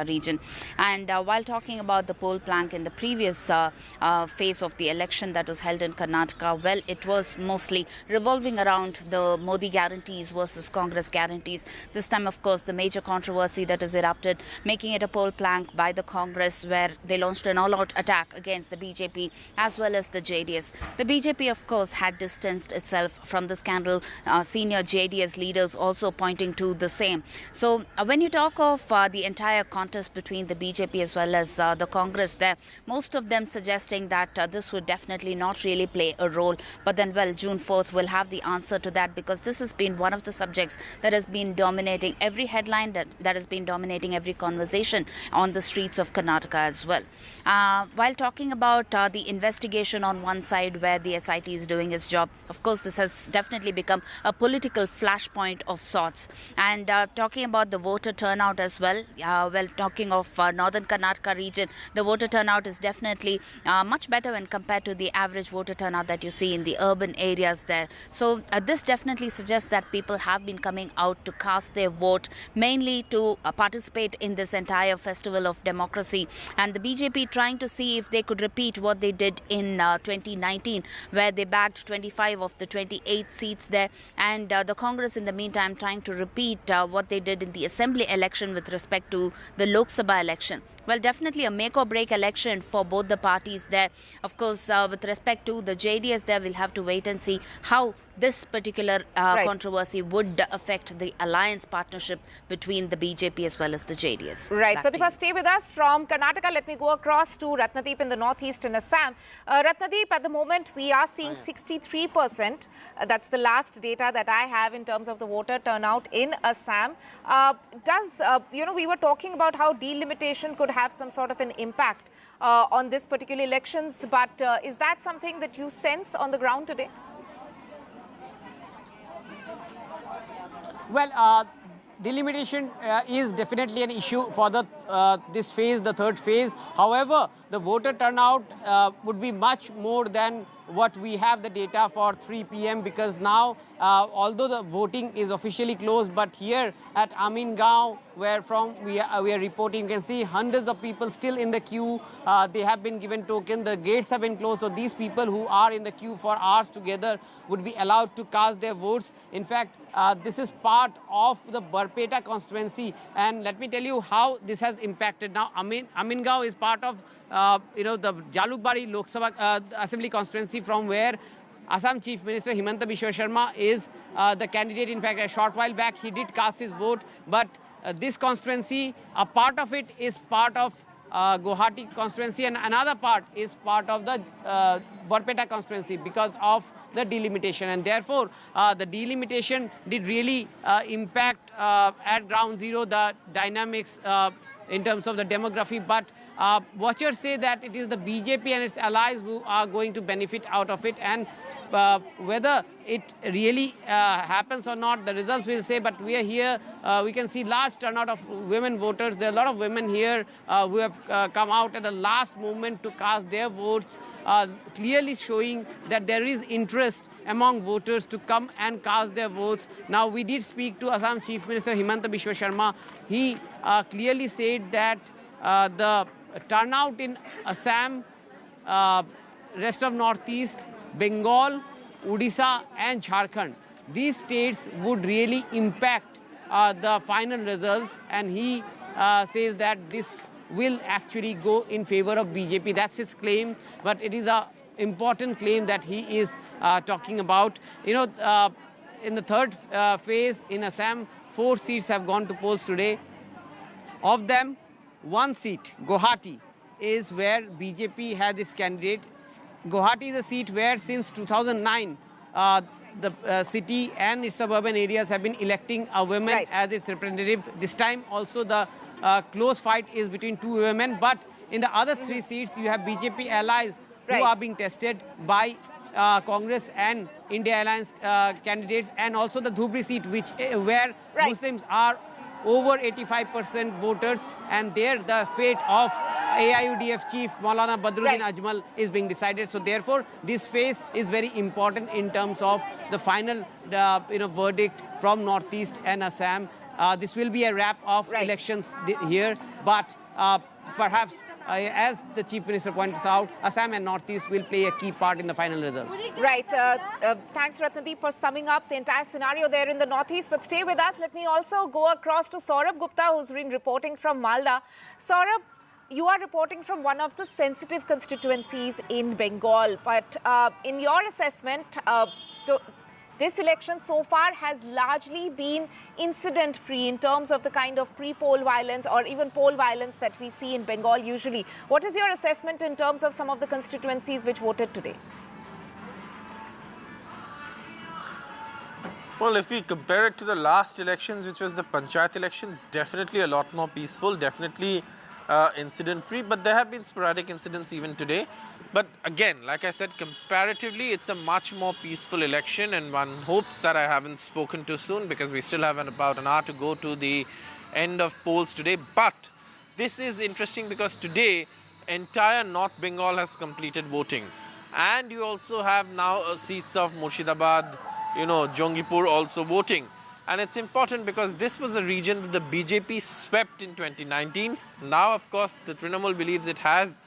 region. And while talking about the poll plank in the previous phase of the election that was held in Karnataka, well, it was mostly revolving around the Modi guarantees versus Congress guarantees. This time, of course, the major controversy that has erupted, making it a poll plank by the Congress, where they launched an all-out attack against the BJP as well as the JDS. The BJP, of course, had distanced itself from the scandal, senior JDS leaders also pointing to the same. So when you talk of the entire contest between the BJP as well as the Congress there, most of them suggesting that this would definitely not really play a role. But then, well, June 4th will have the answer to that, because this has been one of the subjects that has been dominating every headline, that has been dominating every conversation on the streets of Karnataka as well. While talking about the investigation on one side where the SIT is doing its job, of course, this has definitely become a political flashpoint of sorts. And talking about the voter turnout as well, talking of northern Karnataka region, the voter turnout is definitely much better when compared to the average voter turnout that you see in the urban areas there. So this definitely suggests that people have been coming out to cast their vote, mainly to participate in this entire festival of democracy. And the BJP trying to see if they could repeat what they did in 2019, where they bagged 25 of the 28 seats there. And the Congress, in the meantime, trying to repeat what they did in the assembly election with respect to the Lok Sabha election. Well, definitely a make or break election for both the parties there. Of course, with respect to the JDS there, we'll have to wait and see how this particular controversy would affect the alliance partnership between the BJP as well as the JDS. Right. Pratibha, stay with us. From Karnataka, let me go across to Ratnadeep in the northeast in Assam. Ratnadeep, at the moment, we are seeing 63%. That's the last data that I have in terms of the voter turnout in Assam. We were talking about how delimitation could have some sort of an impact on this particular elections, but is that something that you sense on the ground today? Well, delimitation is definitely an issue for the this phase, the third phase. However, the voter turnout would be much more than what we have the data for 3 p.m. because now, although the voting is officially closed, but here at Amingaon, where from we are reporting, you can see hundreds of people still in the queue. They have been given token. The gates have been closed. So these people who are in the queue for hours together would be allowed to cast their votes. In fact, this is part of the Barpeta constituency. And let me tell you how this has impacted. Now, Amingaon is part of the Jalukbari Lok Sabha Assembly constituency, from where Assam Chief Minister Himanta Biswa Sharma is the candidate. In fact, a short while back, he did cast his vote. But this constituency, a part of it is part of Guwahati constituency, and another part is part of the Barpeta constituency because of the delimitation. And therefore, the delimitation did really impact at ground zero the dynamics in terms of the demography. But watchers say that it is the BJP and its allies who are going to benefit out of it. And whether it really happens or not, the results will say. But we are here, we can see large turnout of women voters. There are a lot of women here who have come out at the last moment to cast their votes, clearly showing that there is interest among voters to come and cast their votes. Now, we did speak to Assam Chief Minister Himanta Biswa Sharma. He clearly said that the turnout in Assam, rest of Northeast, Bengal, Odisha and Jharkhand, these states would really impact the final results, and he says that this will actually go in favor of BJP. That's his claim, but it is an important claim that he is talking about. In the third phase in Assam, 4 seats have gone to polls today. Of them, 1 seat, Guwahati, is where BJP has its candidate. Guwahati is a seat where since 2009, the city and its suburban areas have been electing a woman as its representative. This time also the close fight is between 2 women. But in the other 3 seats, you have BJP allies who are being tested by Congress and India Alliance candidates, and also the Dhubri seat, where Muslims are over 85% voters, and there the fate of AIUDF chief Maulana Badruddin Ajmal is being decided. So therefore, this phase is very important in terms of the final verdict from Northeast and Assam. this will be a wrap of elections here, but perhaps as the Chief Minister points out, Assam and Northeast will play a key part in the final results. Right. Thanks, Ratnadeep, for summing up the entire scenario there in the Northeast. But stay with us. Let me also go across to Saurabh Gupta, who's been reporting from Malda. Saurabh, you are reporting from one of the sensitive constituencies in Bengal. But in your assessment, this election so far has largely been incident-free in terms of the kind of pre-poll violence or even poll violence that we see in Bengal usually. What is your assessment in terms of some of the constituencies which voted today? Well, if we compare it to the last elections, which was the Panchayat elections, definitely a lot more peaceful, definitely incident-free, but there have been sporadic incidents even today. But again, like I said, comparatively, it's a much more peaceful election, and one hopes that I haven't spoken too soon because we still have about an hour to go to the end of polls today. But this is interesting because today, entire North Bengal has completed voting. And you also have now seats of Murshidabad, Jongipur also voting. And it's important because this was a region that the BJP swept in 2019. Now, of course, the Trinamool believes it has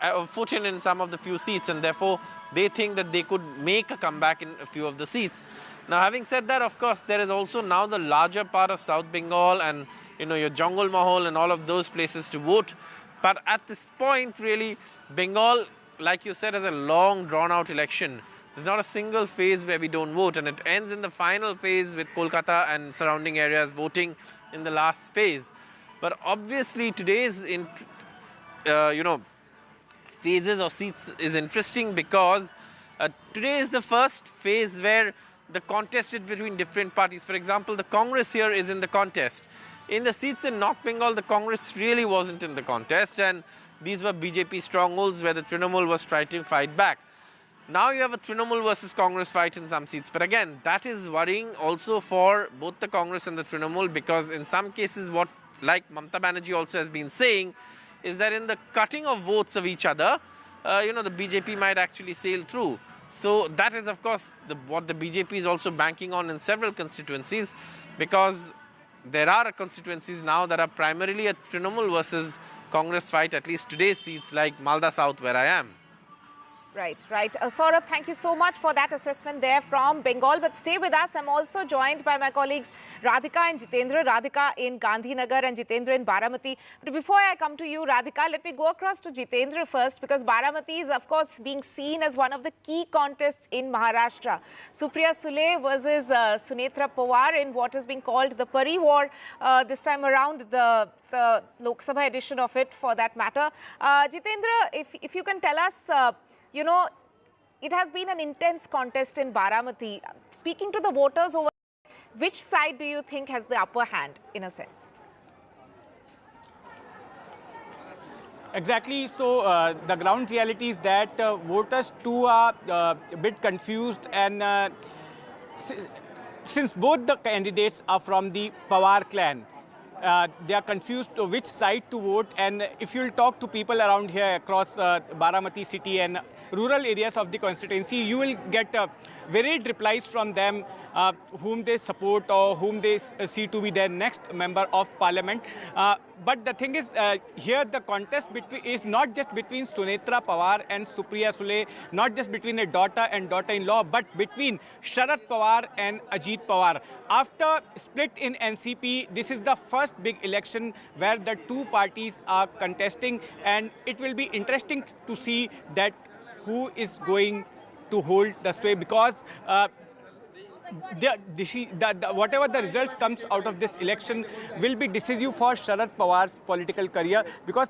a foot in some of the few seats, and therefore they think that they could make a comeback in a few of the seats. Now, having said that, of course, there is also now the larger part of South Bengal and, your Jungle Mahal and all of those places to vote. But at this point, really, Bengal, like you said, is a long, drawn-out election. There's not a single phase where we don't vote, and it ends in the final phase with Kolkata and surrounding areas voting in the last phase. But obviously, today's, phases or seats is interesting because today is the first phase where the contest is between different parties. For example, the Congress here is in the contest. In the seats in North Bengal, the Congress really wasn't in the contest, and these were BJP strongholds where the Trinamool was trying to fight back. Now you have a Trinamool versus Congress fight in some seats. But again, that is worrying also for both the Congress and the Trinamool, because in some cases, like Mamata Banerjee also has been saying, is that in the cutting of votes of each other, the BJP might actually sail through. So that is, of course, what the BJP is also banking on in several constituencies, because there are constituencies now that are primarily a Trinamool versus Congress fight, at least today's seats like Malda South, where I am. Right. Saurabh, thank you so much for that assessment there from Bengal. But stay with us. I'm also joined by my colleagues Radhika and Jitendra. Radhika in Gandhinagar and Jitendra in Baramati. But before I come to you, Radhika, let me go across to Jitendra first, because Baramati is, of course, being seen as one of the key contests in Maharashtra. Supriya Sule versus Sunetra Pawar in what is being called the Pari War, this time around, the Lok Sabha edition of it, for that matter. Jitendra, if you can tell us, it has been an intense contest in Baramati. Speaking to the voters over, which side do you think has the upper hand, in a sense? Exactly. So the ground reality is that voters too are a bit confused, and since both the candidates are from the Pawar clan, they are confused to which side to vote. And if you'll talk to people around here across Baramati city and rural areas of the constituency, you will get varied replies from them, whom they support or whom they see to be their next member of parliament. But the thing is, here the contest is not just between Sunetra Pawar and Supriya Sule, not just between a daughter and daughter-in-law, but between Sharad Pawar and Ajit Pawar. After split in NCP, this is the first big election where the two parties are contesting, and it will be interesting to see that who is going to hold the sway, because whatever the results comes out of this election will be decisive for Sharad Pawar's political career, because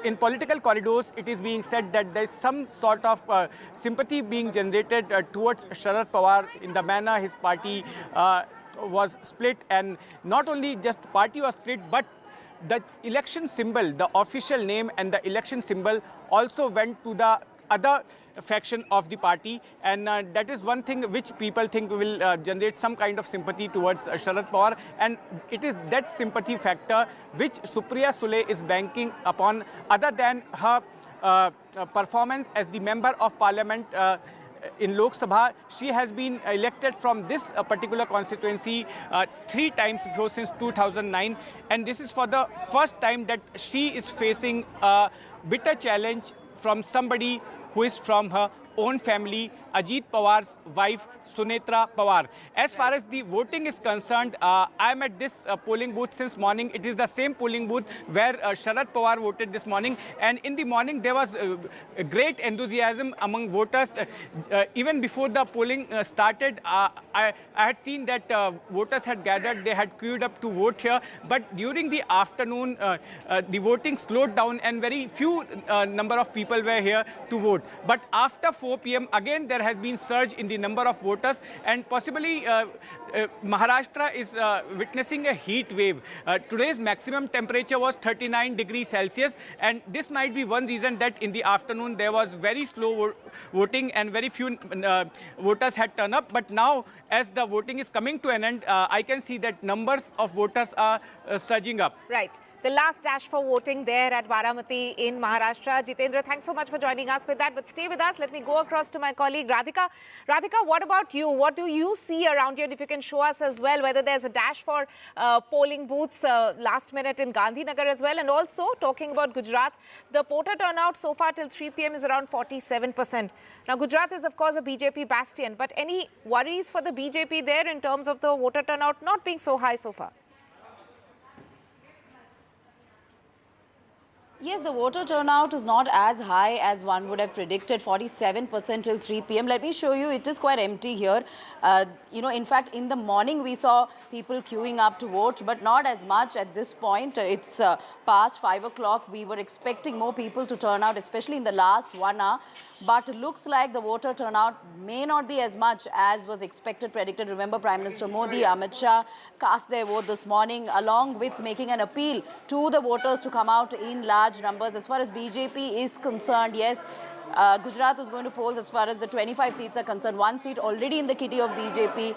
in political corridors it is being said that there is some sort of sympathy being generated towards Sharad Pawar in the manner his party was split. And not only just party was split, but the election symbol, the official name and the election symbol also went to the other faction of the party, and that is one thing which people think will generate some kind of sympathy towards Sharad Pawar, and it is that sympathy factor which Supriya Sule is banking upon, other than her performance as the member of parliament in Lok Sabha. She has been elected from this particular constituency 3 times before since 2009, and this is for the first time that she is facing a bitter challenge from somebody who is from her own family, Ajit Pawar's wife, Sunetra Pawar. As far as the voting is concerned, I am at this polling booth since morning. It is the same polling booth where Sharad Pawar voted this morning. And in the morning, there was great enthusiasm among voters. Even before the polling started, I had seen that voters had gathered. They had queued up to vote here. But during the afternoon, the voting slowed down and very few number of people were here to vote. But after 4 p.m., again, there has been surge in the number of voters, and possibly Maharashtra is witnessing a heat wave. Today's maximum temperature was 39 degrees Celsius, and this might be one reason that in the afternoon there was very slow voting and very few voters had turned up. But now, as the voting is coming to an end, I can see that numbers of voters are surging up. Right. The last dash for voting there at Varamati in Maharashtra. Jitendra, thanks so much for joining us with that. But stay with us. Let me go across to my colleague Radhika. Radhika, what about you? What do you see around you? And if you can show us as well whether there's a dash for polling booths last minute in Gandhinagar as well. And also, talking about Gujarat, the voter turnout so far till 3 p.m. is around 47%. Now, Gujarat is, of course, a BJP bastion. But any worries for the BJP there in terms of the voter turnout not being so high so far? Yes, the voter turnout is not as high as one would have predicted, 47% till 3 p.m. Let me show you, it is quite empty here. In fact, in the morning we saw people queuing up to vote, but not as much at this point. It's past 5 o'clock. We were expecting more people to turn out, especially in the last 1 hour. But it looks like the voter turnout may not be as much as was expected, predicted. Remember, Prime Minister Modi, Amit Shah cast their vote this morning, along with making an appeal to the voters to come out in large numbers. As far as BJP is concerned, yes, Gujarat is going to poll as far as the 25 seats are concerned. 1 seat already in the kitty of BJP.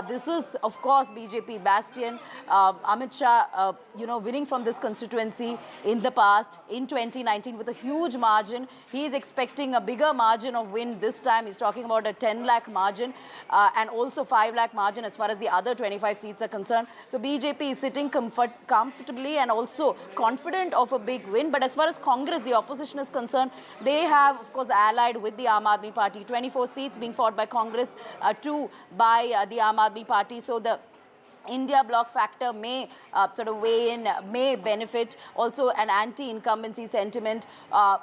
This is, of course, BJP bastion. Amit Shah, winning from this constituency in the past, in 2019, with a huge margin. He is expecting a bigger margin of win this time. He's talking about a 10 lakh margin and also 5 lakh margin as far as the other 25 seats are concerned. So BJP is sitting comfortably and also confident of a big win. But as far as Congress, the opposition, is concerned, they have, of course, allied with the Aam Aadmi Party. 24 seats being fought by Congress, 2 by the Aam Aadmi Party. So the India bloc factor may sort of weigh in, may benefit. Also, an anti-incumbency sentiment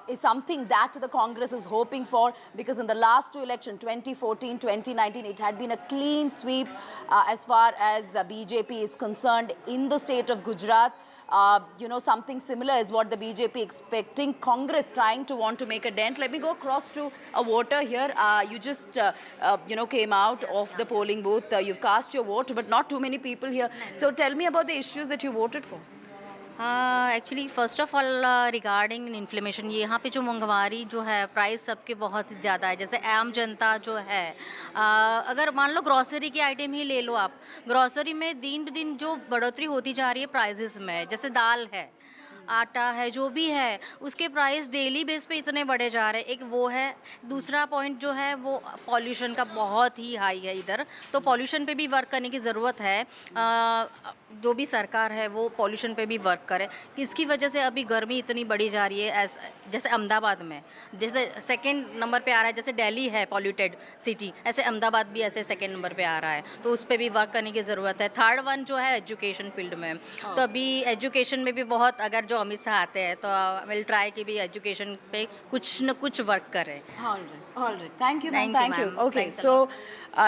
is something that the Congress is hoping for, because in the last 2 elections, 2014, 2019, it had been a clean sweep as far as BJP is concerned in the state of Gujarat. Something similar is what the BJP expecting. Congress trying to want to make a dent. Let me go across to a voter here. You just, came out of the polling booth. You've cast your vote, but not too many people here. So tell me about the issues that you voted for. Actually first of all regarding inflammation, ये यहाँ पे जो महंगाई जो है price सबके बहुत ही ज़्यादा है. जैसे आम जनता जो है, अगर मान लो ग्रॉसरी की आइटम ही ले लो आप, ग्रॉसरी में दिन ब दिन जो बढ़ोतरी होती जा रही है प्राइसेस में, जैसे दाल है, आटा है, जो भी है, उसके प्राइस डेली बेस पे इतने बढ़े जा रहे हैं. एक वो है. दूसरा पॉइंट जो है वो पॉल्यूशन का बहुत ही हाई है इधर, तो पॉल्यूशन पे भी वर्क करने की ज़रूरत है. जो भी सरकार है वो पॉल्यूशन पे भी वर्क करे. इसकी वजह से अभी गर्मी इतनी बढ़ी जा रही है. जैसे अहमदाबाद में जैसे सेकंड नंबर पे आ रहा है, जैसे दिल्ली है पॉल्यूटेड सिटी, ऐसे अहमदाबाद भी ऐसे सेकंड नंबर पे आ रहा है. तो उस पर भी वर्क करने की ज़रूरत है. थर्ड वन जो है एजुकेशन फील्ड में, तो अभी एजुकेशन में भी बहुत, अगर जो अमित शाह आते हैं तो विल ट्राई कि भी एजुकेशन पे कुछ न कुछ वर्क करें. All right. Thank you, ma'am. Thank you. Okay, so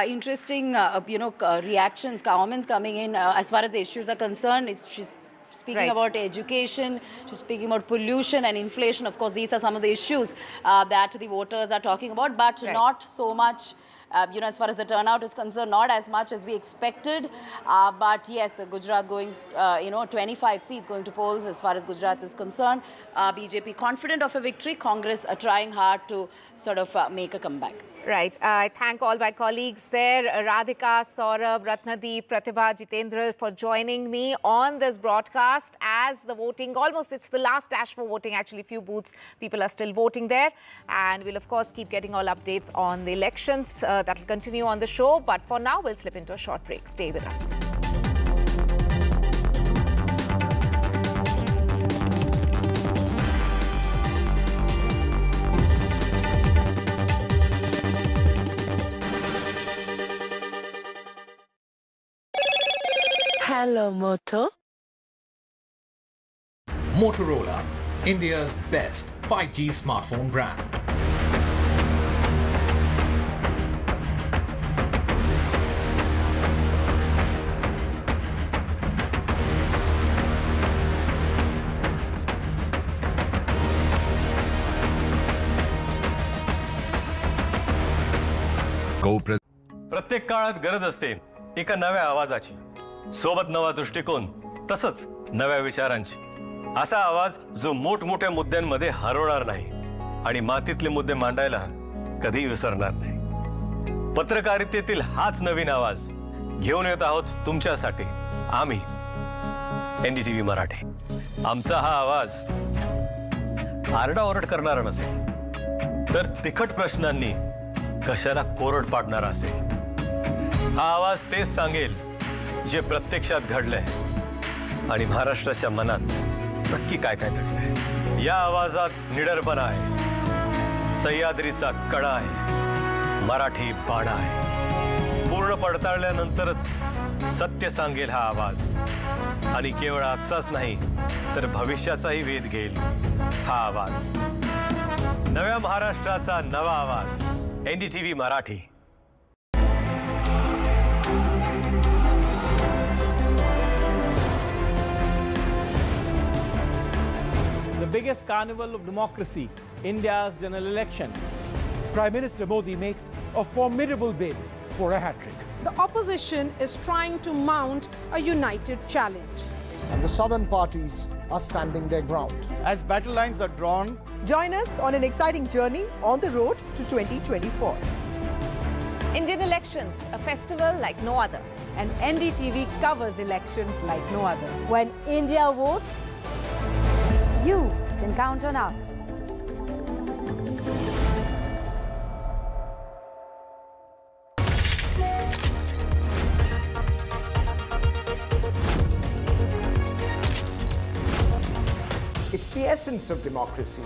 interesting, reactions, comments coming in as far as the issues are concerned. She's speaking about education, she's speaking about pollution and inflation. Of course, these are some of the issues that the voters are talking about, but not so much As far as the turnout is concerned, not as much as we expected. But yes, Gujarat going, 25 seats going to polls as far as Gujarat is concerned. BJP confident of a victory. Congress are trying hard to sort of make a comeback. Right. I thank all my colleagues there, Radhika, Saurabh, Ratnadeep, Pratibha, Jitendra, for joining me on this broadcast as the voting, it's the last dash for voting, actually. Few booths, people are still voting there. And we'll, of course, keep getting all updates on the elections. That will continue on the show. But for now, we'll slip into a short break. Stay with us. Hello, Moto. Motorola, India's best 5G smartphone brand. प्रत्येक काळात गरज असते एका नव्या आवाजाची, सोबत नवा दृष्टिकोन, तसंच नव्या विचारांची. असा आवाज जो मोठमोठ्या मुद्द्यांमध्ये हरवणार नाही आणि मातीतले मुद्दे मांडायला कधी विसरणार नाही. पत्रकारितेतील हाच नवीन आवाज घेऊन येत आहोत तुमच्यासाठी आम्ही NDTV मराठी. आमचा हा आवाज आरडाओरड करणारा नसेल, तर तिखट प्रश्नांनी कशाला कोरड पाडणारा असेल. हा आवाज तेच सांगेल जे प्रत्यक्षात घडलंय आणि महाराष्ट्राच्या मनात नक्की काय काय दडलंय. या आवाजात निडरपणा आहे, सह्याद्रीचा कडा आहे, मराठी बाणा आहे. पूर्ण पडताळल्यानंतरच सत्य सांगेल हा आवाज. आणि केवळ आजचाच नाही तर भविष्याचाही वेध घेईल हा आवाज. नव्या महाराष्ट्राचा नवा आवाज NDTV Marathi. The biggest carnival of democracy, India's general election. Prime Minister Modi makes a formidable bid for a hat-trick. The opposition is trying to mount a united challenge. And the southern parties are standing their ground. As battle lines are drawn, Join us on an exciting journey on the road to 2024. Indian elections, a festival like no other. And NDTV covers elections like no other. When India votes, you can count on us. It's the essence of democracy,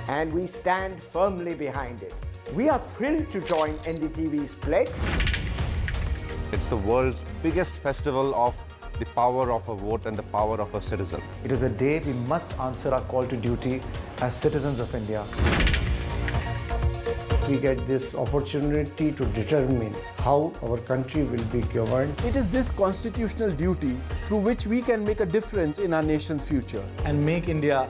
and we stand firmly behind it. We are thrilled to join NDTV's pledge. It's the world's biggest festival of the power of a vote and the power of a citizen. It is a day we must answer our call to duty as citizens of India. We get this opportunity to determine how our country will be governed. it is this constitutional duty through which we can make a difference in our nation's future. And make India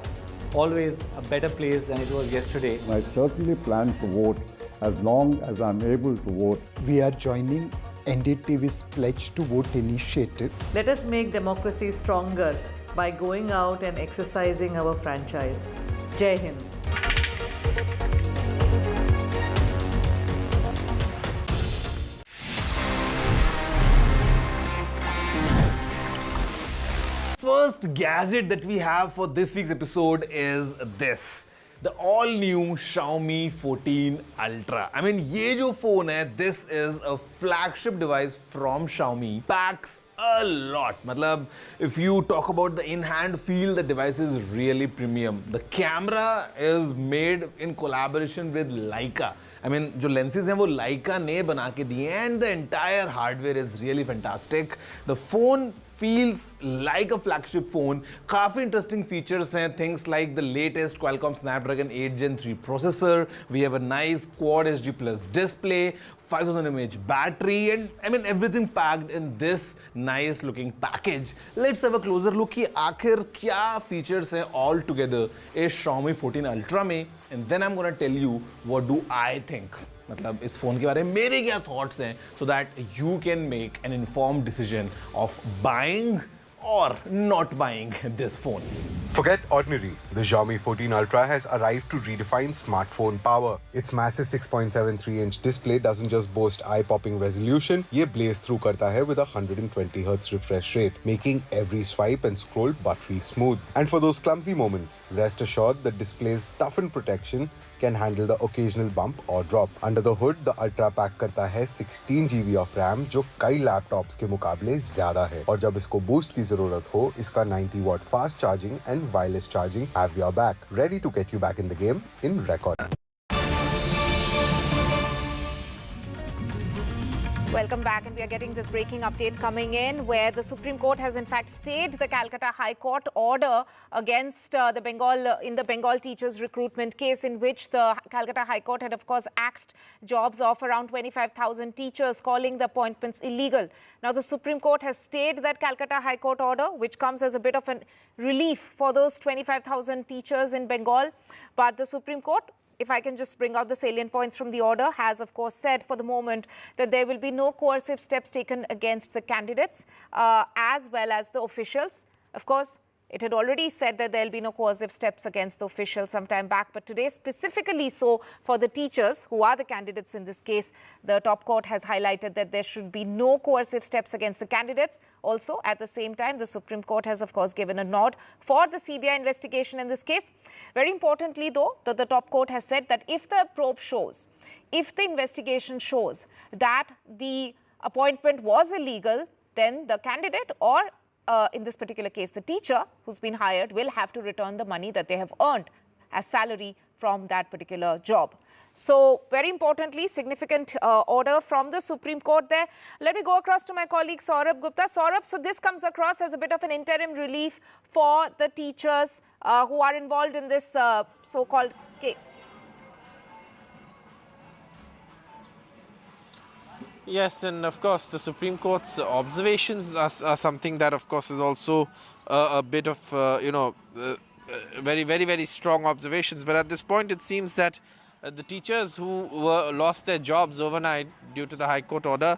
always a better place than it was yesterday. I certainly plan to vote as long as I'm able to vote. We are joining NDTV's Pledge to Vote initiative. Let us make democracy stronger by going out and exercising our franchise. Jai Hind. First gadget that we have for this week's episode is this. The all-new Xiaomi 14 Ultra. I mean, ये जो phone है, this is a flagship device from Xiaomi. Packs a lot. मतलब, if you talk about the in-hand feel, the device is really premium. The camera is made in collaboration with Leica. I mean, जो lenses हैं वो Leica ने बना के दिए, and the entire hardware is really fantastic. The phone feels like a flagship phone. काफी interesting features हैं, things like the latest Qualcomm Snapdragon 8 Gen 3 processor. We have a nice Quad HD Plus display, 5000 mAh battery, and I mean everything packed in this nice looking package. Let's have a closer look कि आखिर क्या features हैं all together इस Xiaomi 14 Ultra में, and then I'm gonna tell you what do I think. मतलब इस phone के बारे में मेरे क्या थॉट्स हैं, so that you can make an informed decision of buying or not buying this phone. Forget ordinary. The Xiaomi 14 Ultra has arrived to redefine smartphone power. Its massive 6.73-inch display doesn't just boast eye-popping resolution, ये blaze through करता है with a 120 Hz refresh rate, making every swipe and scroll buttery smooth. And for those clumsy moments, rest assured the display's toughened protection can handle the occasional bump or drop. Under the hood, the Ultra pack करता है 16 GB of RAM, जो कई laptops के मुकाबले ज्यादा है. और जब इसको बूस्ट की जरूरत हो, इसका 90 watt fast charging and wireless charging have your back, ready to get you back in the game in record. Welcome back, and we are getting this breaking update coming in where the Supreme Court has in fact stayed the Calcutta High Court order against the Bengal teachers recruitment case, in which the Calcutta High Court had of course axed jobs of around 25,000 teachers, calling the appointments illegal. Now the Supreme Court has stayed that Calcutta High Court order, which comes as a bit of a relief for those 25,000 teachers in Bengal. But the Supreme Court, if I can just bring out the salient points from the order, has of course said for the moment that there will be no coercive steps taken against the candidates as well as the officials. Of course, it had already said that there will be no coercive steps against the officials some time back, but today specifically so for the teachers who are the candidates in this case, the top court has highlighted that there should be no coercive steps against the candidates. Also, at the same time, the Supreme Court has of course given a nod for the CBI investigation in this case. Very importantly though, the top court has said that if the probe shows, if the investigation shows that the appointment was illegal, then the candidate or in this particular case, the teacher who's been hired will have to return the money that they have earned as salary from that particular job. So, very importantly, significant order from the Supreme Court there. Let me go across to my colleague Saurabh Gupta. Saurabh, so this comes across as a bit of an interim relief for the teachers who are involved in this so-called case. Yes, and of course the Supreme Court's observations are something that of course is also a bit of, very, very, very strong observations. But at this point it seems that the teachers who lost their jobs overnight due to the High Court order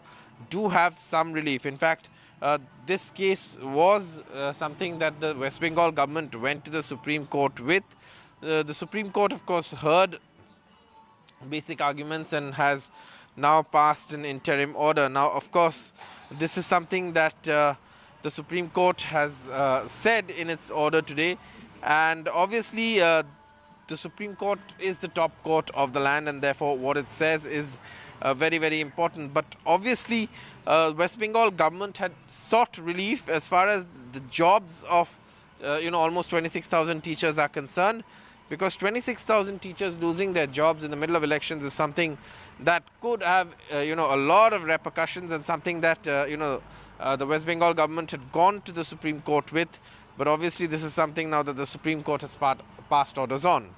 do have some relief. In fact, this case was something that the West Bengal government went to the Supreme Court with. The Supreme Court of course heard basic arguments and has now passed an interim order. Now, of course, this is something that the Supreme Court has said in its order today, and obviously the Supreme Court is the top court of the land, and therefore what it says is very, very important. But obviously West Bengal government had sought relief as far as the jobs of almost 26,000 teachers are concerned, because 26,000 teachers losing their jobs in the middle of elections is something that could have a lot of repercussions, and something that the West Bengal government had gone to the Supreme Court with. But obviously this is something now that the Supreme Court has passed orders on.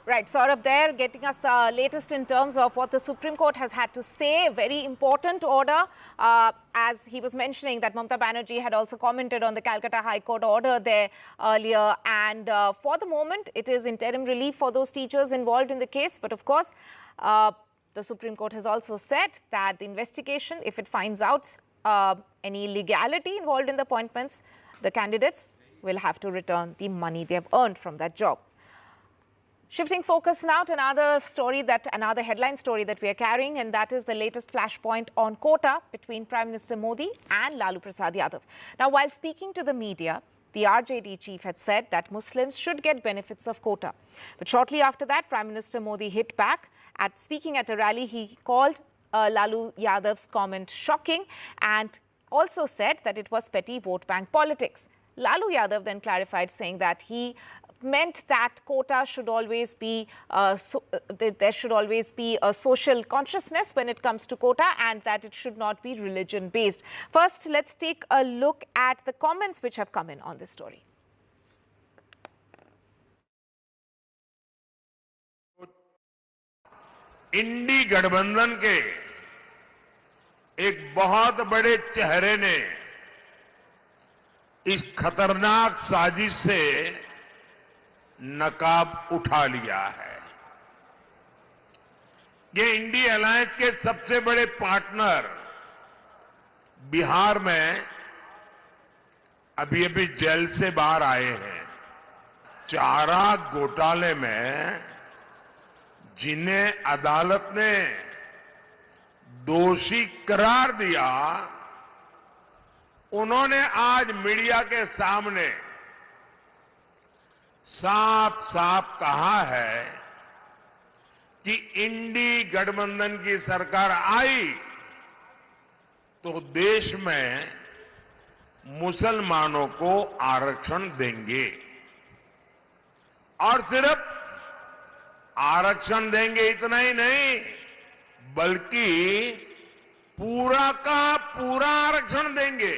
Right, Saurabh there getting us the latest in terms of what the Supreme Court has had to say. Very important order. As he was mentioning that Mamata Banerjee had also commented on the Calcutta High Court order there earlier. And for the moment, it is interim relief for those teachers involved in the case. But of course, the Supreme Court has also said that the investigation, if it finds out any illegality involved in the appointments, the candidates will have to return the money they have earned from that job. Shifting focus now to another headline story that we are carrying, and that is the latest flashpoint on Quota between Prime Minister Modi and Lalu Prasad Yadav. Now, while speaking to the media, the RJD chief had said that Muslims should get benefits of Quota. But shortly after that, Prime Minister Modi hit back. Speaking at a rally, he called Lalu Yadav's comment shocking and also said that it was petty vote bank politics. Lalu Yadav then clarified, saying that he meant that Quota should always be, there should always be a social consciousness when it comes to Quota, and that it should not be religion-based. First, let's take a look at the comments which have come in on this story. इंडी गठबंधन के एक बहुत बड़े चेहरे ने इस खतरनाक साजिश से नकाब उठा लिया है। कि इंडी अलायंस के सबसे बड़े पार्टनर बिहार में अभी जेल से बाहर आए हैं। चारा घोटाले में जिन्हें अदालत ने दोषी करार दिया, उन्होंने आज मीडिया के सामने साफ साफ कहा है कि इंडी गठबंधन की सरकार आई तो देश में मुसलमानों को आरक्षण देंगे, और सिर्फ आरक्षण देंगे इतना ही नहीं, बल्कि पूरा का पूरा आरक्षण देंगे।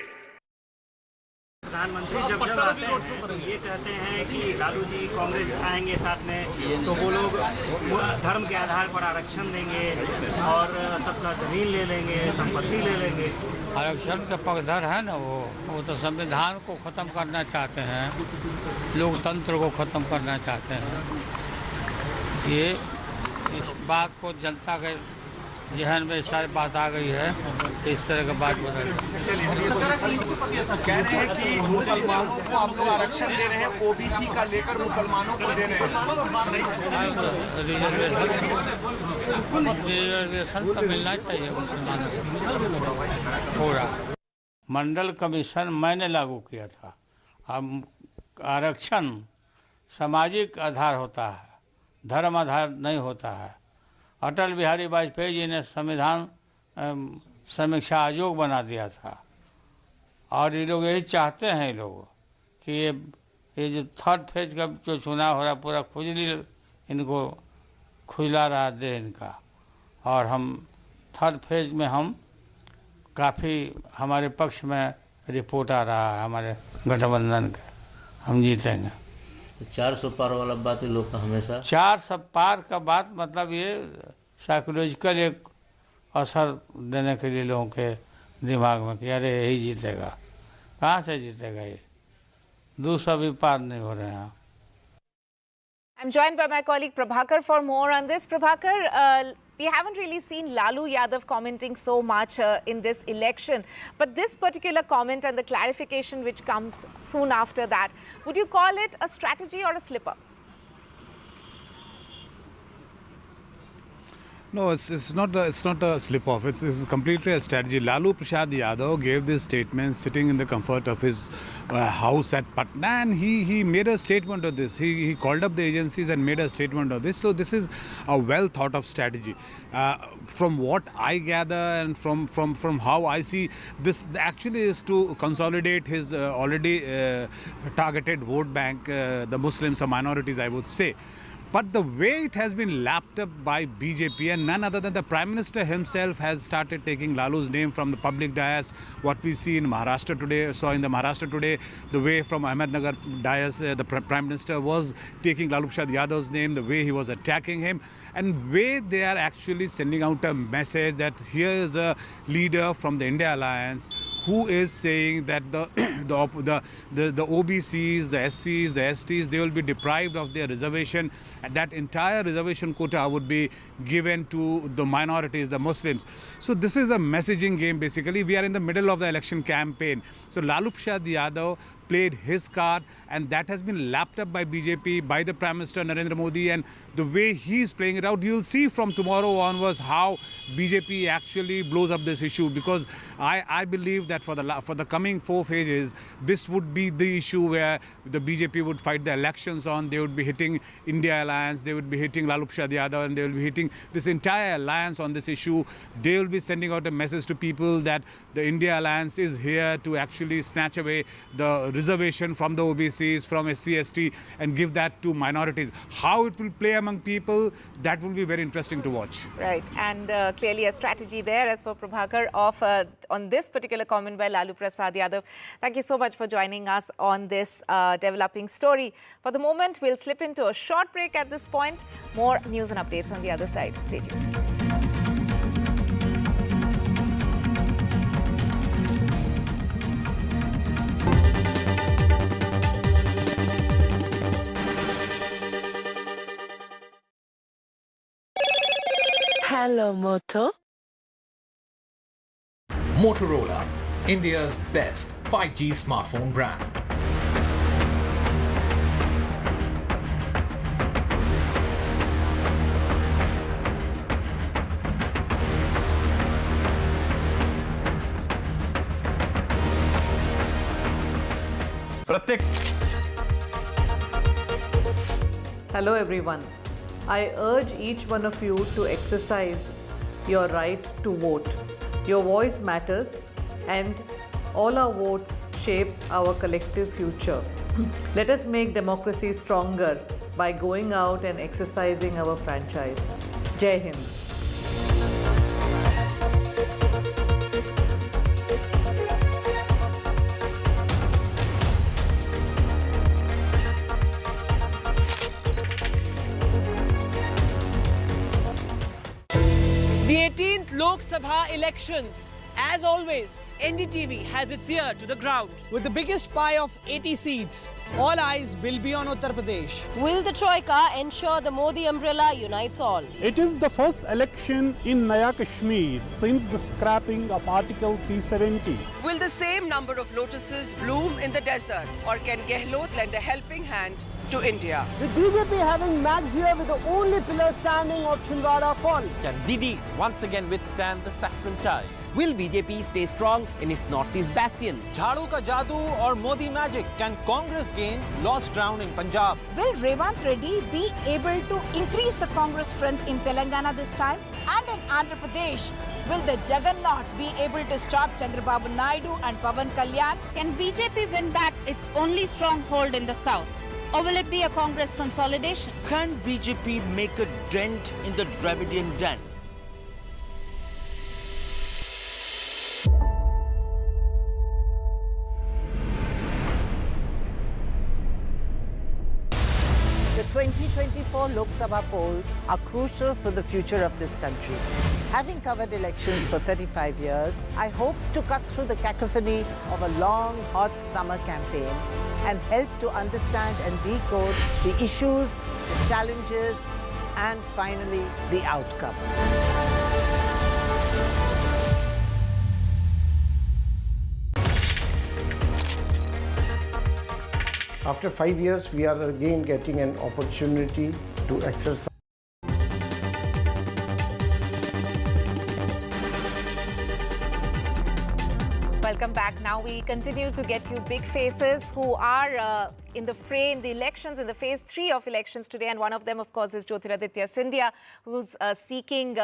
प्रधानमंत्री जब आते हैं ये कहते हैं कि लालू जी कांग्रेस आएंगे साथ में तो वो लोग धर्म के आधार पर आरक्षण देंगे और सबका जमीन ले लेंगे, संपत्ति ले लेंगे। आरक्षण के पक्षधर है ना, वो तो संविधान को ख़त्म करना चाहते हैं, लोकतंत्र को ख़त्म करना चाहते हैं। ये इस बात को जनता के जहन में सारी बात आ गई है कि इस तरह की बात बदल कह रहे हैं कि मुसलमानों को आप लोग आरक्षण दे रहे हैं, ओबीसी का लेकर मुसलमानों को दे रहे हैं। रिजर्वेशन तो मिलना चाहिए मुसलमानों को पूरा। मंडल कमीशन मैंने लागू किया था। अब आरक्षण सामाजिक आधार होता है, धर्म आधार नहीं होता है। अटल बिहारी वाजपेयी जी ने संविधान समीक्षा आयोग बना दिया था, और ये लोग यही चाहते हैं ये लोग कि ये जो थर्ड फेज का जो चुनाव हो रहा है पूरा खुजली इनको खुजला रहा दे इनका, और हम थर्ड फेज में हम काफ़ी हमारे पक्ष में रिपोर्ट आ रहा है हमारे गठबंधन का, हम जीतेंगे। 400 पार वाला बात है लोग का हमेशा। 400 पार का बात मतलब ये साइकोलॉजिकल एक असर देने के लिए लोगों के दिमाग में कि अरे यही जीतेगा। कहाँ से जीतेगा ये? 200 भी पार नहीं हो रहे हैं। I'm joined by my colleague Prabhakar for more on this. Prabhakar, we haven't really seen Lalu Yadav commenting so much in this election, but this particular comment and the clarification which comes soon after that, would you call it a strategy or a slip-up? No, it's not a slip off. It's completely a strategy. Lalu Prasad Yadav gave this statement sitting in the comfort of his house at Patna, and he made a statement of this. He called up the agencies and made a statement of this. So this is a well thought of strategy. From what I gather and from how I see, this actually is to consolidate his already targeted vote bank, the Muslims or minorities, I would say. But the way it has been lapped up by BJP, and none other than the Prime Minister himself has started taking Lalu's name from the public dais. What we see in Maharashtra today, saw in the Maharashtra today, the way from Ahmednagar dais, the Prime Minister was taking Lalu Prasad Yadav's name, the way he was attacking him, and way they are actually sending out a message that here is a leader from the India Alliance who is saying that the OBCs, the SCs, the STs, they will be deprived of their reservation, and that entire reservation quota would be given to the minorities, the Muslims. So this is a messaging game basically. We are in the middle of the election campaign. So Lalu Prasad Yadav played his card, and that has been lapped up by BJP, by the Prime Minister Narendra Modi, and the way he's playing it out, you'll see from tomorrow onwards how BJP actually blows up this issue, because I believe that for the coming 4 phases, this would be the issue where the BJP would fight the elections on. They would be hitting India Alliance, they would be hitting Lalu Prasad Yadav, and they will be hitting this entire alliance on this issue. They will be sending out a message to people that the India Alliance is here to actually snatch away the reservation from the OBCs, from SC/ST, and give that to minorities. How it will play among people, that will be very interesting to watch. Right, and clearly a strategy there. As for Prabhakar, on this particular comment by Lalu Prasad Yadav, thank you so much for joining us on this developing story. For the moment, we'll slip into a short break at this point. More news and updates on the other side. Stay tuned. Hello, Moto. Motorola, India's best 5G smartphone brand. Hello everyone. I urge each one of you to exercise your right to vote. Your voice matters and all our votes shape our collective future. Let us make democracy stronger by going out and exercising our franchise. Jai Hind. The 18th Lok Sabha elections. As always, NDTV has its ear to the ground. With the biggest pie of 80 seats, all eyes will be on Uttar Pradesh. Will the Troika ensure the Modi umbrella unites all? It is the first election in Naya Kashmir since the scrapping of Article 370. Will the same number of lotuses bloom in the desert, or can Gehlot lend a helping hand to India? With BJP having Max here with the only pillar standing of Chhindwara fall. Can Didi once again withstand the saffron tide? Will BJP stay strong in its northeast bastion? Jhadu ka jadoo or Modi magic? Can Congress gain lost ground in Punjab? Will Revanth Reddy be able to increase the Congress strength in Telangana this time? And in Andhra Pradesh, will the Jagannath be able to stop Chandrababu Naidu and Pawan Kalyan? Can BJP win back its only stronghold in the south? Or will it be a Congress consolidation? Can BJP make a dent in the Dravidian den? The 2024 Lok Sabha polls are crucial for the future of this country. Having covered elections for 35 years, I hope to cut through the cacophony of a long, hot summer campaign and help to understand and decode the issues, the challenges, and finally, the outcome. After 5 years, we are again getting an opportunity to exercise. Welcome back. Now we continue to get you big faces who are in the fray in the elections, in the phase 3 of elections today. And one of them, of course, is Jyotiraditya Scindia, who's seeking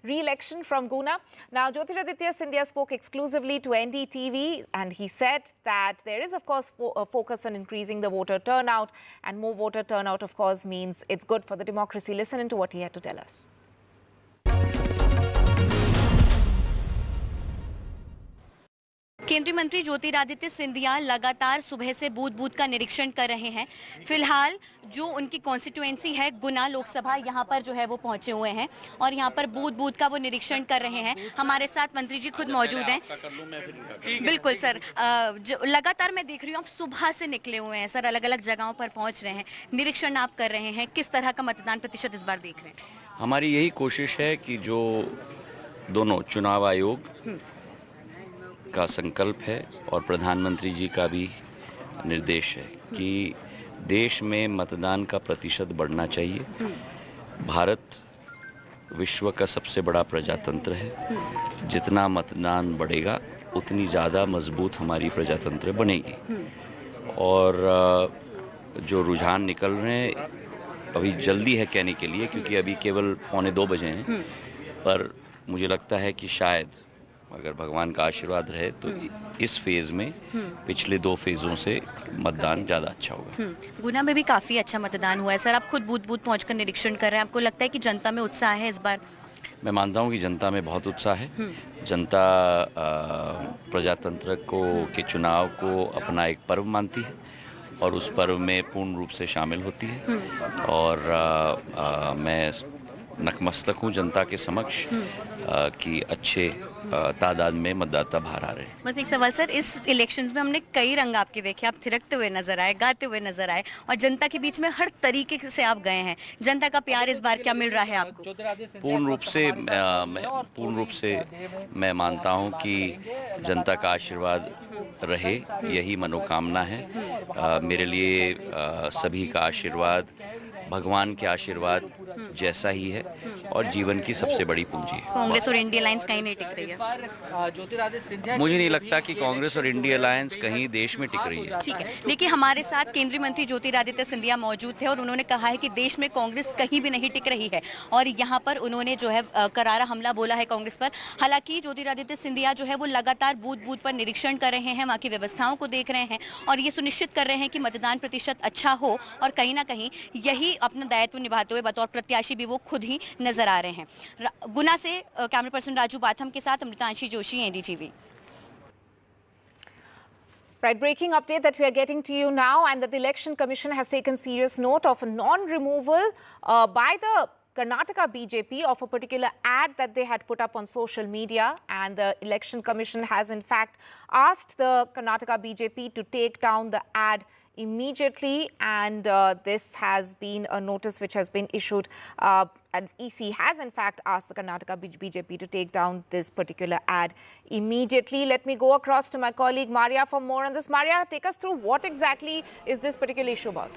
re-election from Guna. Now, Jyotiraditya Scindia spoke exclusively to NDTV, and he said that there is, of course, a focus on increasing the voter turnout, and more voter turnout, of course, means it's good for the democracy. Listen into what he had to tell us. केंद्रीय मंत्री ज्योतिरादित्य सिंधिया लगातार सुबह से booth booth का निरीक्षण कर रहे हैं। फिलहाल जो उनकी कॉन्स्टिट्यूएंसी है गुना लोकसभा, यहाँ पर जो है वो पहुंचे हुए हैं और यहाँ पर बूथ बूथ का वो निरीक्षण कर रहे हैं। हमारे साथ मंत्री जी खुद मौजूद हैं। बिल्कुल सर, लगातार मैं देख रही हूँ आप सुबह से निकले हुए हैं सर, अलग अलग जगहों पर पहुँच रहे हैं, निरीक्षण आप कर रहे हैं। किस तरह का मतदान प्रतिशत इस बार देख रहे हैं? हमारी यही कोशिश है कि जो दोनों चुनाव आयोग का संकल्प है और प्रधानमंत्री जी का भी निर्देश है कि देश में मतदान का प्रतिशत बढ़ना चाहिए। भारत विश्व का सबसे बड़ा प्रजातंत्र है। जितना मतदान बढ़ेगा उतनी ज़्यादा मजबूत हमारी प्रजातंत्र बनेगी। और जो रुझान निकल रहे हैं, अभी जल्दी है कहने के लिए क्योंकि अभी केवल 1:45 बजे हैं, पर मुझे लगता है कि शायद अगर भगवान का आशीर्वाद रहे तो इस फेज़ में पिछले 2 फेज़ों से मतदान ज़्यादा अच्छा होगा। गुना में भी काफ़ी अच्छा मतदान हुआ है सर, आप खुद बूथ बूथ पहुंचकर निरीक्षण कर रहे हैं, आपको लगता है कि जनता में उत्साह है इस बार? मैं मानता हूं कि जनता में बहुत उत्साह है। जनता प्रजातंत्र के चुनाव को अपना एक पर्व मानती है और उस पर्व में पूर्ण रूप से शामिल होती है। और मैं नतमस्तक हूँ जनता के समक्ष कि अच्छे तादाद में मतदाता बाहर आ रहे हैं। बस एक सवाल सर, इस इलेक्शंस में हमने कई रंग आपके देखे, आप थिरकते हुए नजर आए, गाते हुए नजर आए और जनता के बीच में हर तरीके से आप गए हैं। जनता का प्यार इस बार क्या मिल रहा है आपको? पूर्ण रूप से मैं मानता हूं कि जनता का आशीर्वाद रहे, यही मनोकामना है। मेरे लिए सभी का आशीर्वाद भगवान के आशीर्वाद जैसा ही है और जीवन की सबसे बड़ी पूंजी है। कांग्रेस और इंडिया अलायंस कहीं नहीं टिक रही है। मुझे नहीं लगता कि कांग्रेस और इंडिया अलायंस कहीं देश में टिक रही है। ठीक है, देखिए हमारे साथ केंद्रीय मंत्री ज्योतिरादित्य सिंधिया मौजूद थे और उन्होंने कहा है कि देश में कांग्रेस कहीं भी नहीं टिक रही है और यहाँ पर उन्होंने जो है करारा हमला बोला है कांग्रेस पर। हालांकि ज्योतिरादित्य सिंधिया जो है वो लगातार बूथ बूथ पर निरीक्षण कर रहे हैं, वहाँ की व्यवस्थाओं को देख रहे हैं और ये सुनिश्चित कर रहे हैं कि मतदान प्रतिशत अच्छा हो और कहीं ना कहीं यही अपना दायित्व निभाते हुए बतौर प्रत्याशी भी वो खुद ही नजर आ रहे हैं। गुना से कैमरा पर्सन राजू बाथम के साथ Amritanshi Joshi, NDTV। Right, breaking update that we are getting to you now, and that the Election Commission has taken serious note of a non-removal by the Karnataka BJP of a particular ad that they had put up on social media, and the Election Commission has in fact asked the Karnataka BJP to take down the ad immediately, and this has been a notice which has been issued, and EC has in fact asked the Karnataka BJP to take down this particular ad immediately. Let me go across to my colleague Maria for more on this. Maria, take us through what exactly is this particular issue about?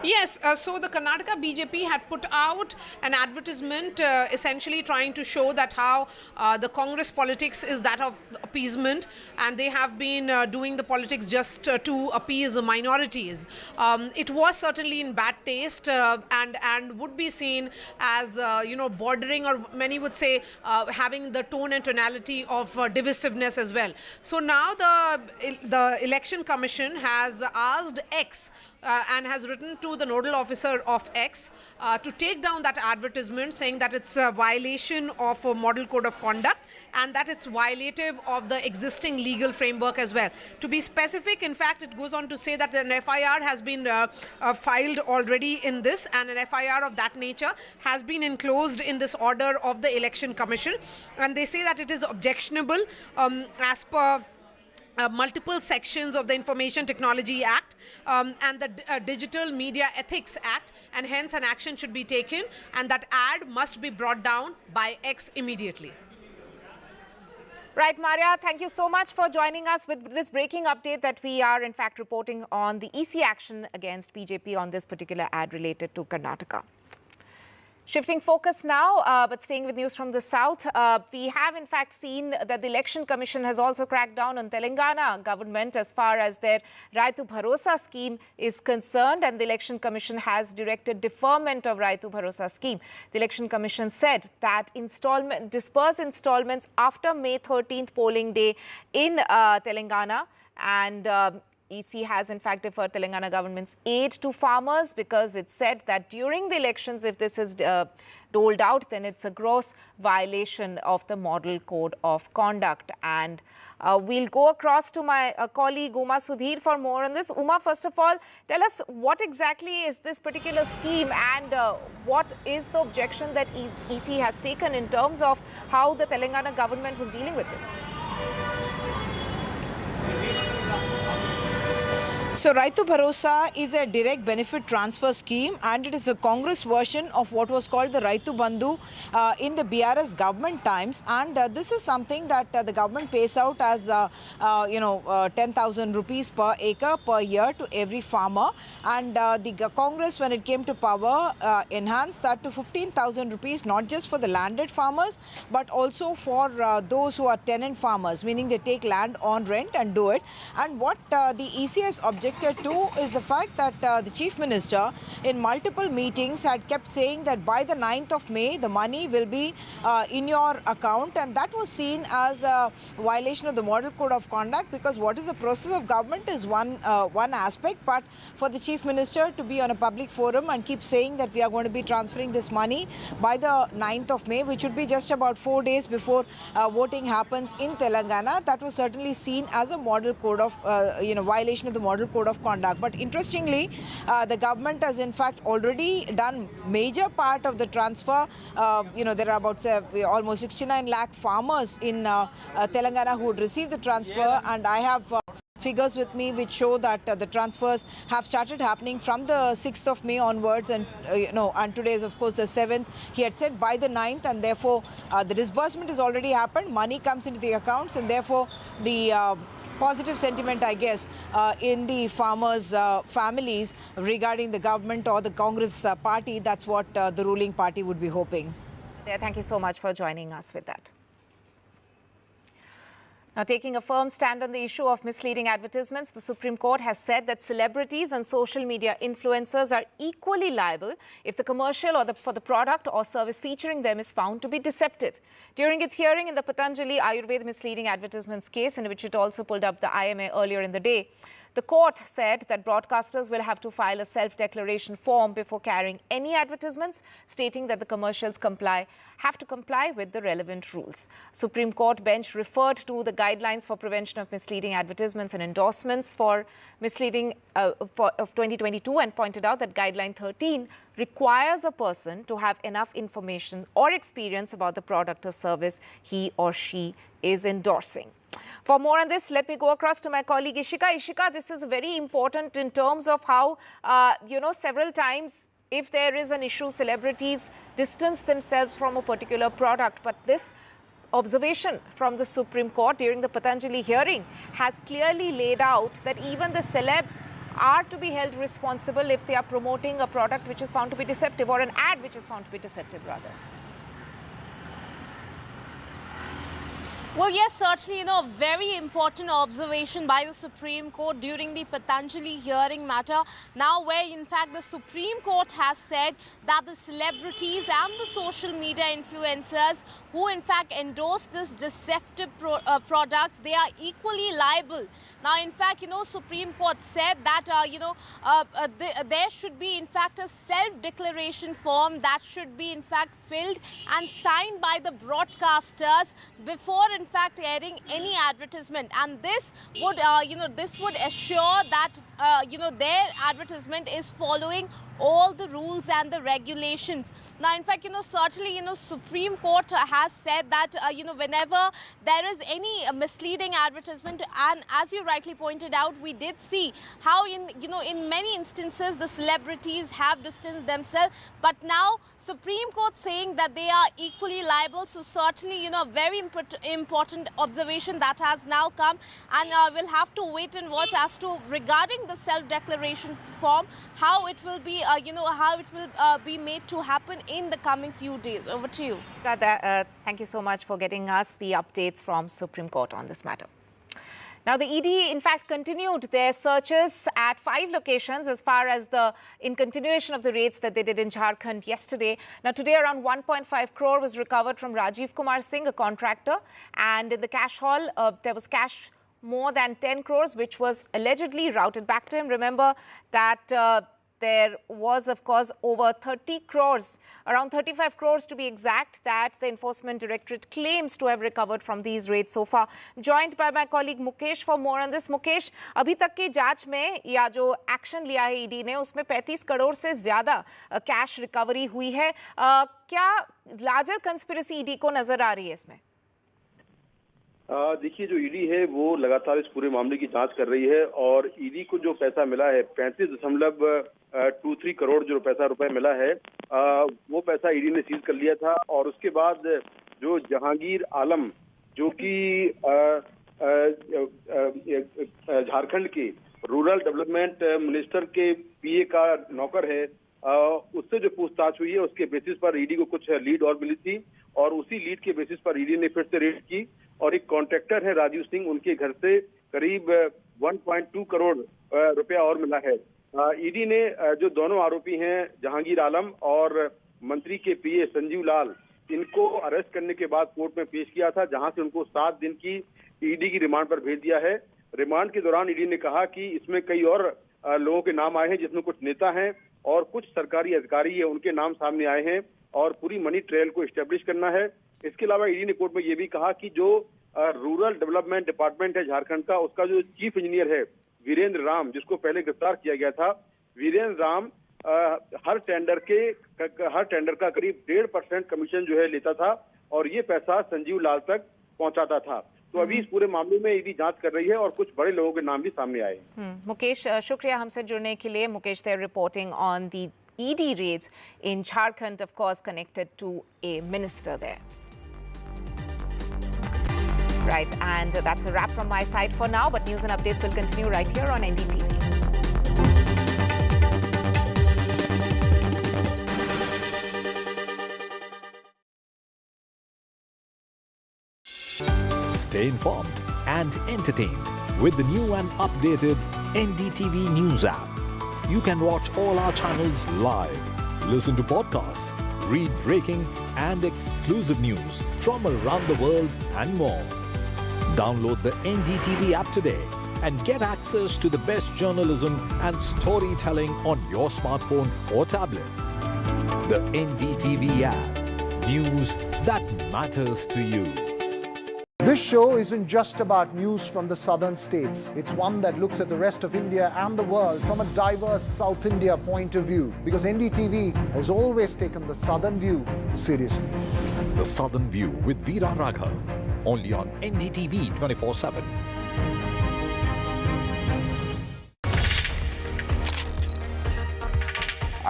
Yes, so the Karnataka BJP had put out an advertisement essentially trying to show that how the Congress politics is that of appeasement, and they have been doing the politics just to appease the minorities. It was certainly in bad taste and would be seen as bordering, or many would say having the tone and tonality of divisiveness as well. So now the Election Commission has asked X and has written to the nodal officer of X to take down that advertisement, saying that it's a violation of a model code of conduct and that it's violative of the existing legal framework as well. To be specific, in fact, it goes on to say that an FIR has been filed already in this, and an FIR of that nature has been enclosed in this order of the Election Commission, and they say that it is objectionable as per multiple sections of the Information Technology Act and the Digital Media Ethics Act, and hence an action should be taken, and that ad must be brought down by X immediately. Right, Maria, thank you so much for joining us with this breaking update that we are in fact reporting on the EC action against BJP on this particular ad related to Karnataka. Shifting focus now, but staying with news from the south, we have in fact seen that the Election Commission has also cracked down on Telangana government as far as their Raitu Bharosa scheme is concerned, and the Election Commission has directed deferment of Raitu Bharosa scheme. The Election Commission said that disperse installments after May 13th polling day in Telangana, and EC has in fact deferred Telangana government's aid to farmers because it said that during the elections, if this is doled out, then it's a gross violation of the model code of conduct. And we'll go across to my colleague Uma Sudhir for more on this. Uma, first of all, tell us what exactly is this particular scheme, and what is the objection that EC has taken in terms of how the Telangana government was dealing with this? So Raitu Bharosa is a direct benefit transfer scheme, and it is a Congress version of what was called the Raitu Bandhu in the BRS government times, and this is something that the government pays out as 10,000 rupees per acre per year to every farmer, and the Congress, when it came to power, enhanced that to 15,000 rupees, not just for the landed farmers but also for those who are tenant farmers, meaning they take land on rent and do it. And what the EC has objected to is the fact that the Chief Minister in multiple meetings had kept saying that by the 9th of May the money will be in your account, and that was seen as a violation of the Model Code of Conduct, because what is the process of government is one aspect, but for the Chief Minister to be on a public forum and keep saying that we are going to be transferring this money by the 9th of May, which would be just about 4 days before voting happens in Telangana, that was certainly seen as a model code of violation of the Model Code code of conduct. But interestingly, the government has in fact already done major part of the transfer. There are about almost 69 lakh farmers in Telangana who would receive the transfer, and I have figures with me which show that the transfers have started happening from the 6th of May onwards, and and today is of course the 7th. He had said by the 9th, and therefore the disbursement has already happened. Money comes into the accounts, and therefore the positive sentiment, I guess, in the farmers' families regarding the government or the Congress party. That's what the ruling party would be hoping. Thank you so much for joining us with that. Now, taking a firm stand on the issue of misleading advertisements, the Supreme Court has said that celebrities and social media influencers are equally liable if the commercial or for the product or service featuring them is found to be deceptive. During its hearing in the Patanjali Ayurveda misleading advertisements case, in which it also pulled up the IMA earlier in the day, the court said that broadcasters will have to file a self-declaration form before carrying any advertisements, stating that the commercials have to comply with the relevant rules. Supreme Court bench referred to the guidelines for prevention of misleading advertisements and endorsements for misleading of 2022 and pointed out that Guideline 13 requires a person to have enough information or experience about the product or service he or she is endorsing. For more on this, let me go across to my colleague Ishika. Ishika, this is very important in terms of how, several times if there is an issue, celebrities distance themselves from a particular product. But this observation from the Supreme Court during the Patanjali hearing has clearly laid out that even the celebs are to be held responsible if they are promoting a product which is found to be deceptive, or an ad which is found to be deceptive rather. Well, yes, certainly, very important observation by the Supreme Court during the Patanjali hearing matter. Now, where in fact the Supreme Court has said that the celebrities and the social media influencers who in fact endorse this deceptive products, they are equally liable. Now, in fact, Supreme Court said that, there should be in fact a self-declaration form that should be in fact filled and signed by the broadcasters before in fact airing any advertisement, and this would this would assure that their advertisement is following all the rules and the regulations. Now, in fact, certainly, Supreme Court has said that, whenever there is any misleading advertisement, and as you rightly pointed out, we did see how in many instances the celebrities have distanced themselves, but now Supreme Court saying that they are equally liable. So certainly, very important observation that has now come, and we'll have to wait and watch as to regarding the self-declaration form, how it will be, how it will be made to happen in the coming few days. Over to you. Thank you so much for getting us the updates from Supreme Court on this matter. Now, the ED, in fact, continued their searches at 5 locations as far as in continuation of the raids that they did in Jharkhand yesterday. Now, today, around 1.5 crore was recovered from Rajiv Kumar Singh, a contractor. And in the cash haul, there was cash more than 10 crores, which was allegedly routed back to him. Remember that there was, of course, over 30 crores, around 35 crores to be exact, that the Enforcement Directorate claims to have recovered from these raids so far. Joined by my colleague Mukesh for more on this. Mukesh, अभी तक की जांच में या जो action लिया है ED ने, उसमें 35 करोड़ से ज्यादा कैश रिकवरी हुई है. क्या लार्जर कंस्पिरेसी ईडी को नजर आ रही है इसमें? देखिए, जो ईडी है वो लगातार इस पूरे मामले की जांच कर रही है, और ईडी को जो पैसा मिला है 35.23 करोड़ जो रुपए मिला है, वो पैसा ईडी ने सीज कर लिया था. और उसके बाद जो जहांगीर आलम, जो कि झारखंड के रूरल डेवलपमेंट मिनिस्टर के पीए का नौकर है, उससे जो पूछताछ हुई है उसके बेसिस पर ईडी को कुछ लीड और मिली थी, और उसी लीड के बेसिस पर ईडी ने फिर से रेड की, और एक कॉन्ट्रैक्टर है राजीव सिंह, उनके घर से करीब 1.2 करोड़ रुपया और मिला है. ईडी ने जो दोनों आरोपी हैं जहांगीर आलम और मंत्री के पीए संजीव लाल, इनको अरेस्ट करने के बाद कोर्ट में पेश किया था, जहां से उनको 7 दिन की ईडी की रिमांड पर भेज दिया है. रिमांड के दौरान ईडी ने कहा कि इसमें कई और लोगों के नाम आए हैं, जिसमें कुछ नेता हैं और कुछ सरकारी अधिकारी है, उनके नाम सामने आए हैं, और पूरी मनी ट्रेल को एस्टेब्लिश करना है. इसके अलावा ईडी ने कोर्ट में ये भी कहा कि जो रूरल डेवलपमेंट डिपार्टमेंट है झारखंड का, उसका जो चीफ इंजीनियर है वीरेंद्र राम, जिसको पहले गिरफ्तार किया गया था, वीरेंद्र राम हर टेंडर का करीब 1.5% कमीशन जो है लेता था और ये पैसा संजीव लाल तक पहुंचाता था। तो अभी इस पूरे मामले में ईडी जांच कर रही है और कुछ बड़े लोगों के नाम भी सामने आए। मुकेश, शुक्रिया हमसे जुड़ने के लिए। Mukesh, they're reporting on the ED raids in Jharkhand, of course, connected to a minister there. Right, and that's a wrap from my side for now, but news and updates will continue right here on NDTV. Stay informed and entertained with the new and updated NDTV News app. You can watch all our channels live, listen to podcasts, read breaking and exclusive news from around the world and more. Download the NDTV app today and get access to the best journalism and storytelling on your smartphone or tablet. The NDTV app. News that matters to you. This show isn't just about news from the southern states. It's one that looks at the rest of India and the world from a diverse South India point of view, because NDTV has always taken the southern view seriously. The Southern View with Veera Raghav, only on NDTV 24/7.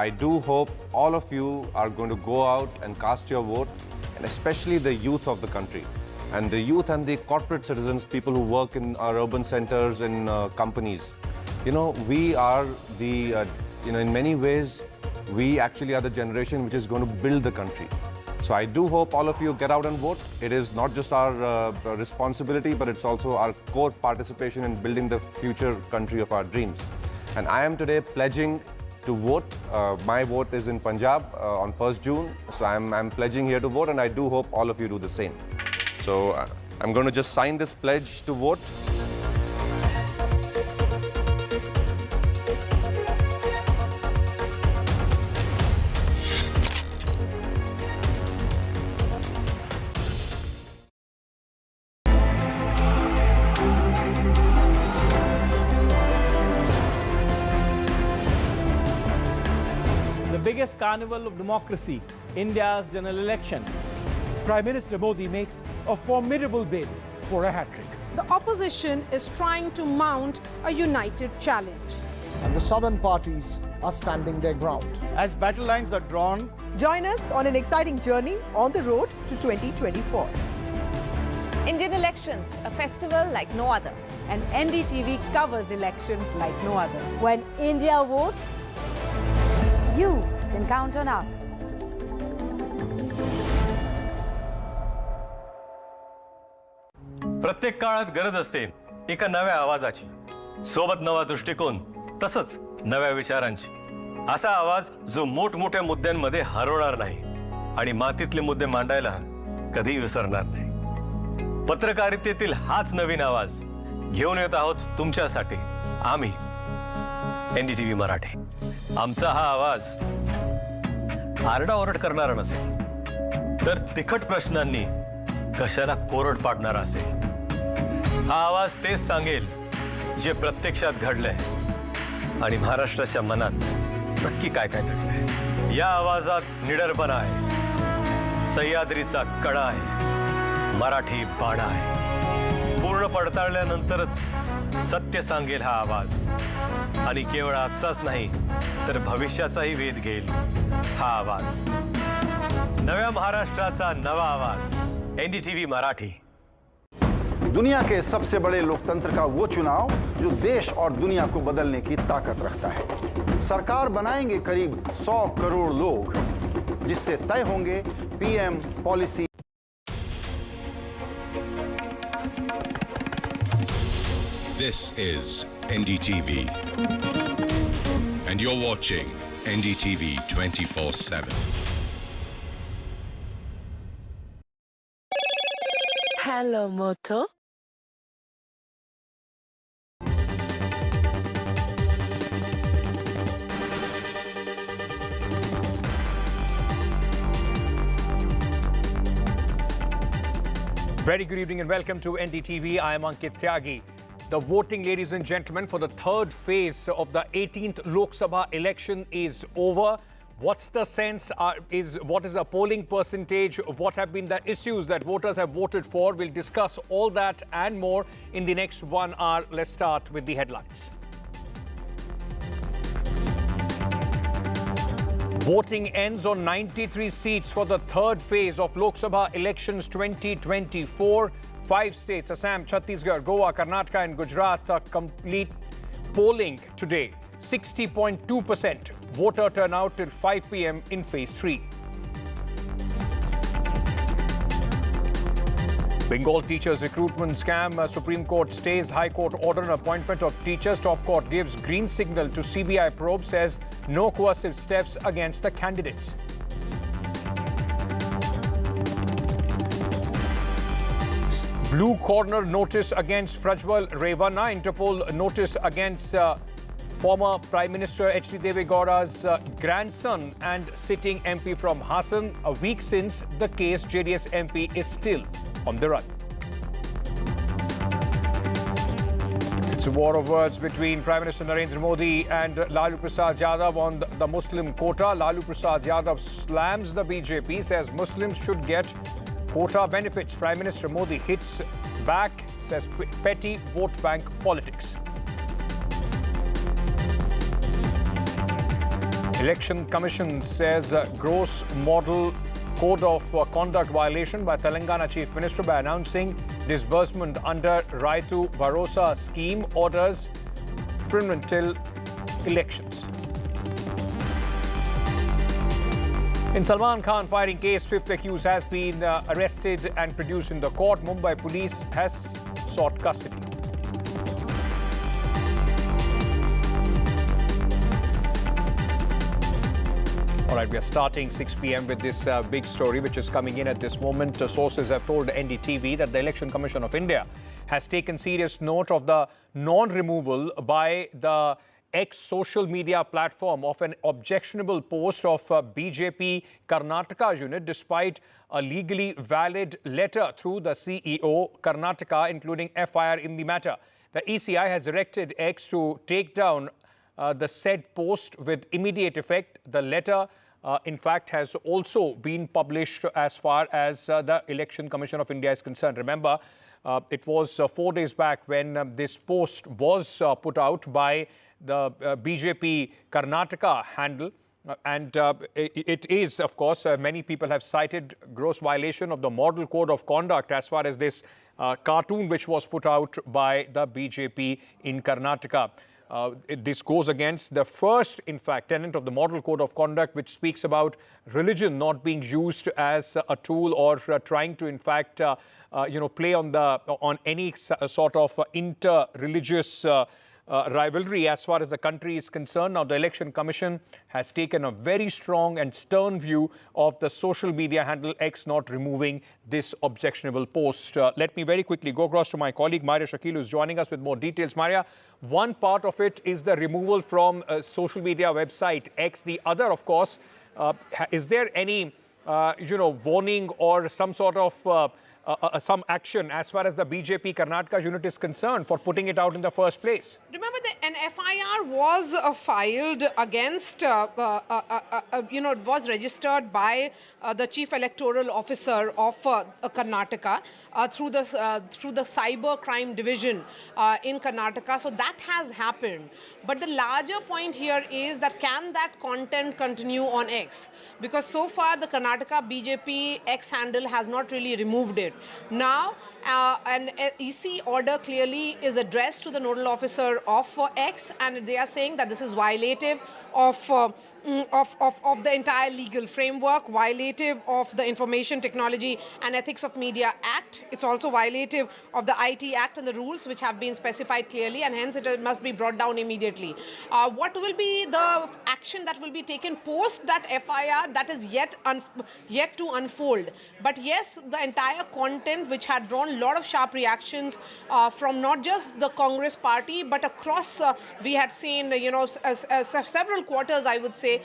I do hope all of you are going to go out and cast your vote, and especially the youth of the country. And the youth and the corporate citizens, people who work in our urban centers and companies. You know, we are the, in many ways, we actually are the generation which is going to build the country. So I do hope all of you get out and vote. It is not just our responsibility, but it's also our core participation in building the future country of our dreams. And I am today pledging to vote. My vote is in Punjab on 1st June. So I'm pledging here to vote, and I do hope all of you do the same. So I'm going to just sign this pledge to vote. The biggest carnival of democracy, India's general election. Prime Minister Modi makes a formidable bid for a hat-trick. The opposition is trying to mount a united challenge. And the southern parties are standing their ground. As battle lines are drawn, Join us on an exciting journey on the road to 2024. Indian elections, a festival like no other. And NDTV covers elections like no other. When India votes, you can count on us. प्रत्येक काळात गरज असते एका नव्या आवाजाची, सोबत नवा दृष्टिकोन, तसंच नव्या विचारांची. असा आवाज जो मोठमोठ्या मुद्द्यांमध्ये हरवणार नाही आणि मातीतले मुद्दे मांडायला कधी विसरणार नाही. पत्रकारितेतील हाच नवीन आवाज घेऊन येत आहोत तुमच्यासाठी आम्ही एनडीटीव्ही मराठी. आमचा हा आवाज आरडाओरड करणारा नसेल, तर तिखट प्रश्नांनी कशाला कोरड पाडणारा असेल. हा आवाज तेच सांगेल जे प्रत्यक्षात घडलंय आणि महाराष्ट्राच्या मनात नक्की काय काय दडलंय. या आवाजात निडरपणा आहे, सह्याद्रीचा कडा आहे, मराठी बाणा आहे. पूर्ण पडताळल्यानंतरच सत्य सांगेल हा आवाज, आणि केवळ आजचाच नाही तर भविष्याचाही वेध घेईल हा आवाज. नव्या महाराष्ट्राचा नवा आवाज एनडीटीवी मराठी. दुनिया के सबसे बड़े लोकतंत्र का वो चुनाव जो देश और दुनिया को बदलने की ताकत रखता है. सरकार बनाएंगे करीब 100 करोड़ लोग, जिससे तय होंगे PM policy. This is NDTV, and you're watching NDTV 24/7. Hello, Moto. Very good evening and welcome to NDTV. I am Ankit Tyagi. The voting, ladies and gentlemen, for the third phase of the 18th Lok Sabha election is over. What's the sense? What is the polling percentage? What have been the issues that voters have voted for? We'll discuss all that and more in the next 1 hour. Let's start with the headlines. Voting ends on 93 seats for the third phase of Lok Sabha elections 2024. 5 states, Assam, Chhattisgarh, Goa, Karnataka and Gujarat, complete polling today. 60.2% voter turnout till 5 p.m. in phase 3. Bengal teachers recruitment scam. Supreme Court stays High Court order on appointment of teachers. Top court gives green signal to CBI probe, says no coercive steps against the candidates. Blue corner notice against Prajwal Revanna. Interpol notice against former Prime Minister H.D. Deve Gowda's grandson and sitting MP from Hassan. A week since the case, JDS MP is still on the run. It's a war of words between Prime Minister Narendra Modi and Lalu Prasad Yadav on the Muslim quota. Lalu Prasad Yadav slams the BJP, says Muslims should get quota benefits. Prime Minister Modi hits back, says petty vote bank politics. Election Commission says gross model code of conduct violation by Telangana Chief Minister by announcing disbursement under Raitu Bharosa scheme, orders deferment till elections. In Salman Khan firing case, 5th accused has been arrested and produced in the court. Mumbai police has sought custody. All right, we are starting 6 p.m. with this big story which is coming in at this moment. Sources have told NDTV that the Election Commission of India has taken serious note of the non-removal by the ex-social media platform of an objectionable post of BJP Karnataka unit, despite a legally valid letter through the CEO Karnataka, including FIR in the matter. The ECI has directed X to take down the said post with immediate effect. The letter, in fact, has also been published as far as the Election Commission of India is concerned. Remember, it was 4 days back when this post was put out by the BJP Karnataka handle. And it is, of course, many people have cited gross violation of the model code of conduct as far as this cartoon which was put out by the BJP in Karnataka. This goes against the first, in fact, tenet of the model code of conduct, which speaks about religion not being used as a tool or trying to, in fact, play on any sort of inter-religious rivalry as far as the country is concerned. Now, the Election Commission has taken a very strong and stern view of the social media handle X not removing this objectionable post. Let me very quickly go across to my colleague Maria Shakil, who is joining us with more details. Maria, one part of it is the removal from social media website X. The other, of course, is there any, warning or some sort of some action as far as the BJP Karnataka unit is concerned for putting it out in the first place? Remember that an FIR was filed against, it was registered by the Chief Electoral Officer of Karnataka through the Cyber Crime Division in Karnataka. So that has happened. But the larger point here is that can that content continue on X? Because so far the Karnataka BJP X handle has not really removed it. Now, an EC order clearly is addressed to the nodal officer of X, and they are saying that this is violative of the entire legal framework, violative of the Information Technology and Ethics of Media Act. It's also violative of the IT Act and the rules which have been specified clearly, and hence it must be brought down immediately. What will be the action that will be taken post that FIR? That is yet to unfold. But yes, the entire content which had drawn a lot of sharp reactions from not just the Congress party but across, we had seen, several quarters, I would say,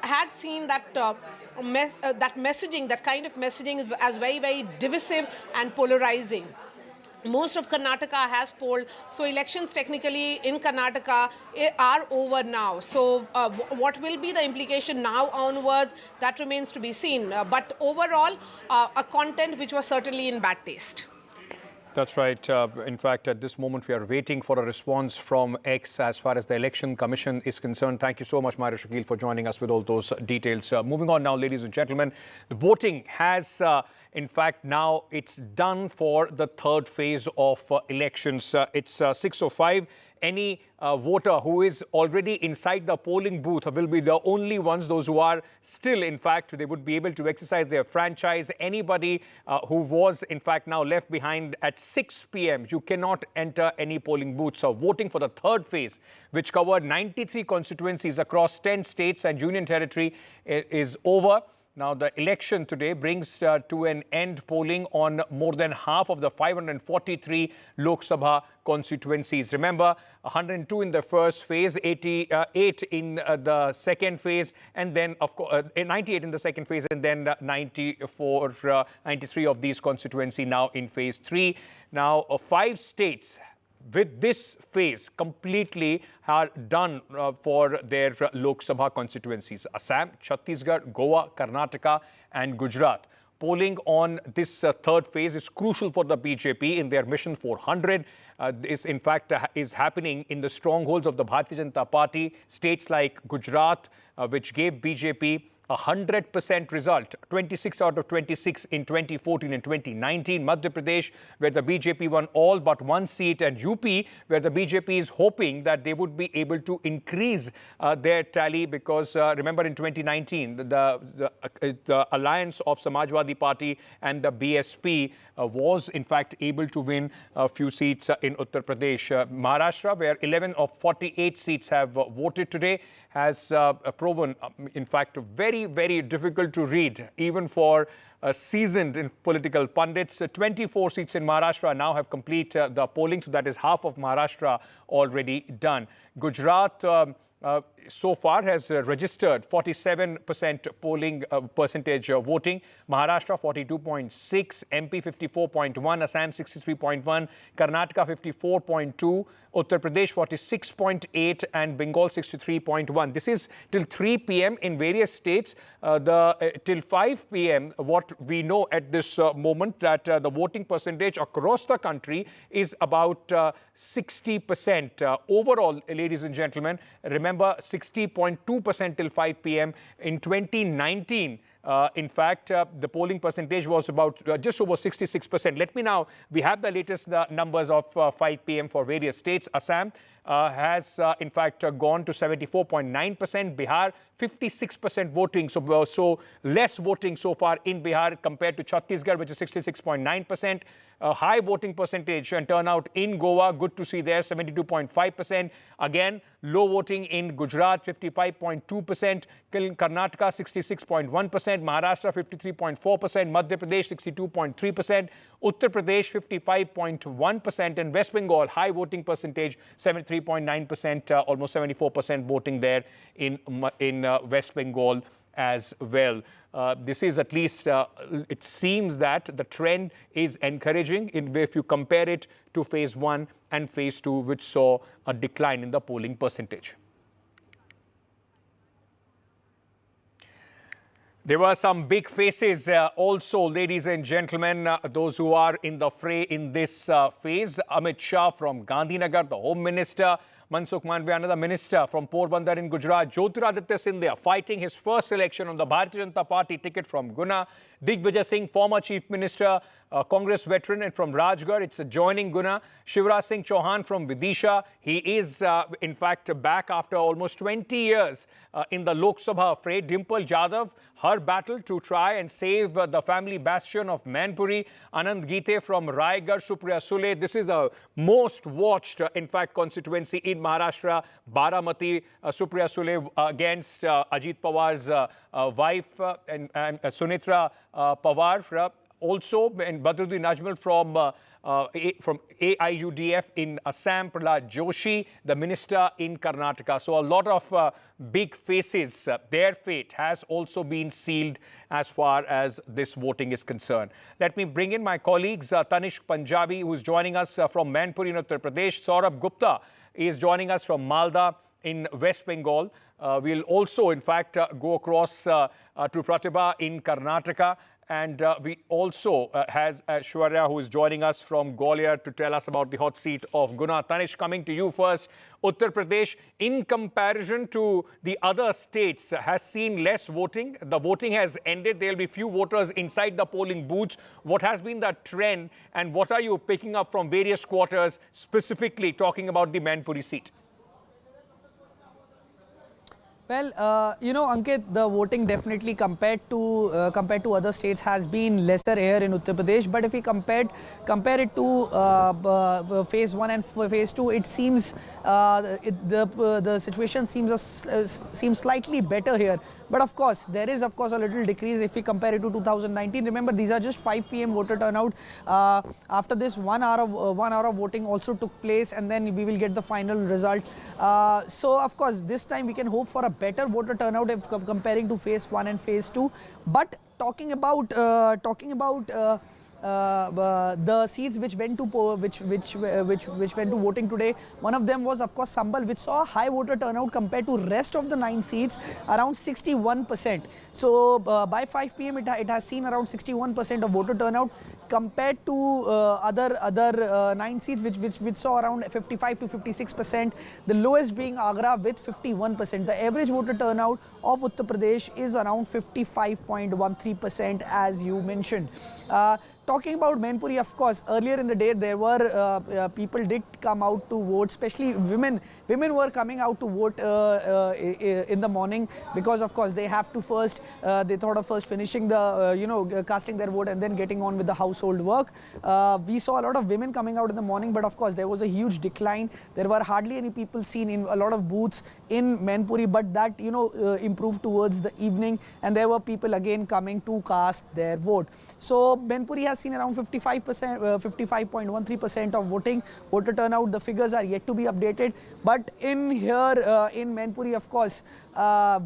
had seen that that messaging, that kind of messaging as very, very divisive and polarizing. most of Karnataka has polled. So elections technically in Karnataka are over now. So what will be the implication now onwards, that remains to be seen. But overall, a content which was certainly in bad taste. That's right. In fact, at this moment, we are waiting for a response from X as far as the Election Commission is concerned. Thank you so much, Myra Shakil, for joining us with all those details. Moving on now, ladies and gentlemen, the voting has, in fact, now it's done for the third phase of elections. It's 6:05. Any voter who is already inside the polling booth will be the only ones, those who are still, in fact, they would be able to exercise their franchise. Anybody who was, in fact, now left behind at 6 p.m., you cannot enter any polling booths. So voting for the third phase, which covered 93 constituencies across 10 states and union territory, is over. Now, the election today brings to an end polling on more than half of the 543 Lok Sabha constituencies. Remember, 102 in the first phase, 88 in the second phase, and then, of course, 98 in the second phase, and then 93 of these constituencies now in phase 3. Now, 5 states with this phase completely are done for their Lok Sabha constituencies. Assam, Chhattisgarh, Goa, Karnataka and Gujarat. Polling on this third phase is crucial for the BJP in their Mission 400. This, in fact, is happening in the strongholds of the Bharatiya Janata Party. States like Gujarat, which gave BJP a 100% result, 26 out of 26 in 2014 and 2019. Madhya Pradesh, where the BJP won all but 1 seat, and UP, where the BJP is hoping that they would be able to increase their tally because, remember, in 2019, the alliance of Samajwadi Party and the BSP was, in fact, able to win a few seats in Uttar Pradesh. Maharashtra, where 11 of 48 seats have voted today, has proven, in fact, very, very difficult to read, even for seasoned in political pundits. 24 seats in Maharashtra now have completed the polling, so that is half of Maharashtra already done. Gujarat so far has registered 47% polling percentage voting. Maharashtra 42.6, MP 54.1, Assam 63.1, Karnataka 54.2, Uttar Pradesh 46.8 and Bengal 63.1. This is till 3 p.m. in various states. Till 5 p.m. what we know at this moment that the voting percentage across the country is about 60%. Overall, ladies and gentlemen, remember 60.2% till 5 p.m. In 2019, in fact, the polling percentage was about just over 66%. Let me now, we have the latest numbers of 5 p.m. for various states. Assam has, in fact, gone to 74.9%. Bihar, 56% voting. So less voting so far in Bihar compared to Chhattisgarh, which is 66.9%. High voting percentage and turnout in Goa, good to see there, 72.5%. Again, low voting in Gujarat, 55.2%. Karnataka, 66.1%. Maharashtra, 53.4%. Madhya Pradesh, 62.3%. Uttar Pradesh, 55.1%. And West Bengal, high voting percentage, 73.9%, almost 74% voting there in West Bengal as well. This is at least, it seems that the trend is encouraging if you compare it to phase 1 and phase 2, which saw a decline in the polling percentage. There were some big faces also, ladies and gentlemen, those who are in the fray in this phase. Amit Shah from Gandhinagar, the Home Minister. Mansukh Mandavia, another minister from Porbandar in Gujarat. Jyotiraditya Scindia fighting his first election on the Bharatiya Janata Party ticket from Guna. Digvijay Singh, former Chief Minister, Congress veteran, and from Rajgarh, it's joining Guna. Shivraj Singh Chauhan from Vidisha. He is, in fact, back after almost 20 years in the Lok Sabha fray. Dimple Yadav, her battle to try and save the family bastion of Mainpuri. Anand Gite from Raigarh, Supriya Sule. This is the most watched, in fact, constituency in Maharashtra. Baramati, Supriya Sule against Ajit Pawar's wife and Sunitra Pawar. Also, and Badruddin Najmal from AIUDF in Assam, Prahlad Joshi, the minister in Karnataka. So a lot of big faces, their fate has also been sealed as far as this voting is concerned. Let me bring in my colleagues, Tanishq Punjabi, who is joining us from Mainpuri in Uttar Pradesh. Saurabh Gupta is joining us from Malda in West Bengal. We'll also, in fact, go across to Pratibha in Karnataka. And we also has Aishwarya, who is joining us from Gwalior to tell us about the hot seat of Guna. Tanishq, coming to you first. Uttar Pradesh, in comparison to the other states, has seen less voting. The voting has ended. There will be few voters inside the polling booths. What has been the trend, and what are you picking up from various quarters, specifically talking about the Mainpuri seat? Well, you know, Ankit, the voting definitely compared to other states has been lesser here in Uttar Pradesh. But if we compare it to phase 1 and phase 2, it seems the situation seems slightly better here. But of course, there is a little decrease if we compare it to 2019. Remember, these are just 5 p.m. voter turnout. After this, 1 hour of voting also took place, and then we will get the final result. So of course, this time we can hope for a better voter turnout if comparing to phase 1 and phase 2. But talking about the seats which went to voting today, one of them was of course Sambal, which saw a high voter turnout compared to rest of the 9 seats, around 61%. So by 5 p.m. it has seen around 61% of voter turnout compared to other 9 seats which saw around 55 to 56%. The lowest being Agra with 51%. The average voter turnout of Uttar Pradesh is around 55.13%, as you mentioned. Talking about Mainpuri, of course, earlier in the day there were people did come out to vote, especially women. Women were coming out to vote in the morning because, of course, they have to first. They thought of first finishing the casting their vote and then getting on with the household work. We saw a lot of women coming out in the morning, but of course there was a huge decline. There were hardly any people seen in a lot of booths in Mainpuri, but that improved towards the evening, and there were people again coming to cast their vote. So Mainpuri has seen around 55.13% of voter turnout. The figures are yet to be updated, but in here in Mainpuri, of course,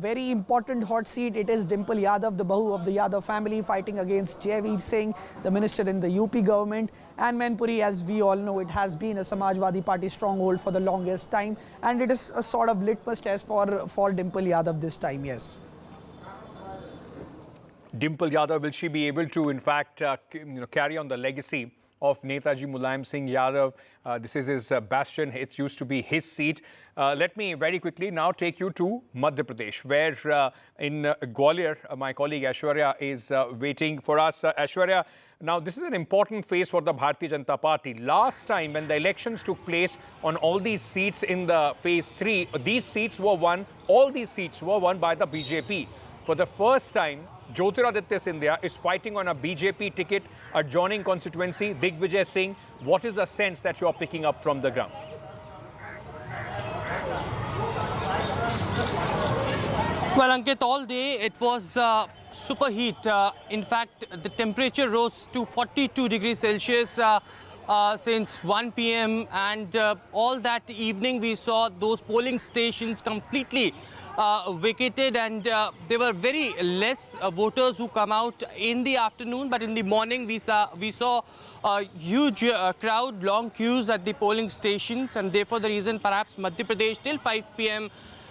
very important hot seat. It is Dimple Yadav, the Bahu of the Yadav family, fighting against Jaiveer Singh, the minister in the UP government. And Mainpuri, as we all know, it has been a Samajwadi Party stronghold for the longest time, and it is a sort of litmus test for Dimple Yadav this time. Yes. Dimple Yadav, will she be able to, in fact, carry on the legacy of Netaji Mulayam Singh Yadav? This is his bastion. It used to be his seat. Let me very quickly now take you to Madhya Pradesh, where in Gwalior, my colleague Aishwarya is waiting for us. Aishwarya, now this is an important phase for the Bharatiya Janata Party. Last time when the elections took place on all these seats in the phase 3, these seats were won, all these seats were won by the BJP. For the first time, Jyotiraditya Scindia is fighting on a BJP ticket, adjoining constituency, Digvijay Singh. What is the sense that you are picking up from the ground? Well, Ankit, all day it was super heat. In fact, the temperature rose to 42 degrees Celsius since 1 p.m. and all that evening we saw those polling stations completely vacated, and there were very less voters who come out in the afternoon, but in the morning we saw a huge crowd, long queues at the polling stations, and therefore the reason perhaps Madhya Pradesh till 5 p.m.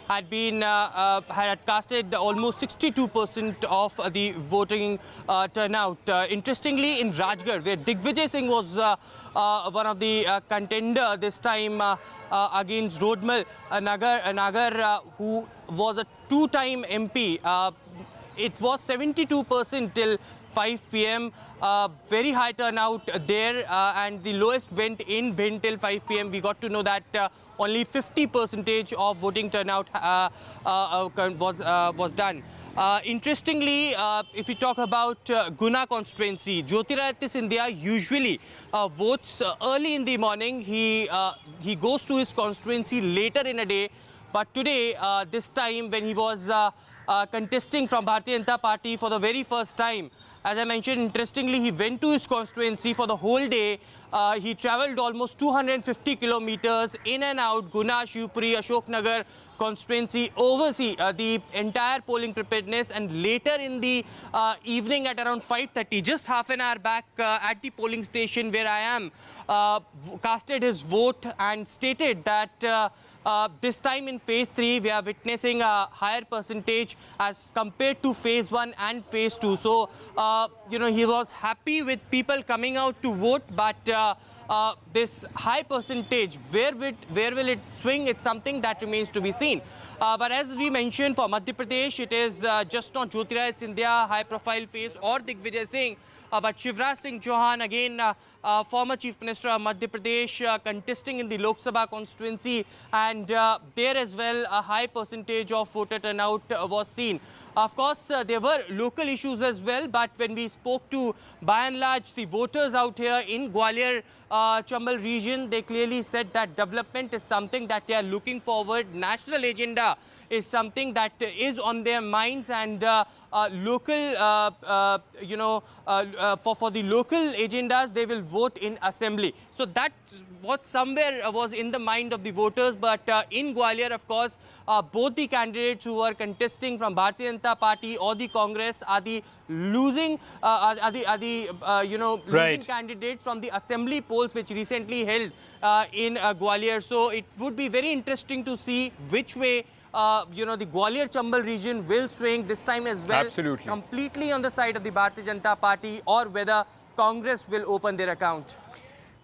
had casted almost 62% of the voting turnout. Interestingly, in Rajgarh, where Digvijay Singh was one of the contender this time against Rodmal Nagar, who was a two-time MP, it was 72% till 5 p.m. Very high turnout there, and the lowest went in Bhind till 5 p.m. We got to know that only 50% of voting turnout was done. Interestingly, if we talk about Guna constituency, Jyotiraditya Scindia usually votes early in the morning. He goes to his constituency later in a day, but today, this time when he was contesting from Bharatiya Janata Party for the very first time, As I mentioned, interestingly, he went to his constituency for the whole day. He travelled almost 250 kilometers in and out, Guna, Shivpuri, Ashoknagar constituency, oversee the entire polling preparedness, and later in the evening at around 5:30, just half an hour back at the polling station where I am, casted his vote and stated that this time in phase 3, we are witnessing a higher percentage as compared to phase 1 and phase 2. So, he was happy with people coming out to vote, but this high percentage, where will it swing? It's something that remains to be seen. But as we mentioned, for Madhya Pradesh, it is just not Jyotiraj Scindia high-profile face or Digvijay Singh, but Shivraj Singh Chauhan, again, former Chief Minister of Madhya Pradesh, contesting in the Lok Sabha constituency, and there as well a high percentage of voter turnout was seen. Of course, there were local issues as well, but when we spoke to, by and large, the voters out here in Gwalior, Chambal region, they clearly said that development is something that they are looking forward. National agenda is something that is on their minds, and local, for the local agendas, they will vote in assembly. So that's what somewhere was in the mind of the voters. But in Gwalior, of course, both the candidates who were contesting from Bharatiya Janata Party or the Congress are the losing, losing candidates from the assembly polls which recently held in Gwalior. So it would be very interesting to see which way the Gwalior Chambal region will swing this time as well. Absolutely. Completely on the side of the Bharatiya Janata Party, or whether Congress will open their account.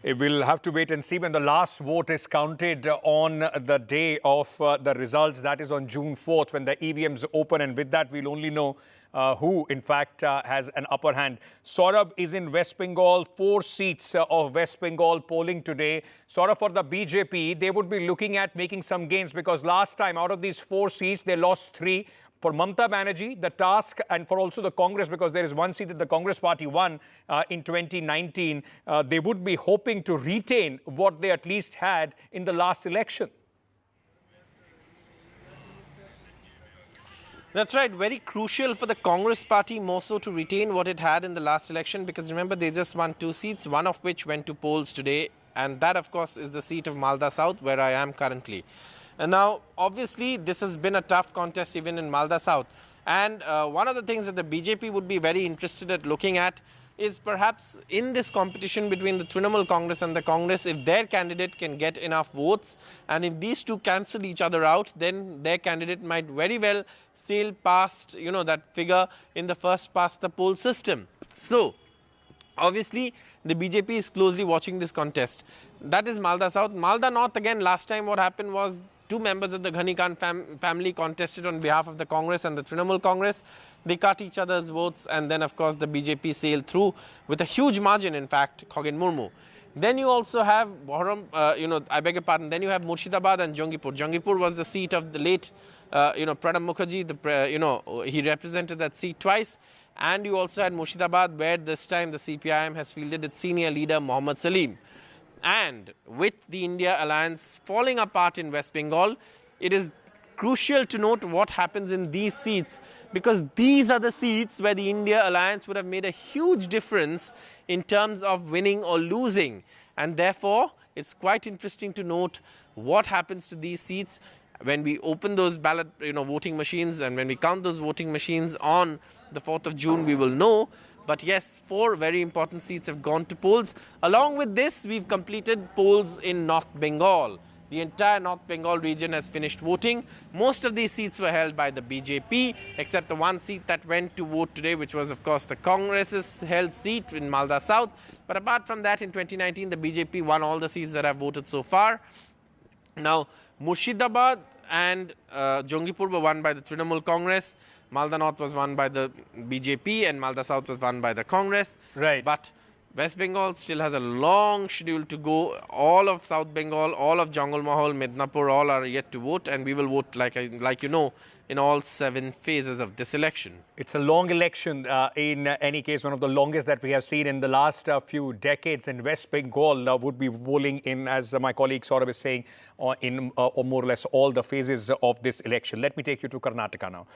We'll have to wait and see when the last vote is counted on the day of the results. That is on June 4th, when the EVMs open, and with that we'll only know who in fact has an upper hand. Saurabh is in West Bengal. 4 seats of West Bengal polling today. Saurabh, for the BJP, they would be looking at making some gains, because last time out of these 4 seats, they lost 3. For Mamata Banerjee, the task, and for also the Congress, because there is 1 seat that the Congress party won in 2019, they would be hoping to retain what they at least had in the last election. That's right. Very crucial for the Congress party more so to retain what it had in the last election, because remember, they just won 2 seats, one of which went to polls today. And that, of course, is the seat of Malda South, where I am currently. And now, obviously, this has been a tough contest even in Malda South. And one of the things that the BJP would be very interested at looking at is perhaps in this competition between the Trinamool Congress and the Congress, if their candidate can get enough votes, and if these two cancel each other out, then their candidate might very well sail past, that figure in the first past the poll system. So, obviously, the BJP is closely watching this contest. That is Malda South. Malda North, again, last time what happened was 2 members of the Ghani Khan family contested on behalf of the Congress and the Trinamool Congress. They cut each other's votes, and then, of course, the BJP sailed through with a huge margin, in fact, Khogin Murmu. Then you also have I beg your pardon, then you have Murshidabad and Jangipur. Jangipur was the seat of the late, Pranab Mukherjee. He represented that seat twice. And you also had Murshidabad, where this time the CPIM has fielded its senior leader, Mohammad Salim. And with the India alliance falling apart in West Bengal, it is crucial to note what happens in these seats, because these are the seats where the India alliance would have made a huge difference in terms of winning or losing. And therefore, it's quite interesting to note what happens to these seats when we open those ballot, voting machines, and when we count those voting machines on the 4th of June, we will know. But yes, 4 very important seats have gone to polls. Along with this, we've completed polls in North Bengal. The entire North Bengal region has finished voting. Most of these seats were held by the BJP, except the 1 seat that went to vote today, which was, of course, the Congress's held seat in Malda South. But apart from that, in 2019, the BJP won all the seats that have voted so far. Now, Murshidabad and Jangipur were won by the Trinamool Congress. Malda North was won by the BJP, and Malda South was won by the Congress. Right. But West Bengal still has a long schedule to go. All of South Bengal, all of Jangal Mahal, Midnapur, all are yet to vote, and we will vote, like in all 7 phases of this election. It's a long election, in any case, one of the longest that we have seen in the last few decades. And West Bengal would be rolling in, as my colleague Saurabh is saying, in or more or less all the phases of this election. Let me take you to Karnataka now.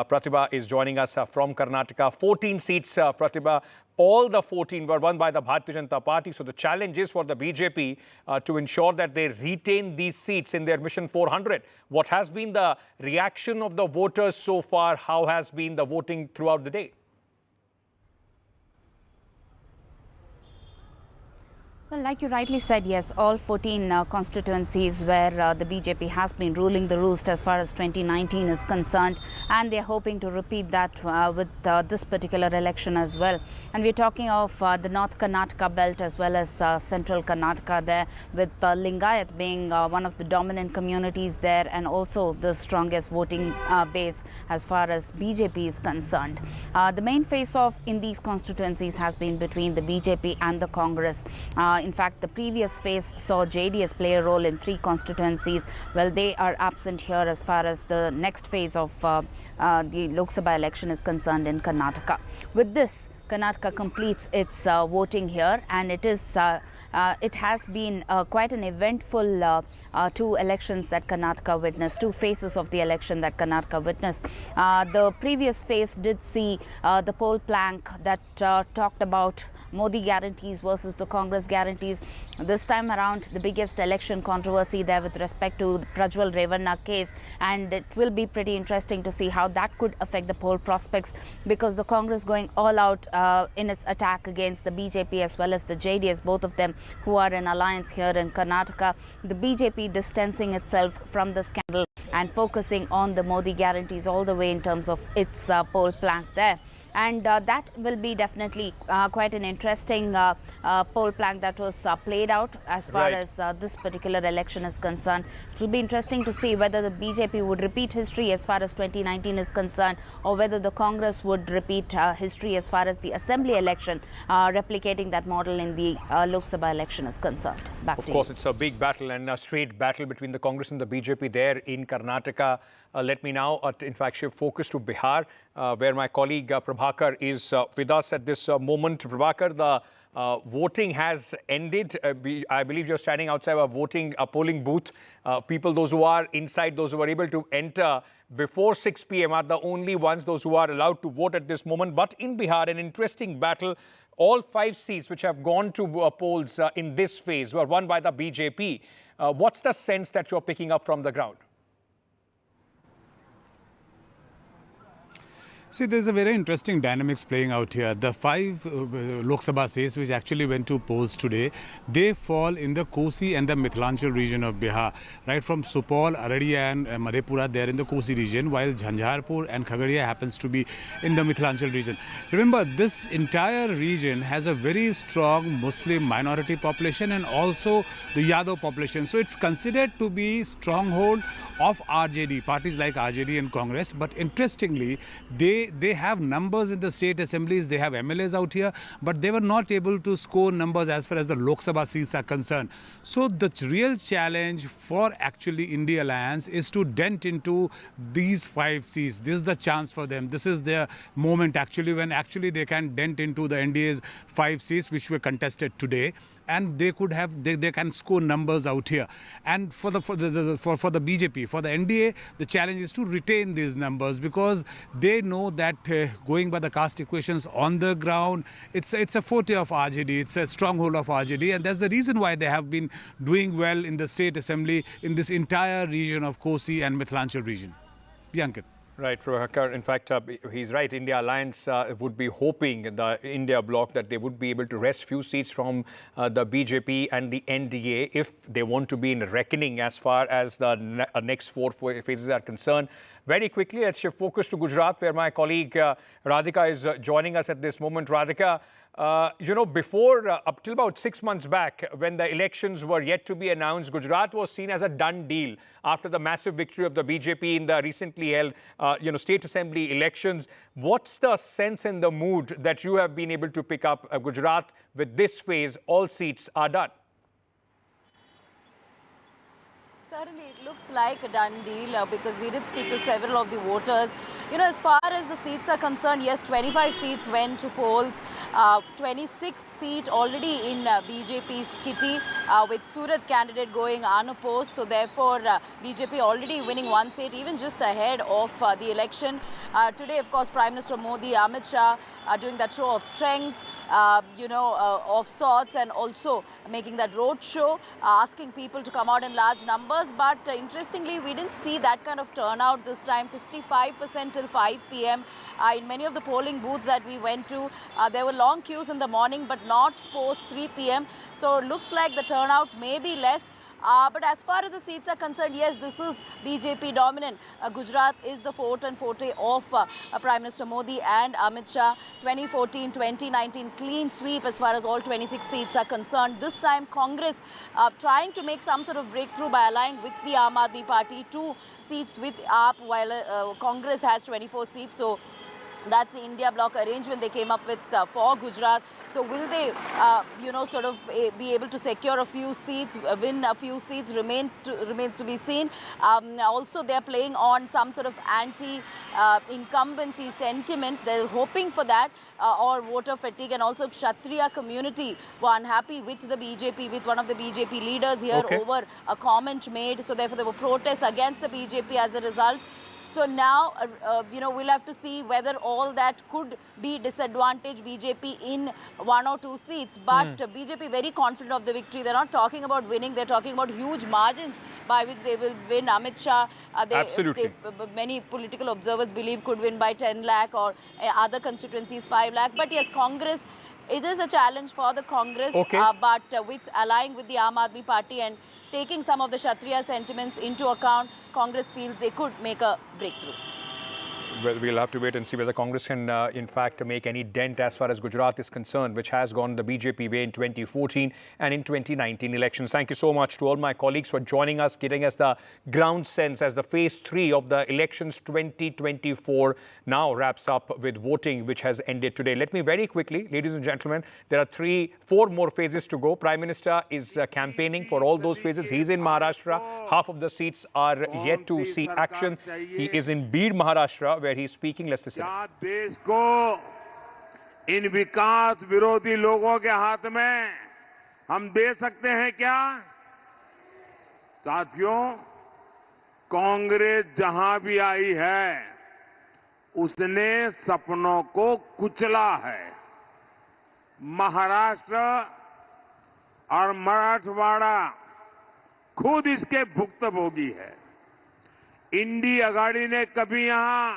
Pratibha is joining us from Karnataka. 14 seats, Pratibha. All the 14 were won by the Bharatiya Janata Party. So the challenge is for the BJP to ensure that they retain these seats in their Mission 400. What has been the reaction of the voters so far? How has been the voting throughout the day? Well, like you rightly said, yes, all 14 constituencies where the BJP has been ruling the roost as far as 2019 is concerned, and they're hoping to repeat that with this particular election as well. And we're talking of the North Karnataka belt as well as Central Karnataka there, with Lingayat being one of the dominant communities there and also the strongest voting base as far as BJP is concerned. The main face-off in these constituencies has been between the BJP and the Congress. In fact, the previous phase saw JDS play a role in 3 constituencies. Well, they are absent here as far as the next phase of the Lok Sabha election is concerned in Karnataka. With this, Karnataka completes its voting here, and it has been quite an eventful 2 elections that Karnataka witnessed, 2 phases of the election that Karnataka witnessed. The previous phase did see the poll plank that talked about Modi guarantees versus the Congress guarantees. This time around, the biggest election controversy there with respect to the Prajwal Revanna case, and it will be pretty interesting to see how that could affect the poll prospects, because the Congress going all out in its attack against the BJP as well as the JDS, both of them who are in alliance here in Karnataka. The BJP distancing itself from the scandal and focusing on the Modi guarantees all the way in terms of its poll plank there. And that will be definitely quite an interesting poll plank that was played out as far as this particular election is concerned. It will be interesting to see whether the BJP would repeat history as far as 2019 is concerned, or whether the Congress would repeat history as far as the assembly election, replicating that model in the Lok Sabha election is concerned. Back of to course, you. it's a big battle and a straight battle between the Congress and the BJP there in Karnataka. Let me now, in fact, shift focus to Bihar, where my colleague Prabhakar is with us at this moment. Prabhakar, the voting has ended. I believe you're standing outside a polling booth. People, those who are inside, those who are able to enter before 6 p.m. are the only ones, those who are allowed to vote at this moment. But in Bihar, an interesting battle. All 5 seats which have gone to polls in this phase were won by the BJP. What's the sense that you're picking up from the ground? See, there's a very interesting dynamics playing out here. The 5 Lok Sabha seats which actually went to polls today, they fall in the Kosi and the Mithilanchal region of Bihar. Right from Supaul, Araria and Madhepura, they're in the Kosi region, while Jhanjharpur and Khagaria happens to be in the Mithilanchal region. Remember, this entire region has a very strong Muslim minority population and also the Yadav population. So it's considered to be stronghold of RJD, parties like RJD and Congress. But interestingly, they have numbers in the state assemblies, they have MLAs out here, but they were not able to score numbers as far as the Lok Sabha seats are concerned. So the real challenge for actually India Alliance is to dent into these 5 seats. This is the chance for them. This is their moment actually, when actually they can dent into the NDA's 5 seats which were contested today. And they could have, they can score numbers out here. And for the BJP, for the NDA, the challenge is to retain these numbers, because they know that going by the caste equations on the ground, it's a forte of RJD, it's a stronghold of RJD, and that's the reason why they have been doing well in the state assembly in this entire region of Kosi and Mithilanchal region. Biankit. Right, Prabhakar. In fact, he's right. India Alliance would be hoping, the India bloc, that they would be able to wrest few seats from the BJP and the NDA if they want to be in reckoning as far as the next 4 phases are concerned. Very quickly, let's shift focus to Gujarat, where my colleague Radhika is joining us at this moment. Radhika, before, up till about 6 months back, when the elections were yet to be announced, Gujarat was seen as a done deal after the massive victory of the BJP in the recently held, state assembly elections. What's the sense and the mood that you have been able to pick up Gujarat with this phase? All seats are done. Currently, it looks like a done deal because we did speak to several of the voters. You know, as far as the seats are concerned, yes, 25 seats went to polls. 26th seat already in BJP's kitty with Surat candidate going unopposed. So therefore, BJP already winning one seat, even just ahead of the election. Today, of course, Prime Minister Modi, Amit Shah doing that show of strength, of sorts, and also making that road show, asking people to come out in large numbers. But interestingly, we didn't see that kind of turnout this time, 55% till 5 p.m. In many of the polling booths that we went to, there were long queues in the morning, but not post 3 p.m. So it looks like the turnout may be less. But as far as the seats are concerned, yes, this is BJP dominant. Gujarat is the forte of Prime Minister Modi and Amit Shah. 2014, 2019 clean sweep as far as all 26 seats are concerned. This time Congress trying to make some sort of breakthrough by allying with the Aam Aadmi Party. 2 seats with AAP while Congress has 24 seats. So that's the India bloc arrangement they came up with for Gujarat. So will they, be able to secure a few seats, win a few seats, remains to be seen. Also, they're playing on some sort of anti-incumbency sentiment. They're hoping for that, or voter fatigue, and also Kshatriya community were unhappy with the BJP, with one of the BJP leaders here over a comment made. So therefore, there were protests against the BJP as a result. So now, we'll have to see whether all that could be disadvantage BJP in 1 or 2 seats. But BJP very confident of the victory. They're not talking about winning. They're talking about huge margins by which they will win. Amit Shah, Absolutely. many political observers believe could win by 10 lakh or other constituencies 5 lakh. But yes, Congress, it is a challenge for the Congress. But with allying with the Aam Aadmi Party and taking some of the Kshatriya sentiments into account, Congress feels they could make a breakthrough. Well, we'll have to wait and see whether Congress can, in fact, make any dent as far as Gujarat is concerned, which has gone the BJP way in 2014 and in 2019 elections. Thank you so much to all my colleagues for joining us, giving us the ground sense as the phase 3 of the elections 2024 now wraps up with voting, which has ended today. Let me very quickly, ladies and gentlemen, there are 4 more phases to go. Prime Minister is campaigning for all those phases. He's in Maharashtra. Half of the seats are yet to see action. He is in Bihar, Maharashtra, where he's speaking. Let's listen. देश को इन विकास विरोधी लोगों के हाथ में हम दे सकते हैं क्या? साथियों, कांग्रेस जहां भी आई है, उसने सपनों को कुचला है. महाराष्ट्र और मराठवाड़ा खुद इसके भुक्तभोगी है. इंडी अगाड़ी ने कभी यहां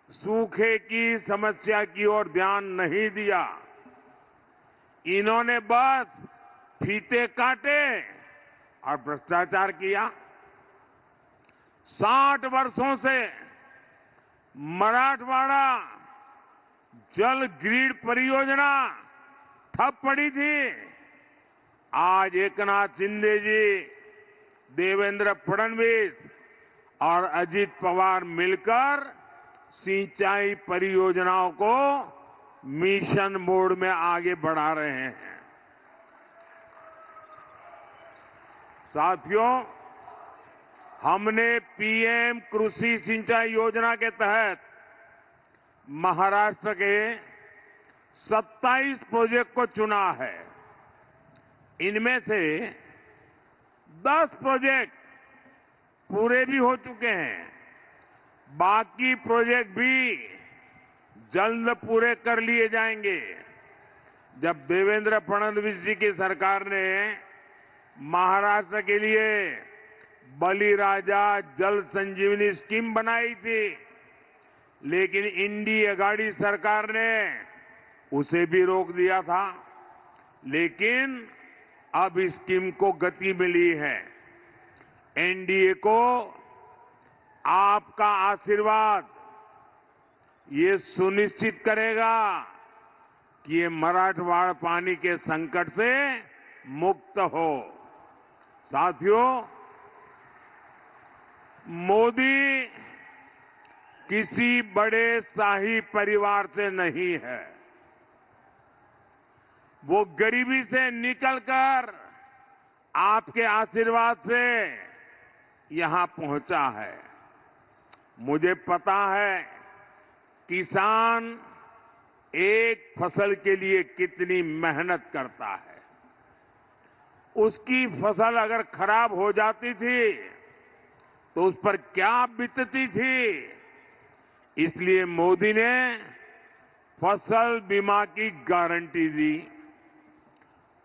सूखे की समस्या की ओर ध्यान नहीं दिया. इन्होंने बस फीते काटे और भ्रष्टाचार किया. 60 वर्षों से मराठवाड़ा जल ग्रिड परियोजना ठप पड़ी थी. आज एकनाथ शिंदे जी, देवेंद्र फडणवीस और अजित पवार मिलकर सिंचाई परियोजनाओं को मिशन मोड में आगे बढ़ा रहे हैं. साथियों, हमने पीएम कृषि सिंचाई योजना के तहत महाराष्ट्र के 27 प्रोजेक्ट को चुना है. इनमें से 10 प्रोजेक्ट पूरे भी हो चुके हैं. बाकी प्रोजेक्ट भी जल्द पूरे कर लिए जाएंगे. जब देवेंद्र फडणवीस जी की सरकार ने महाराष्ट्र के लिए बलिराजा जल संजीवनी स्कीम बनाई थी, लेकिन इंडी अगाड़ी सरकार ने उसे भी रोक दिया था. लेकिन अब इस स्कीम को गति मिली है. एनडीए को आपका आशीर्वाद ये सुनिश्चित करेगा कि ये मराठवाड़ा पानी के संकट से मुक्त हो. साथियों, मोदी किसी बड़े शाही परिवार से नहीं है. वो गरीबी से निकलकर आपके आशीर्वाद से यहां पहुंचा है। मुझे पता है किसान एक फसल के लिए कितनी मेहनत करता है। उसकी फसल अगर खराब हो जाती थी तो उस पर क्या बीतती थी। इसलिए मोदी ने फसल बीमा की गारंटी दी।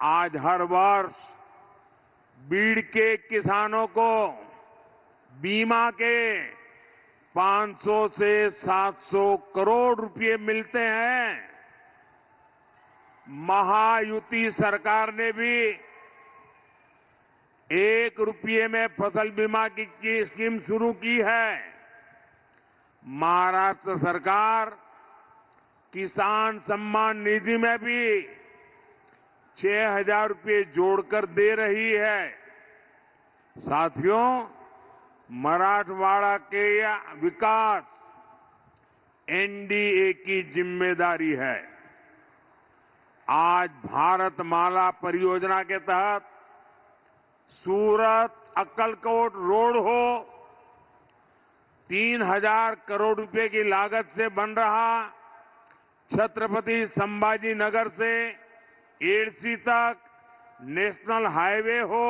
आज हर वर्ष बीड़ के किसानों को बीमा के 500 से 700 करोड़ रुपए मिलते हैं। महायुति सरकार ने भी 1 रुपये में फसल बीमा की स्कीम शुरू की है। महाराष्ट्र सरकार किसान सम्मान निधि में भी 6,000 रुपये जोड़कर दे रही है। साथियों, मराठवाड़ा के विकास एनडीए की जिम्मेदारी है। आज भारतमाला परियोजना के तहत सूरत अक्कलकोट रोड हो, 3,000 करोड़ रुपए की लागत से बन रहा छत्रपति संभाजी नगर से एडसी तक नेशनल हाईवे हो,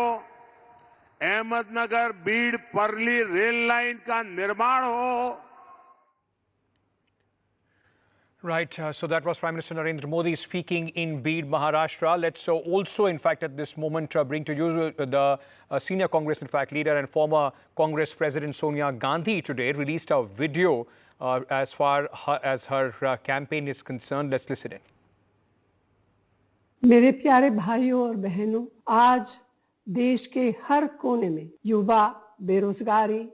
अहमदनगर बीड़ परली रेल लाइन का निर्माण हो। Right, so that was Prime Minister Narendra Modi speaking in Bihar, Maharashtra. Let's also, in fact, at this moment, bring to you the senior Congress, in fact, leader and former Congress President Sonia Gandhi today released a video as far as her campaign is concerned. Let's listen in. मेरे प्यारे भाइयों और बहनों, आज देश के हर कोने में युवा बेरोजगारी,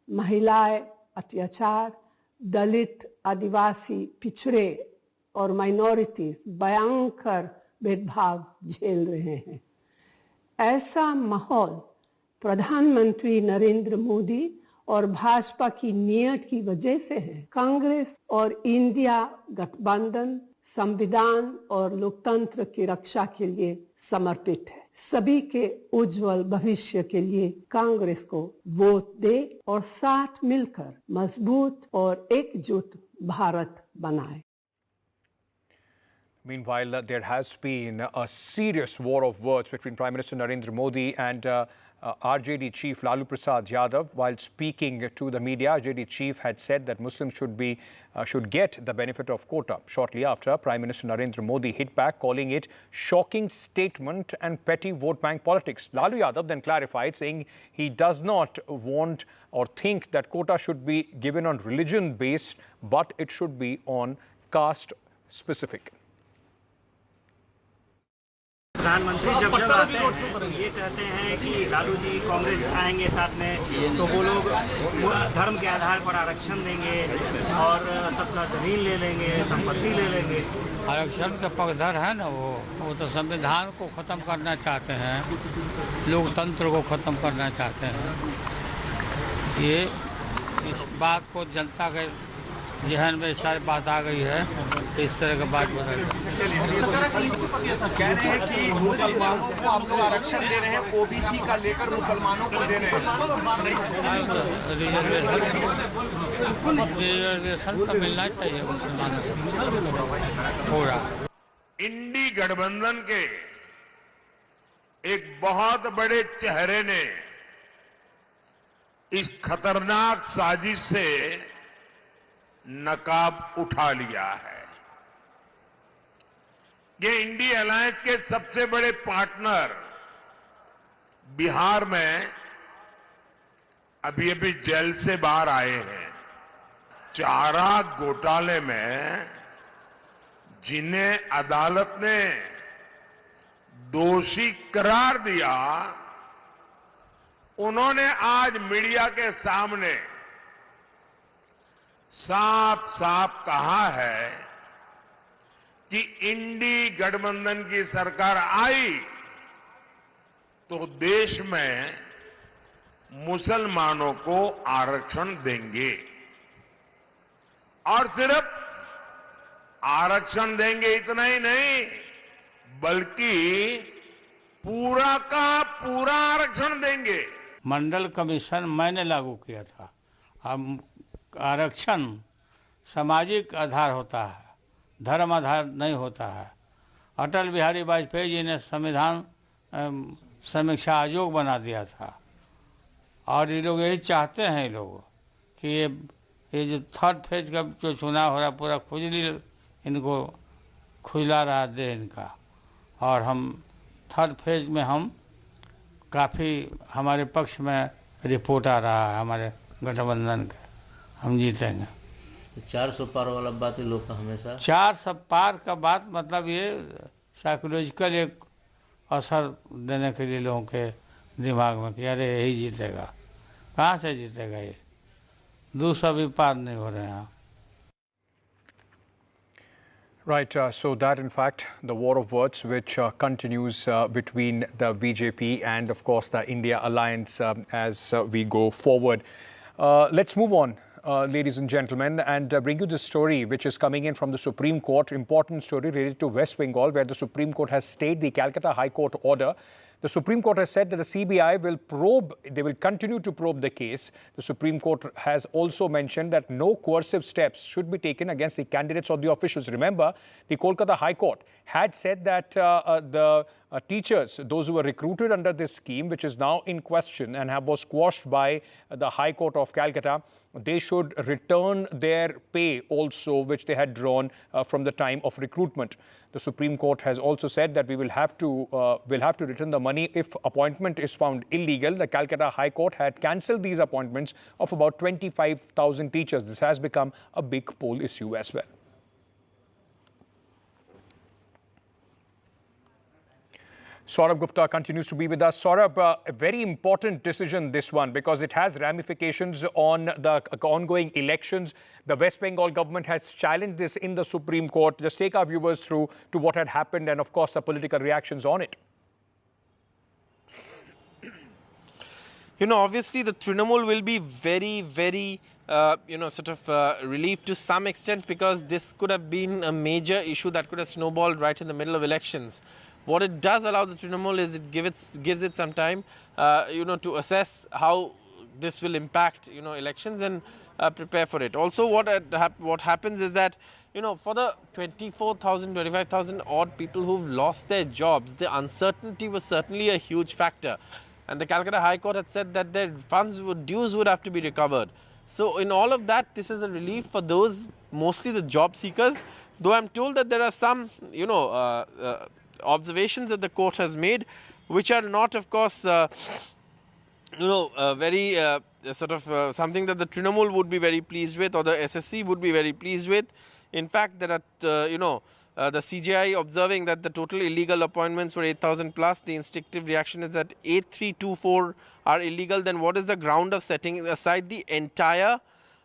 महिलाएं अत्याचार, दलित, आदिवासी, पिछड़े और माइनॉरिटीज भयंकर भेदभाव झेल रहे हैं। ऐसा माहौल प्रधानमंत्री नरेंद्र मोदी और भाजपा की नीयत की वजह से है। कांग्रेस और इंडिया गठबंधन संविधान और लोकतंत्र की रक्षा के लिए समर्पित है। सभी के उज्जवल भविष्य के लिए कांग्रेस को वोट दे और साथ मिलकर मजबूत और एकजुट भारत बनाए। Meanwhile, there has been a serious war of words between Prime Minister Narendra Modi and RJD chief Lalu Prasad Yadav. While speaking to the media, RJD chief had said that Muslims should get the benefit of quota. Shortly after, Prime Minister Narendra Modi hit back, calling it shocking statement and petty vote bank politics. Lalu Yadav then clarified, saying he does not want or think that quota should be given on religion based, but it should be on caste specific. प्रधानमंत्री जब आते हैं ये कहते हैं कि लालू जी कांग्रेस आएंगे साथ में तो वो लोग धर्म के आधार पर आरक्षण देंगे और सबका जमीन ले लेंगे, संपत्ति ले लेंगे। आरक्षण का पक्षधर है ना, वो तो संविधान को ख़त्म करना चाहते हैं, लोकतंत्र को ख़त्म करना चाहते हैं। ये इस बात को जनता के जहन में सारी बात आ गई है, इस तरह का बात बदल कह रहे हैं कि मुसलमानों को आप लोग आरक्षण दे रहे हैं, ओबीसी का लेकर मुसलमानों को दे रहे हैं। रिजर्वेशन तो मिलना चाहिए मुसलमानों को पूरा। इंडी गठबंधन के एक बहुत बड़े चेहरे ने इस खतरनाक साजिश से नकाब उठा लिया है। ये इंडी अलायंस के सबसे बड़े पार्टनर बिहार में अभी जेल से बाहर आए हैं। चारा घोटाले में जिन्हें अदालत ने दोषी करार दिया, उन्होंने आज मीडिया के सामने साफ साफ कहा है कि इंडी गठबंधन की सरकार आई तो देश में मुसलमानों को आरक्षण देंगे, और सिर्फ आरक्षण देंगे इतना ही नहीं, बल्कि पूरा का पूरा आरक्षण देंगे। मंडल कमीशन मैंने लागू किया था। अब आरक्षण सामाजिक आधार होता है, धर्म आधार नहीं होता है। अटल बिहारी वाजपेयी जी ने संविधान समीक्षा आयोग बना दिया था और ये लोग यही चाहते हैं, ये लोग कि ये जो थर्ड फेज का जो चुनाव हो रहा है पूरा खुजली इनको खुजला रहा दे इनका। और हम थर्ड फेज में हम काफ़ी हमारे पक्ष में रिपोर्ट आ रहा है हमारे गठबंधन का, हम जीतेंगे। 400 पार वाला बात है लोग का हमेशा। 400 पार का बात मतलब ये साइकोलॉजिकल एक असर देने के लिए लोगों के दिमाग में कि अरे यही जीतेगा। कहाँ से जीतेगा ये? 200 भी पार नहीं हो रहे हैं। Right, so that in fact the war of words which continues between the BJP and of course the India alliance as we go forward. Let's move on, ladies and gentlemen, and bring you this story which is coming in from the Supreme Court. Important story related to West Bengal, where the Supreme Court has stayed the Calcutta High Court order. The Supreme Court has said that the CBI will probe, they will continue to probe the case. The Supreme Court has also mentioned that no coercive steps should be taken against the candidates or the officials. Remember, the Kolkata High Court had said that the teachers, those who were recruited under this scheme, which is now in question and was quashed by the High Court of Calcutta, they should return their pay also, which they had drawn from the time of recruitment. The Supreme Court has also said that we will have to return the money if appointment is found illegal. The Calcutta High Court had cancelled these appointments of about 25,000 teachers. This has become a big poll issue as well. Saurabh Gupta continues to be with us. Saurabh, a very important decision, this one, because it has ramifications on the ongoing elections. The West Bengal government has challenged this in the Supreme Court. Just take our viewers through to what had happened and, of course, the political reactions on it. You know, obviously the Trinamool will be very, very relieved to some extent, because this could have been a major issue that could have snowballed right in the middle of elections. What it does allow the Trinamool is it gives it some time, to assess how this will impact, elections and prepare for it. Also, what happens is that, for the 24,000, 25,000 odd people who've lost their jobs, the uncertainty was certainly a huge factor. And the Calcutta High Court had said that their dues would have to be recovered. So in all of that, this is a relief for those, mostly the job seekers, though I'm told that there are some, observations that the court has made, which are not, of course, very something that the Trinamool would be very pleased with, or the SSC would be very pleased with. In fact, there are, the CJI observing that the total illegal appointments were 8,000 plus. The instinctive reaction is that 8,324 are illegal. Then what is the ground of setting aside the entire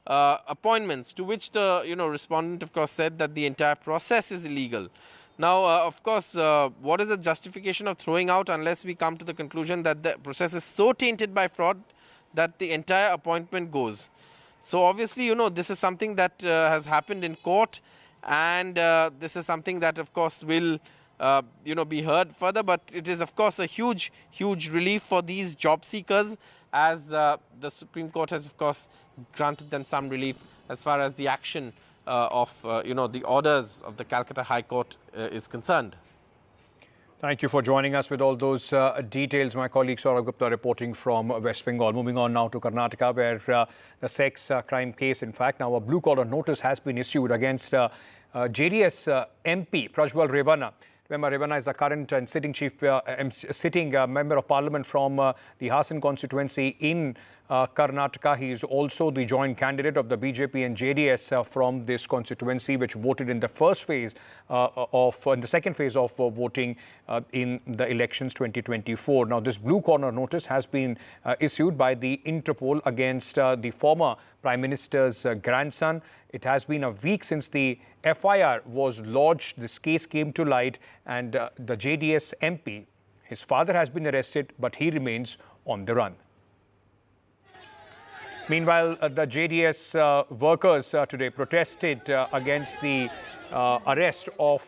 appointments? To which the respondent, of course, said that the entire process is illegal. Now, of course, what is the justification of throwing out unless we come to the conclusion that the process is so tainted by fraud that the entire appointment goes? So obviously, this is something that has happened in court, and this is something that, of course, will be heard further. But it is, of course, a huge, huge relief for these job seekers, as the Supreme Court has, of course, granted them some relief as far as the action of the orders of the Calcutta High Court is concerned. Thank you for joining us with all those details. My colleague Saurabh Gupta reporting from West Bengal. Moving on now to Karnataka, where the sex crime case, in fact, now a blue-collar notice has been issued against JDS MP Prajwal Revanna. Remember, Revanna is the current and sitting member of parliament from the Hassan constituency in Karnataka. He is also the joint candidate of the BJP and JDS from this constituency, which voted in the second phase of voting in the elections 2024. Now, this blue corner notice has been issued by the Interpol against the former Prime Minister's grandson. It has been a week since the FIR was lodged. This case came to light, and the JDS MP, his father has been arrested, but he remains on the run. Meanwhile, the JDS workers today protested against the arrest of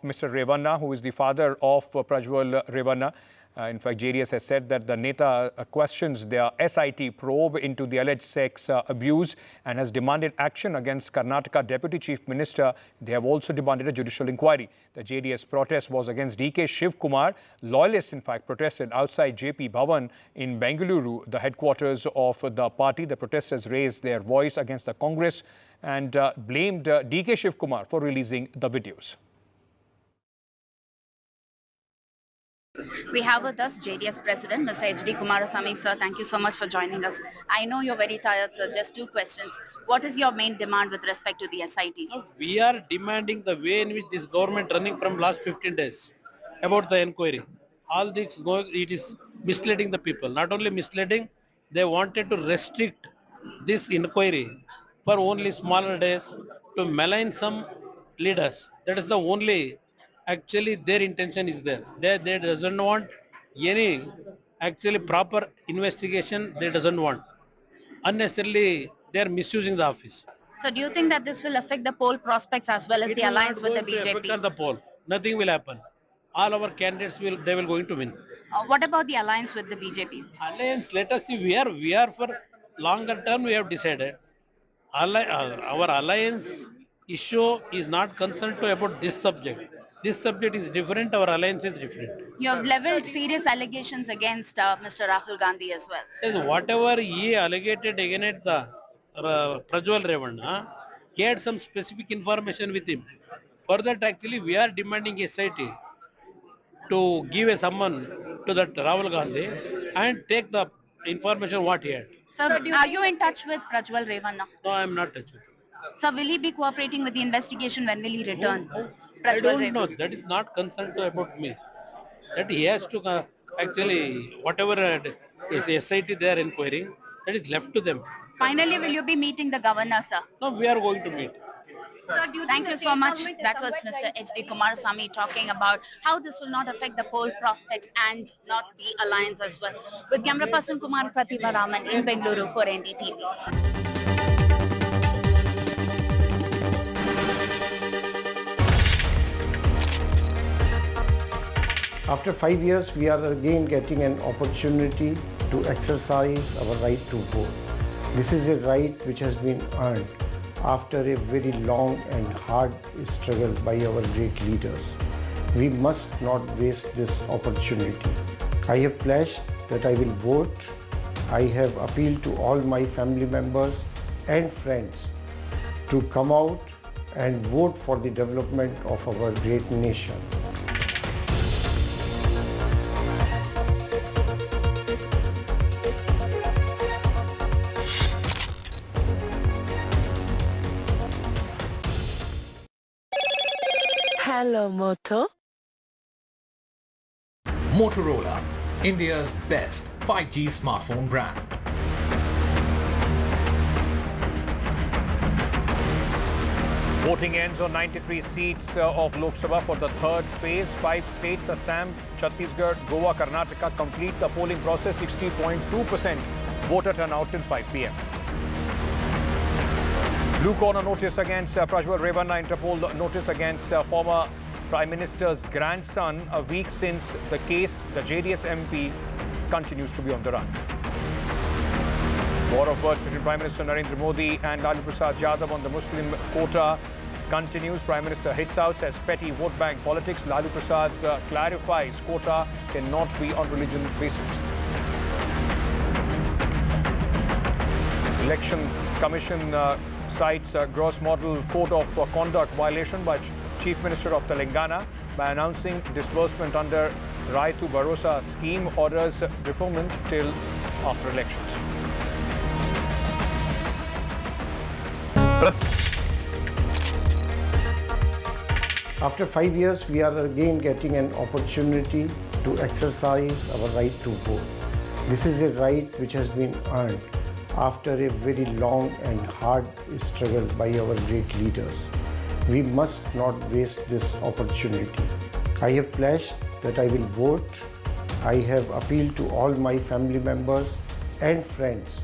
Mr. Revanna, who is the father of Prajwal Revanna. In fact, JDS has said that the Neta questions their SIT probe into the alleged sex abuse and has demanded action against Karnataka Deputy Chief Minister. They have also demanded a judicial inquiry. The JDS protest was against DK Shiv Kumar. Loyalists, in fact, protested outside JP Bhavan in Bengaluru, the headquarters of the party. The protesters raised their voice against the Congress and blamed DK Shiv Kumar for releasing the videos. We have with us JDS President, Mr. H.D. Kumarasamy. Sir, thank you so much for joining us. I know you're very tired, sir. Just two questions. What is your main demand with respect to the SITs? We are demanding the way in which this government running from last 15 days about the inquiry. All this it is misleading the people. Not only misleading, they wanted to restrict this inquiry for only smaller days to malign some leaders. That is the only, actually their intention is there. They doesn't want any actually proper investigation. They doesn't want. Unnecessarily, they are misusing the office. So do you think that this will affect the poll prospects as well as the alliance with the BJP? Affect the poll. Nothing will happen. All our candidates will going to win. What about the alliance with the BJP? Alliance, let us see. We are for longer term. We have decided. Our alliance issue is not concerned to about this subject. This subject is different. Our alliance is different. You have leveled serious allegations against Mr. Rahul Gandhi as well. Yes, whatever he alleged against the Prajwal Revanna, he had some specific information with him. For that, actually, we are demanding a SIT to give a summon to that Rahul Gandhi and take the information what he had. So are you in touch with Prajwal Revanna? No, I am not touched. So will he be cooperating with the investigation when will he return? I don't know. That is not concerned about me. That he has to actually, whatever is SIT they are inquiring, that is left to them. Finally, will you be meeting the governor, sir? No, we are going to meet. Thank you so much. That was Mr. H.D. Kumarasamy talking about how this will not affect the poll prospects and not the alliance as well. With camera person Kumar Pratibha Raman in Bengaluru for NDTV. After 5 years, we are again getting an opportunity to exercise our right to vote. This is a right which has been earned after a very long and hard struggle by our great leaders. We must not waste this opportunity. I have pledged that I will vote. I have appealed to all my family members and friends to come out and vote for the development of our great nation. Hello, Moto. Motorola, India's best 5G smartphone brand. Voting ends on 93 seats of Lok Sabha for the third phase. 5 states, Assam, Chhattisgarh, Goa, Karnataka, complete the polling process. 60.2% voter turnout till 5 p.m. Blue corner notice against Prajwal Revanna. Interpol notice against former Prime Minister's grandson. A week since the case, the JDS MP continues to be on the run. War of words between Prime Minister Narendra Modi and Lalu Prasad Yadav on the Muslim quota continues. Prime Minister hits out, says petty vote bank politics. Lalu Prasad clarifies quota cannot be on religion basis. Election Commission cites a gross model code of conduct violation by Chief Minister of Telangana by announcing disbursement under Raitu Bharosa scheme, orders deferment till after elections. After 5 years, we are again getting an opportunity to exercise our right to vote. This is a right which has been earned after a very long and hard struggle by our great leaders. We must not waste this opportunity. I have pledged that I will vote. I have appealed to all my family members and friends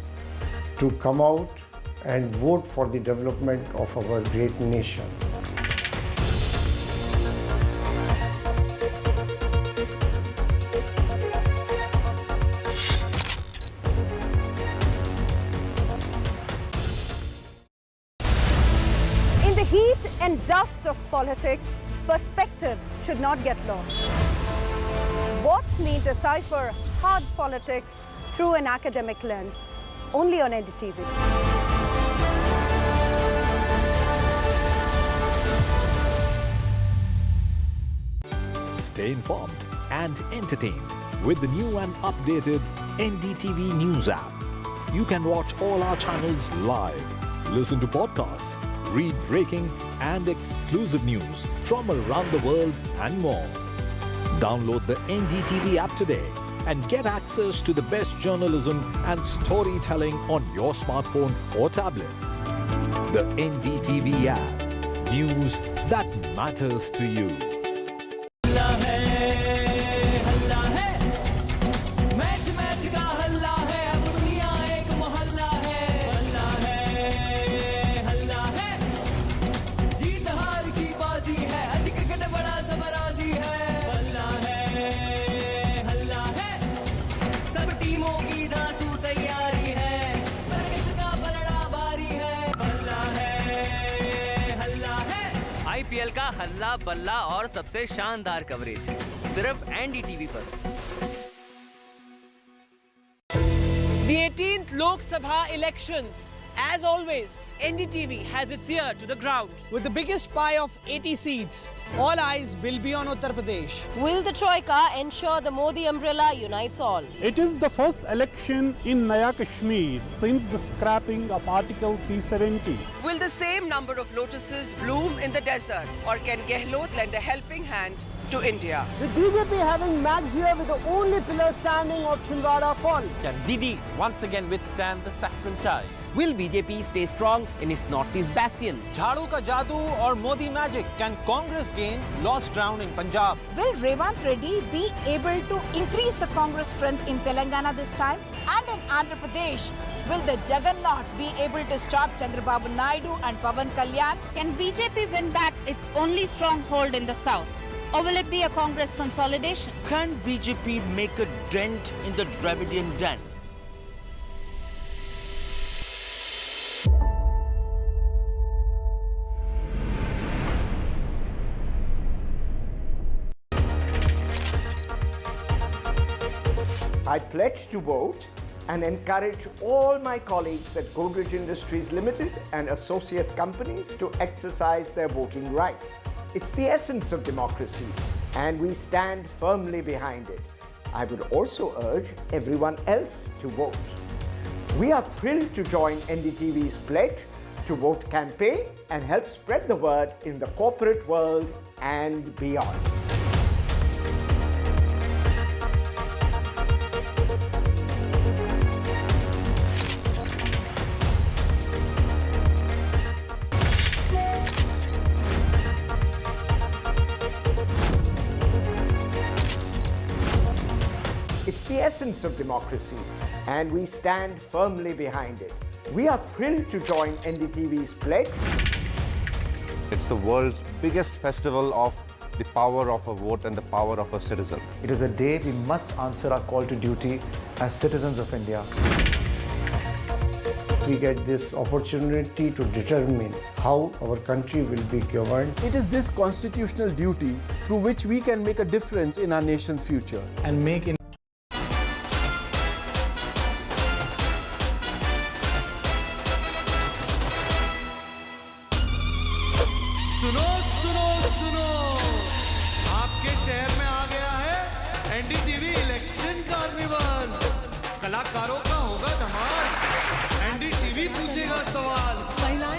to come out and vote for the development of our great nation. the heat and dust of politics, perspective should not get lost. Watch me decipher hard politics through an academic lens, only on NDTV. Stay informed and entertained with the new and updated NDTV News app. You can watch all our channels live, listen to podcasts, read breaking and exclusive news from around the world and more. Download the NDTV app today and get access to the best journalism and storytelling on your smartphone or tablet. The NDTV app. News that matters to you. IPL का हल्ला बल्ला और सबसे शानदार coverage सिर्फ NDTV पर। The 18th Lok Sabha elections. As always, NDTV has its ear to the ground. With the biggest pie of 80 seats, all eyes will be on Uttar Pradesh. Will the Troika ensure the Modi umbrella unites all? It is the first election in Naya Kashmir since the scrapping of Article 370. Will the same number of lotuses bloom in the desert, or can Gehlot lend a helping hand to India? With BJP having Max here with the only pillar standing of Chhindwara fall. Can Didi once again withstand the saffron tide? Will BJP stay strong in its northeast bastion? Jhadu ka jadoo or Modi magic? Can Congress gain lost ground in Punjab? Will Remark Reddy be able to increase the Congress strength in Telangana this time? And in Andhra Pradesh, will the Juggernaut be able to stop Chandrababu Naidu and Pawan Kalyan? Can BJP win back its only stronghold in the south? Or will it be a Congress consolidation? Can BJP make a dent in the Dravidian den? I pledge to vote and encourage all my colleagues at Godrej Industries Limited and associate companies to exercise their voting rights. It's the essence of democracy, and we stand firmly behind it. I would also urge everyone else to vote. We are thrilled to join NDTV's pledge to vote campaign and help spread the word in the corporate world and beyond. It's the essence of democracy, and we stand firmly behind it. We are thrilled to join NDTV's pledge. It's the world's biggest festival of the power of a vote and the power of a citizen. It is a day we must answer our call to duty as citizens of India. We get this opportunity to determine how our country will be governed. It is this constitutional duty through which we can make a difference in our nation's future and make सुनो सुनो सुनो, आपके शहर में आ गया है NDTV election carnival. कलाकारों का होगा धमाल, एनडीटीवी पूछेगा सवाल।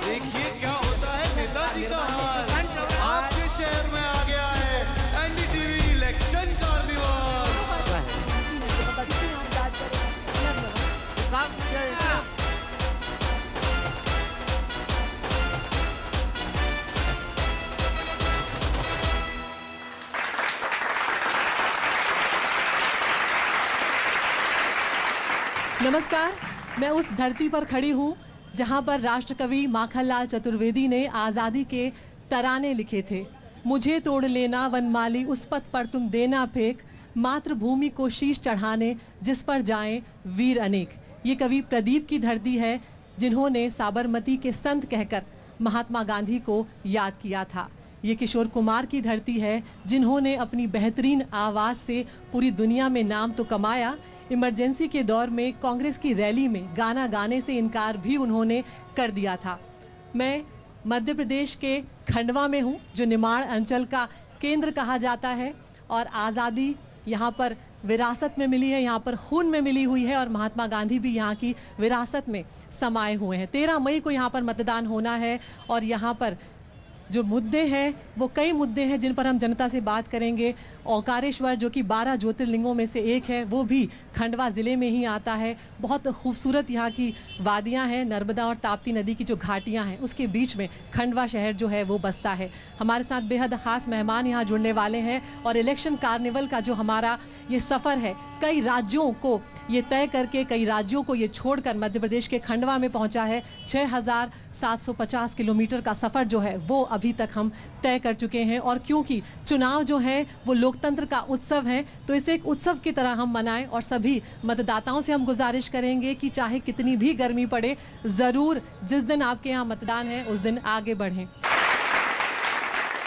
देखिए क्या होता है नेताजी का हाल। आपके शहर में आ गया है एनडीटीवी इलेक्शन कार्निवल। नमस्कार, मैं उस धरती पर खड़ी हूँ जहाँ पर राष्ट्रकवि माखनलाल चतुर्वेदी ने आज़ादी के तराने लिखे थे। मुझे तोड़ लेना वनमाली उस पथ पर तुम देना फेंक, मातृभूमि को शीश चढ़ाने जिस पर जाएं वीर अनेक। ये कवि प्रदीप की धरती है जिन्होंने साबरमती के संत कहकर महात्मा गांधी को याद किया था। ये किशोर कुमार की धरती है जिन्होंने अपनी बेहतरीन आवाज़ से पूरी दुनिया में नाम तो कमाया, इमरजेंसी के दौर में कांग्रेस की रैली में गाना गाने से इनकार भी उन्होंने कर दिया था। मैं मध्य प्रदेश के खंडवा में हूँ, जो निमाड़ अंचल का केंद्र कहा जाता है, और आज़ादी यहाँ पर विरासत में मिली है, यहाँ पर खून में मिली हुई है, और महात्मा गांधी भी यहाँ की विरासत में समाये हुए हैं। 13 मई को यहाँ पर मतदान होना है, और यहाँ पर जो मुद्दे हैं वो कई मुद्दे हैं जिन पर हम जनता से बात करेंगे। ओंकारेश्वर जो कि 12 ज्योतिर्लिंगों में से एक है, वो भी खंडवा ज़िले में ही आता है। बहुत खूबसूरत यहाँ की वादियाँ हैं, नर्मदा और ताप्ती नदी की जो घाटियाँ हैं उसके बीच में खंडवा शहर जो है वो बसता है। हमारे साथ बेहद ख़ास मेहमान यहाँ जुड़ने वाले हैं, और इलेक्शन कार्निवल का जो हमारा ये सफ़र है, कई राज्यों को ये तय करके, कई राज्यों को ये छोड़कर मध्य प्रदेश के खंडवा में पहुंचा है। 6,750 किलोमीटर का सफ़र जो है वो अभी तक हम तय कर चुके हैं, और क्योंकि चुनाव जो है वो लोकतंत्र का उत्सव है, तो इसे एक उत्सव की तरह हम मनाएं, और सभी मतदाताओं से हम गुजारिश करेंगे कि चाहे कितनी भी गर्मी पड़े, ज़रूर जिस दिन आपके यहाँ मतदान है उस दिन आगे बढ़ें।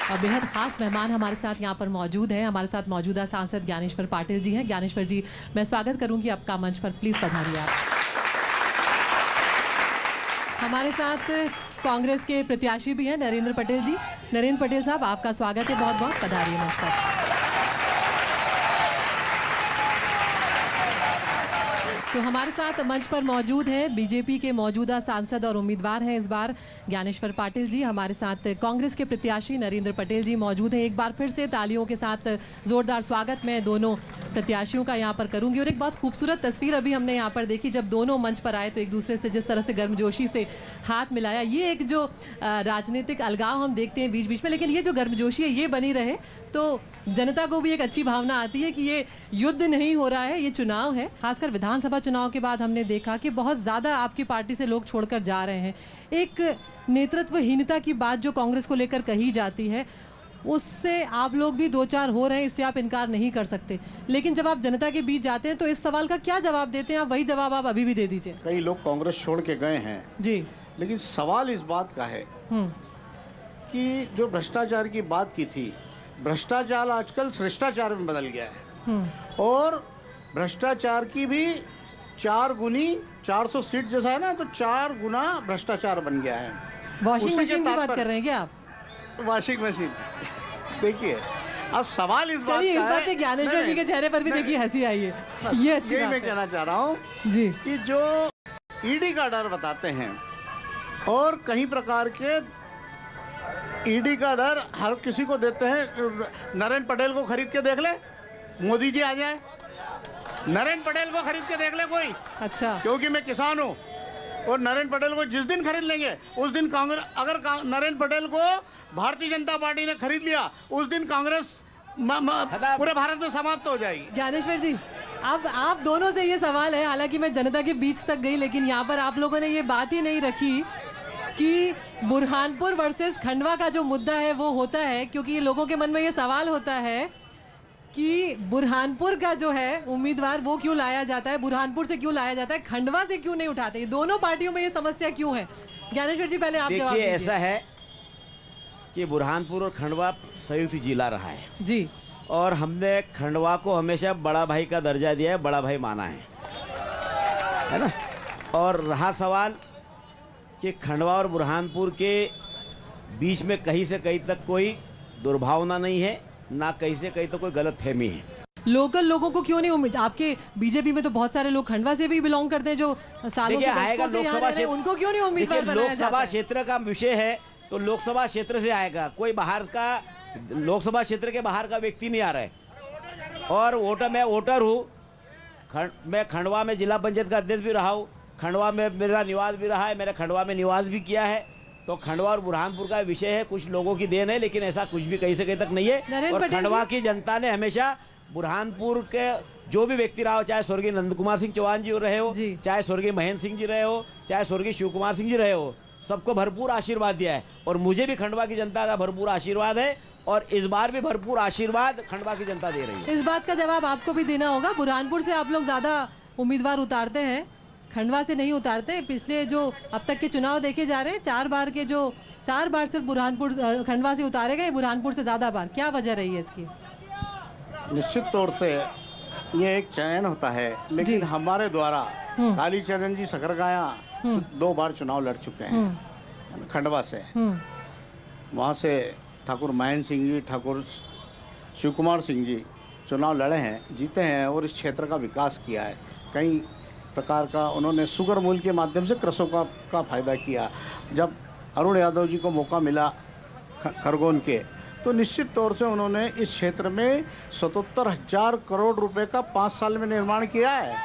और बेहद खास मेहमान हमारे साथ यहाँ पर मौजूद हैं। हमारे साथ मौजूदा सांसद ज्ञानेश्वर पाटिल जी हैं। ज्ञानेश्वर जी, मैं स्वागत करूंगी आपका मंच पर, प्लीज पधारिए आप। हमारे साथ कांग्रेस के प्रत्याशी भी हैं नरेंद्र पटेल जी। नरेंद्र पटेल साहब, आपका स्वागत है, बहुत बहुत पधारिए मंच पर। तो हमारे साथ मंच पर मौजूद हैं बीजेपी के मौजूदा सांसद और उम्मीदवार हैं इस बार ज्ञानेश्वर पाटिल जी। हमारे साथ कांग्रेस के प्रत्याशी नरेंद्र पटेल जी मौजूद हैं। एक बार फिर से तालियों के साथ जोरदार स्वागत मैं दोनों प्रत्याशियों का यहाँ पर करूंगी। और एक बहुत खूबसूरत तस्वीर अभी हमने यहाँ पर देखी, जब दोनों मंच पर आए तो एक दूसरे से जिस तरह से गर्मजोशी से हाथ मिलाया। ये एक जो राजनीतिक अलगाव हम देखते हैं बीच बीच में, लेकिन ये जो गर्मजोशी है ये बनी रहे तो जनता को भी एक अच्छी भावना आती है कि ये युद्ध नहीं हो रहा है, ये चुनाव है। खासकर विधानसभा चुनाव के बाद हमने देखा कि बहुत ज़्यादा आपकी पार्टी से लोग छोड़कर जा रहे हैं। एक नेतृत्वहीनता की बात जो कांग्रेस को लेकर कही जाती है, उससे आप लोग भी दो चार हो रहे हैं, इससे आप इनकार नहीं कर सकते। लेकिन जब आप जनता के बीच जाते हैं तो इस सवाल का क्या जवाब देते हैं? आप वही जवाब आप अभी भी दे दीजिए। कई लोग कांग्रेस छोड़ के गए हैं जी, लेकिन सवाल इस बात का है कि जो भ्रष्टाचार की बात की थी, भ्रष्टाचार आजकल श्रेष्ठाचार में बदल गया है, और भ्रष्टाचार की भी 4 गुनी 400 सीट जैसा है ना, तो 4 गुना भ्रष्टाचार बन गया है। वॉशिंग मशीन की बात कर रहे हैं क्या आप? Washing machine. देखिए, अब सवाल इस बात इस का बात है, पे ज्ञानेश्वर जी के चेहरे पर भी देखिए हंसी आई है। ये अच्छी यही बात मैं है। कहना चाह रहा हूँ जी, कि जो ईडी का डर बताते हैं, और कहीं प्रकार के ईडी का डर हर किसी को देते हैं। नरेंद्र पटेल को खरीद के देख ले, मोदी जी आ जाए, नरेंद्र पटेल को खरीद के देख ले कोई। अच्छा, क्योंकि मैं किसान हूँ, और नरेंद्र पटेल को जिस दिन खरीद लेंगे उस दिन कांग्रेस, अगर नरेंद्र पटेल को भारतीय जनता पार्टी ने खरीद लिया, उस दिन कांग्रेस पूरे भारत में समाप्त हो जाएगी। ज्ञानेश्वर जी, अब आप दोनों से ये सवाल है, हालांकि मैं जनता के बीच तक गई, लेकिन यहाँ पर आप लोगों ने ये बात ही नहीं रखी कि बुरहानपुर वर्सेस खंडवा का जो मुद्दा है वो होता है, क्योंकि ये लोगों के मन में ये सवाल होता है कि बुरहानपुर का जो है उम्मीदवार वो क्यों लाया जाता है, बुरहानपुर से क्यों लाया जाता है, खंडवा से क्यों नहीं उठाते? ये दोनों पार्टियों में ये समस्या क्यों है? ज्ञानेश्वर जी, पहले आप जवाब दीजिए। देखिए, ऐसा है कि बुरहानपुर और खंडवा संयुक्त जिला रहा है जी, और हमने खंडवा को हमेशा बड़ा भाई का दर्जा दिया है, बड़ा भाई माना है ना। और रहा सवाल कि खंडवा और बुरहानपुर के बीच में कहीं से कहीं तक कोई दुर्भावना नहीं है, ना कहीं से कहीं तक कोई गलतफहमी है। लोकल लोगों को क्यों नहीं उम्मीद? आपके बीजेपी में तो बहुत सारे लोग खंडवा से भी बिलोंग करते हैं, जो सालों से आएगा लोकसभा क्षेत्र, उनको क्यों नहीं उम्मीदवार बनाया जाता है? लोकसभा क्षेत्र का विषय है तो लोकसभा क्षेत्र से आएगा, कोई बाहर का, लोकसभा क्षेत्र के बाहर का व्यक्ति नहीं आ रहा है। और मैं वोटर हूँ, मैं खंडवा में जिला पंचायत का अध्यक्ष भी रहा हूँ, खंडवा में मेरा निवास भी रहा है, मैंने खंडवा में निवास भी किया है। तो खंडवा और बुरहानपुर का विषय है, कुछ लोगों की देन है, लेकिन ऐसा कुछ भी कहीं से कहीं तक नहीं है। और खंडवा की जनता ने हमेशा बुरहानपुर के जो भी व्यक्ति रहा हो, चाहे स्वर्गीय नंद कुमार सिंह चौहान जी रहे हो, चाहे स्वर्गीय महेंद्र सिंह जी रहे हो, चाहे स्वर्गीय शिव कुमार सिंह जी रहे हो, सबको भरपूर आशीर्वाद दिया है। और मुझे भी खंडवा की जनता का भरपूर आशीर्वाद है, और इस बार भी भरपूर आशीर्वाद खंडवा की जनता दे रही है। इस बात का जवाब आपको भी देना होगा। बुरहानपुर से आप लोग ज्यादा उम्मीदवार उतारते हैं, खंडवा से नहीं उतारते। पिछले जो अब तक के चुनाव देखे जा रहे हैं, 4 बार के जो 4 बार सिर्फ बुरहानपुर खंडवा से उतारे गए, बुरहानपुर से ज़्यादा बार, क्या वजह रही है इसकी? निश्चित तौर से ये एक चयन होता है, लेकिन हमारे द्वारा कालीचरण जी सकरगाया 2 बार चुनाव लड़ चुके हैं खंडवा से। वहाँ से ठाकुर महेंद्र सिंह जी, ठाकुर शिव कुमार सिंह जी चुनाव लड़े हैं, जीते हैं और इस क्षेत्र का विकास किया है। कई प्रकार का उन्होंने शुगर मूल के माध्यम से कृषकों का फायदा किया। जब अरुण यादव जी को मौका मिला खरगोन के, तो निश्चित तौर से उन्होंने इस क्षेत्र में 77,000 करोड़ रुपए का 5 साल में निर्माण किया है।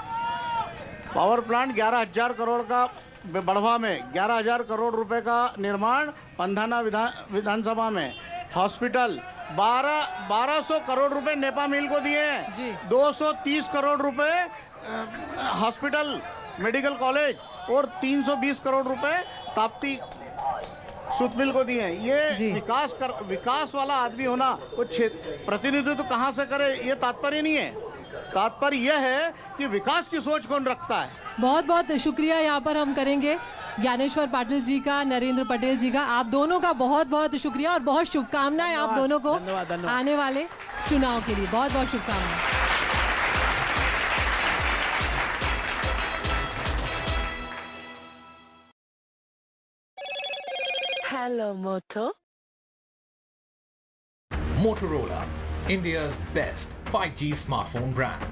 पावर प्लांट 11,000 करोड़ का, बढ़वा में 11,000 करोड़ रुपए का निर्माण पंधाना विधानसभा में। हॉस्पिटल 1200 करोड़ रुपए नेपा मिल को दिए हैं। 230 करोड़ रुपए हॉस्पिटल मेडिकल कॉलेज और 320 करोड़ रुपए ताप्ती सूत मिल को दिए हैं। ये विकास वाला आदमी होना, वो प्रतिनिधित्व कहाँ से करे, ये तात्पर्य नहीं है। तात्पर्य यह है कि विकास की सोच कौन रखता है। बहुत बहुत शुक्रिया यहाँ पर हम करेंगे ज्ञानेश्वर पाटिल जी का, नरेंद्र पटेल जी का। आप दोनों का बहुत बहुत शुक्रिया और बहुत शुभकामनाएं आप दोनों को आने वाले चुनाव के लिए। बहुत बहुत शुभकामनाएं। Hello, Moto. Motorola, India's best 5G smartphone brand.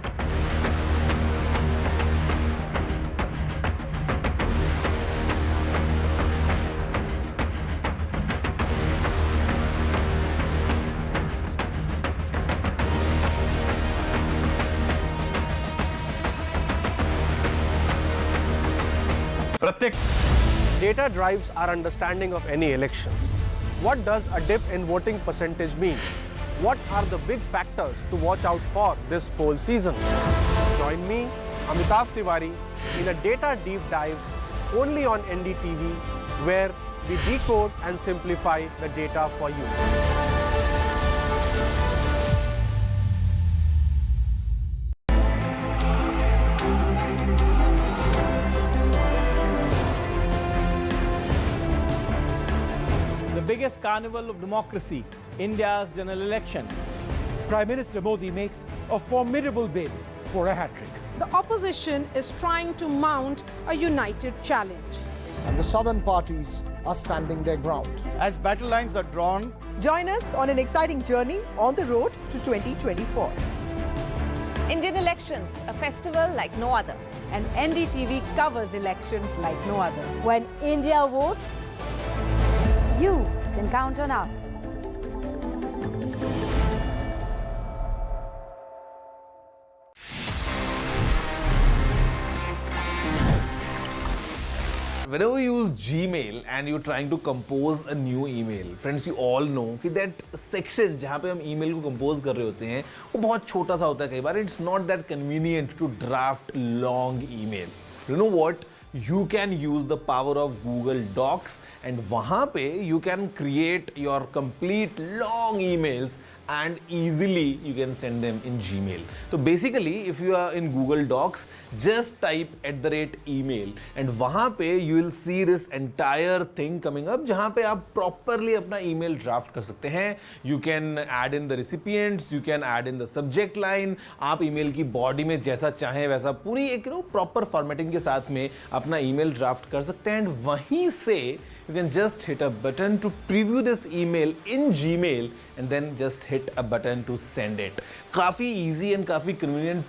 Data drives our understanding of any election. What does a dip in voting percentage mean? What are the big factors to watch out for this poll season? Join me, Amitav Tiwari, in a data deep dive only on NDTV, where we decode and simplify the data for you. Biggest carnival of democracy, India's general election. Prime Minister Modi makes a formidable bid for a hat-trick. The opposition is trying to mount a united challenge. And the southern parties are standing their ground. As battle lines are drawn, Join us on an exciting journey on the road to 2024. Indian elections, a festival like no other. And NDTV covers elections like no other. When India votes, you can count on us. Whenever you use Gmail and you're trying to compose a new email, friends, you all know कि that section जहाँ पे हम email को compose कर रहे होते हैं वो बहुत छोटा सा होता है कई बार. It's not that convenient to draft long emails. You know what? You can use the power of Google Docs and वहाँ पे you can create your complete long emails and easily you can send them in Gmail. So basically, if you are in Google Docs, just type @email and वहाँ पे you will see this entire thing coming up जहाँ पे आप properly अपना email draft कर सकते हैं. You can add in the recipients, you can add in the subject line. आप email की body में जैसा चाहें वैसा पूरी एक proper formatting के साथ में अपना email draft कर सकते हैं. And वहीं से you can just hit a button to preview this email in Gmail and then just hit a button to send it. काफी easy and काफी convenient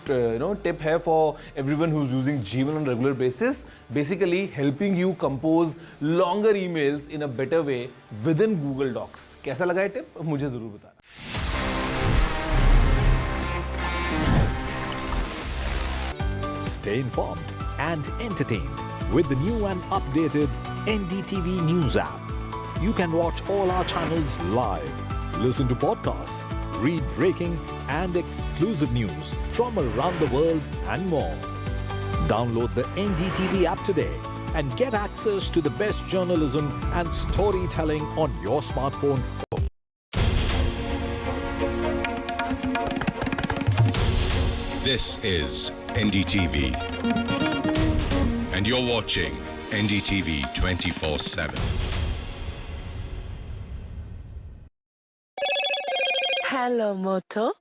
tip है for everyone who's using Gmail on a regular basis. Basically helping you compose longer emails in a better way within Google Docs. कैसा लगा ये tip? मुझे जरूर बताना. Stay informed and entertained with the new and updated NDTV News app. You can watch all our channels live, listen to podcasts, read breaking and exclusive news from around the world and more. Download the NDTV app today and get access to the best journalism and storytelling on your smartphone. This is NDTV, and you're watching NDTV 24/7. Hello, Moto.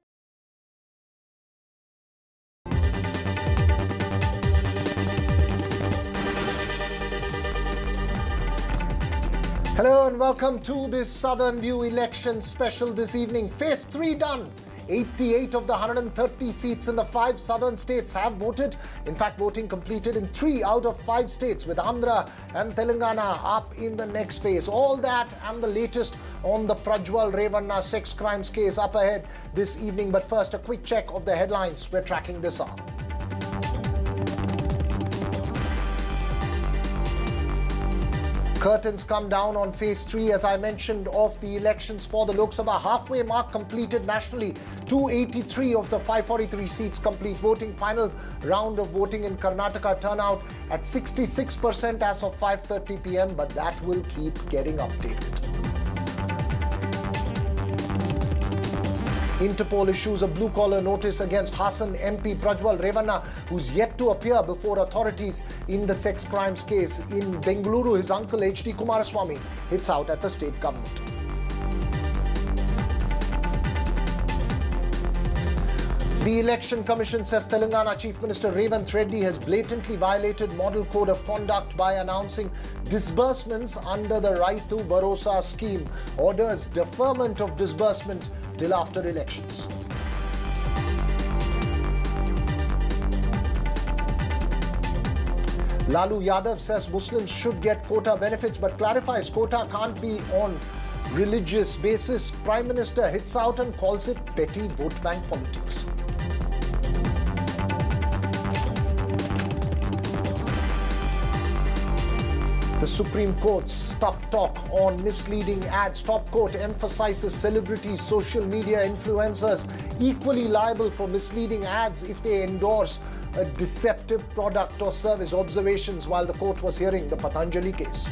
Hello and welcome to this Southern View election special this evening. Phase 3 done. 88 of the 130 seats in the 5 southern states have voted. In fact, voting completed in 3 out of 5 states, with Andhra and Telangana up in the next phase. All that and the latest on the Prajwal Revanna sex crimes case up ahead this evening. But first, a quick check of the headlines we're tracking this up. Curtains come down on phase 3, as I mentioned, of the elections for the Lok Sabha. Halfway mark completed nationally. 283 of the 543 seats complete voting. Final round of voting in Karnataka, turnout at 66% as of 5:30 p.m. But that will keep getting updated. Interpol issues a blue-collar notice against Hassan MP Prajwal Revanna, who's yet to appear before authorities in the sex crimes case. In Bengaluru, his uncle H.D. Kumaraswamy hits out at the state government. The Election Commission says Telangana Chief Minister Revanth Reddy has blatantly violated Model Code of Conduct by announcing disbursements under the Raitu Bharosa scheme. Orders deferment of disbursement till after elections. Lalu Yadav says Muslims should get quota benefits, but clarifies quota can't be on religious basis. Prime Minister hits out and calls it petty vote bank politics. The Supreme Court's tough talk on misleading ads. Top court emphasizes celebrities, social media influencers equally liable for misleading ads if they endorse a deceptive product or service. Observations while the court was hearing the Patanjali case.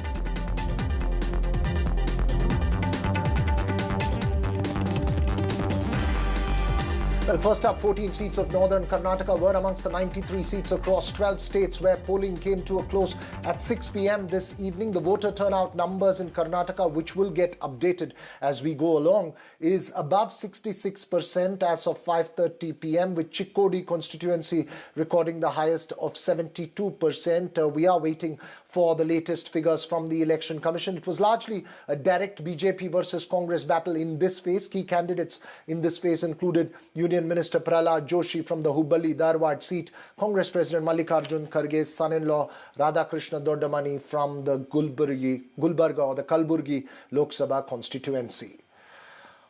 Well, first up, 14 seats of northern Karnataka were amongst the 93 seats across 12 states where polling came to a close at 6 p.m. this evening. The voter turnout numbers in Karnataka, which will get updated as we go along, is above 66% as of 5:30 p.m., with Chikkodi constituency recording the highest of 72%. We are waiting for the latest figures from the Election Commission. It was largely a direct BJP versus Congress battle in this phase. Key candidates in this phase included Union Minister Prahlad Joshi from the Hubballi Dharwad seat, Congress President Mallikarjun Kharge's son-in-law Radhakrishna Dodamani from the Gulbarga or the Kalburgi Lok Sabha constituency.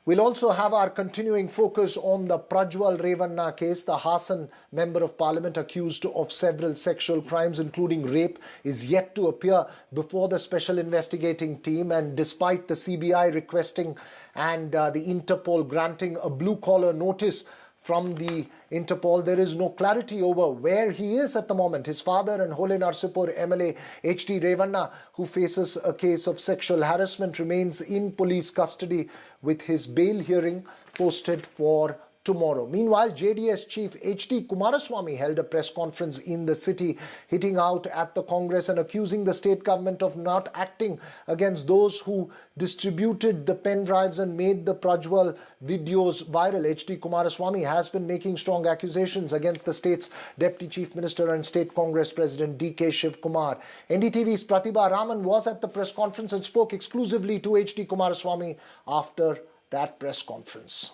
We'll also have our continuing focus on the Prajwal Revanna case. The Hassan Member of Parliament, accused of several sexual crimes including rape, is yet to appear before the special investigating team, and despite the CBI requesting and the Interpol granting a blue-collar notice from the Interpol, there is no clarity over where he is at the moment. His father and Hole Narsipur MLA H.D. Revanna, who faces a case of sexual harassment, remains in police custody with his bail hearing posted for tomorrow. Meanwhile, JDS chief H.D. Kumaraswamy held a press conference in the city, hitting out at the Congress and accusing the state government of not acting against those who distributed the pen drives and made the Prajwal videos viral. H.D. Kumaraswamy has been making strong accusations against the state's Deputy Chief Minister and State Congress President D.K. Shiv Kumar. NDTV's Pratibha Raman was at the press conference and spoke exclusively to H.D. Kumaraswamy after that press conference.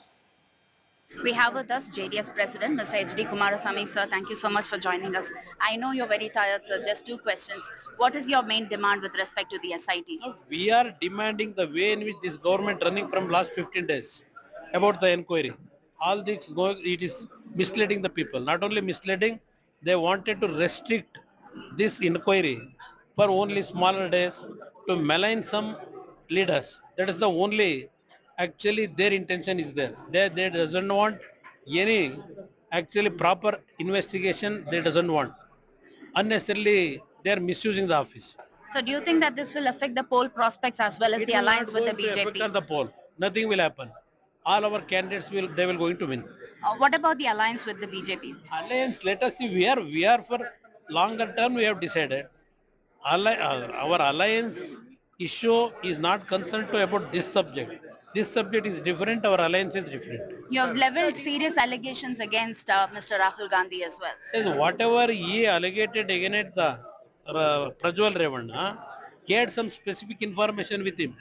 We have with us JDS President, Mr. H.D. Kumaraswamy. Sir, thank you so much for joining us. I know you're very tired, sir. Just 2 questions. What is your main demand with respect to the SITs? We are demanding the way in which this government running from last 15 days about the inquiry. All this it is misleading the people. Not only misleading, they wanted to restrict this inquiry for only smaller days to malign some leaders. That is the only, actually their intention is there. They doesn't want any actually proper investigation. They doesn't want. Unnecessarily, they are misusing the office. So do you think that this will affect the poll prospects as well as the alliance with the BJP? Affect on the poll. Nothing will happen. All our candidates will going to win. What about the alliance with the BJP? Alliance, let us see. We are for longer term. We have decided. Our alliance issue is not concerned to about this subject. This subject is different, our alliance is different. You have leveled serious allegations against Mr. Rahul Gandhi as well. Yes, whatever he alleged against the Prajwal Revanna, he had some specific information with him.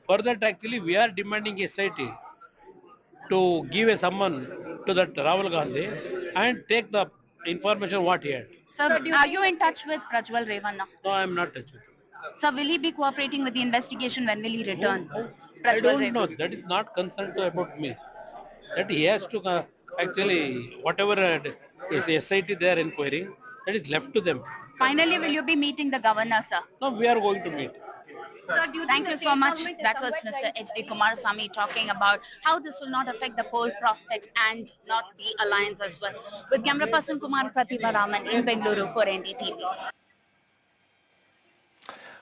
For that, actually, we are demanding SIT to give a summon to that Rahul Gandhi and take the information what he had. So, are you in touch with Prajwal Revanna? No, I am not touching. So, will he be cooperating with the investigation? When will he return? I Prajwal don't Revanna. know. That is not concerned about me. That he has to actually, whatever is SIT they are inquiring, that is left to them. Finally, will you be meeting the governor, sir? No, we are going to meet. Thank you so much. That was Mr. H.D. Kumarasamy talking about how this will not affect the poll prospects and not the alliance as well. With camera person Kumar Pratibha Raman in Bengaluru for NDTV.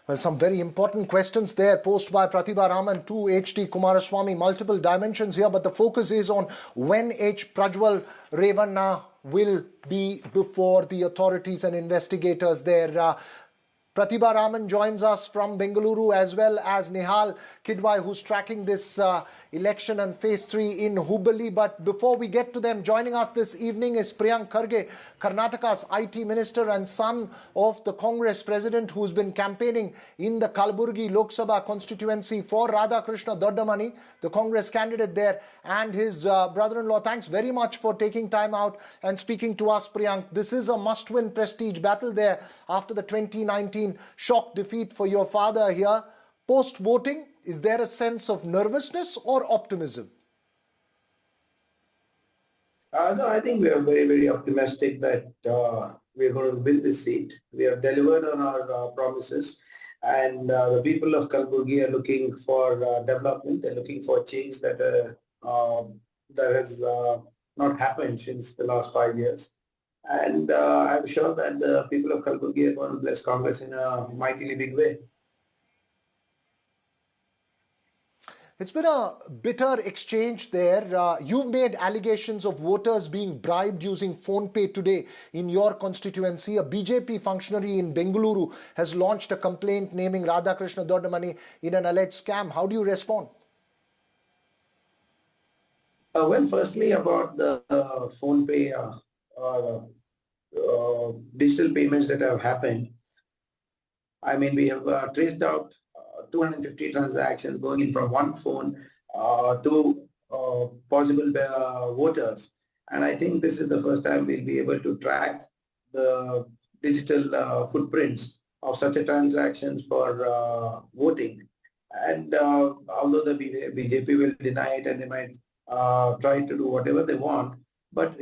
Well, some very important questions there posed by Pratibha Raman to H.D. Kumarasamy. Multiple dimensions here, but the focus is on when Prajwal Revanna will be before the authorities and investigators there. Pratibha Raman joins us from Bengaluru, as well as Nihal Kidwai, who's tracking this election and phase 3 in Hubballi. But before we get to them, joining us this evening is Priyank Kharge, Karnataka's IT minister and son of the Congress president, who's been campaigning in the Kalaburgi Lok Sabha constituency for Radhakrishna Doddamani, the Congress candidate there, and his brother-in-law. Thanks very much for taking time out and speaking to us, Priyank. This is a must-win prestige battle there after the 2019 shock defeat for your father here. Post-voting, is there a sense of nervousness or optimism? No, I think we are very, very optimistic that we are going to win this seat. We have delivered on our promises, and the people of Kalaburgi are looking for development. They're looking for change that has not happened since the last 5 years. And I'm sure that the people of Kalaburgi are going to bless Congress in a mightily big way. It's been a bitter exchange there. You've made allegations of voters being bribed using phone pay today in your constituency. A BJP functionary in Bengaluru has launched a complaint naming Radhakrishna Doddamani in an alleged scam. How do you respond? Well, firstly, about the phone pay digital payments that have happened. I mean, we have traced out 250 transactions going in from one phone to possible voters. And I think this is the first time we'll be able to track the digital footprints of such a transactions for voting. And although the BJP will deny it and they might try to do whatever they want, but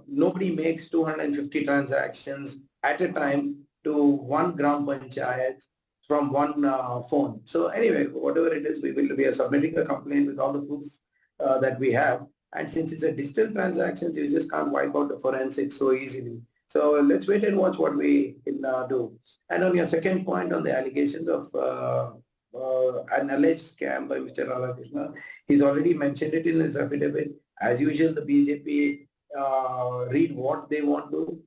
nobody makes 250 transactions at a time to one Gram Panchayat from one phone. So anyway, whatever it is, we are submitting a complaint with all the proofs that we have. And since it's a digital transactions, you just can't wipe out the forensics so easily. So let's wait and watch what we can do. And on your second point on the allegations of an alleged scam by Mr. Radhakrishna, he's already mentioned it in his affidavit. As usual, the BJP read what they want to.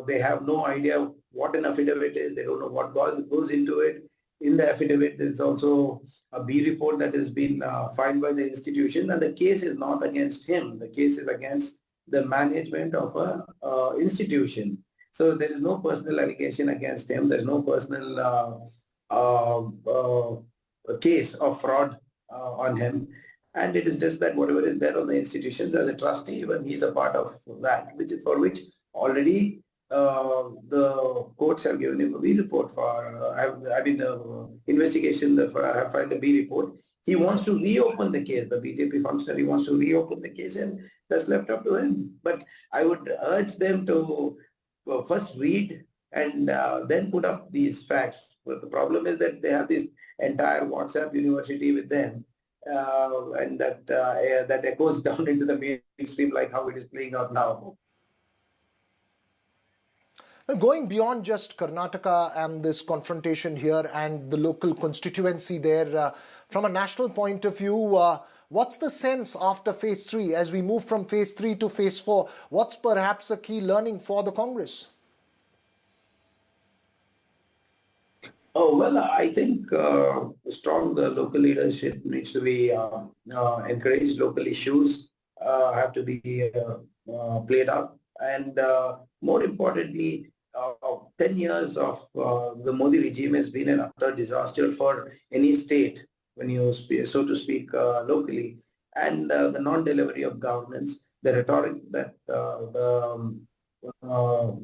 They have no idea what an affidavit is. They don't know what goes into it. In the affidavit, there's also a B report that has been filed by the institution, and the case is not against him. The case is against the management of an institution. So there is no personal allegation against him. There's no personal case of fraud on him. And it is just that whatever is there on the institutions as a trustee, even he's a part of that, for which already the courts have given him a B report for, the investigation, have filed a B report. He wants to reopen the case. The BJP functionary wants to reopen the case, and that's left up to him. But I would urge them to first read and then put up these facts. But the problem is that they have this entire WhatsApp university with them. And that echoes down into the mainstream like how it is playing out now. Going beyond just Karnataka and this confrontation here and the local constituency there, from a national point of view, what's the sense after phase 3 as we move from phase 3 to phase 4? What's perhaps a key learning for the Congress? Oh, well, I think strong local leadership needs to be encouraged. Local issues have to be played up. And more importantly, 10 years of the Modi regime has been an utter disaster for any state, when you so to speak, locally. And the non-delivery of governance, the rhetoric that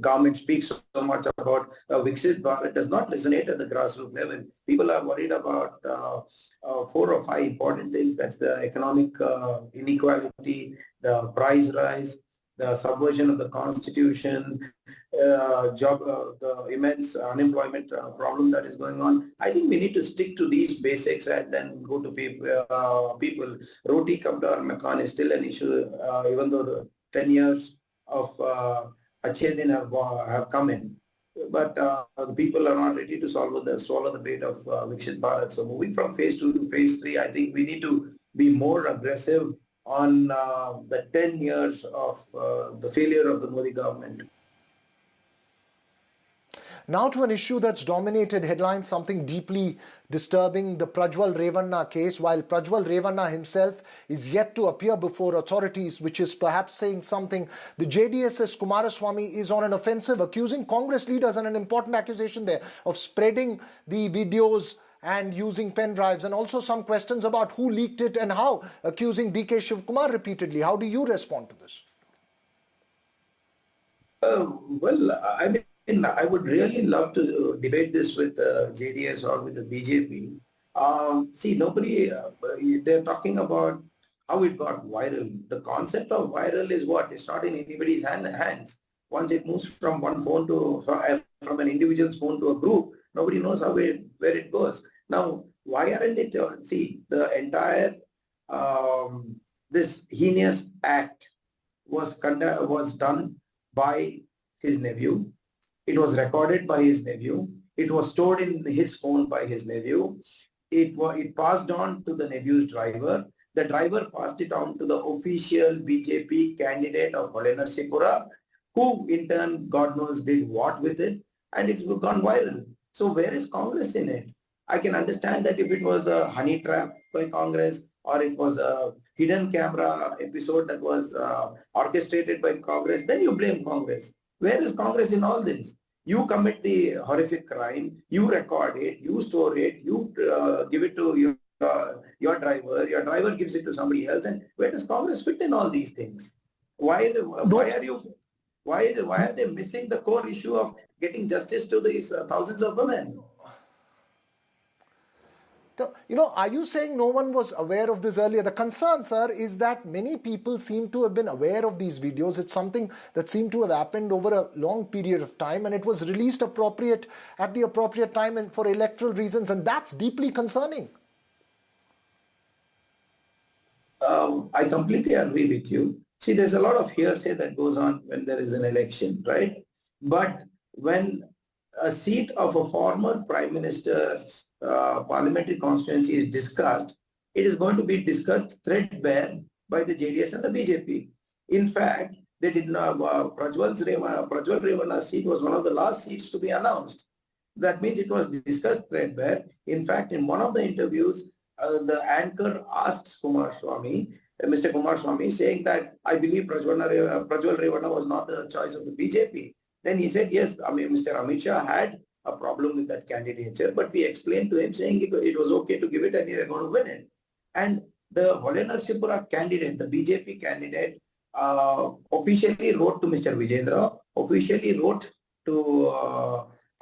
government speaks so much about Viksit Bharat does not resonate at the grassroots level. People are worried about 4 or 5 important things. That's the economic inequality, the price rise, the subversion of the constitution, the immense unemployment problem that is going on. I think we need to stick to these basics and then go to people. Roti Kabda or Makan is still an issue, even though the 10 years of Achhe Din have come in. But the people are not ready to swallow the bait of Viksit Bharat. So moving from phase 2 to phase 3, I think we need to be more aggressive on the 10 years of the failure of the Modi government. Now to an issue that's dominated headlines, something deeply disturbing, the Prajwal Revanna case. While Prajwal Revanna himself is yet to appear before authorities, which is perhaps saying something, the JDS's Kumaraswamy is on an offensive, accusing Congress leaders, and an important accusation there, of spreading the videos and using pen drives, and also some questions about who leaked it and how, accusing DK Shivkumar repeatedly. How do you respond to this? Well, I mean, I would really love to debate this with JDS or with the BJP. See, nobody, they're talking about how it got viral. The concept of viral is what? It's not in anybody's hands. Once it moves from one phone to, from an individual's phone to a group, nobody knows where it goes. Now, why aren't it, see, the entire, this heinous act was done by his nephew. It was recorded by his nephew. It was stored in his phone by his nephew. It passed on to the nephew's driver. The driver passed it on to the official BJP candidate of Holenarsipura, who in turn, God knows, did what with it, and it's gone viral. So where is Congress in it? I can understand that if it was a honey trap by Congress, or it was a hidden camera episode that was orchestrated by Congress, then you blame Congress. Where is Congress in all this? You commit the horrific crime, you record it, you store it, you give it to your driver gives it to somebody else, and where does Congress fit in all these things? Why are they missing the core issue of getting justice to these thousands of women? You know, are you saying no one was aware of this earlier? The concern, sir, is that many people seem to have been aware of these videos. It's something that seemed to have happened over a long period of time, and it was released at the appropriate time and for electoral reasons, and that's deeply concerning. I completely agree with you. See, there's a lot of hearsay that goes on when there is an election, right? But when a seat of a former prime minister's parliamentary constituency is discussed, it is going to be discussed threadbare by the JDS and the BJP. In fact, they did not. Prajwal Revanna's seat was one of the last seats to be announced. That means it was discussed threadbare. In fact, in one of the interviews, the anchor asked Mr. Kumaraswamy, saying that I believe Prajwal Revanna was not the choice of the BJP. Then he said, yes, Mr. Amit Shah had a problem with that candidature, but we explained to him saying it was okay to give it and he was going to win it. And the Holenarsipura candidate, the BJP candidate, officially wrote to Mr. Vijayendra, officially wrote to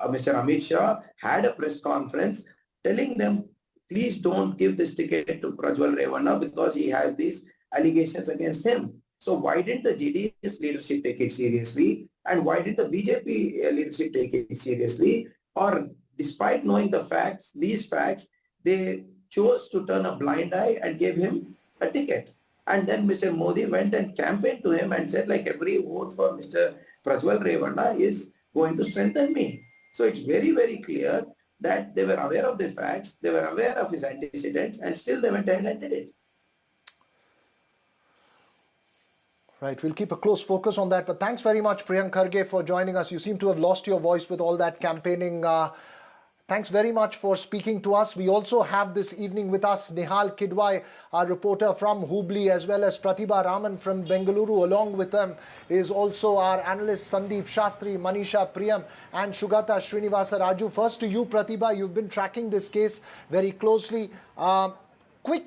Mr. Amit Shah, had a press conference telling them, please don't give this ticket to Prajwal Revanna because he has these allegations against him. So why didn't the JDS leadership take it seriously? And why did the BJP leadership take it seriously? Or despite knowing the facts, these facts, they chose to turn a blind eye and gave him a ticket. And then Mr. Modi went and campaigned to him and said, like, every vote for Mr. Prajwal Revanna is going to strengthen me. So it's very, very clear that they were aware of the facts, they were aware of his antecedents, and still they went ahead and did it. Right, we'll keep a close focus on that. But thanks very much, Priyank Kharge, for joining us. You seem to have lost your voice with all that campaigning. Thanks very much for speaking to us. We also have this evening with us Nihal Kidwai, our reporter from Hubli, as well as Pratibha Raman from Bengaluru. Along with them is also our analyst Sandeep Shastri, Manisha Priyam and Shugata Srinivasa Raju. First to you, Pratibha. You've been tracking this case very closely. Quick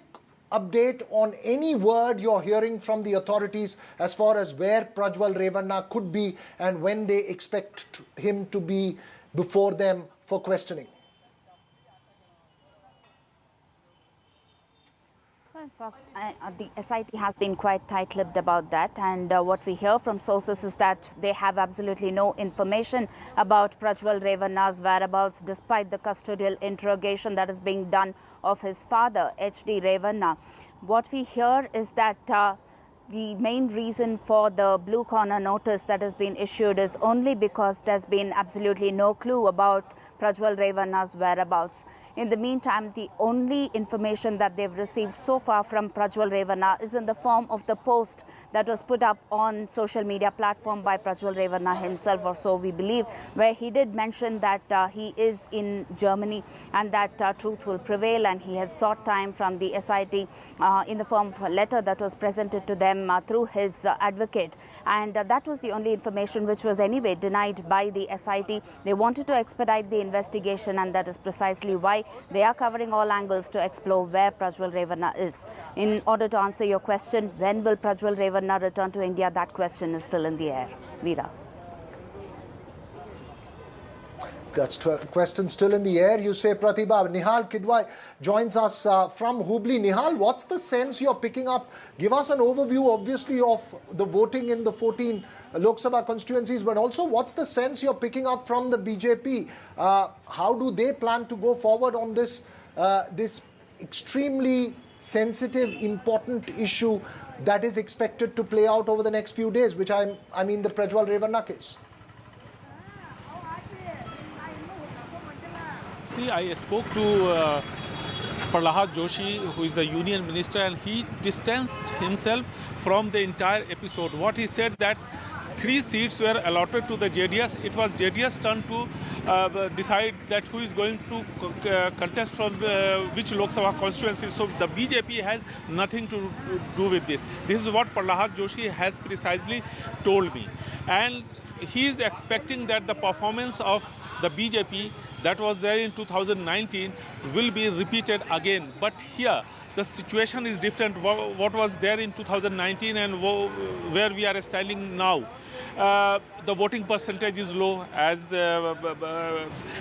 update on any word you're hearing from the authorities as far as where Prajwal Revanna could be and when they expect him to be before them for questioning. The SIT has been quite tight-lipped about that, and what we hear from sources is that they have absolutely no information about Prajwal Revanna's whereabouts despite the custodial interrogation that is being done of his father, H.D. Revanna. What we hear is that the main reason for the blue corner notice that has been issued is only because there's been absolutely no clue about Prajwal Revanna's whereabouts. In the meantime, the only information that they've received so far from Prajwal Revanna is in the form of the post that was put up on social media platform by Prajwal Revanna himself, or so we believe, where he did mention that he is in Germany and that truth will prevail, and he has sought time from the SIT in the form of a letter that was presented to them through his advocate. And that was the only information which was anyway denied by the SIT. They wanted to expedite the investigation, and that is precisely why they are covering all angles to explore where Prajwal Revanna is. In order to answer your question, when will Prajwal Revanna return to India, that question is still in the air. Veera. That's question still in the air, you say, Pratibha. Nihal Kidwai joins us from Hubli. Nihal, what's the sense you're picking up? Give us an overview, obviously, of the voting in the 14 Lok Sabha constituencies, but also what's the sense you're picking up from the BJP? How do they plan to go forward on this, this extremely sensitive, important issue that is expected to play out over the next few days, which I mean the Prajwal Revanna case? See, I spoke to Prahlad Joshi, who is the union minister, and he distanced himself from the entire episode. What he said that 3 seats were allotted to the JDS. It was JDS' turn to decide that who is going to contest from which Lok Sabha constituency. So the BJP has nothing to do with this. This is what Prahlad Joshi has precisely told me. And he is expecting that the performance of the BJP that was there in 2019 will be repeated again. But here, the situation is different. What was there in 2019 and where we are standing now. The voting percentage is low, as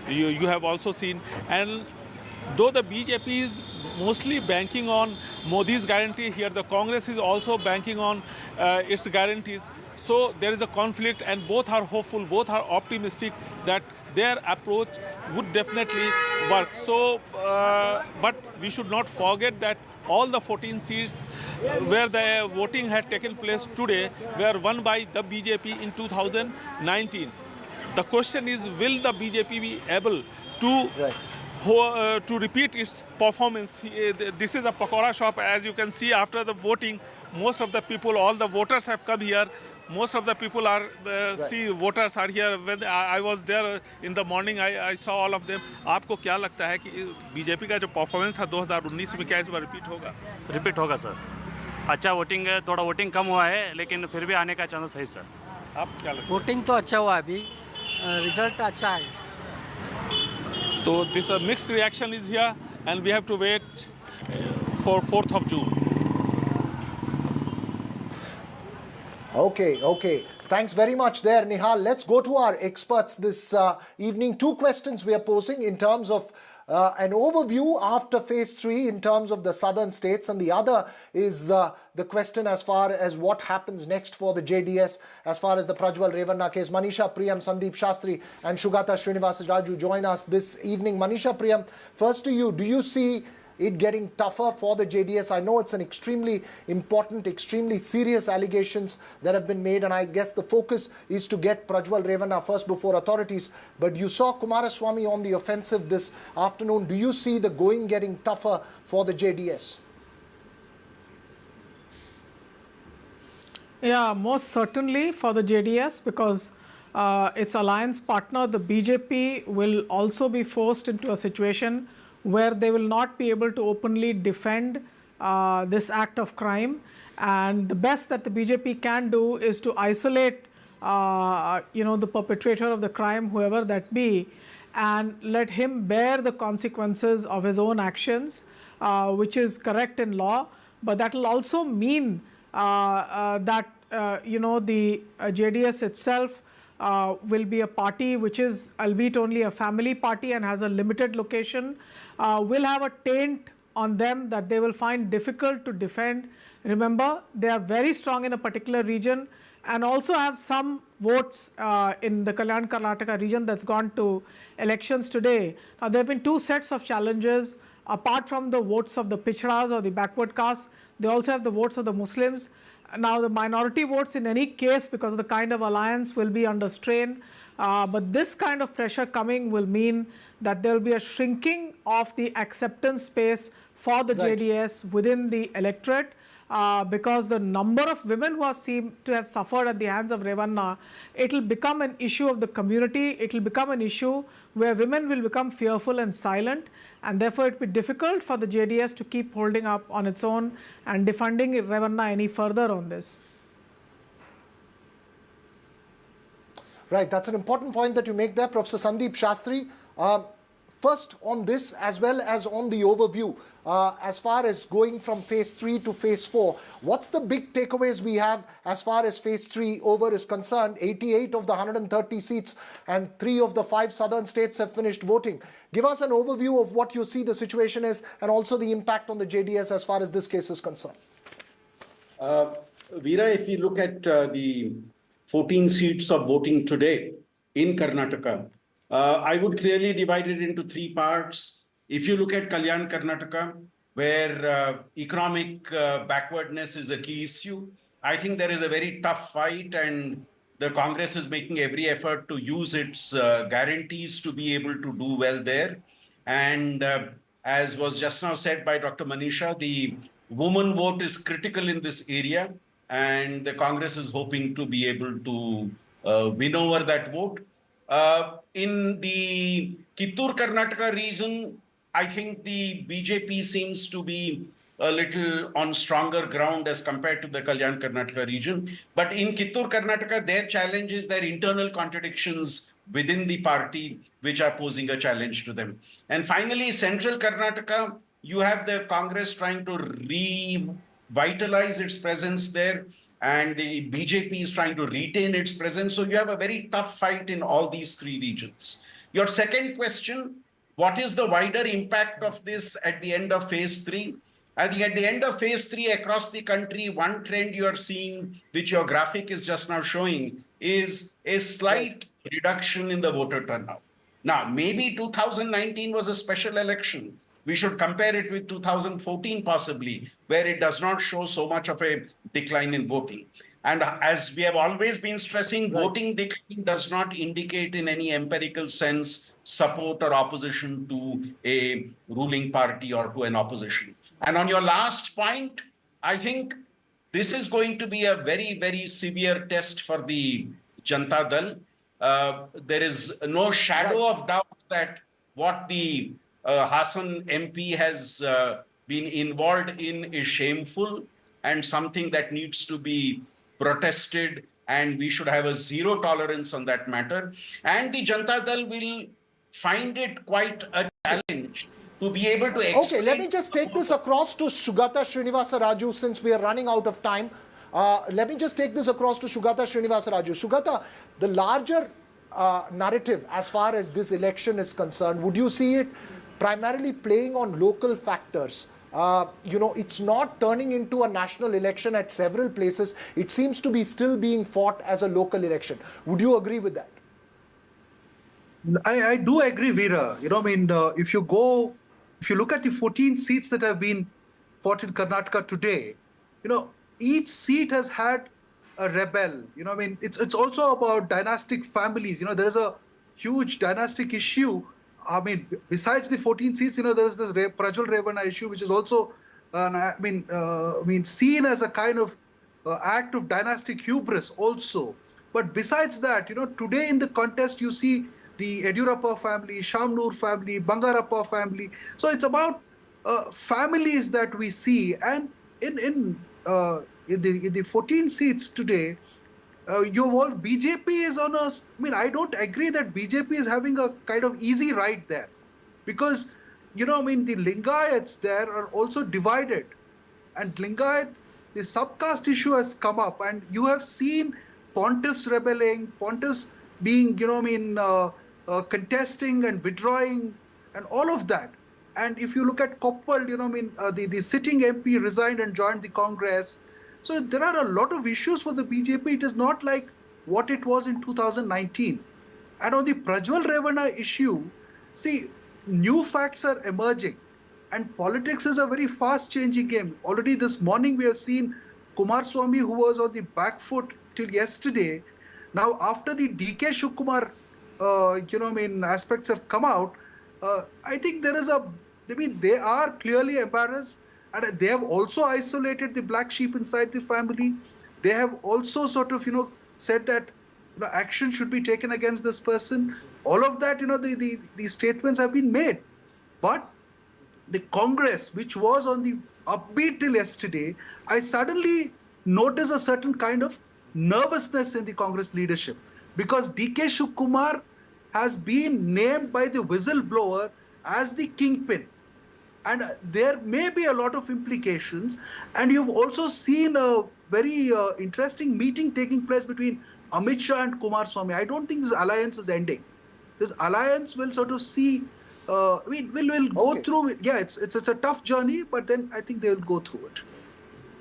you have also seen. And though the BJP is mostly banking on Modi's guarantee, here the Congress is also banking on its guarantees. So there is a conflict, and both are hopeful, both are optimistic that their approach would definitely work. So, but we should not forget that all the 14 seats where the voting had taken place today were won by the BJP in 2019. The question is, will the BJP be able to repeat its performance? This is a pakora shop, as you can see. After the voting, most of the people, all the voters have come here. Most of the people are, voters are here. When I was there in the morning, I saw all of them. आपको क्या लगता है कि BJP का जो performance था 2019 में क्या इस बार रिपीट होगा? रिपीट होगा सर. अच्छा वोटिंग है, थोड़ा वोटिंग कम हुआ है, लेकिन फिर भी आने का चांस है सर. आप क्या लगता है? वोटिंग तो अच्छा हुआ अभी, रिजल्ट अच्छा है. So this mixed reaction is here, and we have to wait for 4th of June. Okay. Thanks very much there, Nihal. Let's go to our experts this evening. 2 questions we are posing in terms of an overview after phase 3 in terms of the southern states, and the other is the question as far as what happens next for the JDS as far as the Prajwal Revanna case. Manisha Priyam, Sandeep Shastri and Shugata Srinivasa Raju join us this evening. Manisha Priyam, first to you, do you see it getting tougher for the JDS? I know it's an extremely important, extremely serious allegations that have been made, and I guess the focus is to get Prajwal Revanna first before authorities. But you saw Kumaraswamy on the offensive this afternoon. Do you see the going getting tougher for the JDS? Yeah, most certainly for the JDS, because its alliance partner, the BJP, will also be forced into a situation where they will not be able to openly defend this act of crime. And the best that the BJP can do is to isolate, the perpetrator of the crime, whoever that be, and let him bear the consequences of his own actions, which is correct in law. But that will also mean that the JDS itself will be a party which is, albeit only a family party and has a limited location, will have a taint on them that they will find difficult to defend. Remember, they are very strong in a particular region and also have some votes in the Karnataka region that's gone to elections today. Now, there have been two sets of challenges. Apart from the votes of the pichdas or the backward castes, they also have the votes of the Muslims. Now, the minority votes in any case, because of the kind of alliance, will be under strain. But this kind of pressure coming will mean that there will be a shrinking of the acceptance space for the JDS within the electorate. Because the number of women who are seen to have suffered at the hands of Revanna, it will become an issue of the community. It will become an issue where women will become fearful and silent, and therefore it will be difficult for the JDS to keep holding up on its own and defending Revanna any further on this. Right, that's an important point that you make there, Professor Sandeep Shastri. First on this, as well as on the overview, as far as going from phase 3 to phase 4, what's the big takeaways we have as far as phase 3 over is concerned? 88 of the 130 seats and 3 of the 5 southern states have finished voting. Give us an overview of what you see the situation is and also the impact on the JDS as far as this case is concerned. Veera, if you look at the 14 seats of voting today in Karnataka, I would clearly divide it into 3 parts. If you look at Kalyan Karnataka, where economic backwardness is a key issue, I think there is a very tough fight, and the Congress is making every effort to use its guarantees to be able to do well there. And as was just now said by Dr. Manisha, the woman vote is critical in this area, and the Congress is hoping to be able to win over that vote. In the Kittur Karnataka region, I think the BJP seems to be a little on stronger ground as compared to the Kalyan Karnataka region. But in Kittur Karnataka, their challenge is their internal contradictions within the party, which are posing a challenge to them. And finally, Central Karnataka, you have the Congress trying to revitalize its presence there, and the BJP is trying to retain its presence. So you have a very tough fight in all these 3 regions. Your second question, what is the wider impact of this at the end of phase 3? I think at the end of phase 3 across the country, one trend you are seeing, which your graphic is just now showing, is a slight reduction in the voter turnout. Now, maybe 2019 was a special election. We should compare it with 2014 possibly, where it does not show so much of a decline in voting. And as we have always been stressing, voting decline does not indicate in any empirical sense support or opposition to a ruling party or to an opposition. And on your last point, I think this is going to be a very, very severe test for the Janata Dal. There is no shadow of doubt that what the Hassan MP has been involved in is shameful and something that needs to be protested, and we should have a zero tolerance on that matter. And the Janata Dal will find it quite a challenge to be able to explain. Okay, let me just take this across to Sugata Srinivasa Raju since we are running out of time. Let me just take this across to Sugata Srinivasa Raju. Sugata, the larger narrative as far as this election is concerned, would you see it primarily playing on local factors? It's not turning into a national election at several places. It seems to be still being fought as a local election. Would you agree with that? I do agree, Veera. If you look at the 14 seats that have been fought in Karnataka today, each seat has had a rebel. It's also about dynastic families. There is a huge dynastic issue. Besides the 14 seats, there's this Prajwal Revanna issue, which is also, seen as a kind of act of dynastic hubris also. But besides that, today in the contest, you see the Yediyurappa family, Shamnoor family, Bangarappa family. So it's about families that we see. And in the 14 seats today, BJP is on a. I don't agree that BJP is having a kind of easy ride there, because the Lingayats there are also divided, and Lingayats, the subcaste issue has come up, and you have seen pontiffs rebelling, pontiffs being contesting and withdrawing, and all of that. And if you look at Koppal, the sitting MP resigned and joined the Congress. So there are a lot of issues for the BJP. It is not like what it was in 2019. And on the Prajwal Revana issue, see, new facts are emerging. And politics is a very fast-changing game. Already this morning we have seen Kumaraswamy, who was on the back foot till yesterday. Now, after the DK Shivakumar, aspects have come out, I think they are clearly embarrassed. And they have also isolated the black sheep inside the family. They have also sort of, said that action should be taken against this person. All of that, the statements have been made. But the Congress, which was on the upbeat till yesterday, I suddenly notice a certain kind of nervousness in the Congress leadership, because DK Shivakumar has been named by the whistleblower as the kingpin. And there may be a lot of implications. And you've also seen a very interesting meeting taking place between Amit Shah and Kumaraswamy. I don't think this alliance is ending. This alliance will sort of see, will go through. Yeah, it's a tough journey, but then I think they will go through it.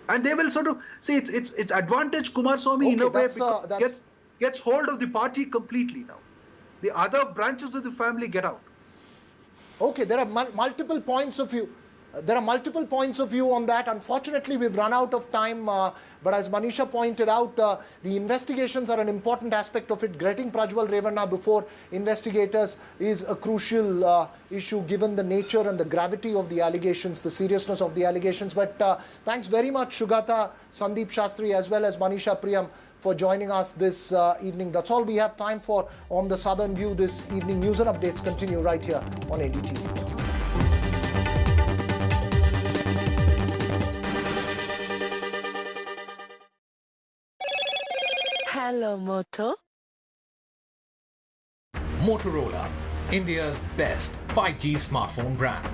And they will sort of see it's advantage Kumaraswamy in a way, because gets hold of the party completely now. The other branches of the family get out. Okay, there are multiple points of view. There are multiple points of view on that. Unfortunately, we've run out of time. But as Manisha pointed out, the investigations are an important aspect of it. Getting Prajwal Revana before investigators is a crucial issue, given the nature and the gravity of the allegations, the seriousness of the allegations. But thanks very much, Shugata, Sandeep Shastri, as well as Manisha Priyam, for joining us this evening. That's all we have time for on the Southern View this evening. News and updates continue right here on NDTV. Hello, Moto. Motorola, India's best 5G smartphone brand.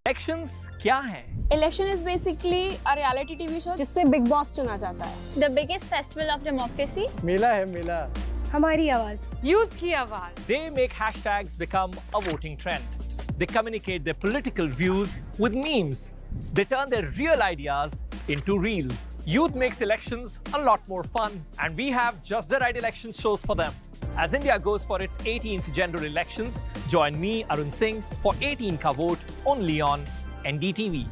Elections क्या है? Election is basically a reality TV show जिससे big boss चुना जाता है. The biggest festival of democracy. मेला है मेला. हमारी आवाज. Youth की आवाज. They make hashtags become a voting trend. They communicate their political views with memes. They turn their real ideas into reels. Youth makes elections a lot more fun, and we have just the right election shows for them. As India goes for its 18th general elections, join me, Arun Singh, for 18 Ka Vote only on NDTV.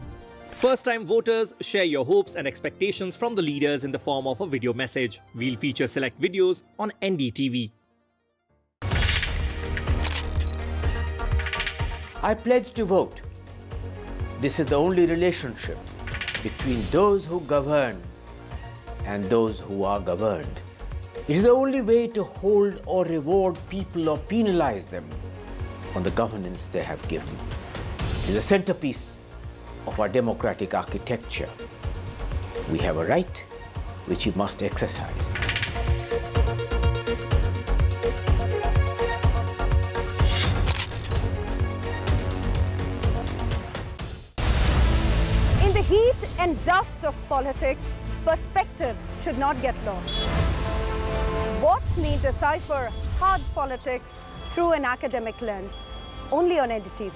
First-time voters, share your hopes and expectations from the leaders in the form of a video message. We'll feature select videos on NDTV. I pledge to vote. This is the only relationship between those who govern and those who are governed. It is the only way to hold or reward people or penalize them on the governance they have given. It is a centerpiece of our democratic architecture. We have a right which we must exercise. In the heat and dust of politics, perspective should not get lost. Watch me decipher hard politics through an academic lens, only on NDTV.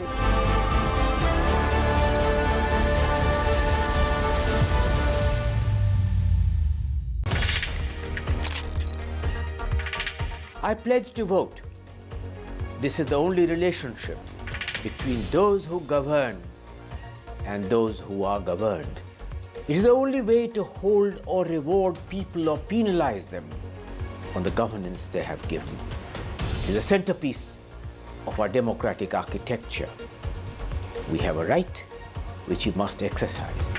I pledge to vote. This is the only relationship between those who govern and those who are governed. It is the only way to hold or reward people or penalize them on the governance they have given. It is a centerpiece of our democratic architecture. We have a right which we must exercise.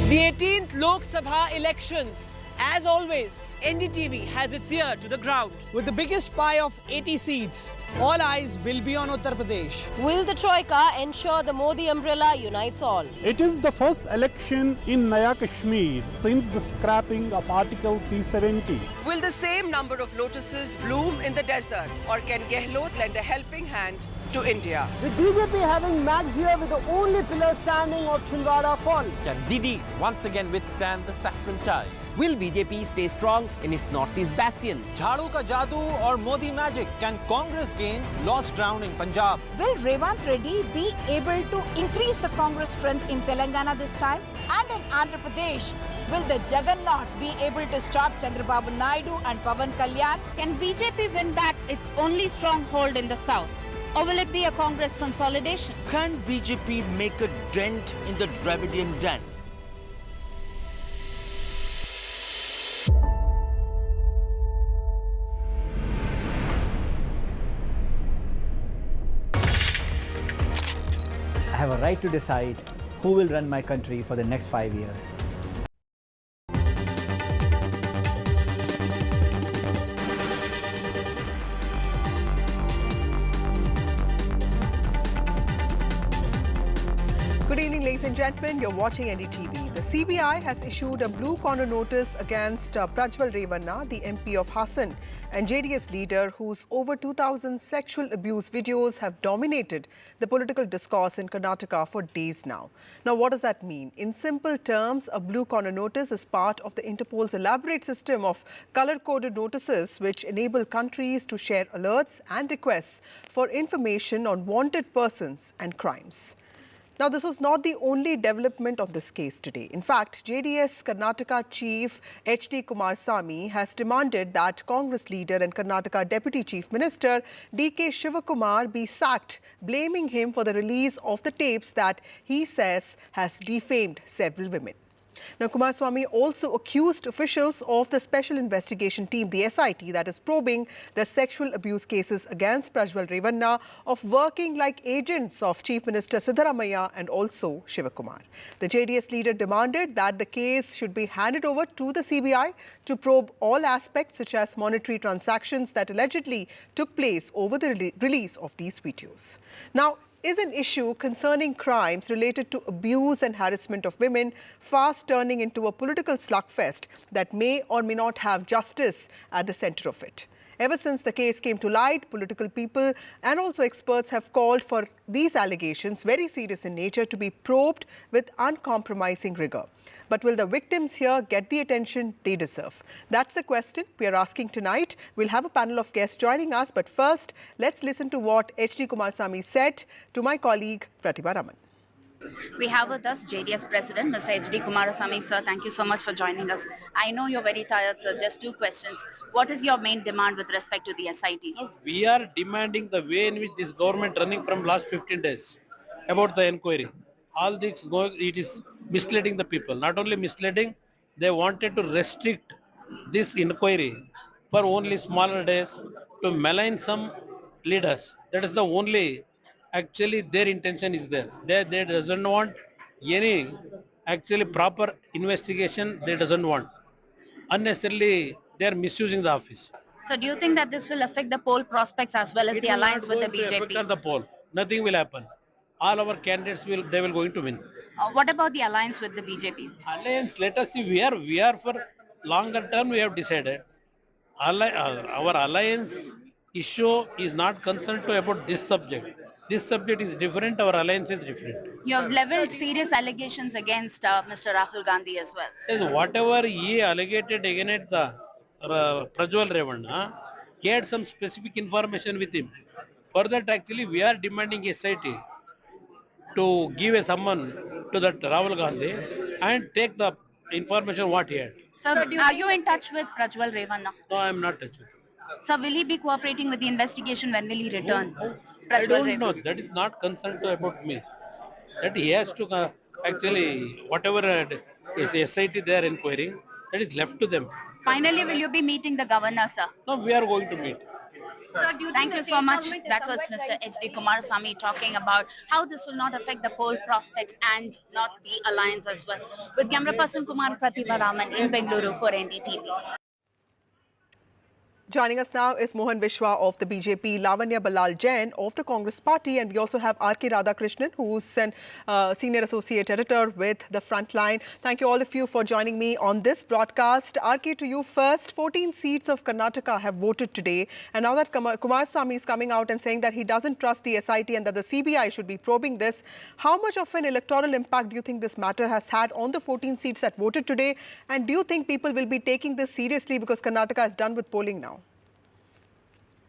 The 18th Lok Sabha elections. As always, NDTV has its ear to the ground. With the biggest pie of 80 seats, all eyes will be on Uttar Pradesh. Will the Troika ensure the Modi umbrella unites all? It is the first election in Naya Kashmir since the scrapping of Article 370. Will the same number of lotuses bloom in the desert, or can Gehlot lend a helping hand to India? With BJP having Max here with the only pillar standing of Chhindwara fall. Can Didi once again withstand the saffron tide? Will BJP stay strong in its northeast bastion? Jhadu ka jadoo or Modi magic? Can Congress gain lost ground in Punjab? Will Revant Reddy be able to increase the Congress strength in Telangana this time? And in Andhra Pradesh, will the Jagannath be able to stop Chandrababu Naidu and Pavan Kalyan? Can BJP win back its only stronghold in the south? Or will it be a Congress consolidation? Can BJP make a dent in the Dravidian den? I have a right to decide who will run my country for the next 5 years. Good evening, ladies and gentlemen. You're watching NDTV. The CBI has issued a blue corner notice against Prajwal Revanna, the MP of Hassan, and JDS leader whose over 2,000 sexual abuse videos have dominated the political discourse in Karnataka for days now. Now, what does that mean? In simple terms, a blue corner notice is part of the Interpol's elaborate system of color-coded notices which enable countries to share alerts and requests for information on wanted persons and crimes. Now, this was not the only development of this case today. In fact, JDS Karnataka Chief H.D. Kumarasamy has demanded that Congress leader and Karnataka Deputy Chief Minister D.K. Shivakumar be sacked, blaming him for the release of the tapes that he says has defamed several women. Now, Kumarasamy also accused officials of the Special Investigation Team, the SIT, that is probing the sexual abuse cases against Prajwal Revanna, of working like agents of Chief Minister Siddaramaiah and also Shivakumar. The JDS leader demanded that the case should be handed over to the CBI to probe all aspects such as monetary transactions that allegedly took place over the release of these videos. Now, is an issue concerning crimes related to abuse and harassment of women fast turning into a political slugfest that may or may not have justice at the center of it. Ever since the case came to light, political people and also experts have called for these allegations, very serious in nature, to be probed with uncompromising rigor. But will the victims here get the attention they deserve? That's the question we are asking tonight. We'll have a panel of guests joining us. But first, let's listen to what H.D. Kumarasamy said to my colleague Pratibha Raman. We have with us JDS President, Mr. H.D. Kumarasamy. Sir, thank you so much for joining us. I know you're very tired, sir. Just two questions. What is your main demand with respect to the SITs? We are demanding the way in which this government running from last 15 days about the inquiry. All this going, it is misleading the people. Not only misleading, they wanted to restrict this inquiry for only smaller days to malign some leaders. That is the only, actually their intention is there. They doesn't want any actually proper investigation. They doesn't want. Unnecessarily, they are misusing the office. So do you think that this will affect the poll prospects as well as the alliance with the BJP? Affect the poll. Nothing will happen. All our candidates will going to win. What about the alliance with the BJP? Alliance, let us see. We are for longer term. We have decided. Our alliance issue is not concerned to about this subject. This subject is different. Our alliance is different. You have leveled serious allegations against Mr. Rahul Gandhi as well. Yes, whatever he alleged against the Prajwal Revanna, he had some specific information with him. For that, actually, we are demanding SIT to give a summon to that Rahul Gandhi and take the information what he had. Sir, are you in touch with Prajwal Revanna? No, I am not touched. Sir, will he be cooperating with the investigation? When will he return? I don't know. That is not concerned about me. That he has to actually, whatever is SIT they are inquiring, that is left to them. Finally, will you be meeting the governor, sir? No, we are going to meet. Thank you so much. That was Mr. H.D. Kumarasamy talking about how this will not affect the poll prospects and not the alliance as well. With camera person Kumar Pratibha Raman in Bengaluru for NDTV. Joining us now is Mohan Vishwa of the BJP, Lavanya Balal Jain of the Congress Party, and we also have R.K. Radhakrishnan, who's an senior associate editor with the Frontline. Thank you all of you for joining me on this broadcast. R.K., to you first. 14 seats of Karnataka have voted today, and now that Kumarasamy is coming out and saying that he doesn't trust the SIT and that the CBI should be probing this, how much of an electoral impact do you think this matter has had on the 14 seats that voted today? And do you think people will be taking this seriously because Karnataka is done with polling now?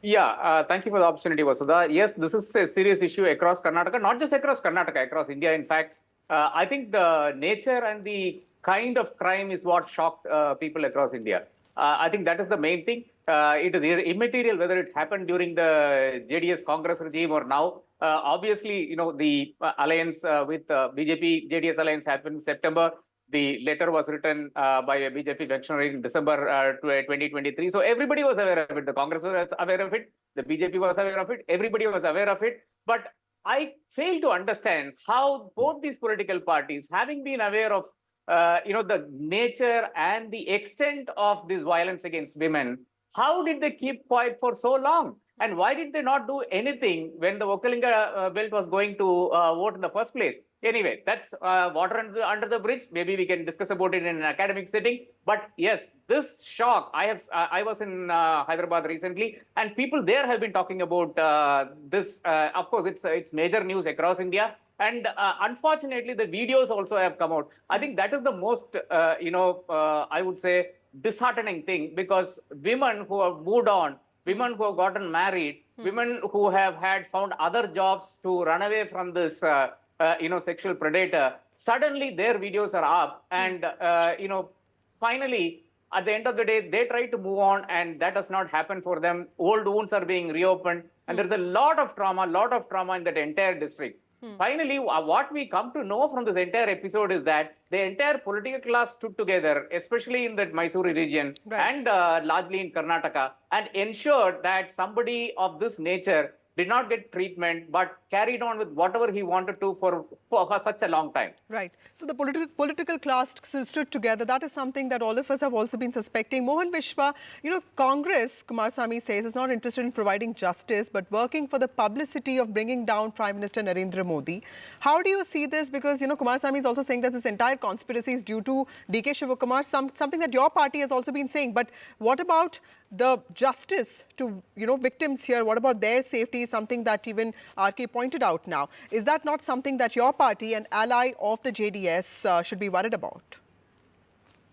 Yeah, thank you for the opportunity, Vasudha. Yes, this is a serious issue across Karnataka, not just across Karnataka, across India. In fact, I think the nature and the kind of crime is what shocked people across India. I think that is the main thing. It is immaterial whether it happened during the JDS Congress regime or now. Obviously, you know, the alliance with BJP, JDS alliance happened in September. The letter was written by a BJP functionary in December 2023. So everybody was aware of it. The Congress was aware of it. The BJP was aware of it. Everybody was aware of it. But I fail to understand how both these political parties, having been aware of the nature and the extent of this violence against women, how did they keep quiet for so long? And why did they not do anything when the Vokalinga bill was going to vote in the first place? Anyway, that's water under the bridge. Maybe we can discuss about it in an academic setting. But yes, this shock, I was in Hyderabad recently, and people there have been talking about this. Of course, it's major news across India. And unfortunately, the videos also have come out. I think that is the most, I would say, disheartening thing, because women who have moved on, women who have gotten married, women who have found other jobs to run away from this, sexual predator, suddenly their videos are up. And, finally, at the end of the day, they try to move on, and that does not happen for them. Old wounds are being reopened, and there's a lot of trauma in that entire district. Finally, what we come to know from this entire episode is that the entire political class stood together, especially in that Mysore region and largely in Karnataka, and ensured that somebody of this nature did not get treatment, but carried on with whatever he wanted to for such a long time. Right. So the political class stood together. That is something that all of us have also been suspecting. Mohan Vishwa, Congress, Kumarasamy says, is not interested in providing justice, but working for the publicity of bringing down Prime Minister Narendra Modi. How do you see this? Because, Kumarasamy is also saying that this entire conspiracy is due to DK Shivakumar, something that your party has also been saying. But what about the justice to, victims here? What about their safety? Something that even RK pointed out now. Is that not something that your party, an ally of the JDS, should be worried about?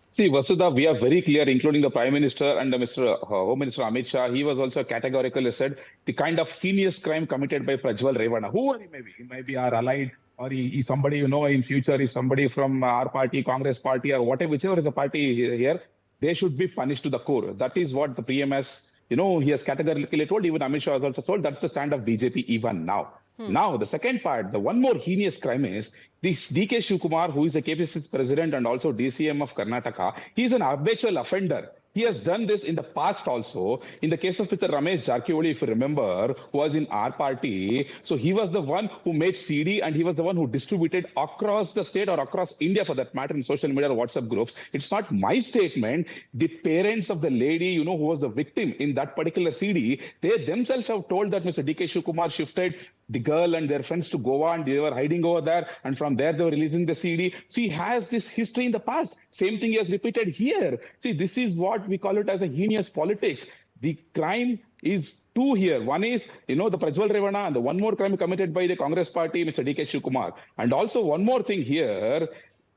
See, Vasudha, we are very clear, including the Prime Minister and Mr. Home Minister Amit Shah. He was also categorical, said the kind of heinous crime committed by Prajwal Revana, whoever he may be our allied, or he somebody, in future, if somebody from our party, Congress party, or whatever, whichever is the party here, they should be punished to the core. That is what the PM has, he has categorically told. Even Amit Shah has also told. That's the stand of BJP even now. Now, the second part, the one more heinous crime is this DK Shivakumar, who is a KPCC president and also DCM of Karnataka. He is an habitual offender. He has done this in the past also. In the case of Mr. Ramesh Jarkioli, if you remember, who was in our party. So he was the one who made CD, and he was the one who distributed across the state or across India, for that matter, in social media or WhatsApp groups. It's not my statement. The parents of the lady, who was the victim in that particular CD, they themselves have told that Mr. DK Shivakumar shifted the girl and their friends to Goa, and they were hiding over there. And from there, they were releasing the CD. So he has this history in the past. Same thing he has repeated here. See, this is what we call it as a heinous politics. The crime is two here. One is, the Prajwal Revana, and the one more crime committed by the Congress party, Mr. DK Shivakumar. And also one more thing here,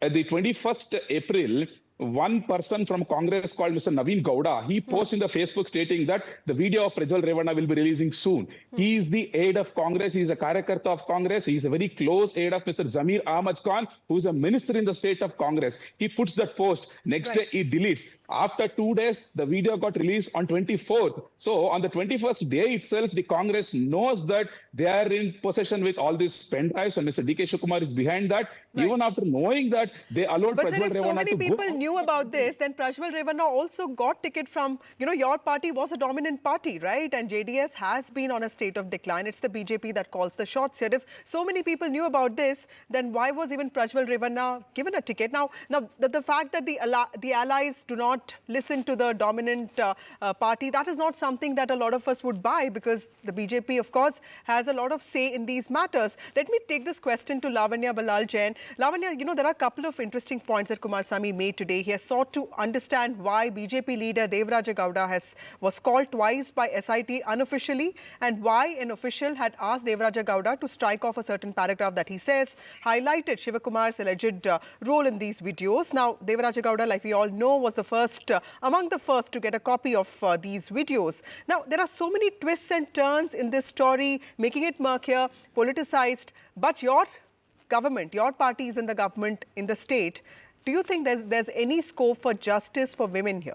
at the 21st April, one person from Congress called Mr. Naveen Gowda. He posted in the Facebook stating that the video of Prajwal Revana will be releasing soon. He is the aide of Congress. He is a Karyakarta of Congress. He is a very close aide of Mr. Zamir Ahmad Khan, who is a minister in the state of Congress. He puts that post. Next day, he deletes. After 2 days, the video got released on 24th. So on the 21st day itself, the Congress knows that they are in possession with all these pen drives, and Mr. D.K. Shivakumar is behind that. Even after knowing that, they allowed But Prajwal sir, if so Revana many to people go. knew about this, then Prajwal Revana also got ticket from, your party was a dominant party, right? And JDS has been on a state of decline. It's the BJP that calls the shots here. If so many people knew about this, then why was even Prajwal Revana given a ticket? Now the fact that the allies do not listen to the dominant party, that is not something that a lot of us would buy, because the BJP, of course, has a lot of say in these matters. Let me take this question to Lavanya Balal Jain. Lavanya, there are a couple of interesting points that Kumarasamy made today. He has sought to understand why BJP leader Devaraja Gowda was called twice by SIT unofficially, and why an official had asked Devaraja Gowda to strike off a certain paragraph that he says highlighted Shivakumar's alleged role in these videos. Now, Devaraja Gowda, like we all know, was the first, among the first to get a copy of these videos. Now, there are so many twists and turns in this story, making it murkier, politicized, but your government, your party is in the government in the state. Do you think there's any scope for justice for women here?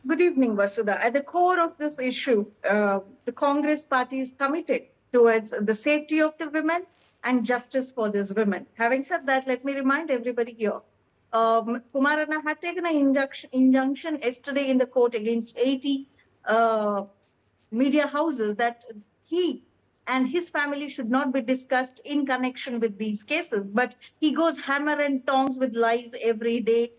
Good evening, Vasudha. At the core of this issue, the Congress party is committed towards the safety of the women and justice for these women. Having said that, let me remind everybody here, Kumarana had taken an injunction yesterday in the court against 80 media houses that he and his family should not be discussed in connection with these cases. But he goes hammer and tongs with lies every day.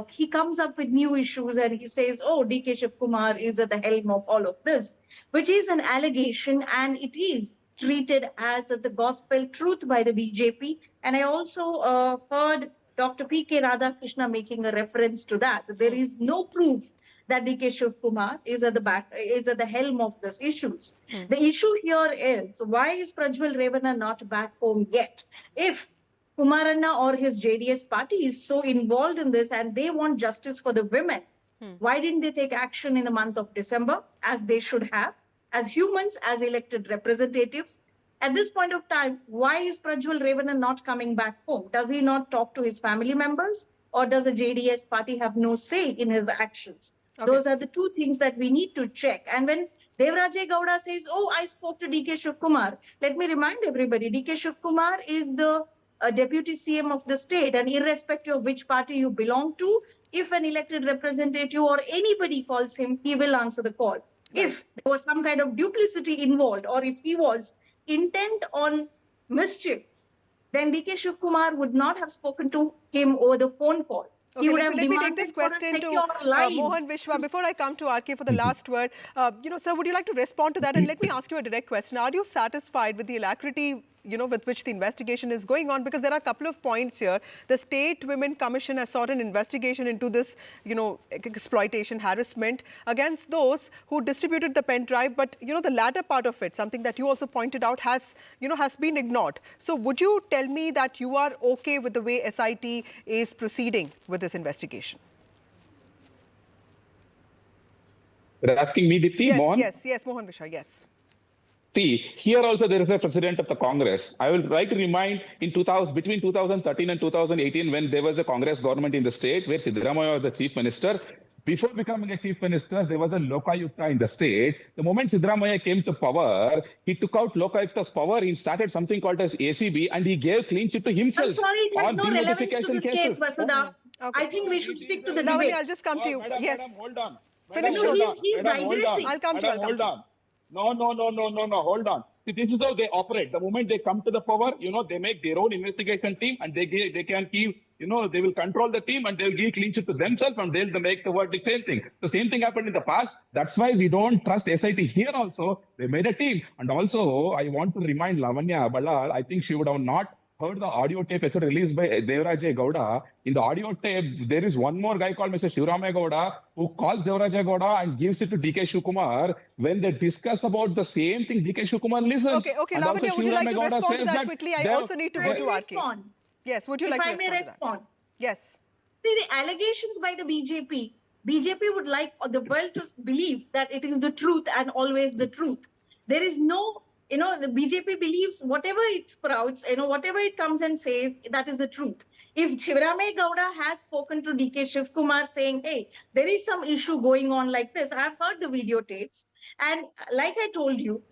He comes up with new issues and he says, oh, D.K. Shivakumar is at the helm of all of this, which is an allegation, and it is treated as the gospel truth by the BJP. And I also heard Dr. P.K. Radhakrishna making a reference to that. There is no proof that D.K. Shivakumar is at the helm of these issues. The issue here is, why is Prajwal Revana not back home yet? If Kumarana or his JDS party is so involved in this and they want justice for the women, why didn't they take action in the month of December, as they should have, as humans, as elected representatives? At this point of time, why is Prajwal Revana not coming back home? Does he not talk to his family members, or does the JDS party have no say in his actions? Okay. Those are the two things that we need to check. And when Devaraja Gowda says, oh, I spoke to D.K. Shivakumar, let me remind everybody, D.K. Shivakumar is the deputy CM of the state, and irrespective of which party you belong to, if an elected representative or anybody calls him, he will answer the call. Right. If there was some kind of duplicity involved, or if he was intent on mischief, then D.K. Shivakumar would not have spoken to him over the phone call. Okay, let me take this question to Mohan Vishwa. Before I come to RK for the last word, sir, would you like to respond to that? And let me ask you a direct question. Are you satisfied with the alacrity, with which the investigation is going on? Because there are a couple of points here. The State Women Commission has sought an investigation into this, exploitation, harassment against those who distributed the pen drive. But, the latter part of it, something that you also pointed out, has been ignored. So would you tell me that you are okay with the way SIT is proceeding with this investigation? You're asking me, Dipti? Yes, Mohan? yes, Mohan Vishwa, yes. See, here also there is a president of the Congress. I will like to remind between 2013 and 2018, when there was a Congress government in the state where Siddaramaiah was the chief minister. Before becoming a chief minister, there was a Lokayukta in the state. The moment Siddaramaiah came to power, he took out Lokayukta's power. He started something called as ACB, and he gave clean chit to himself. I'm sorry, it has no relevance to this case, Vasudha. Okay. I think we should stick to the debate. I'll just come to you. Madam, yes. Madam, hold on. Finish. He's digressing. I'll come to you. Hold on. No, hold on. See, this is how they operate. The moment they come to the power, they make their own investigation team, and they can keep, they will control the team, and they'll give clean chit to themselves, and they'll make the verdict. Same thing. The same thing happened in the past. That's why we don't trust SIT here also. They made a team. And also, I want to remind Lavanya Balal, I think she would have not heard the audio tape yesterday released by Devaraja Gowda. In the audio tape, there is one more guy called Mr. Shivaramaya Gowda who calls Devaraja Gowda and gives it to D.K. Shivakumar. When they discuss about the same thing, D.K. Shivakumar listens. Okay, Lavanya, would you like to respond to that quickly? I also need to go to RK. Yes, would you like to respond to that? Yes. See, the allegations by the BJP would like the world to believe that it is the truth and always the truth. There is no, the BJP believes whatever it sprouts, whatever it comes and says, that is the truth. If Shivarame Gowda has spoken to DK Shiv Kumar saying, hey, there is some issue going on like this, I've heard the videotapes. And like I told you,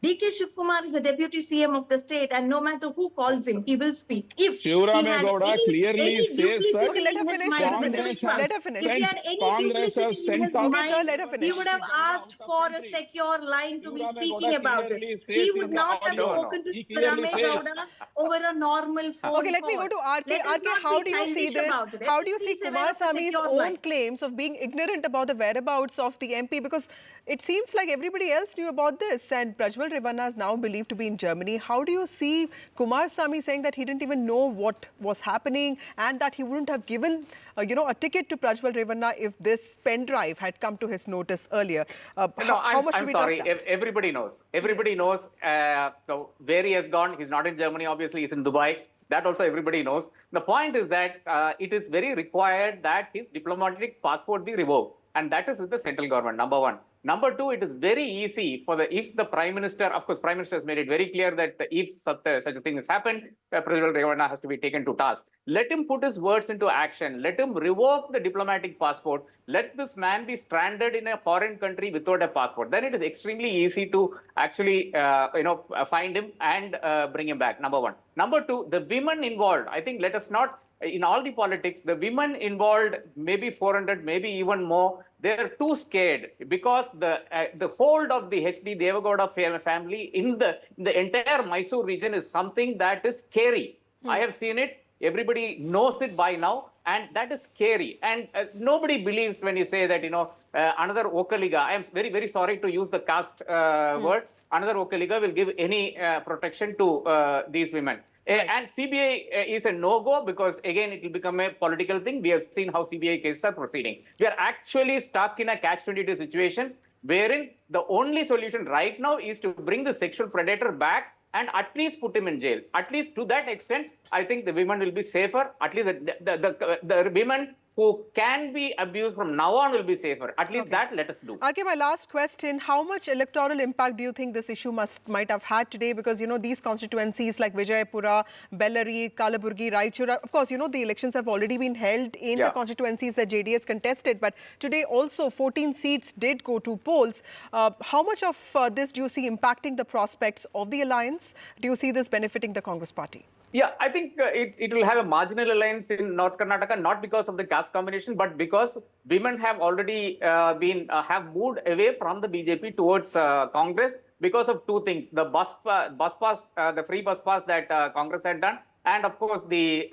DK Shiv Kumar is a deputy CM of the state, and no matter who calls him, he will speak. If Shivarame Gowda clearly says that Okay, let her finish. Let her finish. Let her finish. if he had any Congress has duplicity in his sent out. Okay, sir, mind, let her finish. he would have asked for a secure line to be speaking about it. He would not have spoken to Shivarame Gowda over a normal phone Okay, let me go to RK. RK, how do you see this? How do you see Kumaraswamy's own claims of being ignorant about the whereabouts of the MP? Because it seems like everybody else knew about this, and Prajwal Revanna is now believed to be in Germany. How do you see Kumaraswamy saying that he didn't even know what was happening and that he wouldn't have given, a ticket to Prajwal Revanna if this pen drive had come to his notice earlier? How much do we trust that? Everybody knows. Everybody knows where he has gone. He's not in Germany, obviously. He's in Dubai. That also everybody knows. The point is that it is very required that his diplomatic passport be revoked. And that is with the central government, number one. Number two, it is very easy if the Prime Minister, of course, Prime Minister has made it very clear that if such a thing has happened, President Revanna has to be taken to task. Let him put his words into action. Let him revoke the diplomatic passport. Let this man be stranded in a foreign country without a passport. Then it is extremely easy to actually, find him and bring him back, number one. Number two, the women involved, I think let us not, in all the politics, the women involved, maybe 400, maybe even more, they're too scared because the hold of the HD Devagowda family in the entire Mysore region is something that is scary. I have seen it. Everybody knows it by now. And that is scary. And nobody believes when you say that, another Okaliga, I am very, very sorry to use the caste word, another Okaliga will give any protection to these women. Right. And CBI is a no-go because, again, it will become a political thing. We have seen how CBI cases are proceeding. We are actually stuck in a catch-22 situation wherein the only solution right now is to bring the sexual predator back and at least put him in jail. At least to that extent, I think the women will be safer. At least the women who can be abused from now on will be safer. At least that let us do. Okay, my last question. How much electoral impact do you think this issue might have had today? Because, these constituencies like Vijayapura, Bellary, Kalaburgi, Raichura, of course, the elections have already been held in the constituencies that JDS contested. But today also 14 seats did go to polls. How much of this do you see impacting the prospects of the alliance? Do you see this benefiting the Congress party? Yeah, I think it will have a marginal alliance in North Karnataka, not because of the caste combination, but because women have already have moved away from the BJP towards Congress because of two things: the bus pass, the free bus pass that Congress had done, and of course the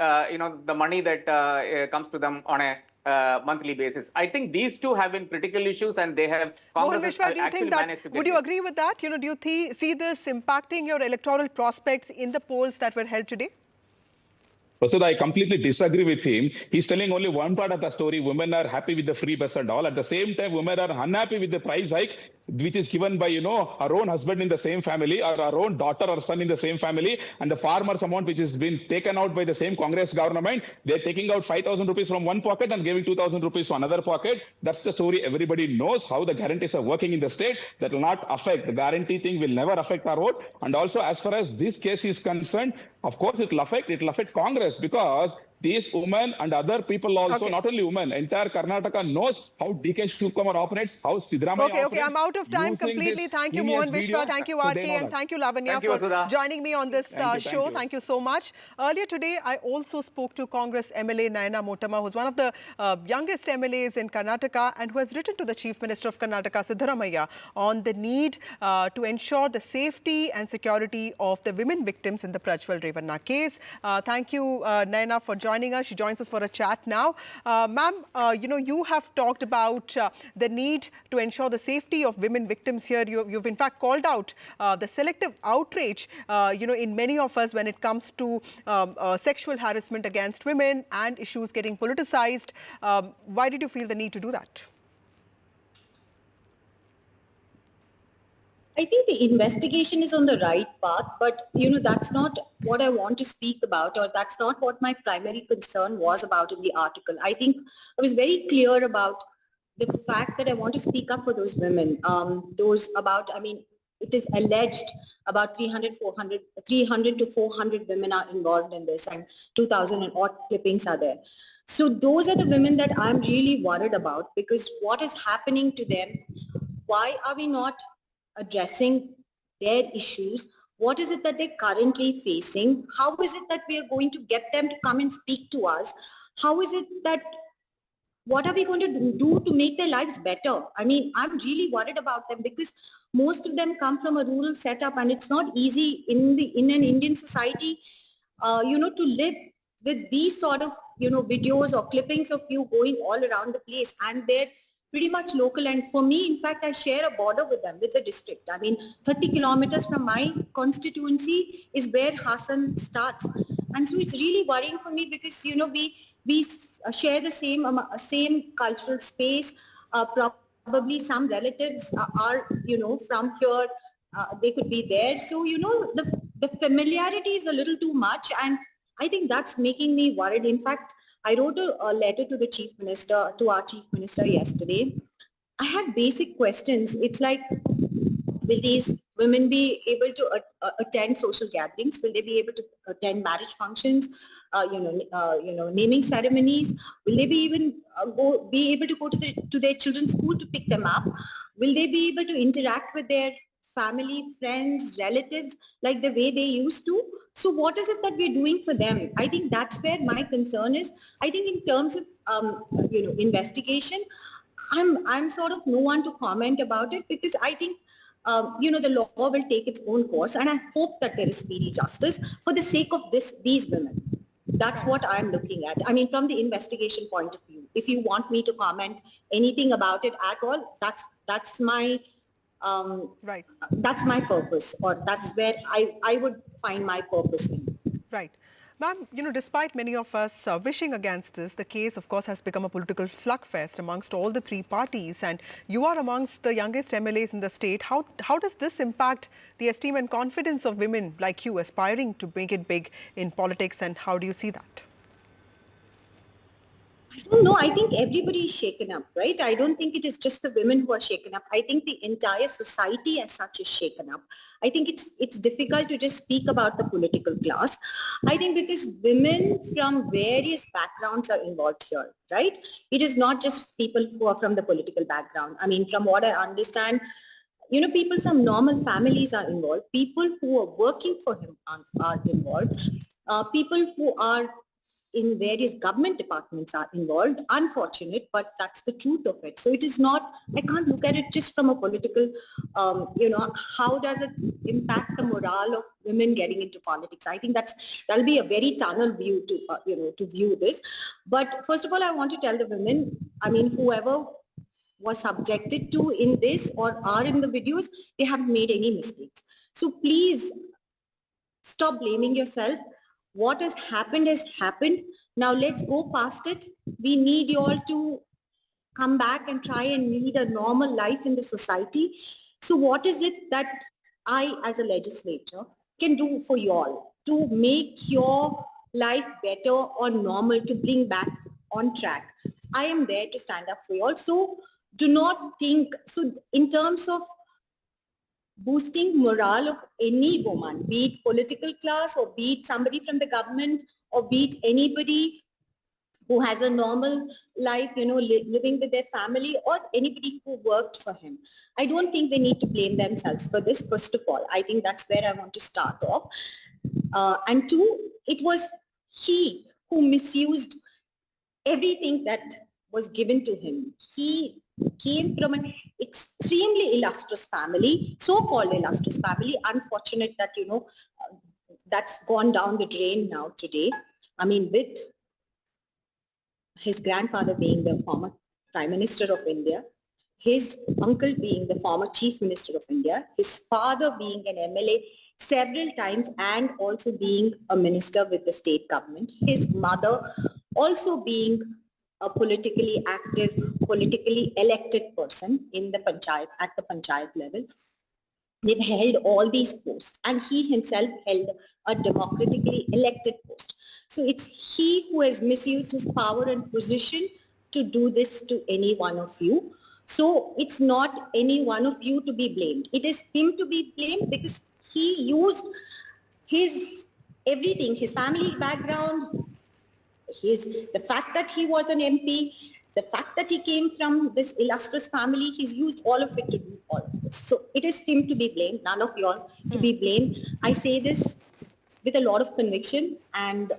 the money that comes to them on a monthly basis. I think these two have been critical issues, and they have. Congress Mohan Vishwa, do you think that? Would you agree with that? Do you see this impacting your electoral prospects in the polls that were held today? So I completely disagree with him. He's telling only one part of the story. Women are happy with the free bus and all. At the same time, women are unhappy with the price hike, which is given by, our own husband in the same family or our own daughter or son in the same family. And the farmer's amount, which has been taken out by the same Congress government, they're taking out 5,000 rupees from one pocket and giving 2,000 rupees to another pocket. That's the story. Everybody knows how the guarantees are working in the state. That will not affect. The guarantee thing will never affect our vote. And also, as far as this case is concerned, of course, it will affect Congress because these women and other people also, not only women, entire Karnataka knows how DK Shiv Kumar operates, how Siddaramaiah operates. Okay, I'm out of time completely. Thank you, Mohan Vishwa. Thank you, RK, and thank you, Lavanya, for joining me on this show. Thank you so much. Earlier today, I also spoke to Congress MLA Nayana Motama, who's one of the youngest MLAs in Karnataka and who has written to the Chief Minister of Karnataka, Siddaramaiah, on the need to ensure the safety and security of the women victims in the Prajwal Revanna case. Thank you, Nayana, for joining us. She joins us for a chat now. Ma'am, you have talked about the need to ensure the safety of women victims here. You've in fact called out the selective outrage, in many of us when it comes to sexual harassment against women and issues getting politicized. Why did you feel the need to do that? I think the investigation is on the right path, but that's not what I want to speak about, or that's not what my primary concern was about in the article. I think I was very clear about the fact that I want to speak up for those women, it is alleged about 300 to 400 women are involved in this, and 2,000 and odd clippings are there. So those are the women that I'm really worried about, because what is happening to them? Why are we not addressing their issues? What is it that they're currently facing? How is it that we are going to get them to come and speak to us? How is it that, what are we going to do to make their lives better? I mean, I'm really worried about them, because most of them come from a rural setup, and it's not easy in an Indian society, to live with these sort of, videos or clippings of you going all around the place, and they're pretty much local. And for me, in fact, I share a border with them, with the district. I mean, 30 kilometers from my constituency is where Hassan starts. And so it's really worrying for me, because, we share the same cultural space. Probably some relatives are, from here, they could be there. So, the familiarity is a little too much, and I think that's making me worried. In fact, I wrote a letter to our chief minister yesterday. I had basic questions. It's like, will these women be able to attend social gatherings? Will they be able to attend marriage functions? Naming ceremonies? Will they be able to go to their children's school to pick them up? Will they be able to interact with their family, friends, relatives like the way they used to? So what is it that we're doing for them? I think that's where my concern is. I think in terms of investigation, I'm sort of no one to comment about it, because I think the law will take its own course, and I hope that there is speedy justice for the sake of these women. That's what I'm looking at. I mean, from the investigation point of view. If you want me to comment anything about it at all, that's my right. That's my purpose, or that's where I would find my purpose in. Right. Ma'am, despite many of us wishing against this, the case, of course, has become a political slugfest amongst all the three parties, and you are amongst the youngest MLAs in the state. How does this impact the esteem and confidence of women like you aspiring to make it big in politics, and how do you see that? I don't know. I think everybody is shaken up, right? I don't think it is just the women who are shaken up. I think the entire society as such is shaken up. I think it's difficult to just speak about the political class. I think because women from various backgrounds are involved here, right? It is not just people who are from the political background. I mean, from what I understand, people from normal families are involved. People who are working for him are involved. People who are in various government departments are involved. Unfortunate, but that's the truth of it. So it is not, I can't look at it just from a political, how does it impact the morale of women getting into politics? I think that'll be a very tunnel view to view this. But first of all, I want to tell the women, I mean, whoever was subjected to in this or are in the videos, they haven't made any mistakes. So please stop blaming yourself. What has happened has happened. Now let's go past it. We need you all to come back and try and lead a normal life in the society. So what is it that I as a legislator can do for you all to make your life better or normal, to bring back on track? I am there to stand up for you all. So do not think, so in terms of boosting morale of any woman, be it political class or be it somebody from the government or be it anybody who has a normal life, living with their family, or anybody who worked for him. I don't think they need to blame themselves for this, first of all. I think that's where I want to start off. And two, it was he who misused everything that was given to him. He came from an extremely illustrious family, so-called illustrious family. Unfortunate that, that's gone down the drain now today. I mean, with his grandfather being the former Prime Minister of India, his uncle being the former Chief Minister of India, his father being an MLA several times and also being a minister with the state government, his mother also being a politically active, politically elected person in the panchayat, at the panchayat level. They've held all these posts, and he himself held a democratically elected post. So it's he who has misused his power and position to do this to any one of you. So it's not any one of you to be blamed. It is him to be blamed because he used his everything, his family background, the fact that he was an MP, the fact that he came from this illustrious family, he's used all of it to do all of this. So it is him to be blamed, none of you all to be blamed. I say this with a lot of conviction, and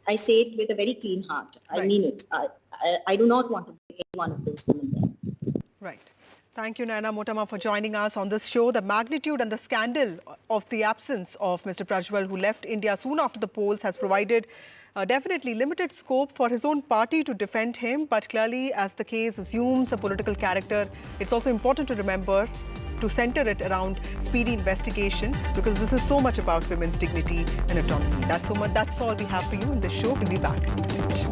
I say it with a very clean heart. I mean it. I do not want to be any one of those women there. Right. Thank you, Naina Motama, for joining us on this show. The magnitude and the scandal of the absence of Mr. Prajwal, who left India soon after the polls, has provided definitely limited scope for his own party to defend him. But clearly, as the case assumes a political character, it's also important to remember to center it around speedy investigation, because this is so much about women's dignity and autonomy. That's all we have for you in this show. We'll be back in a minute.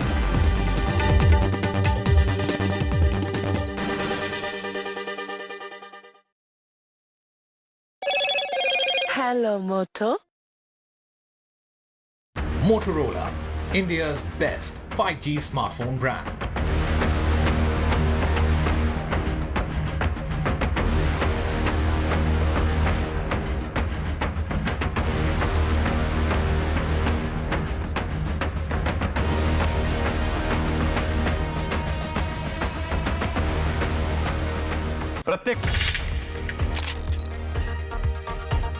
Hello, Moto. Motorola, India's best 5G smartphone brand.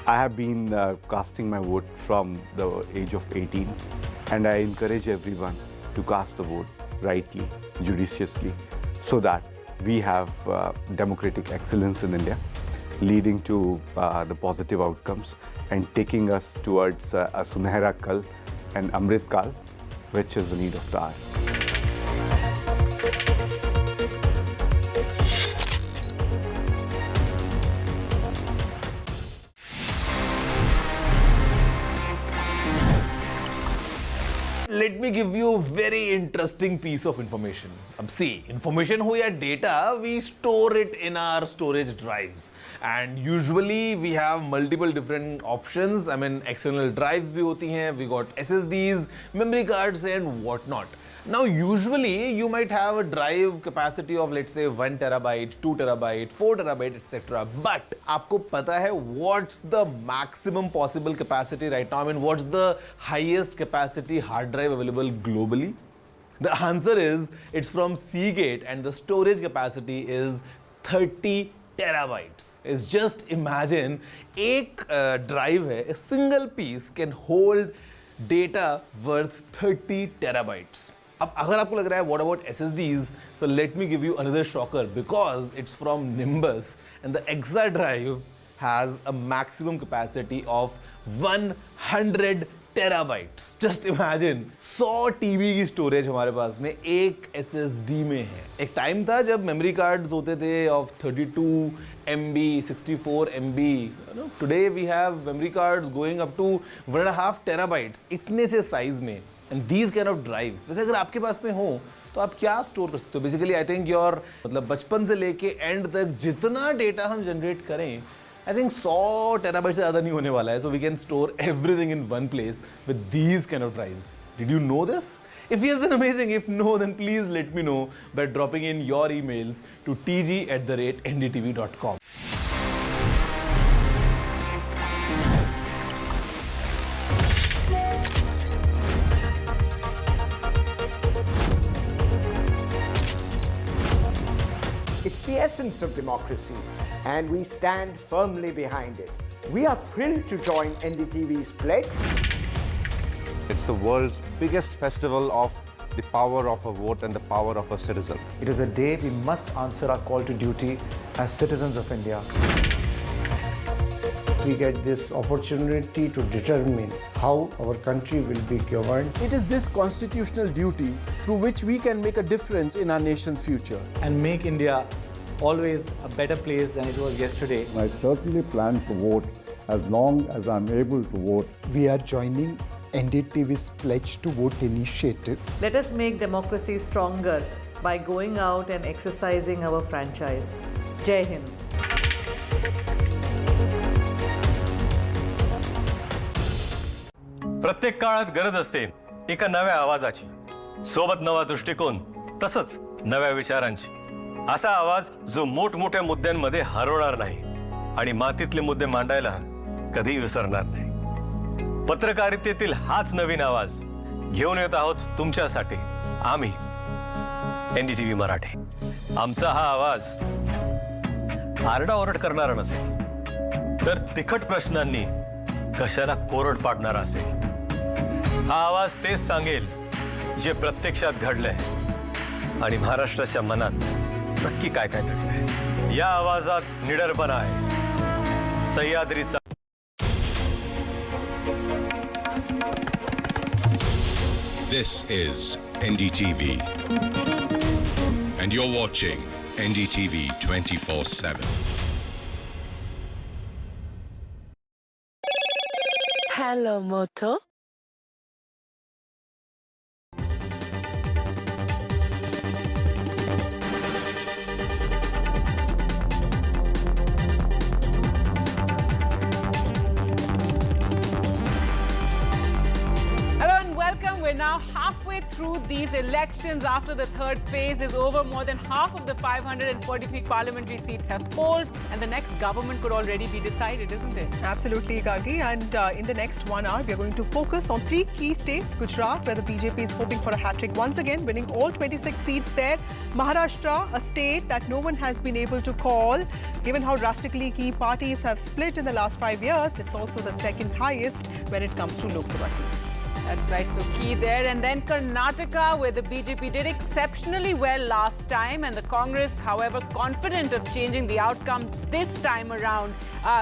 I have been casting my vote from the age of 18, and I encourage everyone to cast the vote rightly, judiciously, so that we have democratic excellence in India, leading to the positive outcomes and taking us towards a Sunehra Kal and Amrit Kal, which is the need of the hour. Let me give you a very interesting piece of information. See, information ho ya data, we store it in our storage drives. And usually we have multiple different options. I mean, external drives bhi hoti hain, we got SSDs, memory cards and whatnot. Now, usually you might have a drive capacity of, let's say, 1 terabyte, 2 terabyte, 4 terabyte, etc. But आपको पता है what's the maximum possible capacity right now? I mean, what's the highest capacity hard drive available globally? The answer is it's from Seagate, and the storage capacity is 30 terabytes. Is just imagine एक drive है, a single piece can hold data worth 30 terabytes. अब अगर आपको लग रहा है what about SSDs, so let me give you another shocker, because it's from Nimbus and the Exa drive has a maximum capacity of 100 terabytes. Just imagine 100 TB की storage हमारे पास में एक SSD में है. एक टाइम था जब मेमोरी कार्ड्स होते थे of 32 MB, 64 MB. Today we have memory cards going up to 1.5 terabytes. इतने से साइज में. And these kind of drives, वैसे अगर आपके पास में हो तो आप क्या स्टोर कर सकते हो? बेसिकली आई थिंक योर मतलब बचपन से लेके एंड तक जितना डेटा हम जनरेट करें, आई थिंक 100 टेराबाइट से ज़्यादा नहीं होने वाला है. So we can store everything in one place with these kind of drives. Did you know this? If yes, then amazing. If no, then please let me know by dropping in your emails to tg@ndtv.com. It's the essence of democracy, and we stand firmly behind it. We are thrilled to join NDTV's pledge. It's the world's biggest festival of the power of a vote and the power of a citizen. It is a day we must answer our call to duty as citizens of India. We get this opportunity to determine how our country will be governed. It is this constitutional duty through which we can make a difference in our nation's future. And make India always a better place than it was yesterday. I certainly plan to vote as long as I'm able to vote. We are joining NDTV's Pledge to Vote initiative. Let us make democracy stronger by going out and exercising our franchise. Jai Hind. प्रत्येक काळात गरज असते एका नव्या आवाजाची, सोबत नवा दृष्टिकोन, तसंच नव्या विचारांची. असा आवाज जो मोठमोठ्या मुद्द्यांमध्ये हरवणार नाही आणि मातीतले मुद्दे मांडायला कधी विसरणार नाही. पत्रकारितेतील हाच नवीन आवाज घेऊन येत आहोत तुमच्यासाठी आम्ही NDTV मराठी. आमचा हा आवाज आरडाओरड करणारा नसेल, तर तिखट प्रश्नांनी कशाला कोरड पाडणारा असेल. हा आवाज तेच सांगेल जे प्रत्यक्षात घडलंय आणि महाराष्ट्राच्या मनात नक्की काय काय दडलंय. या आवाजात निडरपणा आहे, सह्याद्रीचा. This is NDTV, and you're watching NDTV 24/7. Hello, Moto. We're now halfway through these elections. After the third phase is over, more than half of the 543 parliamentary seats have polled, and the next government could already be decided, isn't it? Absolutely, Gargi. And in the next 1 hour, we are going to focus on 3 key states. Gujarat, where the BJP is hoping for a hat-trick once again, winning all 26 seats there. Maharashtra, a state that no one has been able to call. Given how drastically key parties have split in the last 5 years, it's also the second highest when it comes to Lok Sabha seats. That's right, so key there. And then Karnataka, where the BJP did exceptionally well last time, and the Congress, however, confident of changing the outcome this time around.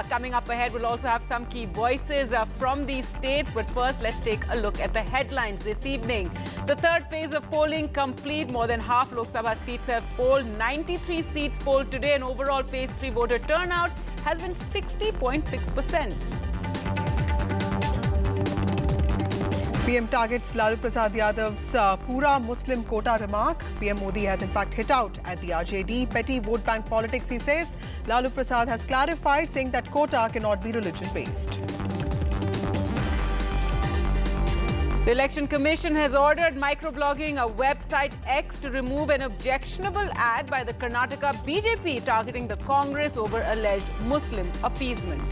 Coming up ahead, we'll also have some key voices from these states. But first, let's take a look at the headlines this evening. The third phase of polling complete. More than half Lok Sabha seats have polled. 93 seats polled today, and overall phase 3 voter turnout has been 60.6%. PM targets Lalu Prasad Yadav's Pura Muslim Quota remark. PM Modi has in fact hit out at the RJD. Petty vote bank politics, he says. Lalu Prasad has clarified, saying that quota cannot be religion-based. The Election Commission has ordered microblogging, a website X, to remove an objectionable ad by the Karnataka BJP targeting the Congress over alleged Muslim appeasement.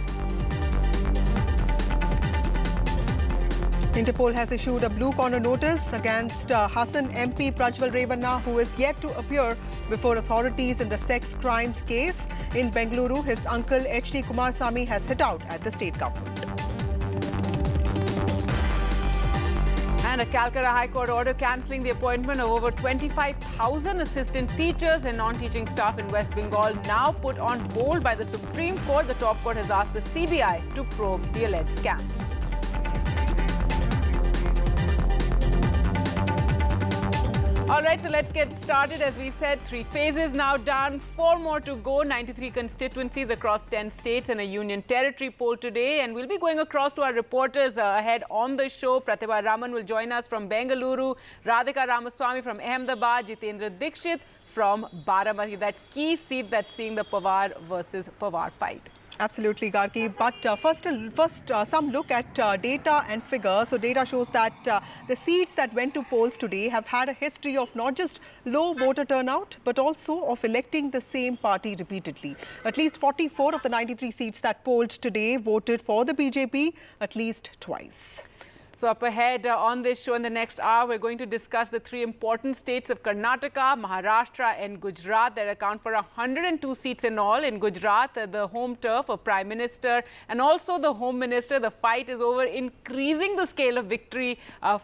Interpol has issued a blue corner notice against Hassan MP Prajwal Revanna, who is yet to appear before authorities in the sex crimes case. In Bengaluru, his uncle HD Kumarasamy has hit out at the state government. And a Calcutta High Court order cancelling the appointment of over 25,000 assistant teachers and non-teaching staff in West Bengal, now put on hold by the Supreme Court. The top court has asked the CBI to probe the alleged scam. All right, so let's get started. As we said, 3 phases now done, 4 more to go. 93 constituencies across 10 states and a union territory poll today. And we'll be going across to our reporters ahead on the show. Pratibha Raman will join us from Bengaluru, Radhika Ramaswamy from Ahmedabad, Jitendra Dikshit from Baramati, that key seat that's seeing the Pawar versus Pawar fight. Absolutely, Gargi. But first, some look at data and figures. So data shows that the seats that went to polls today have had a history of not just low voter turnout, but also of electing the same party repeatedly. At least 44 of the 93 seats that polled today voted for the BJP at least twice. So up ahead on this show in the next hour, we're going to discuss the 3 important states of Karnataka, Maharashtra and Gujarat that account for 102 seats in all. In Gujarat, the home turf of Prime Minister and also the Home Minister. The fight is over increasing the scale of victory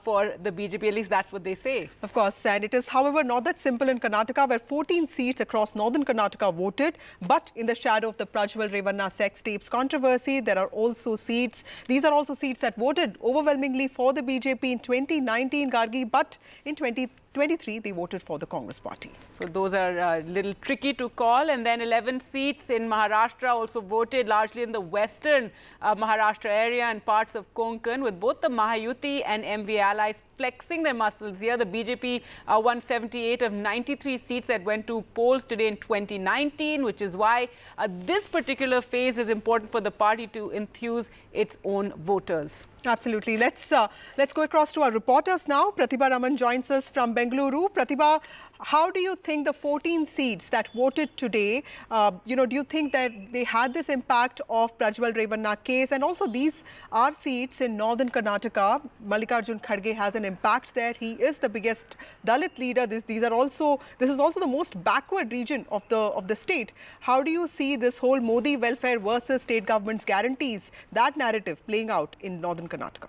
for the BJP. At least that's what they say. Of course, and it is, however, not that simple in Karnataka, where 14 seats across northern Karnataka voted. But in the shadow of the Prajwal Revanna sex tapes controversy, there are also seats. These are also seats that voted overwhelmingly for the BJP in 2019, Gargi, but in 2023 23 they voted for the Congress party. So those are a little tricky to call. And then 11 seats in Maharashtra also voted largely in the western Maharashtra area and parts of Konkan, with both the Mahayuti and MV allies flexing their muscles here. The BJP won 78 of 93 seats that went to polls today in 2019, which is why this particular phase is important for the party to enthuse its own voters. Absolutely. Let's go across to our reporters now. Pratibha Raman joins us from Bengaluru. Pratibha, how do you think the 14 seats that voted today, do you think that they had this impact of Prajwal Revanna case? And also these are seats in northern Karnataka. Mallikarjun Kharge has an impact there. He is the biggest Dalit leader. This is also the most backward region of the state. How do you see this whole Modi welfare versus state government's guarantees, that narrative playing out in northern Karnataka?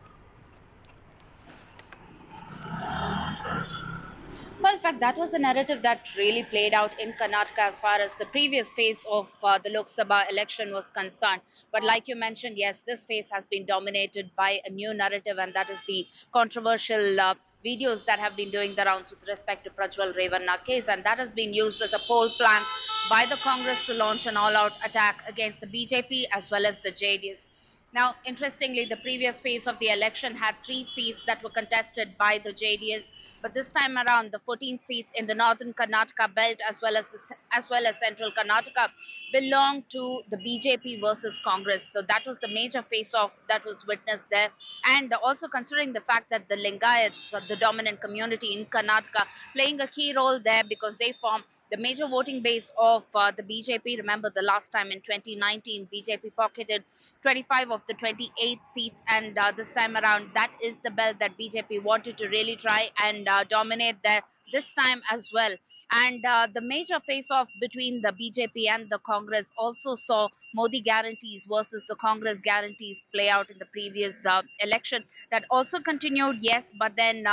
Well, in fact, that was a narrative that really played out in Karnataka as far as the previous phase of the Lok Sabha election was concerned. But like you mentioned, yes, this phase has been dominated by a new narrative, and that is the controversial videos that have been doing the rounds with respect to Prajwal Revanna case, and that has been used as a poll plank by the Congress to launch an all-out attack against the BJP as well as the JDS. Now, interestingly, the previous phase of the election had 3 seats that were contested by the JDS, but this time around, the 14 seats in the northern Karnataka belt as well as central Karnataka belong to the BJP versus Congress. So that was the major face-off that was witnessed there. And also considering the fact that the Lingayats, the dominant community in Karnataka, playing a key role there because they form the major voting base of the BJP. Remember, the last time in 2019, BJP pocketed 25 of the 28 seats, and this time around, that is the belt that BJP wanted to really try and dominate there this time as well. And the major face-off between the BJP and the Congress also saw Modi guarantees versus the Congress guarantees play out in the previous election. That also continued, yes, but then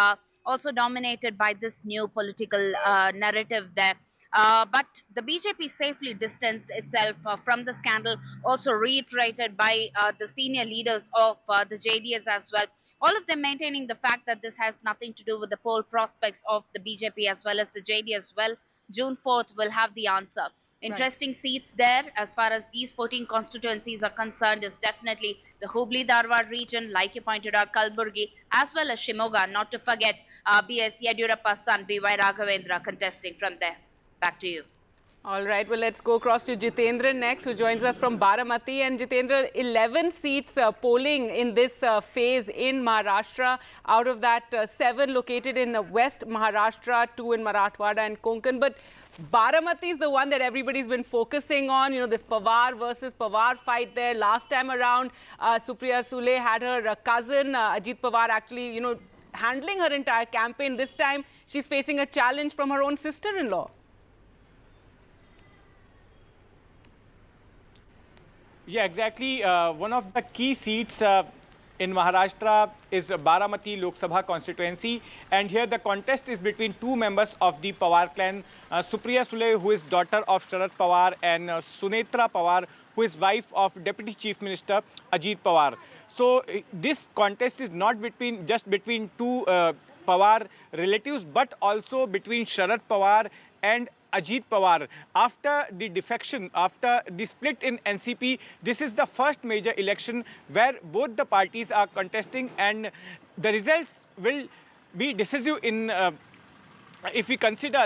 also dominated by this new political narrative there. But the BJP safely distanced itself from the scandal, also reiterated by the senior leaders of the JDS as well. All of them maintaining the fact that this has nothing to do with the poll prospects of the BJP as well as the JDS as well. June 4th will have the answer. Interesting seats there as far as these 14 constituencies are concerned is definitely the Hubli-Dharwad region, like you pointed out, Kalburgi, as well as Shimoga, not to forget B.S. Yediyurappa's son, B.Y. Raghavendra, contesting from there. Back to you. All right, well, let's go across to Jitendra next, who joins us from Baramati. And Jitendra, 11 seats polling in this phase in Maharashtra. Out of that, 7 located in West Maharashtra, 2 in Marathwada and Konkan. But Baramati is the one that everybody's been focusing on. This Pawar versus Pawar fight there. Last time around, Supriya Sule had her cousin, Ajit Pawar, actually, handling her entire campaign. This time, she's facing a challenge from her own sister-in-law. Yeah, exactly. One of the key seats in Maharashtra is Baramati Lok Sabha constituency, and here the contest is between 2 members of the Pawar clan, Supriya Sule, who is daughter of Sharad Pawar, and Sunetra Pawar, who is wife of Deputy Chief Minister Ajit Pawar. So this contest is not just between 2 Pawar relatives, but also between Sharad Pawar and Ajit Pawar. After the defection, after the split in NCP, this is the first major election where both the parties are contesting, and the results will be decisive in if we consider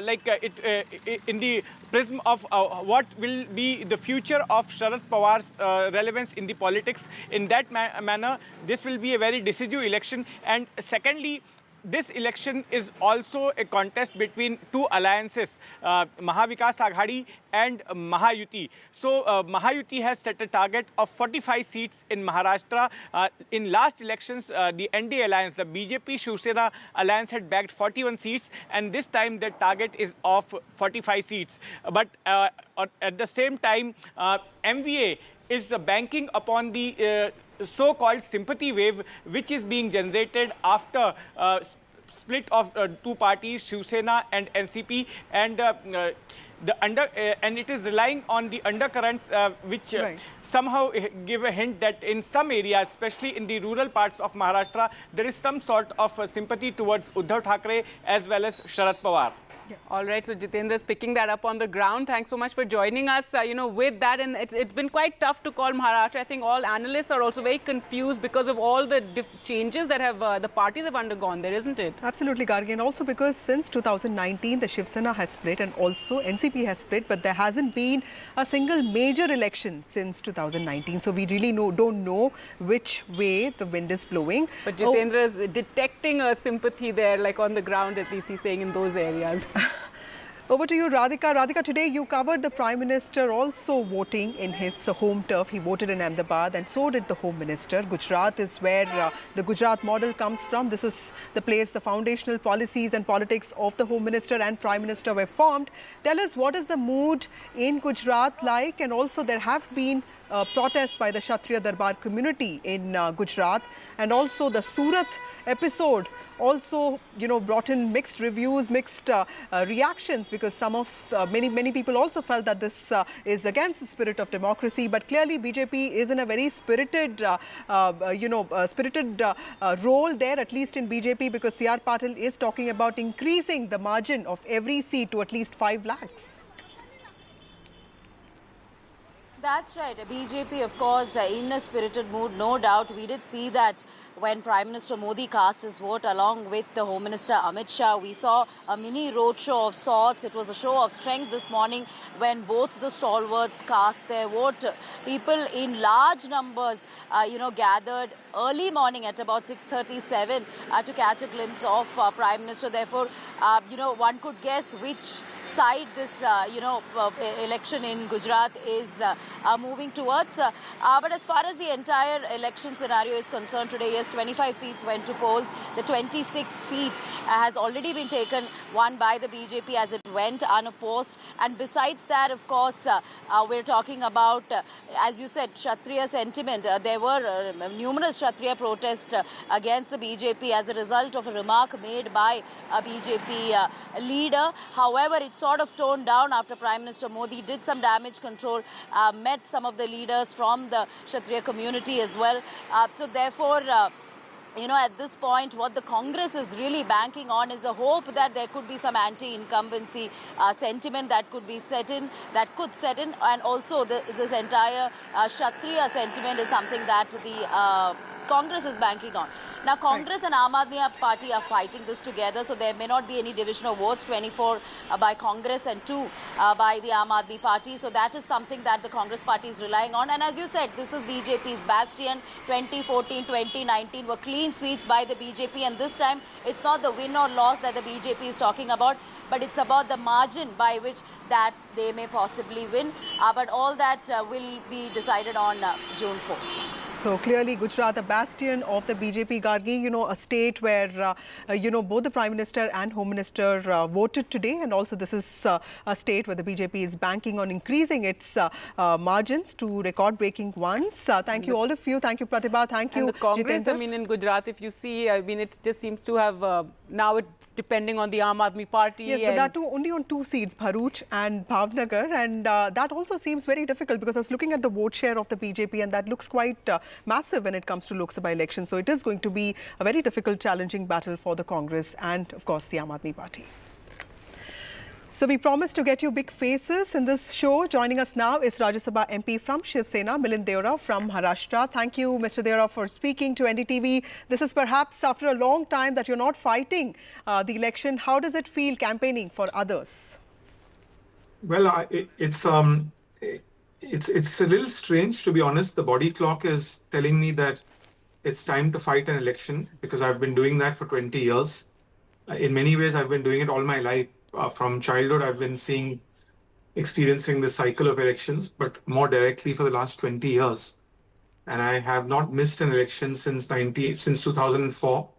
in the prism of what will be the future of Sharad Pawar's relevance in the politics. In that manner, this will be a very decisive election. And secondly, this election is also a contest between 2 alliances, Mahavikas Aghadi and Mahayuti. So Mahayuti has set a target of 45 seats in Maharashtra. In last elections, the NDA alliance, the BJP Shiv Sena alliance, had bagged 41 seats, and this time the target is of 45 seats. But at the same time, MVA is banking upon the so-called sympathy wave, which is being generated after split of 2 parties, Shiv Sena and NCP, and and it is relying on the undercurrents which somehow give a hint that in some areas, especially in the rural parts of Maharashtra, there is some sort of sympathy towards Uddhav Thackeray as well as Sharad Pawar. Yeah. All right, so Jitendra is picking that up on the ground. Thanks so much for joining us. With that, and it's been quite tough to call Maharashtra. I think all analysts are also very confused because of all the changes that have the parties have undergone there, isn't it? Absolutely, Gargi, and also because since 2019, the Shiv Sena has split and also NCP has split, but there hasn't been a single major election since 2019. So we really don't know which way the wind is blowing. But Jitendra is detecting a sympathy there, like on the ground, at least he's saying in those areas. Over to you, Radhika. Radhika, today you covered the Prime Minister also voting in his home turf. He voted in Ahmedabad and so did the Home Minister. Gujarat is where the Gujarat model comes from. This is the place the foundational policies and politics of the Home Minister and Prime Minister were formed. Tell us, what is the mood in Gujarat like? And also there have been protests by the Kshatriya Darbar community in Gujarat, and also the Surat episode also brought in mixed reviews, mixed reactions, because many people also felt that this is against the spirit of democracy. But clearly BJP is in a very spirited role there, at least in BJP, because C.R. Patil is talking about increasing the margin of every seat to at least 5 lakhs. That's right. BJP, of course, in a spirited mood, no doubt. We did see that when Prime Minister Modi cast his vote along with the Home Minister Amit Shah. We saw a mini roadshow of sorts. It was a show of strength this morning when both the stalwarts cast their vote. People in large numbers, gathered early morning at about 6:37 to catch a glimpse of Prime Minister. Therefore, one could guess which side this, election in Gujarat is moving towards. But as far as the entire election scenario is concerned today, yes, 25 seats went to polls. The 26th seat has already been taken, won by the BJP as it went unopposed. And besides that, of course, we're talking about, as you said, Kshatriya sentiment. There were numerous Kshatriya protests against the BJP as a result of a remark made by a BJP leader. However, it sort of toned down after Prime Minister Modi did some damage control, met some of the leaders from the Kshatriya community as well. So therefore, at this point, what the Congress is really banking on is a hope that there could be some anti-incumbency sentiment that could set in, and also this entire Kshatriya sentiment is something that the Congress is banking on. Now, Congress and Aam Aadmi Party are fighting this together, so there may not be any division of votes, 24 by Congress and 2 by the Aam Aadmi Party. So that is something that the Congress Party is relying on. And as you said, this is BJP's bastion. 2014, 2019 were clean sweeps by the BJP, and this time it's not the win or loss that the BJP is talking about, but it's about the margin by which that they may possibly win. But all that will be decided on June 4. So clearly Gujarat, a bastion of the BJP, Gargi, a state where, both the Prime Minister and Home Minister voted today. And also this is a state where the BJP is banking on increasing its margins to record-breaking ones. Thank you, all of you. Thank you, Pratibha. Thank you, and the Congress, Jitendra. in Gujarat, if you see, it just seems to have, now it's depending on the Aam Aadmi Party. Yes, but that too only on 2 seats, Bharuch and Bhavnagar. And that also seems very difficult, because I was looking at the vote share of the BJP and that looks quite massive when it comes to Lok Sabha elections. So it is going to be a very difficult, challenging battle for the Congress and, of course, the Aam Aadmi Party. So we promised to get you big faces in this show. Joining us now is Rajya Sabha MP from Shiv Sena, Milind Deora from Maharashtra. Thank you, Mr. Deora, for speaking to NDTV. This is perhaps after a long time that you're not fighting the election. How does it feel campaigning for others? Well, it's a little strange, to be honest. The body clock is telling me that it's time to fight an election, because I've been doing that for 20 years. In many ways, I've been doing it all my life. From childhood, I've been experiencing this cycle of elections, but more directly for the last 20 years. And I have not missed an election since 2004.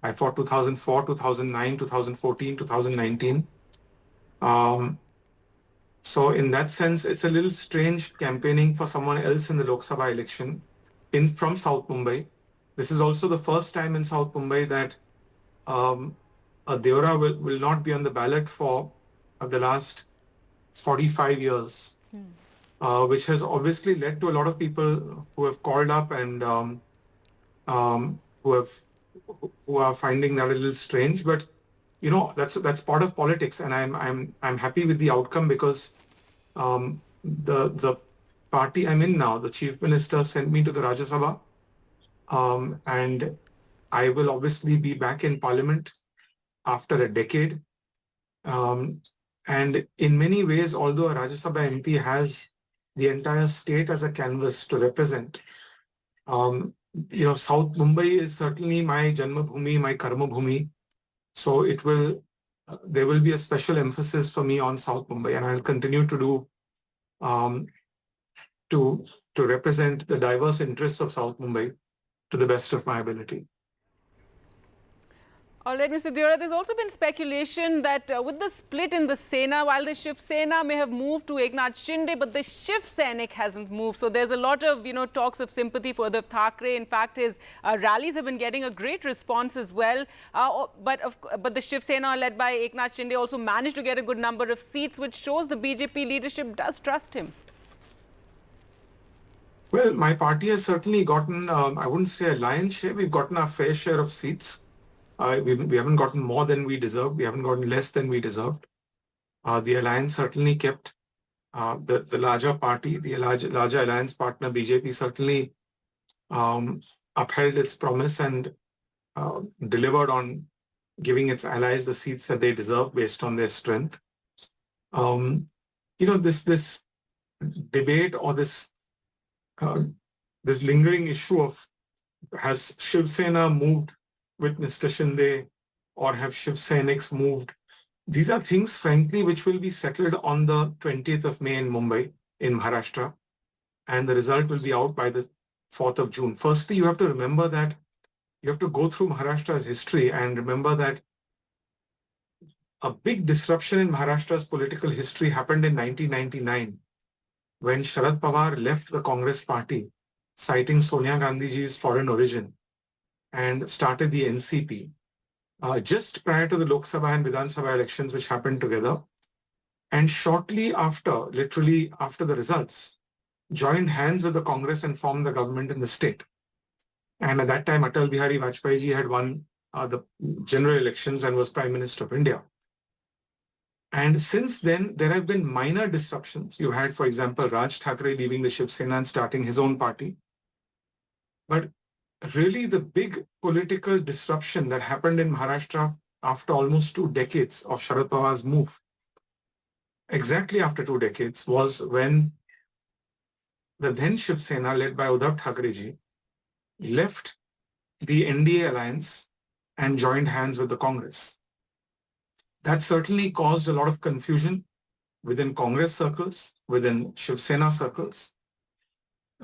I fought 2004, 2009, 2014, 2019. So in that sense, it's a little strange campaigning for someone else in the Lok Sabha election from South Mumbai. This is also the first time in South Mumbai that Deora will not be on the ballot for the last 45 years, which has obviously led to a lot of people who have called up and who are finding that a little strange. But you know, that's part of politics, and I'm happy with the outcome because the party I'm in now, the chief minister sent me to the Rajya Sabha, and I will obviously be back in parliament after a decade. And in many ways, although a Rajya Sabha MP has the entire state as a canvas to represent, you know, South Mumbai is certainly my Janma Bhumi, my Karma Bhumi. So there will be a special emphasis for me on South Mumbai, and I'll continue to do to represent the diverse interests of South Mumbai to the best of my ability. All right, Mr. Deora, there's also been speculation that with the split in the Sena, while the Shiv Sena may have moved to Eknath Shinde, but the Shiv Sainik hasn't moved. So there's a lot of, talks of sympathy for the Thackeray. In fact, his rallies have been getting a great response as well. But the Shiv Sena led by Eknath Shinde also managed to get a good number of seats, which shows the BJP leadership does trust him. Well, my party has certainly gotten, I wouldn't say a lion's share, we've gotten our fair share of seats. We haven't gotten more than we deserved. We haven't gotten less than we deserved. The alliance certainly kept the larger party, the larger alliance partner, BJP, certainly upheld its promise and delivered on giving its allies the seats that they deserve based on their strength. This debate or this lingering issue of has Shiv Sena moved with Mr. Shinde or have Shiv Sainiks moved? These are things, frankly, which will be settled on the 20th of May in Mumbai, in Maharashtra, and the result will be out by the 4th of June. Firstly, you have to remember that you have to go through Maharashtra's history and remember that a big disruption in Maharashtra's political history happened in 1999 when Sharad Pawar left the Congress party, citing Sonia Gandhiji's foreign origin, and started the NCP just prior to the Lok Sabha and Vidhan Sabha elections, which happened together. And shortly after, literally after the results, joined hands with the Congress and formed the government in the state. And at that time, Atal Bihari Vajpayee ji had won the general elections and was Prime Minister of India. And since then, there have been minor disruptions. You had, for example, Raj Thackeray leaving the Shiv Sena and starting his own party. But really, the big political disruption that happened in Maharashtra after almost 2 decades of Sharad Pawar's move, exactly after 2 decades, was when the then Shiv Sena, led by Uddhav Thackerayji, left the NDA alliance and joined hands with the Congress. That certainly caused a lot of confusion within Congress circles, within Shiv Sena circles.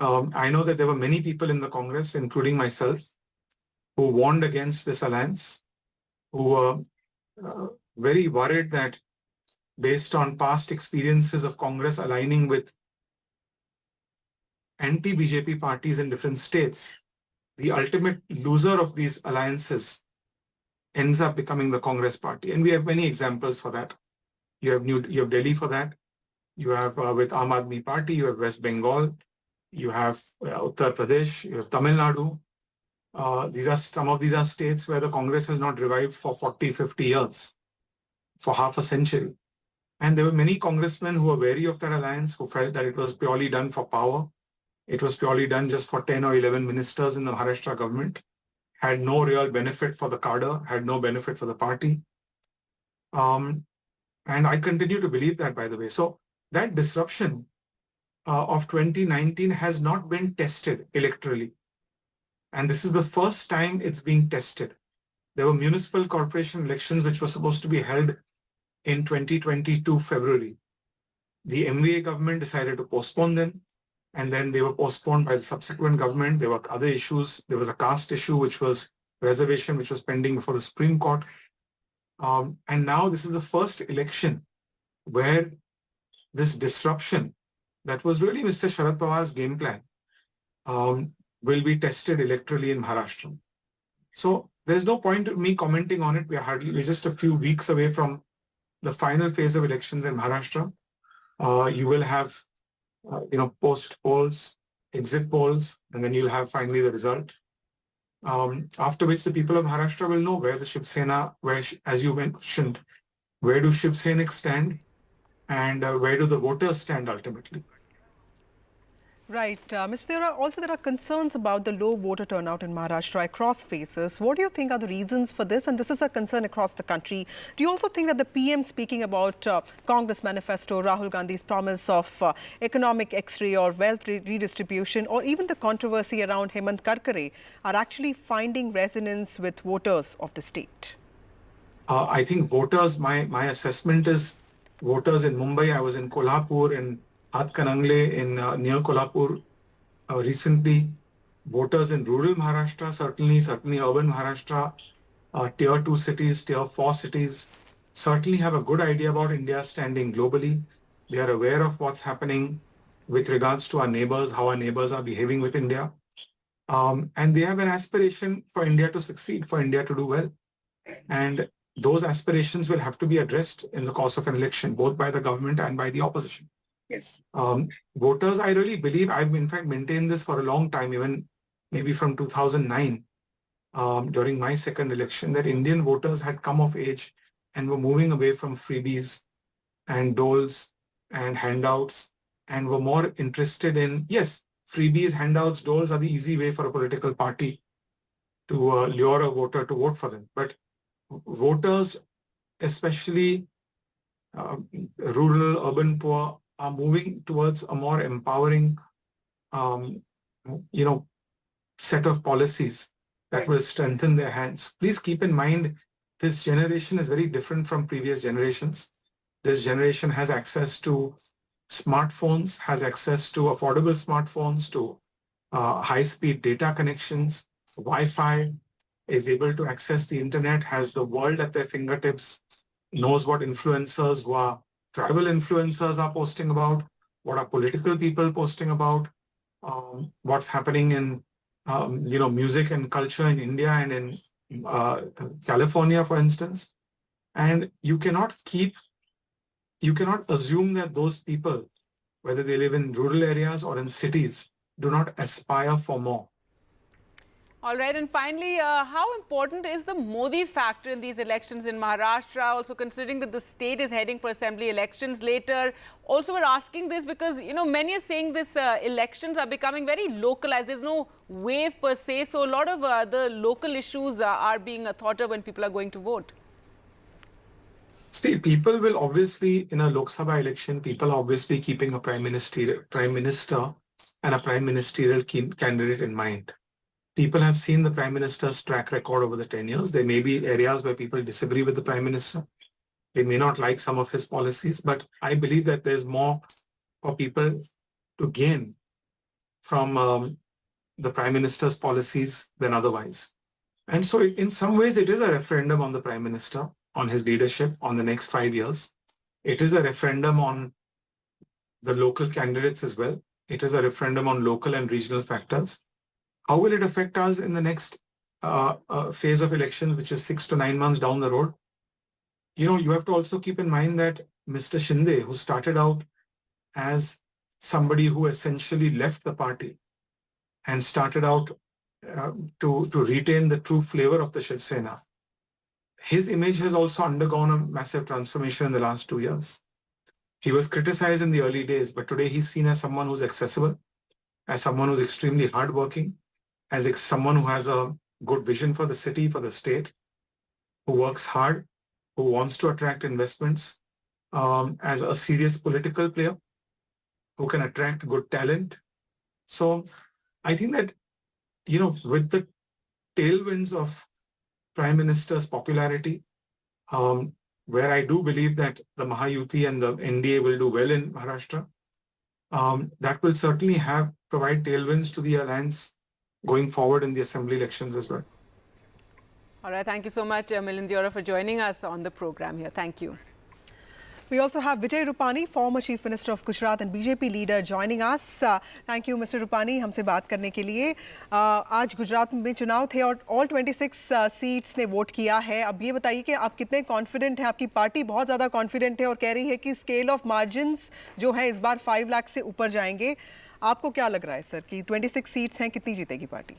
I know that there were many people in the Congress, including myself, who warned against this alliance, who were very worried that based on past experiences of Congress aligning with anti-BJP parties in different states, the ultimate loser of these alliances ends up becoming the Congress party. And we have many examples for that. You have Delhi for that. You have with Aam Aadmi Party, you have West Bengal, you have Uttar Pradesh, you have Tamil Nadu. Some of these are states where the Congress has not revived for 40, 50 years, for half a century. And there were many congressmen who were wary of that alliance, who felt that it was purely done for power. It was purely done just for 10 or 11 ministers in the Maharashtra government, had no real benefit for the cadre, had no benefit for the party. And I continue to believe that, by the way. So that disruption of 2019 has not been tested electorally. And this is the first time it's being tested. There were municipal corporation elections which were supposed to be held in 2022 February. The MVA government decided to postpone them, and then they were postponed by the subsequent government. There were other issues. There was a caste issue, which was reservation, which was pending before the Supreme Court. And now this is the first election where this disruption that was really Mr. Sharad Pawar's game plan will be tested electorally in Maharashtra. So there's no point in me commenting on it. We're just a few weeks away from the final phase of elections in Maharashtra. You will have, post polls, exit polls, and then you'll have finally the result. After which the people of Maharashtra will know where the Shiv Sena, as you mentioned, where do Shiv Sainik stand, and where do the voters stand ultimately. Right. Mr. Deora, there are concerns about the low voter turnout in Maharashtra across phases. What do you think are the reasons for this? And this is a concern across the country. Do you also think that the PM speaking about Congress manifesto, Rahul Gandhi's promise of economic X-ray or wealth redistribution, or even the controversy around Hemant Karkare are actually finding resonance with voters of the state? I think voters, my assessment is voters in Mumbai. I was in Kolhapur, in Hatkanangle, in near Kolhapur recently. Voters in rural Maharashtra, certainly urban Maharashtra, tier 2 cities, tier 4 cities, certainly have a good idea about India's standing globally. They are aware of what's happening with regards to our neighbors, how our neighbors are behaving with India. And they have an aspiration for India to succeed, for India to do well. And those aspirations will have to be addressed in the course of an election, both by the government and by the opposition. Yes. Voters, I really believe, I've in fact maintained this for a long time, even maybe from 2009, during my second election, that Indian voters had come of age and were moving away from freebies and doles and handouts and were more interested in, yes, freebies, handouts, doles are the easy way for a political party to lure a voter to vote for them. But voters, especially rural, urban poor, are moving towards a more empowering, set of policies that will strengthen their hands. Please keep in mind, this generation is very different from previous generations. This generation has access to smartphones, has access to affordable smartphones, to high-speed data connections, Wi-Fi, is able to access the internet, has the world at their fingertips, knows what influencers who are tribal influencers are posting about, what are political people posting about, what's happening in music and culture in India and in California, for instance. And you cannot assume that those people, whether they live in rural areas or in cities, do not aspire for more. All right, and finally, how important is the Modi factor in these elections in Maharashtra, also considering that the state is heading for assembly elections later? Also, we're asking this because, many are saying this elections are becoming very localized. There's no wave per se, so a lot of the local issues are being thought of when people are going to vote. See, people will obviously, in a Lok Sabha election, people are obviously keeping a prime minister and a prime ministerial candidate in mind. People have seen the Prime Minister's track record over the 10 years. There may be areas where people disagree with the Prime Minister. They may not like some of his policies, but I believe that there's more for people to gain from the Prime Minister's policies than otherwise. And so in some ways, it is a referendum on the Prime Minister, on his leadership, on the next 5 years. It is a referendum on the local candidates as well. It is a referendum on local and regional factors. How will it affect us in the next phase of elections, which is 6 to 9 months down the road? You have to also keep in mind that Mr. Shinde, who started out as somebody who essentially left the party and started out to retain the true flavor of the Shiv Sena, his image has also undergone a massive transformation in the last 2 years. He was criticized in the early days, but today he's seen as someone who's accessible, as someone who's extremely hardworking, as someone who has a good vision for the city, for the state, who works hard, who wants to attract investments, as a serious political player, who can attract good talent. So I think that, with the tailwinds of Prime Minister's popularity, where I do believe that the Mahayuti and the NDA will do well in Maharashtra, that will certainly provide tailwinds to the alliance going forward in the assembly elections as well. All right, thank you so much, Milind Deora, for joining us on the program here. Thank you. We also have Vijay Rupani, former Chief Minister of Gujarat and BJP leader, joining us. Thank you, Mr. Rupani, हमसे बात करने के लिए. आज गुजरात में चुनाव थे और ऑल 26 सीट्स ने वोट किया है. अब ये बताइए कि आप कितने कॉन्फिडेंट हैं? आपकी पार्टी बहुत ज़्यादा कॉन्फिडेंट है और कह रही है कि स्केल ऑफ मार्जिन्स जो है इस बार 5 लाख से ऊपर जाएंगे. आपको क्या लग रहा है सर कि 26 सीट्स हैं, कितनी जीतेगी पार्टी?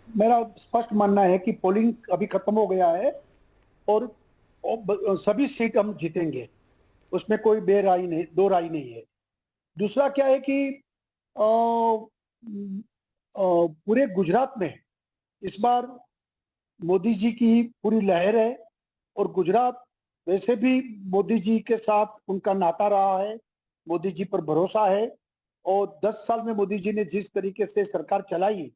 मेरा स्पष्ट मानना है कि पोलिंग अभी खत्म हो गया है और सभी सीट हम जीतेंगे, उसमें कोई दो राय नहीं है. दूसरा क्या है कि पूरे गुजरात में इस बार मोदी जी की पूरी लहर है और गुजरात वैसे भी मोदी जी के साथ उनका नाता रहा है, मोदी जी पर भरोसा है और 10 साल में मोदी जी ने जिस तरीके से सरकार चलाई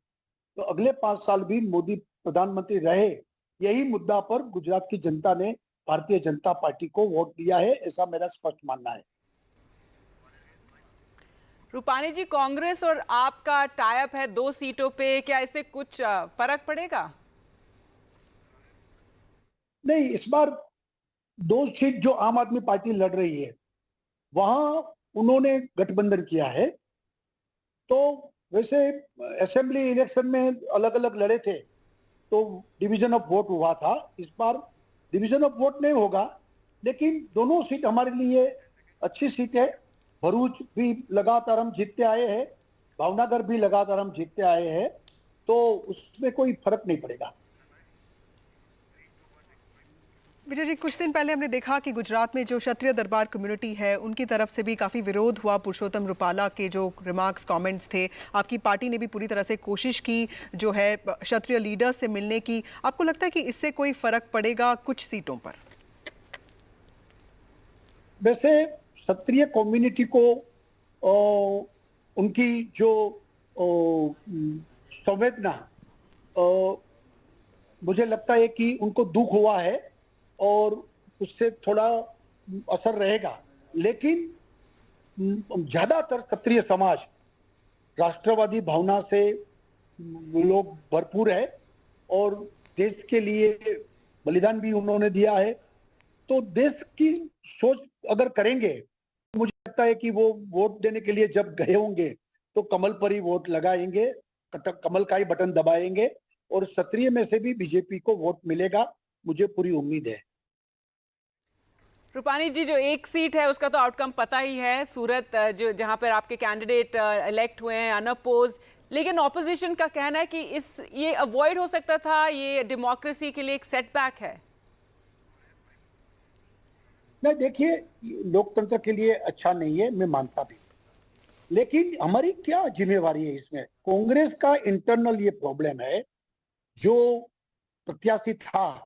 तो अगले 5 साल भी मोदी प्रधानमंत्री रहे. यही मुद्दा पर गुजरात की जनता ने भारतीय जनता पार्टी को वोट दिया है, ऐसा मेरा स्पष्ट मानना है. रूपानी जी, कांग्रेस और आपका टाई अप है 2 सीटों पे, क्या इससे कुछ फर्क पड़ेगा? नहीं, इस बार 2 सीट जो आम आदमी पार्टी लड़ रही है वहां उन्होंने गठबंधन किया है. तो वैसे असेंबली इलेक्शन में अलग अलग लड़े थे तो डिवीजन ऑफ वोट हुआ था. इस बार डिवीजन ऑफ वोट नहीं होगा, लेकिन दोनों सीट हमारे लिए अच्छी सीट है. भरूच भी लगातार हम जीतते आए हैं, भावनगर भी लगातार हम जीतते आए हैं, तो उसमें कोई फर्क नहीं पड़ेगा. विजय जी, कुछ दिन पहले हमने देखा कि गुजरात में जो क्षत्रिय दरबार कम्युनिटी है उनकी तरफ से भी काफ़ी विरोध हुआ. पुरुषोत्तम रूपाला के जो रिमार्क्स, कमेंट्स थे, आपकी पार्टी ने भी पूरी तरह से कोशिश की जो है क्षत्रिय लीडर्स से मिलने की. आपको लगता है कि इससे कोई फर्क पड़ेगा कुछ सीटों पर? वैसे क्षत्रिय कम्युनिटी को उनकी जो संवेदना, मुझे लगता है कि उनको दुख हुआ है और उससे थोड़ा असर रहेगा. लेकिन ज्यादातर क्षत्रिय समाज राष्ट्रवादी भावना से लोग भरपूर है और देश के लिए बलिदान भी उन्होंने दिया है. तो देश की सोच अगर करेंगे, मुझे लगता है कि वो वोट देने के लिए जब गए होंगे तो कमल पर ही वोट लगाएंगे, कमल का ही बटन दबाएंगे और क्षत्रिय में से भी बीजेपी को वोट मिलेगा, मुझे पूरी उम्मीद है. रूपानी जी, जो एक सीट है उसका तो आउटकम पता ही है, सूरत, जो जहां पर आपके कैंडिडेट इलेक्ट हुए हैं अनअपोज, लेकिन ऑपोजिशन का कहना है कि ये अवॉइड हो सकता था, ये डेमोक्रेसी के लिए एक सेटबैक है. नहीं, देखिए, लोकतंत्र के लिए अच्छा नहीं है, मैं मानता भी, लेकिन हमारी क्या जिम्मेवारी है इसमें? कांग्रेस का इंटरनल ये प्रॉब्लम है. जो प्रत्याशी था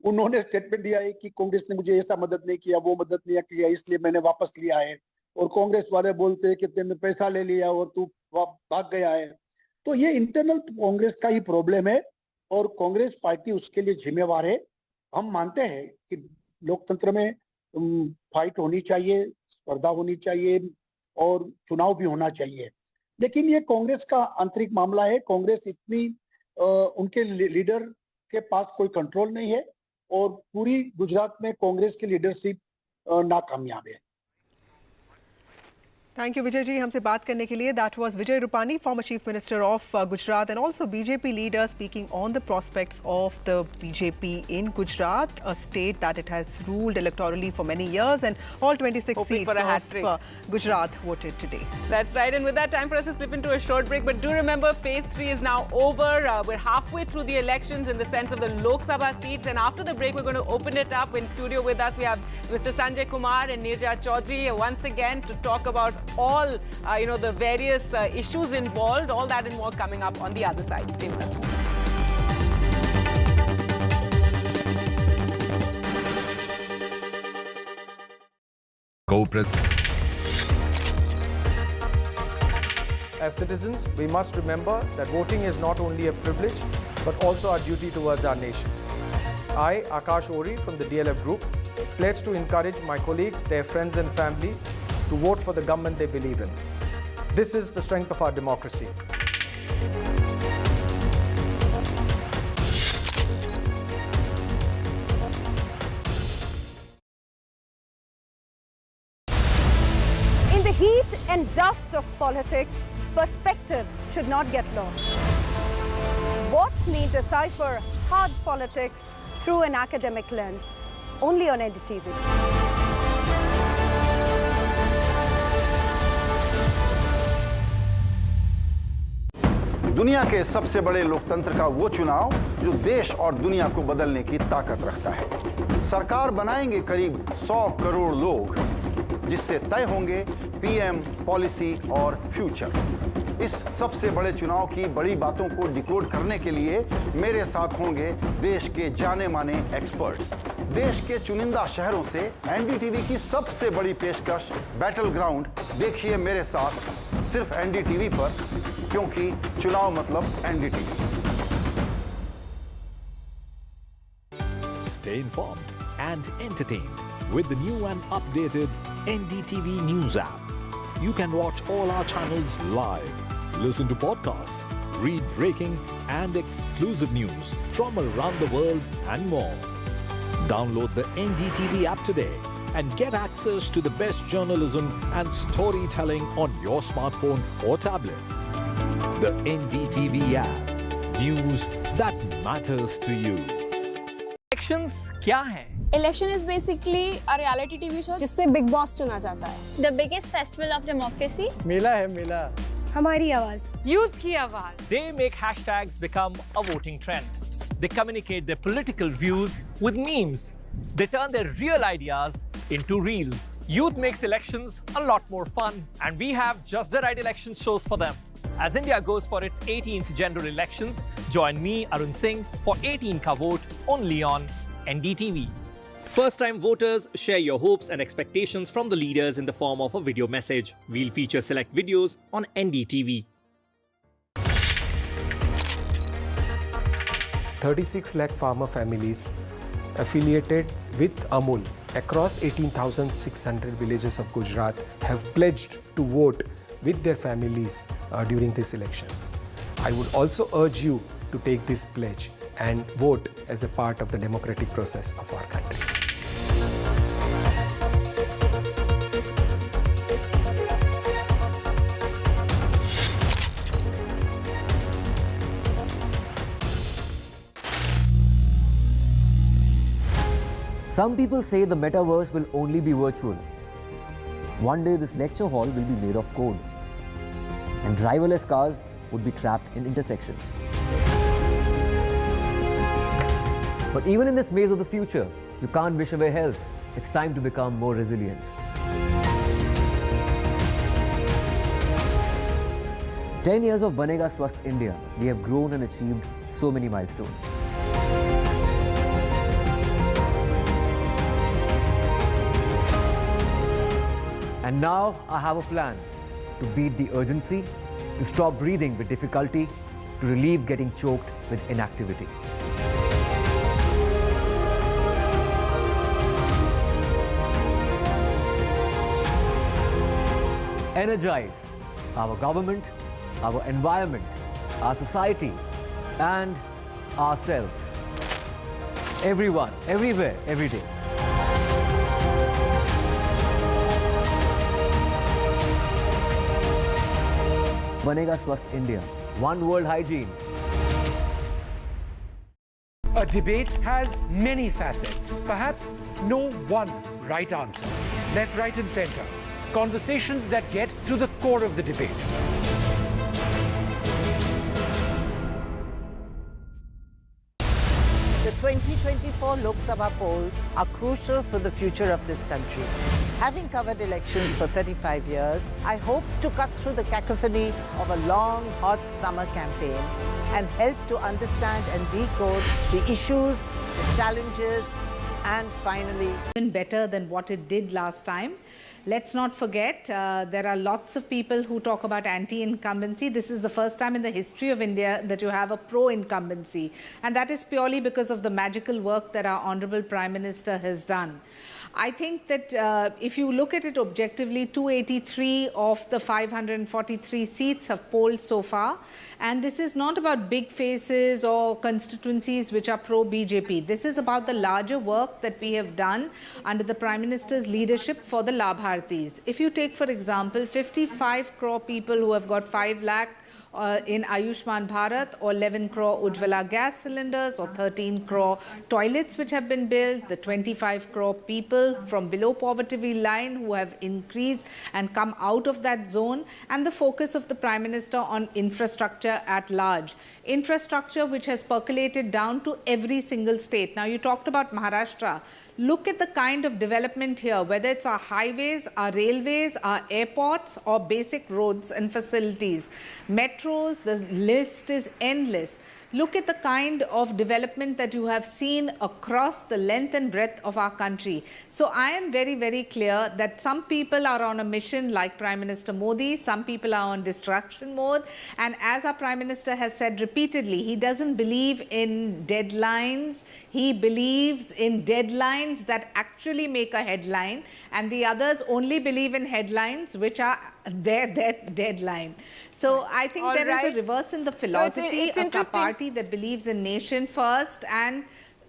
उन्होंने स्टेटमेंट दिया है कि कांग्रेस ने मुझे ऐसा मदद नहीं किया, वो मदद नहीं किया, इसलिए मैंने वापस लिया है. और कांग्रेस वाले बोलते हैं कि तुमने पैसा ले लिया और तू भाग गया है. तो ये इंटरनल कांग्रेस का ही प्रॉब्लम है और कांग्रेस पार्टी उसके लिए जिम्मेवार है. हम मानते हैं कि लोकतंत्र में फाइट होनी चाहिए, स्पर्धा होनी चाहिए और चुनाव भी होना चाहिए, लेकिन ये कांग्रेस का आंतरिक मामला है. कांग्रेस इतनी उनके लीडर के पास कोई कंट्रोल नहीं है और पूरी गुजरात में कांग्रेस की लीडरशिप नाकामयाब है. थैंक यू विजय जी, हमसे बात करने के लिए. That was Vijay Rupani, former chief minister of Gujarat and also BJP leader, speaking on the prospects of the BJP in Gujarat, a state that it has ruled electorally for many years, and all 26 Hoping seats for a hat-trick. of Gujarat voted today. That's right, and with that, time for us to slip into a short break. But do remember, phase 3 is now over. We're halfway through the elections in the sense of the Lok Sabha seats, and after the break, we're going to open it up. In studio with us, we have Mr. Sanjay Kumar and Nirja Chaudhary once again to talk about all the various issues involved. All that and more coming up on the other side. Stay with us. As citizens, we must remember that voting is not only a privilege but also our duty towards our nation. I, Akash Ori from the DLF Group, pledge to encourage my colleagues, their friends and family to vote for the government they believe in. This is the strength of our democracy. and dust of politics, perspective should not get lost. Watch me decipher hard politics through an academic lens, only on NDTV. दुनिया के सबसे बड़े लोकतंत्र का वो चुनाव जो देश और दुनिया को बदलने की ताकत रखता है। सरकार बनाएंगे करीब 100 करोड़ लोग, जिससे तय होंगे पीएम, पॉलिसी और फ्यूचर। इस सबसे बड़े चुनाव की बड़ी बातों को डिकोड करने के लिए मेरे साथ होंगे देश के जाने माने एक्सपर्ट्स। देश के चुनिंदा शहरों से एनडीटीवी की सबसे बड़ी पेशकश बैटल ग्राउंड देखिए मेरे साथ सिर्फ एनडीटीवी पर, क्योंकि चुनाव मतलब NDTV. Stay informed and entertained with the new and updated NDTV News app. You can watch all our channels live, listen to podcasts, read breaking and exclusive news from around the world and more. Download the NDTV app today and get access to the best journalism and storytelling on your smartphone or tablet. The NDTV app. News that matters to you. Elections क्या हैं? Election is basically a reality TV show जिससे big boss चुना जाता है। The biggest festival of democracy. मेला है मेला। हमारी आवाज। Youth की आवाज। They make hashtags become a voting trend. They communicate their political views with memes. They turn their real ideas into reels. Youth makes elections a lot more fun, and we have just the right election shows for them. As India goes for its 18th general elections, join me, Arun Singh, for 18 Ka Vote only on NDTV. First-time voters, share your hopes and expectations from the leaders in the form of a video message. We'll feature select videos on NDTV. 36 lakh farmer families affiliated with Amul across 18,600 villages of Gujarat have pledged to vote with their families during these elections. I would also urge you to take this pledge and vote as a part of the democratic process of our country. Some people say the metaverse will only be virtual. One day this lecture hall will be made of code, and driverless cars would be trapped in intersections. But even in this maze of the future, you can't wish away health. It's time to become more resilient. "10 years of Banega Swasth India, we have grown and achieved so many milestones. And now I have a plan to beat the urgency, to stop breathing with difficulty, to relieve getting choked with inactivity. Energize our government, our environment, our society, and ourselves. Everyone, everywhere, every day. Banega Swasth India. One world hygiene. A debate has many facets. Perhaps no one right answer. Left, right, and center. Conversations that get to the core of the debate. The 2024 Lok Sabha polls are crucial for the future of this country. Having covered elections for 35 years, I hope to cut through the cacophony of a long, hot summer campaign and help to understand and decode the issues, the challenges, and finally, even better than what it did last time. Let's not forget, there are lots of people who talk about anti-incumbency. This is the first time in the history of India that you have a pro-incumbency. And that is purely because of the magical work that our Honorable Prime Minister has done. I think that if you look at it objectively, 283 of the 543 seats have polled so far. And this is not about big faces or constituencies which are pro-BJP. This is about the larger work that we have done under the Prime Minister's leadership for the Labhartis. If you take, for example, 55 crore people who have got 5 lakh in Ayushman Bharat, or 11 crore Ujjwala gas cylinders, or 13 crore toilets which have been built, the 25 crore people from below poverty line who have increased and come out of that zone, and the focus of the Prime Minister on infrastructure at large. Infrastructure which has percolated down to every single state. Now, you talked about Maharashtra. Look at the kind of development here, whether it's our highways, our railways, our airports, or basic roads and facilities. Metros, the list is endless. Look at the kind of development that you have seen across the length and breadth of our country. So I am very, very clear that some people are on a mission like Prime Minister Modi, some people are on destruction mode. And as our Prime Minister has said repeatedly, he doesn't believe in deadlines. He believes in deadlines that actually make a headline, and the others only believe in headlines which are their deadline. So I think there is a reverse in the philosophy of a party that believes in nation first and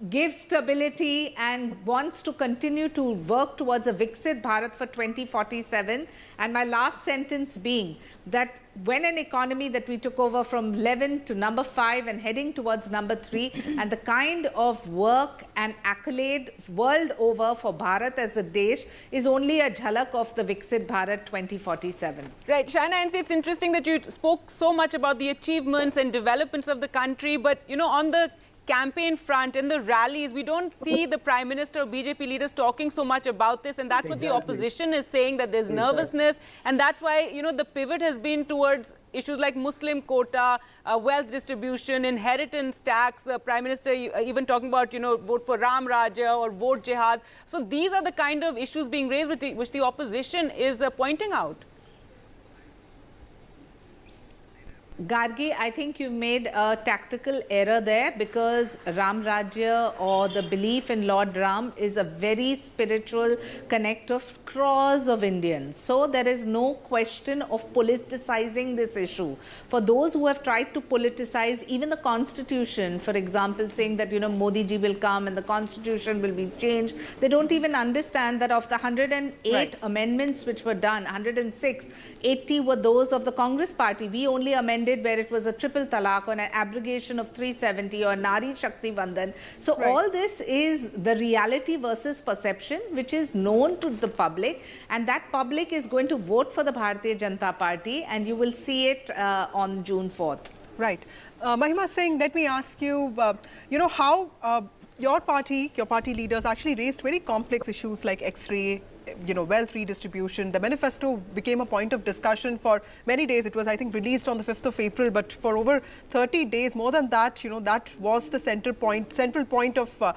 gives stability and wants to continue to work towards a Viksit Bharat for 2047. And my last sentence being that when an economy that we took over from 11 to number 5 and heading towards number 3, and the kind of work and accolade world over for Bharat as a desh is only a jhalak of the Viksit Bharat 2047. Right, Shaina, and it's interesting that you spoke so much about the achievements and developments of the country, but you know, on the campaign front, in the rallies, we don't see the Prime Minister or BJP leaders talking so much about this, and that's what the opposition is saying, that there's nervousness, and that's why, you know, the pivot has been towards issues like Muslim quota, wealth distribution, inheritance tax. The Prime Minister even talking about, you know, vote for Ram Raja or vote jihad. So these are the kind of issues being raised which the opposition is pointing out. Gargi, I think you've made a tactical error there, because Ram Rajya or the belief in Lord Ram is a very spiritual connect of crores of Indians. So there is no question of politicizing this issue. For those who have tried to politicize even the constitution, for example, saying that, you know, Modi ji will come and the constitution will be changed, they don't even understand that of the 108 amendments which were done, 106, 80 were those of the Congress party. We only amended where it was a triple talaq or an abrogation of 370 or Nari Shakti Vandan. So all this is the reality versus perception, which is known to the public, and that public is going to vote for the Bharatiya Janata Party, and you will see it on June 4th. Right. Mahima Singh, let me ask you, you know, how your party leaders actually raised very complex issues like X-ray, you know, wealth redistribution. The manifesto became a point of discussion for many days. It was, I think, released on the 5th of April, but for over 30 days, more than that, you know, that was the central point of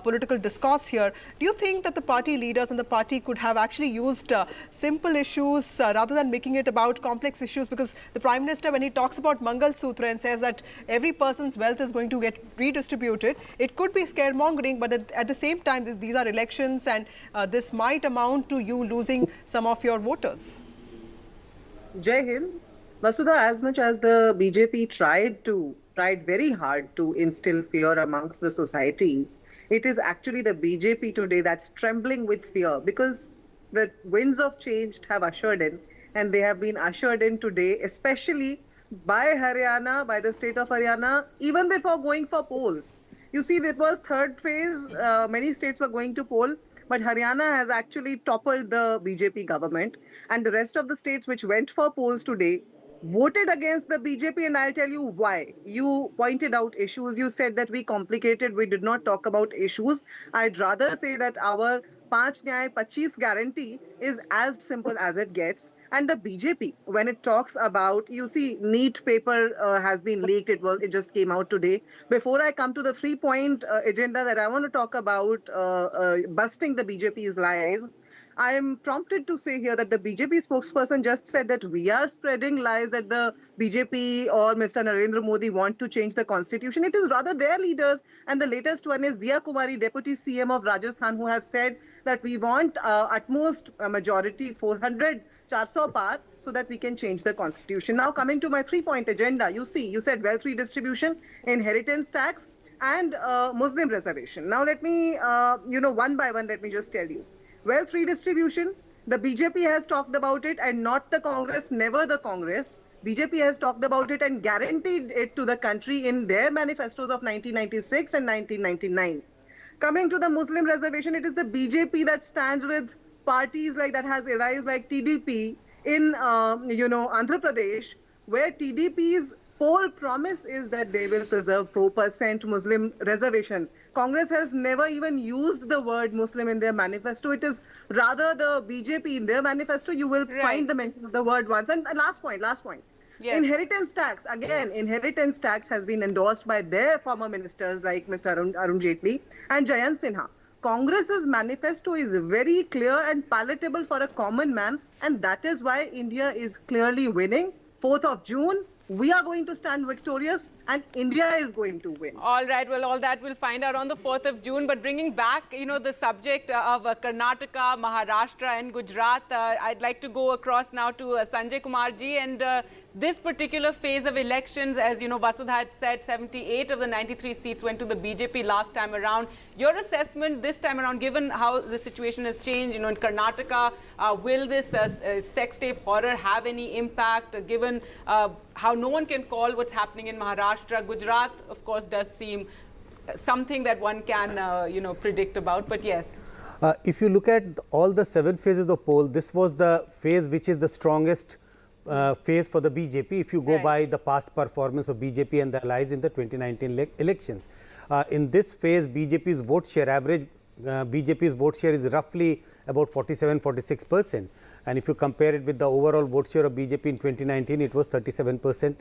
political discourse here. Do you think that the party leaders and the party could have actually used simple issues rather than making it about complex issues? Because the Prime Minister, when he talks about Mangal Sutra and says that every person's wealth is going to get redistributed, it could be scaremongering, but at the same time, these are elections, and this might amount to you losing some of your voters. Jai Hind. Masuda, as much as the BJP tried very hard to instill fear amongst the society, it is actually the BJP today that's trembling with fear, because the winds of change have ushered in, and they have been ushered in today, especially by Haryana, by the state of Haryana, even before going for polls. You see, it was third phase, many states were going to poll, but Haryana has actually toppled the BJP government, and the rest of the states which went for polls today voted against the BJP, and I'll tell you why. You pointed out issues. You said that we complicated, we did not talk about issues. I'd rather say that our 5 Nyay 25 guarantee is as simple as it gets. And the BJP, when it talks about, you see, NEET paper has been leaked. It just came out today. Before I come to the 3-point agenda that I want to talk about, busting the BJP's lies, I am prompted to say here that the BJP spokesperson just said that we are spreading lies that the BJP or Mr. Narendra Modi want to change the constitution. It is rather their leaders. And the latest one is Diya Kumari, Deputy CM of Rajasthan, who have said that we want at most a majority 400, 400 par, so that we can change the constitution. Now coming to my 3-point agenda, you said wealth redistribution, inheritance tax, and Muslim reservation. Now let me, one by one, let me just tell you. Wealth redistribution, the BJP has talked about it and not the Congress, never the Congress. BJP has talked about it and guaranteed it to the country in their manifestos of 1996 and 1999. Coming to the Muslim reservation, it is the BJP that stands with parties like that has arisen like TDP in, Andhra Pradesh, where TDP's poll promise is that they will preserve 4% Muslim reservation. Congress has never even used the word Muslim in their manifesto. It is rather the BJP in their manifesto. You will find the mention of the word once. And last point. Yes. Inheritance tax. Again, inheritance tax has been endorsed by their former ministers like Mr. Arun Jaitley and Jayant Sinha. Congress's manifesto is very clear and palatable for a common man, and that is why India is clearly winning. 4th of June, we are going to stand victorious and India is going to win. All right, well, all that we'll find out on the 4th of June. But bringing back, the subject of Karnataka, Maharashtra and Gujarat, I'd like to go across now to Sanjay Kumar ji. And this particular phase of elections, as Vasudha had said, 78 of the 93 seats went to the BJP last time around. Your assessment this time around, given how the situation has changed, in Karnataka, will this sex tape horror have any impact, given how no one can call what's happening in Maharashtra? Gujarat, of course, does seem something that one can, predict about. But yes. If you look at all the 7 phases of poll, this was the phase which is the strongest phase for the BJP. If you go by the past performance of BJP and the allies in the 2019 elections, in this phase, BJP's vote share average, BJP's vote share is roughly about 47-46%. And if you compare it with the overall vote share of BJP in 2019, it was 37%.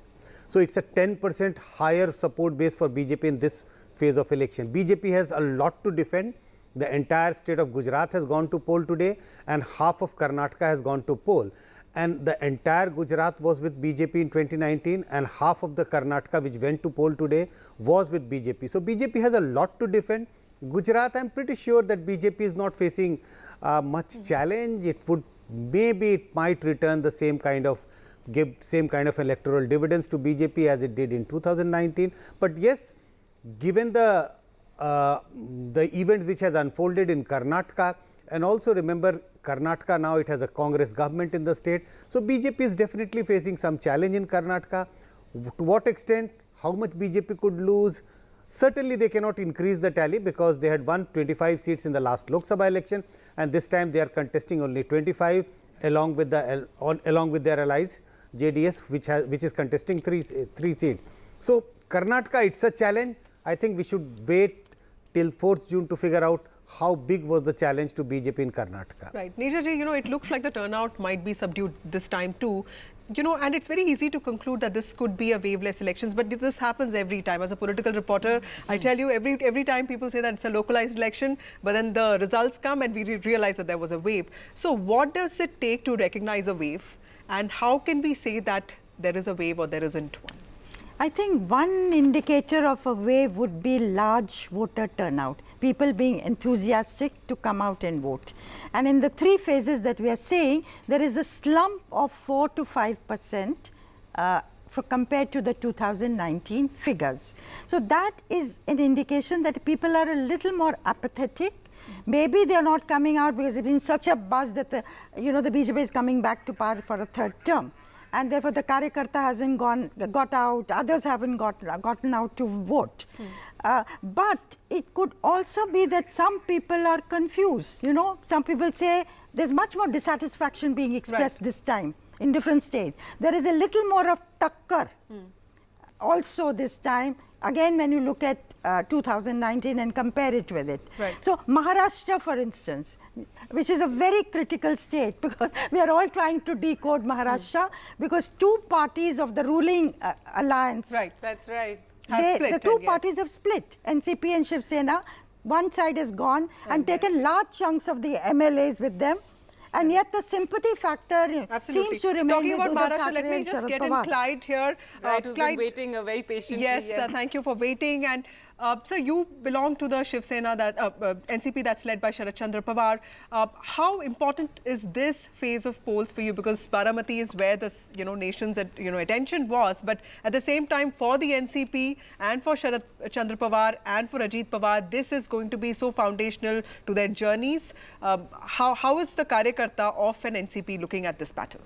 So it's a 10% higher support base for BJP in this phase of election. BJP has a lot to defend. The entire state of Gujarat has gone to poll today, and half of Karnataka has gone to poll. And the entire Gujarat was with BJP in 2019, and half of the Karnataka which went to poll today was with BJP. So BJP has a lot to defend. Gujarat, I'm pretty sure that BJP is not facing much challenge. It might return the same kind of electoral dividends to BJP as it did in 2019. But yes, given the events which has unfolded in Karnataka, and also remember Karnataka now it has a Congress government in the state. So BJP is definitely facing some challenge in Karnataka. To what extent, how much BJP could lose? Certainly they cannot increase the tally because they had won 25 seats in the last Lok Sabha election, and this time they are contesting only 25 along with their allies JDS, which is contesting three seats. So Karnataka, it's a challenge. I think we should wait till 4th June to figure out how big was the challenge to BJP in Karnataka. Right. Neeraj ji, it looks like the turnout might be subdued this time too. And it's very easy to conclude that this could be a waveless elections, but this happens every time. As a political reporter, I tell you, every time people say that it's a localized election, but then the results come and we realize that there was a wave. So what does it take to recognize a wave? And how can we say that there is a wave or there isn't one? I think one indicator of a wave would be large voter turnout, people being enthusiastic to come out and vote. And in the 3 phases that we are seeing, there is a slump of 4 to 5% compared to the 2019 figures. So that is an indication that people are a little more apathetic. Maybe they are not coming out because there's been such a buzz that the BJP is coming back to power for a 3rd term. And therefore, the Karyakarta hasn't got out, others haven't gotten out to vote. But it could also be that some people are confused. Some people say there's much more dissatisfaction being expressed this time in different states. There is a little more of takkar also this time. Again, when you look at 2019 and compare it with it. Right. So Maharashtra, for instance, which is a very critical state because we are all trying to decode Maharashtra because 2 parties of the ruling alliance. Right, that's right. The 2 parties have split, NCP and Shiv Sena. One side is gone and taken large chunks of the MLAs with them. And yet the sympathy factor Absolutely. seems to remain Talking with about Uddhav Maharashtra, let Thackeray me and just Sharad get in Pawar. Clyde here. Right, who've Clyde, been waiting very patiently. yes, thank you for waiting. And so you belong to the Shiv Sena, that NCP that's led by Sharad Chandra Pawar. How important is this phase of polls for you? Because Baramati is where this nation's attention was, but at the same time for the NCP and for Sharad Chandra Pawar and for Ajit Pawar, this is going to be so foundational to their journeys. How is the Karyakarta of an NCP looking at this battle?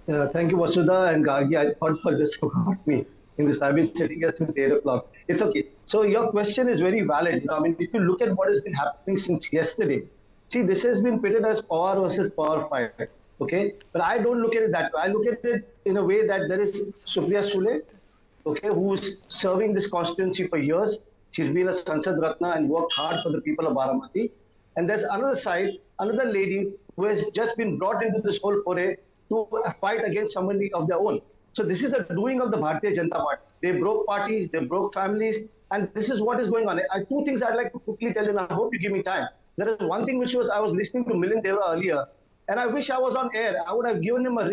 Thank you, Vasudha and Gargi. I thought you just forgot me in this. I've been sitting here since 8 o'clock. It's okay. So your question is very valid. I mean, if you look at what has been happening since yesterday, see, this has been pitted as power versus power fight. Okay, but I don't look at it that way. I look at it in a way that there is Supriya Sule, okay, who's serving this constituency for years. She's been a Sansad Ratna and worked hard for the people of Baramati. And there's another side, another lady who has just been brought into this whole foray to fight against somebody of their own. So this is a doing of the Bharatiya Janata Party. They broke parties, they broke families, and this is what is going on. Two things I'd like to quickly tell you, and I hope you give me time. There is one thing which was, I was listening to Milind Devra earlier, and I wish I was on air. I would have given him a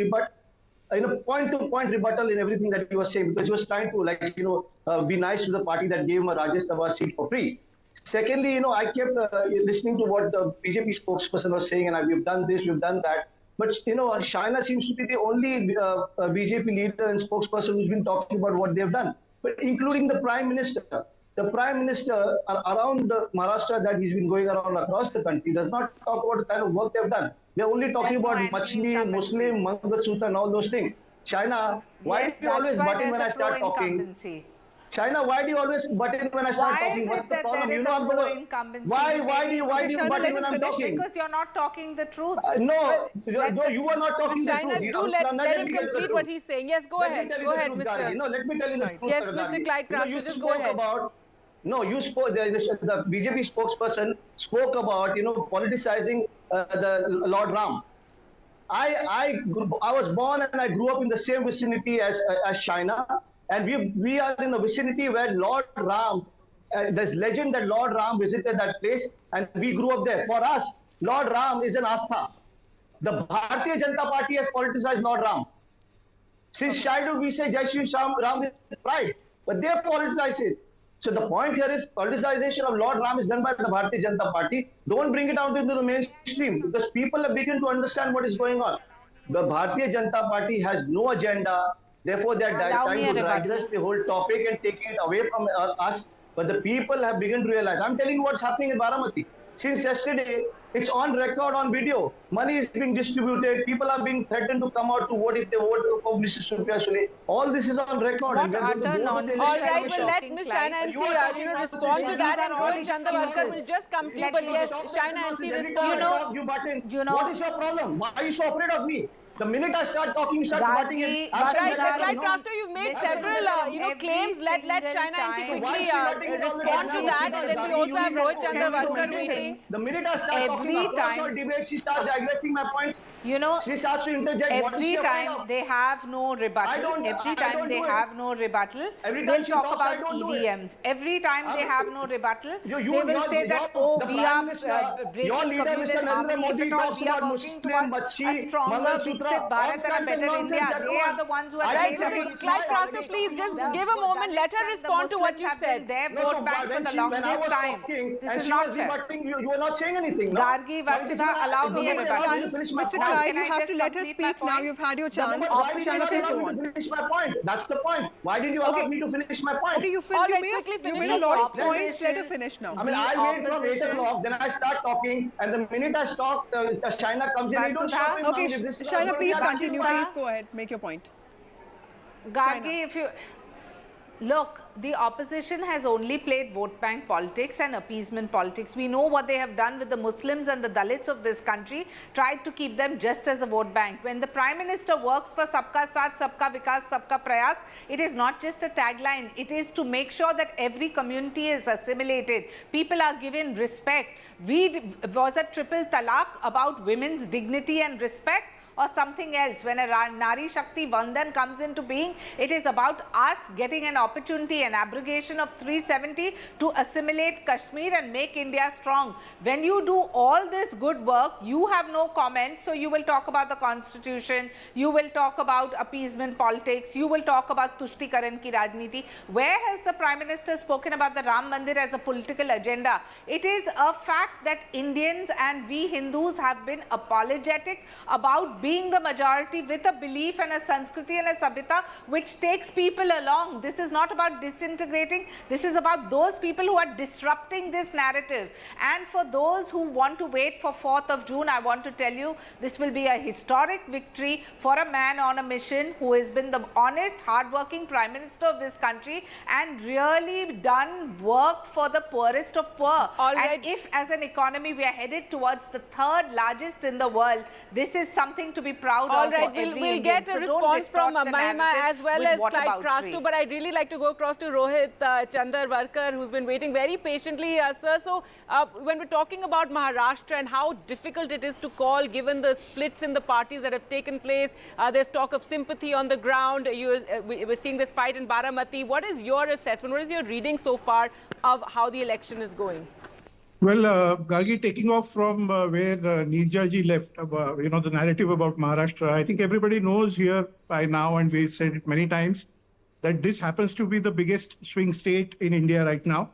point-to-point rebuttal in everything that he was saying, because he was trying to, be nice to the party that gave him a Rajya Sabha seat for free. Secondly, I kept listening to what the BJP spokesperson was saying, and we've done this, we've done that. But, Shaina seems to be the only BJP leader and spokesperson who's been talking about what they've done, but including the Prime Minister. The Prime Minister around the Maharashtra that he's been going around across the country does not talk about the kind of work they've done. They're only talking about Machli, Muslim, Mangalsutra and all those things. Shaina, why do you always butt in when I start talking? Shaina, why do you always butt in when I start talking? What's the problem? Why do you butt in when I'm talking? Because you're not talking the truth. No, you are not talking the truth. Shaina, let him complete what he's saying. Yes, go ahead, Mr. No, let me tell you the truth. Yes, Mr. Clyde Craster, just go ahead. You spoke, the BJP spokesperson spoke about, politicizing the Lord Ram. I was born and I grew up in the same vicinity as Shaina. And we are in a vicinity where Lord Ram, there's legend that Lord Ram visited that place, and we grew up there. For us, Lord Ram is an Astha. The Bharatiya Janata Party has politicized Lord Ram. Since childhood, we say Jai Shri Ram with pride, but they politicize it. So the point here is politicization of Lord Ram is done by the Bharatiya Janata Party. Don't bring it out into the mainstream, because people have begun to understand what is going on. The Bharatiya Janata Party has no agenda. Therefore, they are trying to digress the whole topic and taking it away from us. But the people have begun to realize. I'm telling you what's happening in Baramati. Since yesterday, it's on record, on video. Money is being distributed. People are being threatened to come out to vote if they vote for Mr. Supriya Sule. All this is on record. All right, we'll let Ms. Shaina NC respond to that, and Rohit Chandravarkar will just come to you. But yes, Shaina NC respond. What is your problem? Why are you so afraid of me? The minute I start talking, you start butting in. Right, Pastor, you've made several, claims. Let Shaina NC quickly respond to that, and then we also have Rohit Chandravarkar tweeting. The minute I start talking across all debates, she starts digressing my points. She starts to interject. Every time they have no rebuttal, they'll talk about EVMs. Every time they have no rebuttal, they will say that, we are breaking communal harmony. If at all, we are working towards a stronger Viksit Bharat and a better India. They are the ones who are right. Clyde Craster, please just give a moment. Let her respond to what you said. Their vote bank for the longest time. This is not fair. You were not saying anything. Gargi, Vasudha, allow me a rebuttal. Mr. Clyde, you have to let us speak now. You've had your chance. Why did you allow me to finish my point? That's the point. Why did you allow me to finish my point? Okay, you made a lot of points. Let her finish now. I mean, I wait from 8 o'clock, then I start talking, and the minute I stop, Shaina comes in. You don't stop me. Okay, Shaina, please continue. Please go ahead. Make your point. Gargi, if you... Look, the opposition has only played vote bank politics and appeasement politics. We know what they have done with the Muslims and the Dalits of this country, tried to keep them just as a vote bank. When the Prime Minister works for Sabka Saath, Sabka Vikas, Sabka Prayas, it is not just a tagline. It is to make sure that every community is assimilated. People are given respect. Was a triple talaq about women's dignity and respect? or something else. When a Nari Shakti Vandan comes into being, it is about us getting an opportunity, an abrogation of 370 to assimilate Kashmir and make India strong. When you do all this good work, you have no comment, so you will talk about the constitution, you will talk about appeasement politics, you will talk about Tushtikaran ki Rajniti. Where has the Prime Minister spoken about the Ram Mandir as a political agenda? It is a fact that Indians and we Hindus have been apologetic about being the majority with a belief and a Sanskriti and a Sabhita which takes people along. This is not about disintegrating, this is about those people who are disrupting this narrative. And for those who want to wait for 4th of June, I want to tell you, this will be a historic victory for a man on a mission who has been the honest, hardworking Prime Minister of this country and really done work for the poorest of poor. And if as an economy we are headed towards the 3rd largest in the world, this is something to be proud of. We'll get a response from Mahima as well as Clyde Crastu, but I'd really like to go across to Rohit Chandarvarkar, who's been waiting very patiently, sir. So when we're talking about Maharashtra and how difficult it is to call given the splits in the parties that have taken place, there's talk of sympathy on the ground. We're seeing this fight in Baramati. What is your assessment? What is your reading so far of how the election is going? Well, Gargi, taking off from where Neerja ji left, the narrative about Maharashtra, I think everybody knows here by now, and we've said it many times, that this happens to be the biggest swing state in India right now.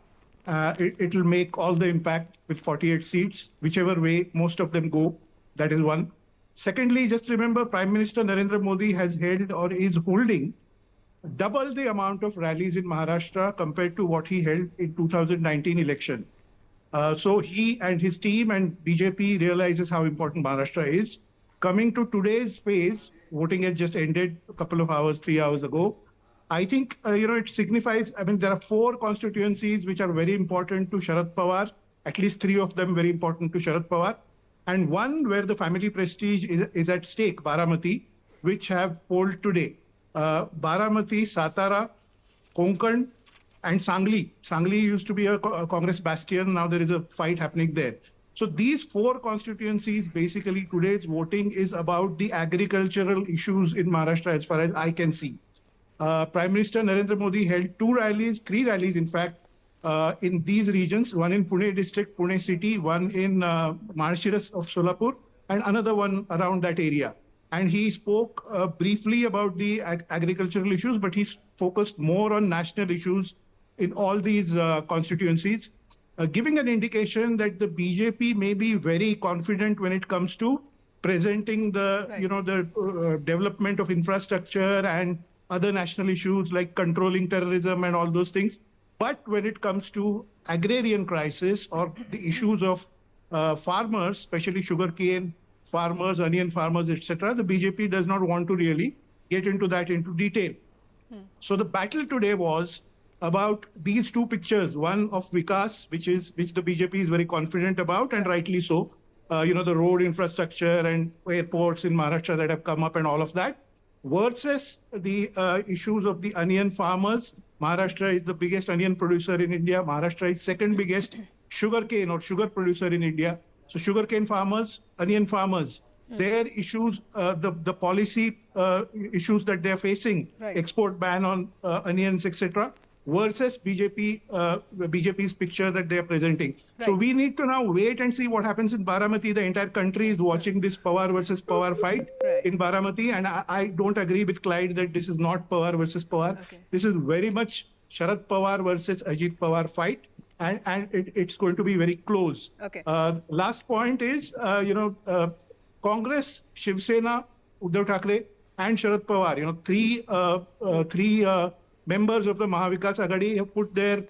It will make all the impact with 48 seats, whichever way most of them go. That is one. Secondly, just remember, Prime Minister Narendra Modi has held or is holding double the amount of rallies in Maharashtra compared to what he held in 2019 election. So he and his team and BJP realizes how important Maharashtra is. Coming to today's phase, voting has just ended a couple of hours, 3 hours ago. I think, it signifies, there are 4 constituencies which are very important to Sharad Pawar, at least 3 of them very important to Sharad Pawar, and one where the family prestige is at stake, Baramati, which have polled today. Baramati, Satara, Konkan, and Sangli. Sangli used to be a Congress bastion. Now there is a fight happening there. So these 4 constituencies, basically today's voting is about the agricultural issues in Maharashtra as far as I can see. Prime Minister Narendra Modi held 3 rallies in fact, in these regions, one in Pune district, Pune city, one in Marshiras of Solapur, and another one around that area. And he spoke briefly about the agricultural issues, but he focused more on national issues in all these constituencies, giving an indication that the BJP may be very confident when it comes to presenting the, the development of infrastructure and other national issues like controlling terrorism and all those things. But when it comes to agrarian crisis or the issues of farmers, especially sugarcane farmers, onion farmers, etc., the BJP does not want to really get into that into detail. So the battle today was about these 2 pictures, one of Vikas, which the BJP is very confident about, and rightly so, the road infrastructure and airports in Maharashtra that have come up and all of that, versus the issues of the onion farmers. Maharashtra is the biggest onion producer in India. Maharashtra is 2nd biggest sugarcane or sugar producer in India. So sugarcane farmers, onion farmers, their issues, the policy issues that they are facing, export ban on onions, etc., versus BJP's picture that they are presenting. So we need to now wait and see what happens in Baramati. The entire country is watching this Pawar versus Pawar fight in Baramati. And I don't agree with Clyde that this is not Pawar versus Pawar. This is very much Sharad Pawar versus Ajit Pawar fight. And it's going to be very close. Last point is, Congress, Shiv Sena, Uddhav Thackeray, and Sharad Pawar, three members of the Mahavikas Aghadi have put their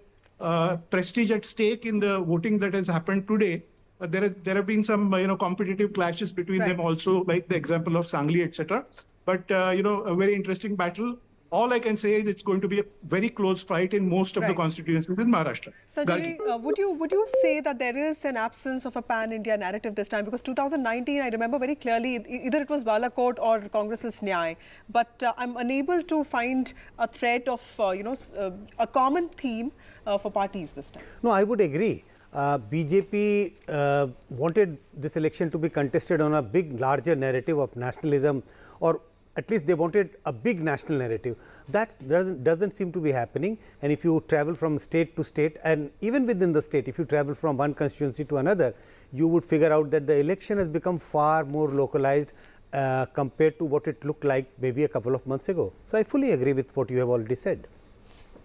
prestige at stake in the voting that has happened today. There have been some competitive clashes between them also, like the example of Sangli, etc. But a very interesting battle. All I can say is it's going to be a very close fight in most of the constituencies in Maharashtra. Sanjay, would you say that there is an absence of a pan-India narrative this time? Because 2019, I remember very clearly, either it was Balakot or Congress's Nyay, but I'm unable to find a thread of, a common theme for parties this time. No, I would agree. BJP wanted this election to be contested on a big, larger narrative of nationalism, or at least they wanted a big national narrative. That doesn't seem to be happening. And if you travel from state to state, and even within the state, if you travel from one constituency to another, you would figure out that the election has become far more localized compared to what it looked like maybe a couple of months ago. So I fully agree with what you have already said.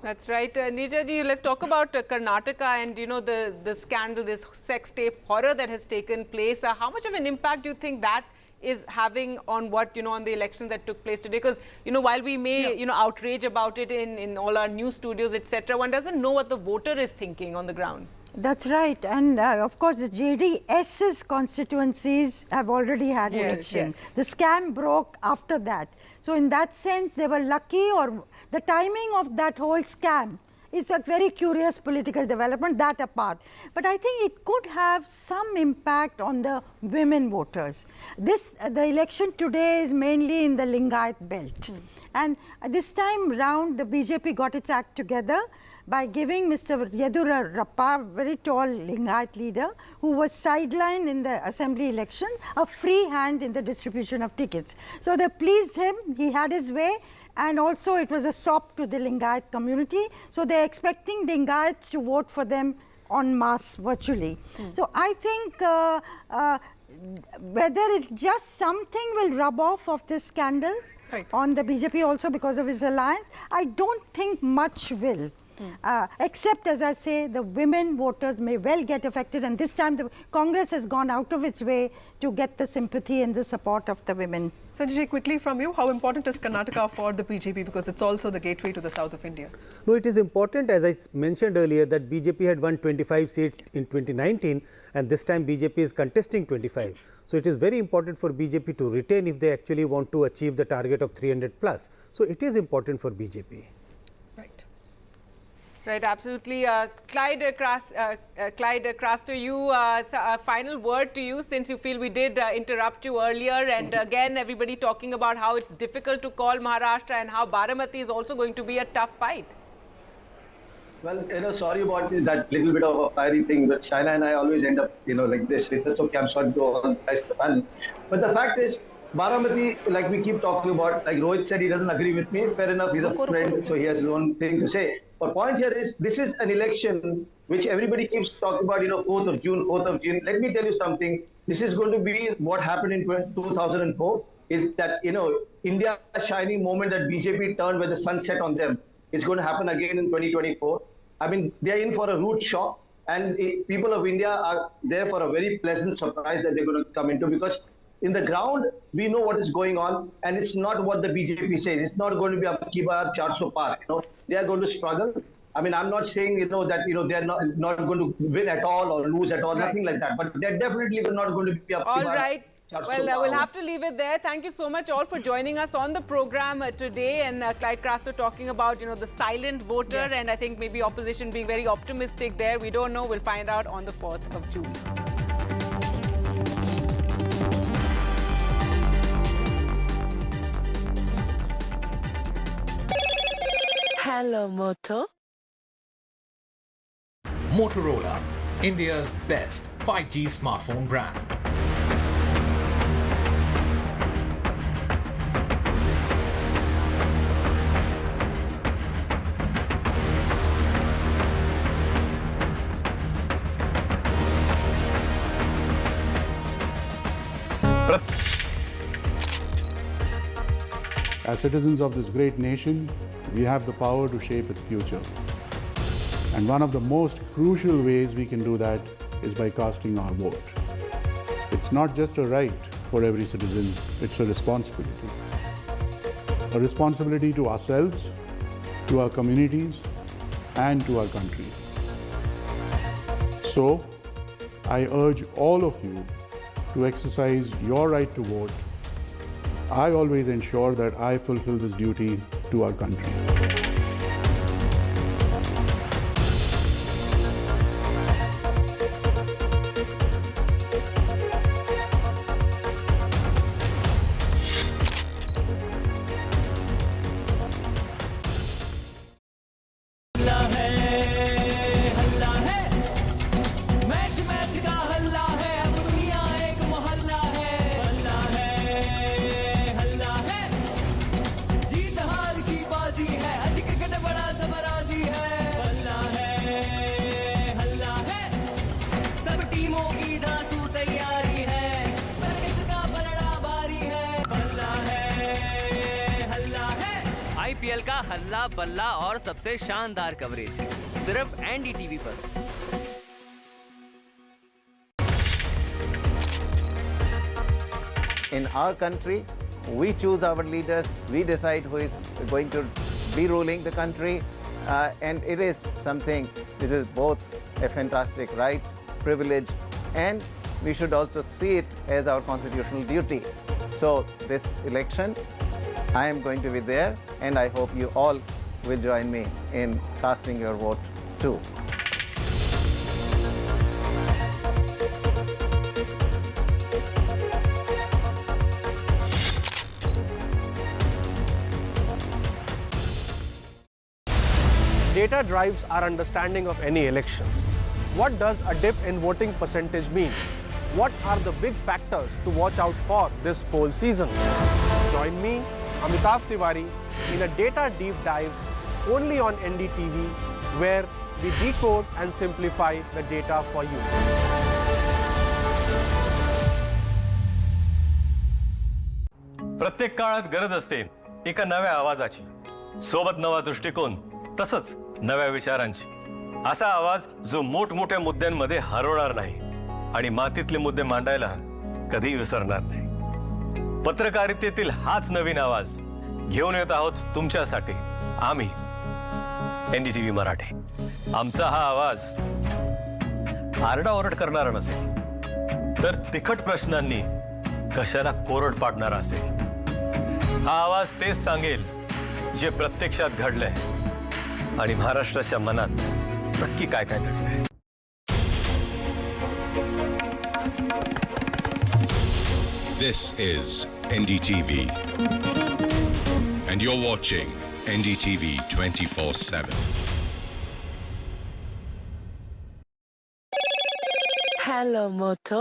That's right. Neerja ji, let's talk about Karnataka and, you know, the scandal, this sex tape horror that has taken place. How much of an impact do you think that is having on what, you know, on the election that took place today? Because, you know, while we may, you know, outrage about it in all our news studios, etc., one doesn't know what the voter is thinking on the ground. That's right. And of course, the JDS's constituencies have already had elections. Yes. The scam broke after that. So in that sense, they were lucky, or the timing of that whole scam is a very curious political development, that apart. But I think it could have some impact on the women voters. The election today is mainly in the Lingayat belt. And this time round, the BJP got its act together by giving Mr. Yedura Rappa, very tall Lingayat leader, who was sidelined in the assembly election, a free hand in the distribution of tickets. So they pleased him, he had his way, and also it was a sop to the Lingayat community. So they're expecting Lingayats to vote for them en masse virtually. So I think whether it just something will rub off of this scandal on the BJP also because of his alliance, I don't think much will. Except, as I say, the women voters may well get affected, and this time the Congress has gone out of its way to get the sympathy and the support of the women. Sanjay, quickly from you, how important is Karnataka for the BJP, because it's also the gateway to the south of India? No, it is important, as I mentioned earlier, that BJP had won 25 seats in 2019, and this time BJP is contesting 25. So it is very important for BJP to retain if they actually want to achieve the target of 300 plus. So it is important for BJP. Right, absolutely. Clyde, across to you, a final word to you, since you feel we did interrupt you earlier, and again everybody talking about how it's difficult to call Maharashtra and how Baramati is also going to be a tough fight. Well, you know, sorry about that little bit of a fiery thing, but Shaina and I always end up, you know, like this. It's okay, I'm sorry to all the guys in the panel. But the fact is, Baramati, like we keep talking about, like Rohit said, he doesn't agree with me. Fair enough, he's a friend, so he has his own thing to say. But point here is, this is an election which everybody keeps talking about, you know, 4th of June. Let me tell you something. This is going to be what happened in 2004, is that, you know, India's shining moment that BJP turned where the sun set on them. It's going to happen again in 2024. I mean, they're in for a rude shock, and people of India are there for a very pleasant surprise that they're going to come into, because in the ground, we know what is going on, and it's not what the BJP says. It's not going to be up ki baar 400 par. You know, they are going to struggle. I mean, I'm not saying, you know, that, you know, they're not going to win at all or lose at all, nothing like that. But they're definitely not going to be up ki bar. All right. Well, we'll have to leave it there. Thank you so much all for joining us on the program today. And Clyde Crasto talking about, you know, the silent voter, and I think maybe opposition being very optimistic there. We don't know. We'll find out on the 4th of June. Hello, Moto. Motorola, India's best 5G smartphone brand. As citizens of this great nation, we have the power to shape its future. And one of the most crucial ways we can do that is by casting our vote. It's not just a right for every citizen, it's a responsibility. A responsibility to ourselves, to our communities, and to our country. So, I urge all of you to exercise your right to vote. I always ensure that I fulfill this duty to our country. हल्ला बल्ला और सबसे शानदार coverage सिर्फ NDTV पर। In our country, we choose our leaders, we decide who is going to be ruling the country, and it is something, this is both a fantastic right, privilege, and we should also see it as our constitutional duty. So this election, I am going to be there, and I hope you all will join me in casting your vote too. Data drives our understanding of any election. What does a dip in voting percentage mean? What are the big factors to watch out for this poll season? Join me, Amitav Tiwari, in a data deep dive only on NDTV, where we decode and simplify the data for you. प्रत्येक काळात गरज असते एका नव्या आवाजाची, सोबत नवा दृष्टिकोन, तसंच नव्या विचारांची. असा आवाज जो मोठमोठ्या मुद्द्यांमध्ये हरवणार नाही आणि मातीतले मुद्दे मांडायला कधी विसरणार नाही. पत्रकारितेतील हाच नवीन आवाज घेऊन येत आहोत तुमच्यासाठी आम्ही एनडीटीव्ही मराठी. आमचा हा आवाज आरडाओरड करणारा नसेल, तर तिखट प्रश्नांनी कशाला कोरड पाडणारा असेल. हा आवाज तेच सांगेल जे प्रत्यक्षात घडलंय आणि महाराष्ट्राच्या मनात नक्की काय काय दडलंय. This is NDTV, and you're watching NDTV 24/7. Hello, Moto.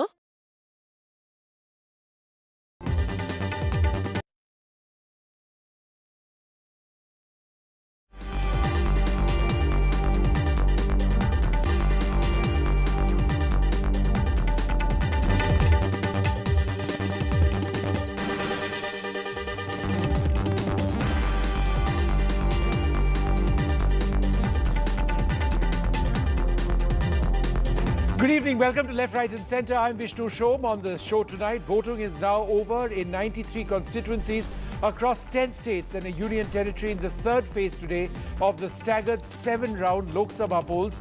Good evening. Welcome to Left, Right and Centre. I'm Vishnu Shom. On the show tonight, voting is now over in 93 constituencies across 10 states and a union territory in the third phase today of the staggered 7-round Lok Sabha polls.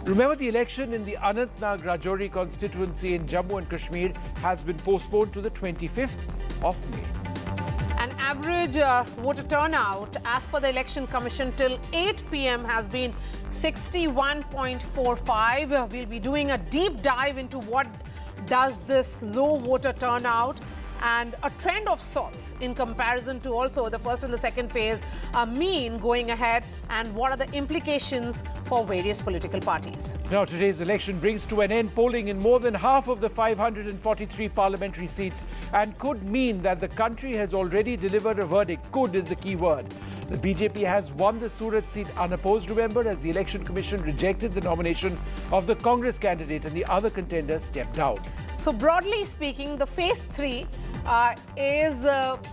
Remember, the election in the Anantnag Rajouri constituency in Jammu and Kashmir has been postponed to the 25th of May. An average voter turnout as per the Election Commission till 8 p.m. has been 61.45. We'll be doing a deep dive into what does this low voter turnout and a trend of sorts in comparison to also the first and the second phase mean going ahead, and what are the implications for various political parties. Now, today's election brings to an end polling in more than half of the 543 parliamentary seats and could mean that the country has already delivered a verdict. Could is the key word. The BJP has won the Surat seat unopposed, remember, as the Election Commission rejected the nomination of the Congress candidate and the other contender stepped down. So broadly speaking, the phase 3 is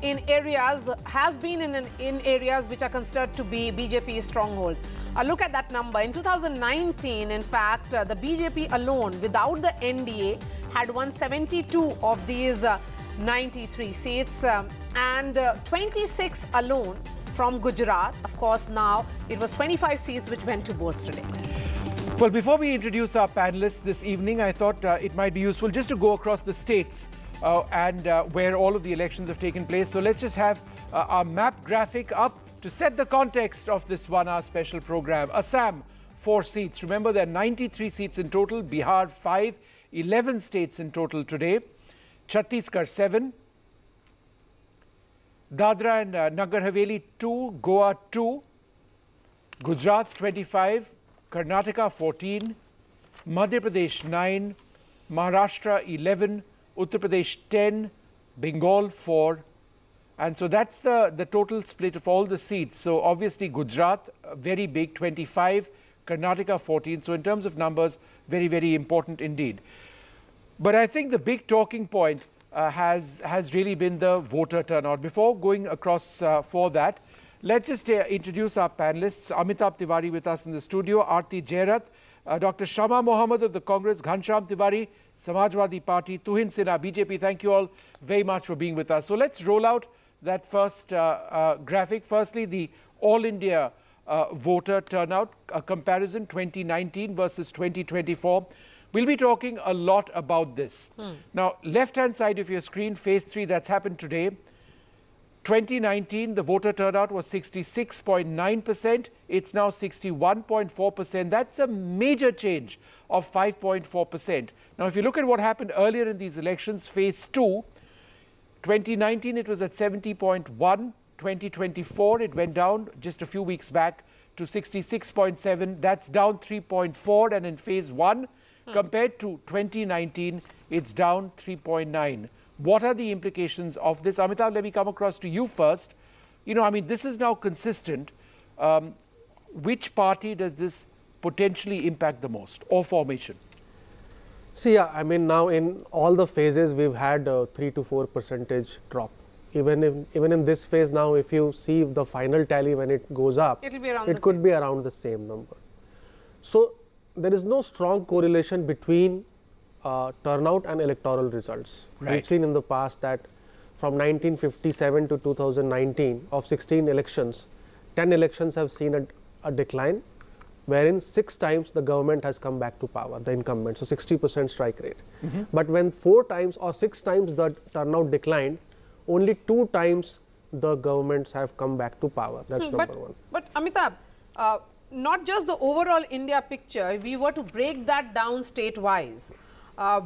in areas, has been in areas which are considered to be BJP's stronghold. Look at that number. In 2019, in fact, the BJP alone, without the NDA, had won 72 of these 93 seats and 26 alone from Gujarat. Of course, now it was 25 seats which went to polls today. Well, before we introduce our panelists this evening, I thought it might be useful just to go across the states and where all of the elections have taken place. So let's just have our map graphic up to set the context of this 1-hour special program. Assam, 4 seats. Remember, there are 93 seats in total. Bihar, 5. 11 states in total today. Chhattisgarh, 7. Dadra and Nagar Haveli, 2. Goa, 2. Gujarat, 25. Karnataka, 14. Madhya Pradesh, 9. Maharashtra, 11. Uttar Pradesh, 10. Bengal, 4. And so that's the total split of all the seats. So obviously Gujarat, very big, 25. Karnataka, 14. So in terms of numbers, very, very important indeed. But I think the big talking point has really been the voter turnout. Before going across for that, Let's just introduce our panelists. Amitabh Tiwari with us in the studio, Aarti Jairath, Dr. Shama Mohammed of the Congress, Ghansham Tiwari, Samajwadi Party, Tuhin Sinha, BJP. Thank you all very much for being with us. So let's roll out that first graphic. Firstly, the All India voter turnout, a comparison 2019 versus 2024. We'll be talking a lot about this. Now, left-hand side of your screen, phase 3, that's happened today. 2019, the voter turnout was 66.9%. It's now 61.4%. That's a major change of 5.4%. Now, if you look at what happened earlier in these elections, phase 2, 2019, it was at 70.1. 2024, it went down just a few weeks back to 66.7. That's down 3.4. And in phase 1, compared to 2019, it's down 3.9. What are the implications of this? Amitabh, let me come across to you first. You know, I mean, this is now consistent. Which party does this potentially impact the most, or formation? See, yeah, I mean, now in all the phases, we've had a 3 to 4% drop. Even in this phase now, if you see the final tally when it goes up, it could be around the same number. So there is no strong correlation between turnout and electoral results. Right. We've seen in the past that from 1957 to 2019, of 16 elections, 10 elections have seen a decline, wherein 6 times the government has come back to power, the incumbent, so 60% strike rate. But when 4 times or 6 times the turnout declined, only 2 times the governments have come back to power. That's number one. But Amitabh, not just the overall India picture, if we were to break that down state-wise,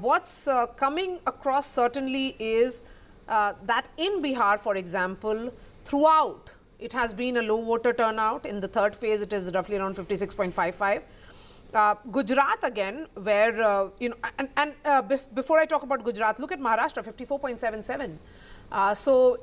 what's coming across certainly is that in Bihar, for example, throughout, it has been a low voter turnout. In the third phase, it is roughly around 56.55. Gujarat again, where, you know, before I talk about Gujarat, look at Maharashtra, 54.77. So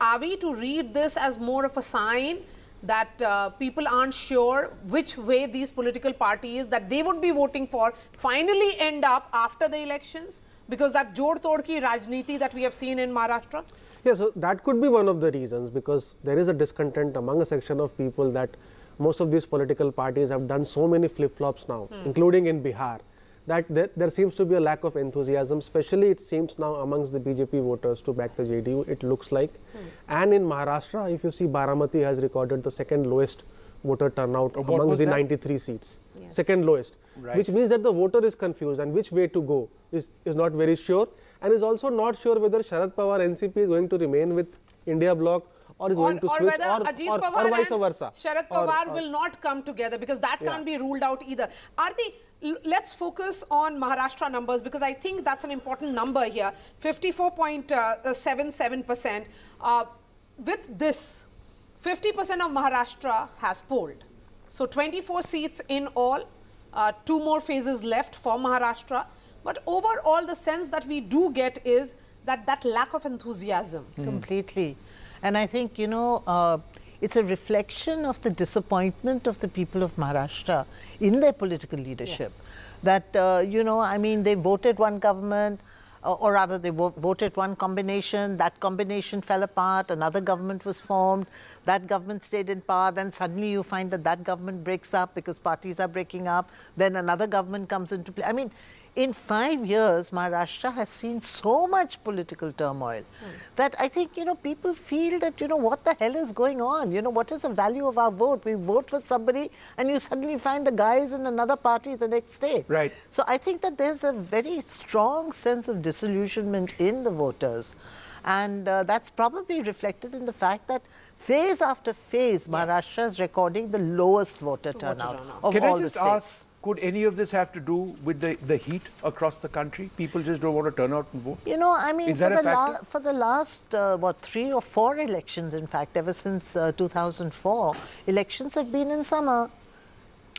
are we to read this as more of a sign that people aren't sure which way these political parties that they would be voting for finally end up after the elections, because that jod tod ki rajniti that we have seen in Maharashtra? Yeah, so that could be one of the reasons, because there is a discontent among a section of people that most of these political parties have done so many flip-flops now, including in Bihar, that there seems to be a lack of enthusiasm, especially it seems now amongst the BJP voters to back the JDU, it looks like. And in Maharashtra, if you see, Baramati has recorded the second lowest voter turnout amongst the 93 seats. Yes. Second lowest, which means that the voter is confused and which way to go is not very sure, and is also not sure whether Sharad Pawar NCP is going to remain with India Bloc or is going to switch, whether Ajit Pawar or vice and versa. Sharad Pawar will not come together, because that can't be ruled out either. Aarti, let's focus on Maharashtra numbers, because I think that's an important number here, 54.77%. With this, 50% of Maharashtra has polled. So 24 seats in all, 2 more phases left for Maharashtra. But overall, the sense that we do get is that lack of enthusiasm. Completely. And I think, you know, it's a reflection of the disappointment of the people of Maharashtra in their political leadership. Yes. That, you know, I mean, they voted one government, or rather they voted one combination, that combination fell apart, another government was formed, that government stayed in power, then suddenly you find that government breaks up because parties are breaking up, then another government comes into play. I mean, in 5 years, Maharashtra has seen so much political turmoil that I think, you know, people feel that, you know, what the hell is going on? You know, what is the value of our vote? We vote for somebody and you suddenly find the guy is in another party the next day. Right. So I think that there's a very strong sense of disillusionment in the voters. And that's probably reflected in the fact that phase after phase, Maharashtra is recording the lowest voter turnout of Can all I just the states. ask, could any of this have to do with the heat across the country? People just don't want to turn out and vote? You know, I mean, is that a factor? For the last, 3 or 4 elections, in fact, ever since 2004, elections have been in summer.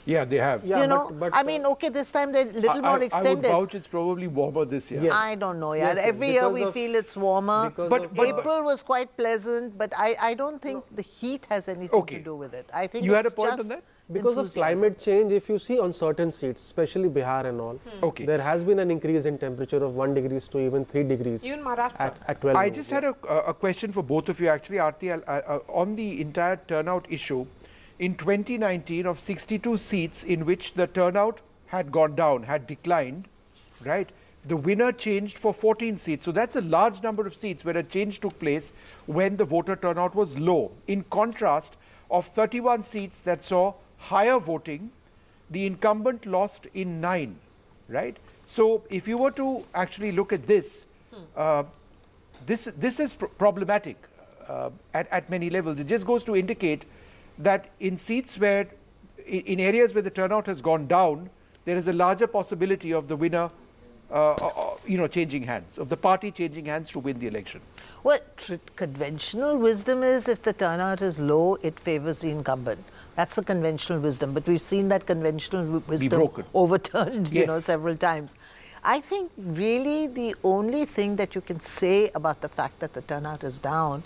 Yeah, they have. Yeah, you know, but I mean, okay, this time they're a little more extended. I would vouch it's probably warmer this year. Yes. I don't know. Yeah, every year we feel it's warmer. But April was quite pleasant, but I don't think the heat has anything to do with it. I think you had a point on that? Because of climate change, if you see on certain seats, especially Bihar and all, there has been an increase in temperature of 1 degree to even 3 degrees. Even Maharashtra. At 12. I just had a question for both of you actually, Aarti, on the entire turnout issue. In 2019, of 62 seats in which the turnout had gone down, had declined, right? The winner changed for 14 seats. So that's a large number of seats where a change took place when the voter turnout was low. In contrast, of 31 seats that saw higher voting, the incumbent lost in 9, right? So if you were to actually look at this, this is problematic at many levels. It just goes to indicate that in seats where, in areas where the turnout has gone down, there is a larger possibility of the winner changing hands, of the party changing hands to win the election. Well, conventional wisdom is if the turnout is low, it favors the incumbent. That's the conventional wisdom. But we've seen that conventional wisdom overturned, several times. I think really the only thing that you can say about the fact that the turnout is down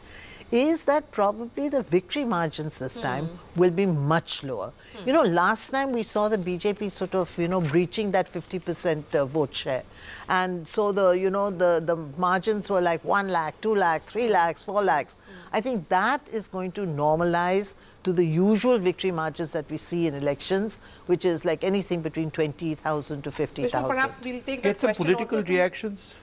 is that probably the victory margins this time will be much lower. Last time we saw the BJP sort of, breaching that 50% vote share. And so the margins were like 1 lakh, 2 lakh, 3 lakhs, 4 lakhs. I think that is going to normalize to the usual victory margins that we see in elections, which is like anything between 20,000 to 50,000. Perhaps we'll take Get some political reactions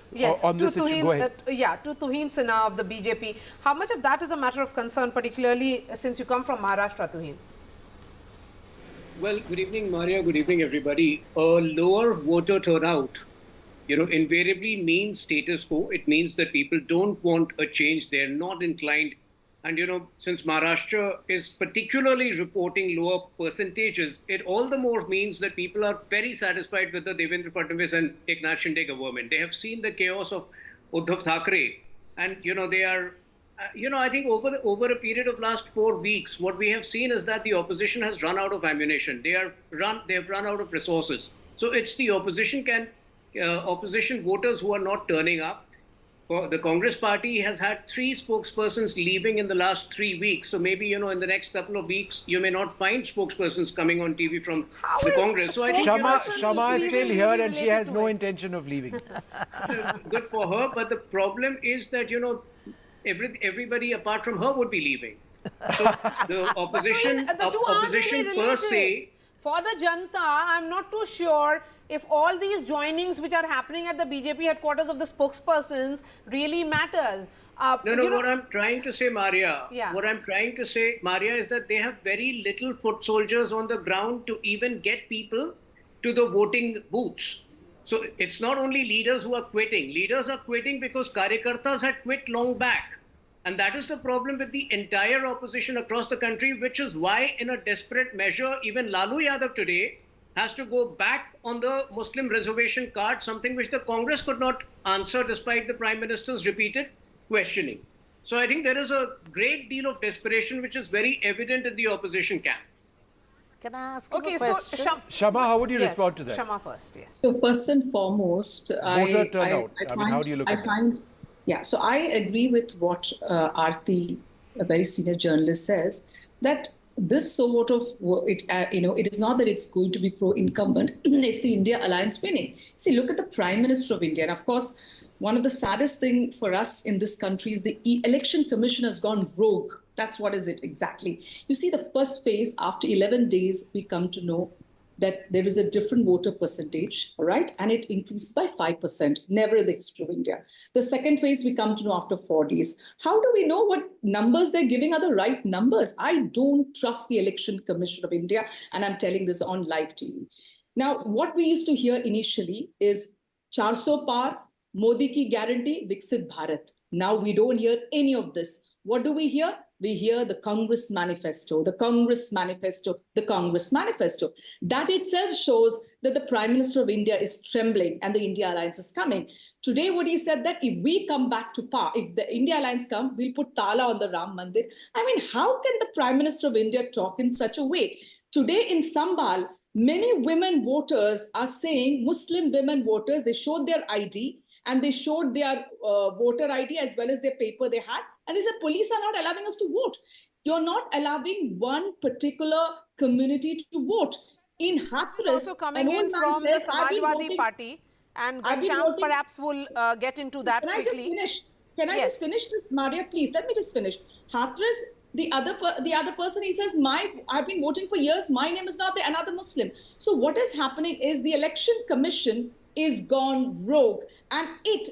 on this issue. Go ahead. To Tuhin Sinha of the BJP. How much of that is a matter of concern, particularly since you come from Maharashtra, Tuhin? Well, good evening, Maria. Good evening, everybody. A lower voter turnout, invariably means status quo. It means that people don't want a change. They're not inclined. And, since Maharashtra is particularly reporting lower percentages, it all the more means that people are very satisfied with the Devendra Fadnavis and Eknath Shinde government. They have seen the chaos of Uddhav Thackeray. And, they are, I think over a period of last 4 weeks, what we have seen is that the opposition has run out of ammunition. They have run out of resources. So it's the opposition voters who are not turning up. The Congress party has had 3 spokespersons leaving in the last 3 weeks. So maybe, in the next couple of weeks, you may not find spokespersons coming on TV from the Congress. So I think Shama is still here and she has no intention of leaving. Good for her. But the problem is that, everybody apart from her would be leaving. So the opposition per se. For the Janta, I'm not too sure if all these joinings which are happening at the BJP headquarters of the spokespersons really matters. What I'm trying to say, Maria, is that they have very little foot soldiers on the ground to even get people to the voting booths. So it's not only leaders who are quitting. Leaders are quitting because Karyakartas had quit long back. And that is the problem with the entire opposition across the country, which is why in a desperate measure, even Lalu Yadav today has to go back on the Muslim reservation card, something which the Congress could not answer despite the Prime Minister's repeated questioning. So I think there is a great deal of desperation which is very evident in the opposition camp. Can I ask a question? Shama, how would you respond to that? Shama first, yes. So first and foremost, voter turnout. How do you look at that? Yeah, so I agree with what Aarti, a very senior journalist, says, that this sort of, it is not that it's going to be pro-incumbent, it's the India alliance winning. See, look at the Prime Minister of India. And of course, one of the saddest things for us in this country is the election commission has gone rogue. That's what is it exactly. You see, the first phase, after 11 days, we come to know that there is a different voter percentage, all right? And it increases by 5%, never in the history of India. The second phase we come to know after 4 days. How do we know what numbers they're giving are the right numbers? I don't trust the Election Commission of India, and I'm telling this on live TV. Now, what we used to hear initially is 400 par, Modi ki guarantee, Viksit Bharat. Now we don't hear any of this. What do we hear? We hear the Congress manifesto, the Congress manifesto, the Congress manifesto. That itself shows that the Prime Minister of India is trembling and the India Alliance is coming. Today, what he said that if we come back to power, if the India Alliance comes, we'll put Tala on the Ram Mandir. I mean, how can the Prime Minister of India talk in such a way? Today in Sambal, many women voters are saying, Muslim women voters, they showed their ID and they showed their voter ID as well as their paper they had. And they said, police are not allowing us to vote. you're not allowing one particular community to vote. In Hathras, also coming in from the Samajwadi Party, and Ghanshyam perhaps will get into that quickly. Can I just finish? Can I just finish this, Maria, please? Let me just finish. Hathras, the other person, he says, I've been voting for years, my name is not there, another Muslim. So what is happening is the Election Commission is gone rogue. And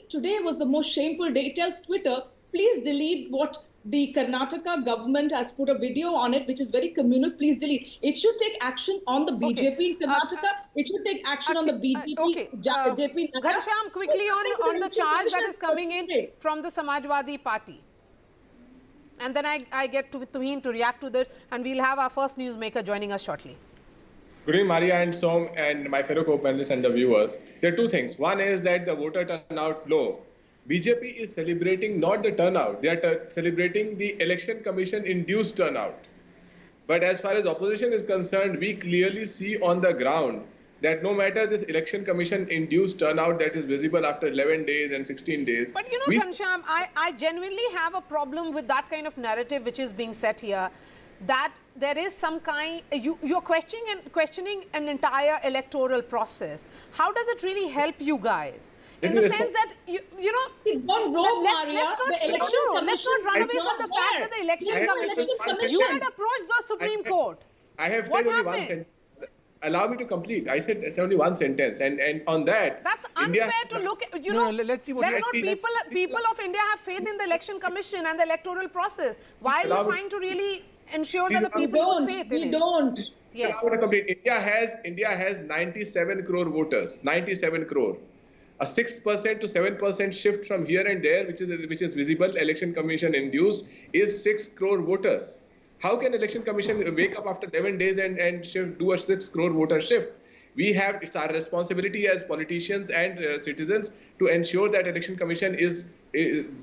today was the most shameful day. It tells Twitter, please delete what the Karnataka government has put a video on it, which is very communal. Please delete. It should take action on the BJP in Karnataka. It should take action on the BJP. Ghanshyam, quickly on the charge that is coming in from the Samajwadi Party. And then I get to Tuhin to react to that, and we'll have our first newsmaker joining us shortly. Good evening, Maria and Som and my fellow co-panelists and the viewers. There are two things. One is that the voter turnout low. BJP is celebrating not the turnout, they are celebrating the Election Commission induced turnout. But as far as opposition is concerned, we clearly see on the ground that no matter this Election Commission induced turnout that is visible after 11 days and 16 days. But you know, Ghanshyam, I genuinely have a problem with that kind of narrative which is being set here, that there is some kind, you're questioning an entire electoral process. How does it really help you guys? In the sense that, you know, it's gone wrong, let's not run away from the fact that the Election Commission, you had approached the Supreme Court. I have said only one sentence. Allow me to complete. I said only one sentence, and on that, that's unfair to look at. You know, let's see what people of India have faith in the Election Commission and the electoral process. Why are you trying to really ensure that the people lose faith in it? We don't. Yes. India has 97 crore voters. 97 crore. A 6% to 7% shift from here and there, which is visible, Election Commission induced, is 6 crore voters. How can Election Commission wake up after 11 days and do a 6 crore voter shift? It's our responsibility as politicians and citizens to ensure that Election Commission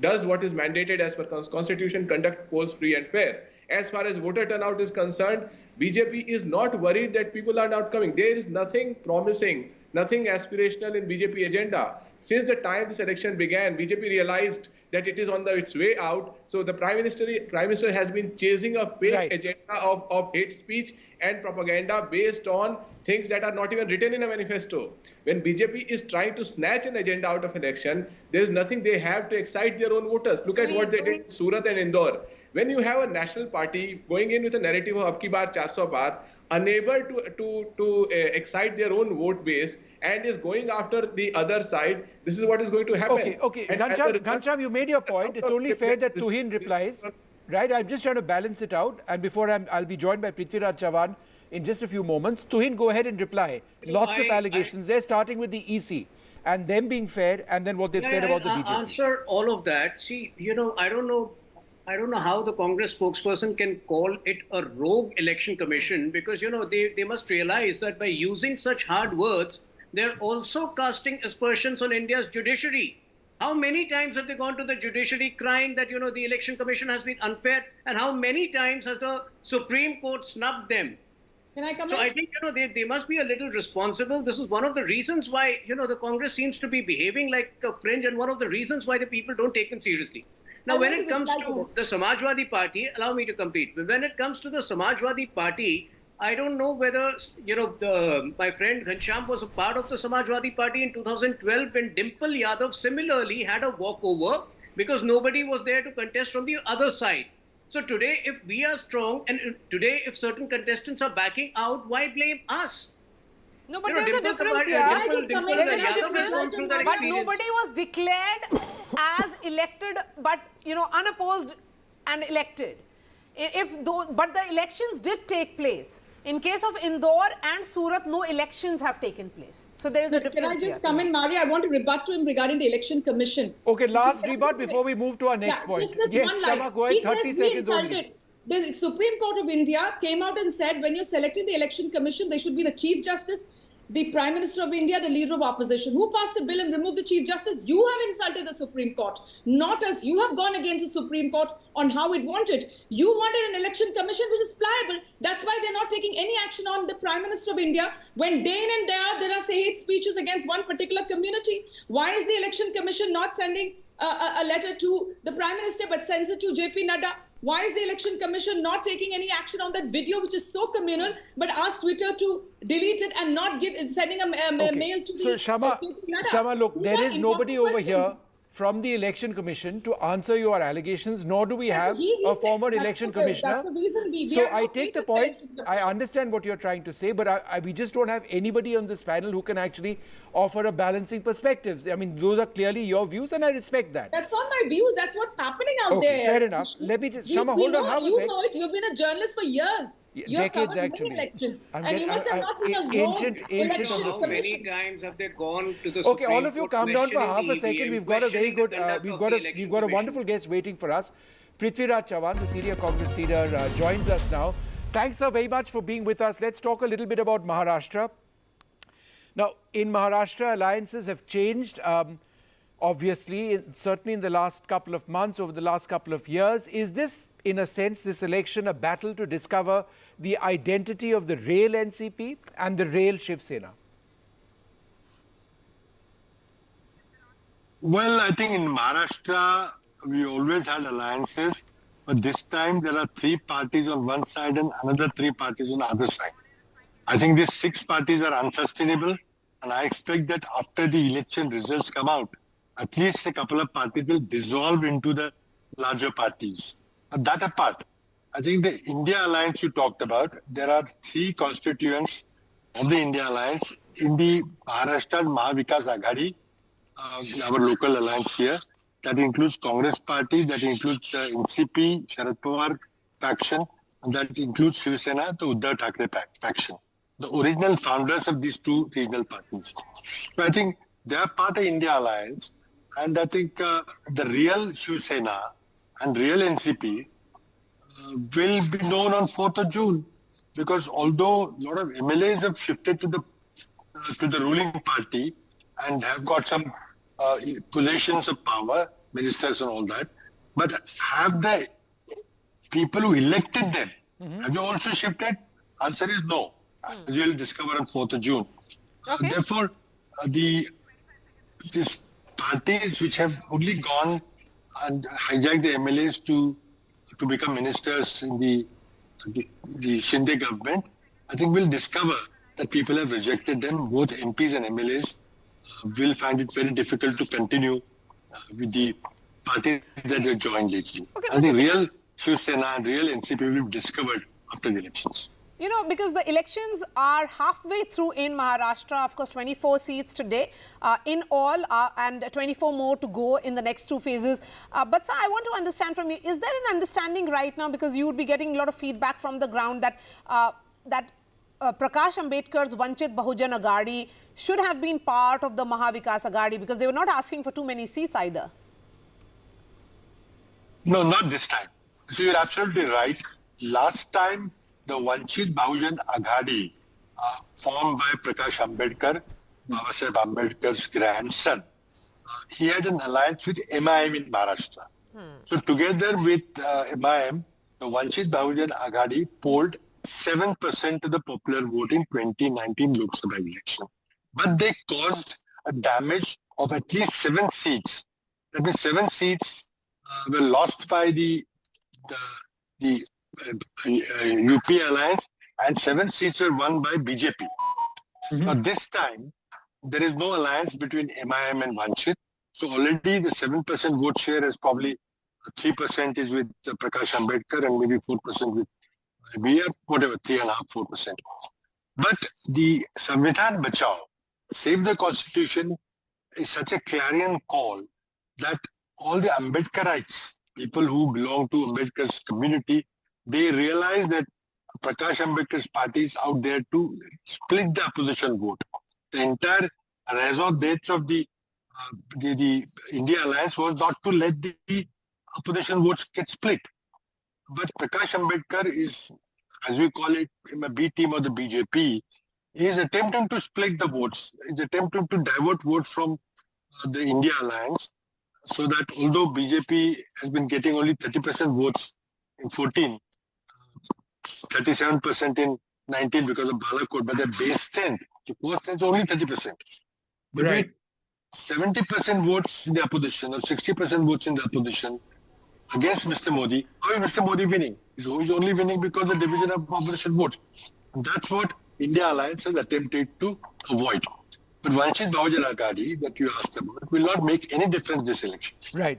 does what is mandated as per Constitution, conduct polls free and fair. As far as voter turnout is concerned, BJP is not worried that people are not coming. There is nothing promising, nothing aspirational in BJP agenda. Since the time this election began, BJP realized that it is on its way out. So the Prime Minister has been chasing a fake agenda of hate speech and propaganda based on things that are not even written in a manifesto. When BJP is trying to snatch an agenda out of election, there is nothing they have to excite their own voters. Look at what they did in Surat and Indore. When you have a national party going in with a narrative of Ab ki baar 400 baar, unable to excite their own vote base and is going after the other side, this is what is going to happen. Okay. Ghanshyam, you made your point. It's only fair that Tuhin replies. Right? I'm just trying to balance it out. And before I'll be joined by Prithviraj Chavan in just a few moments. Tuhin, go ahead and reply. Lots of allegations there, starting with the EC and them being fair, and then what they've said about the BJP. Answer all of that. See, you know, I don't know how the Congress spokesperson can call it a rogue election commission, because, you know, they must realize that by using such hard words, they're also casting aspersions on India's judiciary. How many times have they gone to the judiciary crying that, you know, the election commission has been unfair, and how many times has the Supreme Court snubbed them? Can I come in? So I think, you know, they must be a little responsible. This is one of the reasons why, you know, the Congress seems to be behaving like a fringe, and one of the reasons why the people don't take them seriously. Now, when it comes to the Samajwadi Party, allow me to complete. When it comes to the Samajwadi Party, I don't know whether, you know, my friend Ghanshyam was a part of the Samajwadi Party in 2012 when Dimple Yadav similarly had a walkover because nobody was there to contest from the other side. So today, if we are strong, and today, if certain contestants are backing out, why blame us? No, but there's a difference here. There's a difference, but nobody was declared as elected, but, you know, unopposed and elected. But the elections did take place. In case of Indore and Surat, no elections have taken place. So there is a difference. Can I just come in, Maria? I want to rebut to him regarding the election commission. Okay, last rebut before we move to our next point. Yes, Shama, go ahead, 30 seconds only. The Supreme Court of India came out and said when you're selecting the election commission, they should be the Chief Justice, the Prime Minister of India, the Leader of Opposition. Who passed a bill and removed the Chief Justice? You have insulted the Supreme Court, not us. You have gone against the Supreme Court on how it wanted. You wanted an election commission which is pliable. That's why they're not taking any action on the Prime Minister of India when day in and day out there are, say, hate speeches against one particular community. Why is the election commission not sending a letter to the Prime Minister but sends it to JP Nadda? Why is the Election Commission not taking any action on that video, which is so communal, but ask Twitter to delete it and not sending a mail to So Shama, look, there is nobody over here from the Election Commission to answer your allegations, nor do we have a former election commissioner. That's the reason So I take the point. I understand what you're trying to say, but we just don't have anybody on this panel who can actually offer a balancing perspective. I mean, those are clearly your views, and I respect that. That's not my views. That's what's happening out there. Fair enough. Let me just, Shama, hold on. You know it. You've been a journalist for years. Decades, actually. Elections. And you must have not seen a ancient How many times have they gone to the Okay, Supreme all of you Court calm down for half a questioning second. EVM, We've got a very good, questioning we've got a wonderful guest waiting for us. Prithviraj Chavan, the senior Congress leader, joins us now. Thanks so very much for being with us. Let's talk a little bit about Maharashtra. Now, in Maharashtra, alliances have changed. Obviously, certainly in the last couple of months, over the last couple of years. Is this, in a sense, this election a battle to discover the identity of the real NCP and the real Shiv Sena? Well, I think in Maharashtra, we always had alliances, but this time there are 3 parties on one side and another 3 parties on the other side. I think these 6 parties are unsustainable, and I expect that after the election results come out, at least a couple of parties will dissolve into the larger parties. But that apart, I think the India Alliance you talked about, there are 3 constituents of the India Alliance in the Maharashtra Mahavikas Aghadi, our local alliance here. That includes Congress party, that includes the NCP, Sharad Pawar faction, and that includes Shiv Sena, the Uddhav Thackeray faction. The original founders of these 2 regional parties. So I think they are part of India Alliance, and I think the real Shiv Sena and real NCP will be known on 4th of June, because although a lot of MLAs have shifted to the ruling party and have got some positions of power, ministers and all that, but have the people who elected them, have they also shifted? Answer is no, as you will discover on 4th of June. Therefore, these parties which have only gone and hijacked the MLAs to become ministers in the Shinde government, I think we'll discover that people have rejected them. Both MPs and MLAs will find it very difficult to continue with the parties that have joined lately. I think real Shiv Sena and real NCP will be discovered after the elections. You know, because the elections are halfway through in Maharashtra, of course, 24 seats today in all and 24 more to go in the next 2 phases. But sir, I want to understand from you, is there an understanding right now, because you would be getting a lot of feedback from the ground that Prakash Ambedkar's Vanchit Bahujan Aghadi should have been part of the Mahavikas Aghadi, because they were not asking for too many seats either? No, not this time. So you're absolutely right. Last time, the Vanchit Bahujan Aghadi, formed by Prakash Ambedkar, Babasaheb Ambedkar's grandson, he had an alliance with MIM in Maharashtra. So together with MIM, the Vanchit Bahujan Aghadi polled 7% of the popular vote in 2019 Lok Sabha election. But they caused a damage of at least 7 seats. That means 7 seats were lost by the UP alliance, and 7 seats were won by BJP. Now this time, there is no alliance between MIM and Vanchit. So already the 7% vote share is probably 3% is with Prakash Ambedkar and maybe 4% with we are whatever, 3.5%, 4%. But the Samvidhan Bachao, Save the Constitution, is such a clarion call that all the Ambedkarites, people who belong to Ambedkar's community, they realize that Prakash Ambedkar's party is out there to split the opposition vote. The entire raison d'etre of the India Alliance was not to let the opposition votes get split. But Prakash Ambedkar is, as we call it, in a B team of the BJP, he is attempting to split the votes. He is attempting to divert votes from the India Alliance, so that although BJP has been getting only 30% votes in 14, 37% in 19 because of Balakot, but their base strength, the core strength is only 30%. But with 70% votes in the opposition or 60% votes in the opposition, against Mr. Modi. How is Mr. Modi winning? He's only winning because of the division of population votes. And that's what India Alliance has attempted to avoid. But Vanchit Bahujan Aghadi that you asked about will not make any difference this election. Right.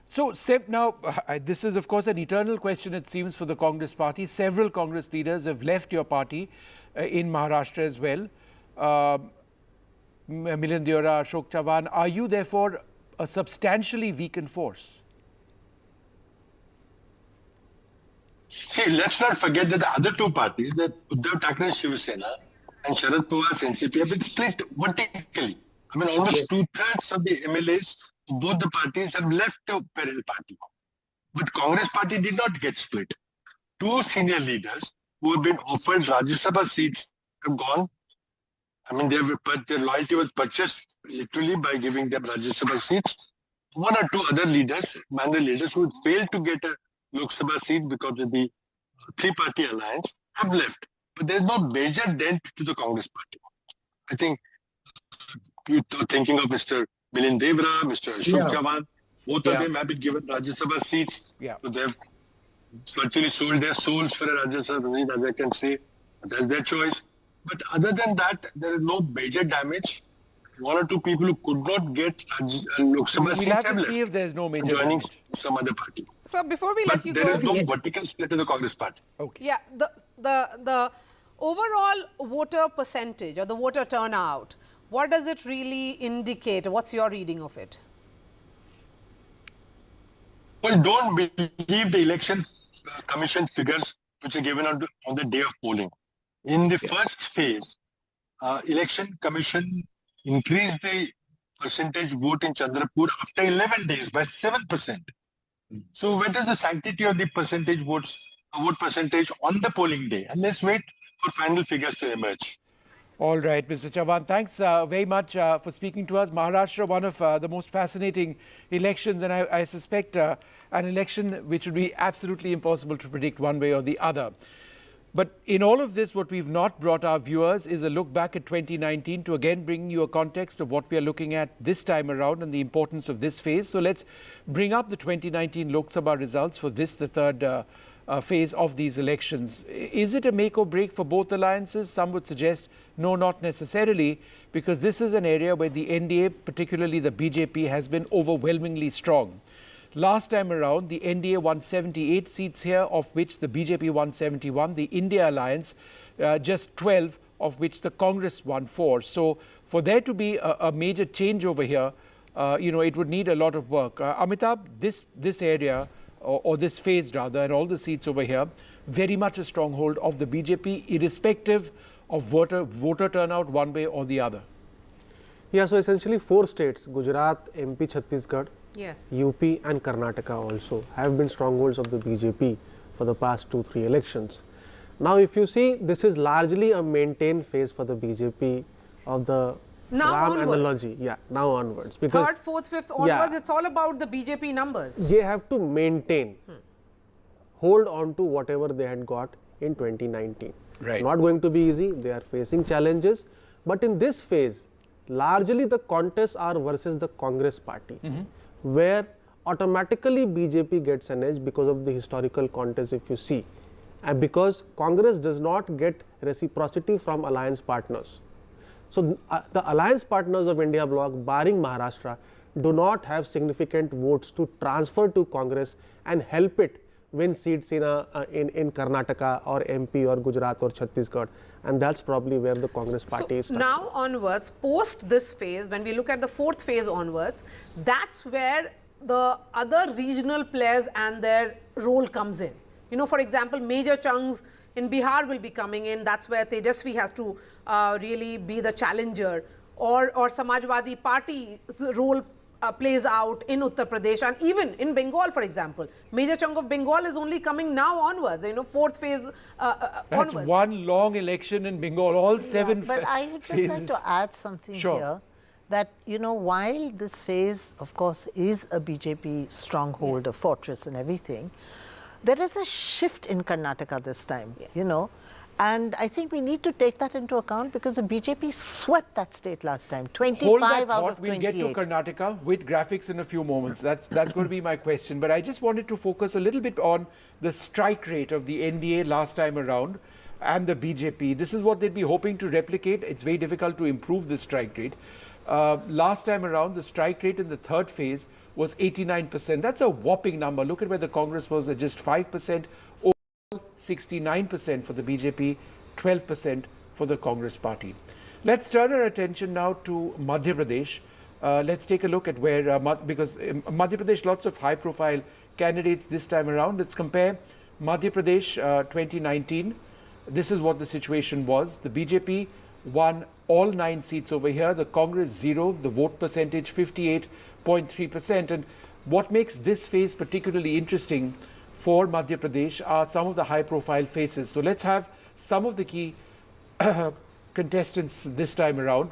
So, Seb, now, this is, of course, an eternal question, it seems, for the Congress party. Several Congress leaders have left your party in Maharashtra as well. Milind Deora, Ashok Chavan. Are you, therefore, a substantially weakened force? See, let's not forget that the other two parties, that Uddhav Thackeray's Shiv Sena and Sharad Pawar's NCP, have been split vertically. I mean, almost 2/3 of the MLAs of both the parties have left the parent party. But Congress party did not get split. Two senior leaders who have been offered Rajya Sabha seats have gone. I mean, their loyalty was purchased literally by giving them Rajya Sabha seats. One or two other leaders, minor leaders who failed to get a Lok Sabha seat because of the three-party alliance have left. But there's no major dent to the Congress party. I think you're thinking of Mr. Milind Deora, Mr. Ashok Chavan, both of them have been given Rajya Sabha seats. So they've virtually sold their souls for a Rajya Sabha seat, as I can say. That's their choice. But other than that, there is no major damage. One or two people who could not get Lok Sabha seats We'll have to left, see if there's no major joining damage. some other party. So before we let you go, there is no vertical split in the Congress party. Okay. Yeah, the overall voter percentage or the voter turnout, what does it really indicate? What's your reading of it? Well, don't believe the election commission figures which are given on the day of polling. In the first phase, election commission increased the percentage vote in Chandrachud after 11 days by 7%. So where does the sanctity of the percentage vote percentage on the polling day? And let's wait for final figures to emerge. All right, Mr. Chavan, thanks very much for speaking to us. Maharashtra, one of the most fascinating elections, and I suspect an election which would be absolutely impossible to predict one way or the other. But in all of this, what we've not brought our viewers is a look back at 2019 to again bring you a context of what we are looking at this time around and the importance of this phase. So let's bring up the 2019 Lok Sabha results for this, the third phase of these elections. Is it a make or break for both alliances? Some would suggest no, not necessarily, because this is an area where the NDA, particularly the BJP, has been overwhelmingly strong. Last time around, the NDA won 78 seats here, of which the BJP won 71. The India Alliance, just 12, of which the Congress won 4. So for there to be a major change over here, it would need a lot of work. Amitabh, this area, or this phase rather, and all the seats over here, very much a stronghold of the BJP, irrespective of voter turnout one way or the other. Yeah, so essentially 4 states, Gujarat, MP, Chhattisgarh, yes, UP and Karnataka also have been strongholds of the BJP for the past 2-3 elections. Now, if you see, this is largely a maintained phase for the BJP of the now RAM analogy. Yeah, now onwards. Because 3rd, 4th, 5th onwards, it's all about the BJP numbers. They have to maintain, hold on to whatever they had got in 2019. Right. Not going to be easy. They are facing challenges. But in this phase, largely the contests are versus the Congress party, where automatically BJP gets an edge because of the historical contest, if you see, and because Congress does not get reciprocity from alliance partners. So the alliance partners of India bloc, barring Maharashtra, do not have significant votes to transfer to Congress and help it win seats in Karnataka or MP or Gujarat or Chhattisgarh, and that's probably where the Congress party is. Now onwards, post this phase, when we look at the 4th phase onwards, that's where the other regional players and their role comes in. For example, major chunks in Bihar will be coming in. That's where Tejasvi has to really be the challenger, or Samajwadi Party's role plays out in Uttar Pradesh, and even in Bengal, for example. Major chunk of Bengal is only coming now onwards, 4th phase That's onwards. one long election in Bengal, all 7 phases. But I would just like to add something here, that, while this phase, of course, is a BJP stronghold, a fortress and everything, there is a shift in Karnataka this time, And I think we need to take that into account because the BJP swept that state last time, 25 Hold that out thought. of 28. We'll get to Karnataka with graphics in a few moments. That's going to be my question. But I just wanted to focus a little bit on the strike rate of the NDA last time around and the BJP. This is what they'd be hoping to replicate. It's very difficult to improve the strike rate. Last time around, the strike rate in the third phase was 89%. That's a whopping number. Look at where the Congress was at just 5%. 69% for the BJP, 12% for the Congress party. Let's turn our attention now to Madhya Pradesh. Let's take a look at where, because Madhya Pradesh, lots of high-profile candidates this time around. Let's compare Madhya Pradesh 2019. This is what the situation was. The BJP won all 9 seats over here. The Congress 0. The vote percentage 58.3%. And what makes this phase particularly interesting for Madhya Pradesh are some of the high-profile faces. So let's have some of the key contestants this time around.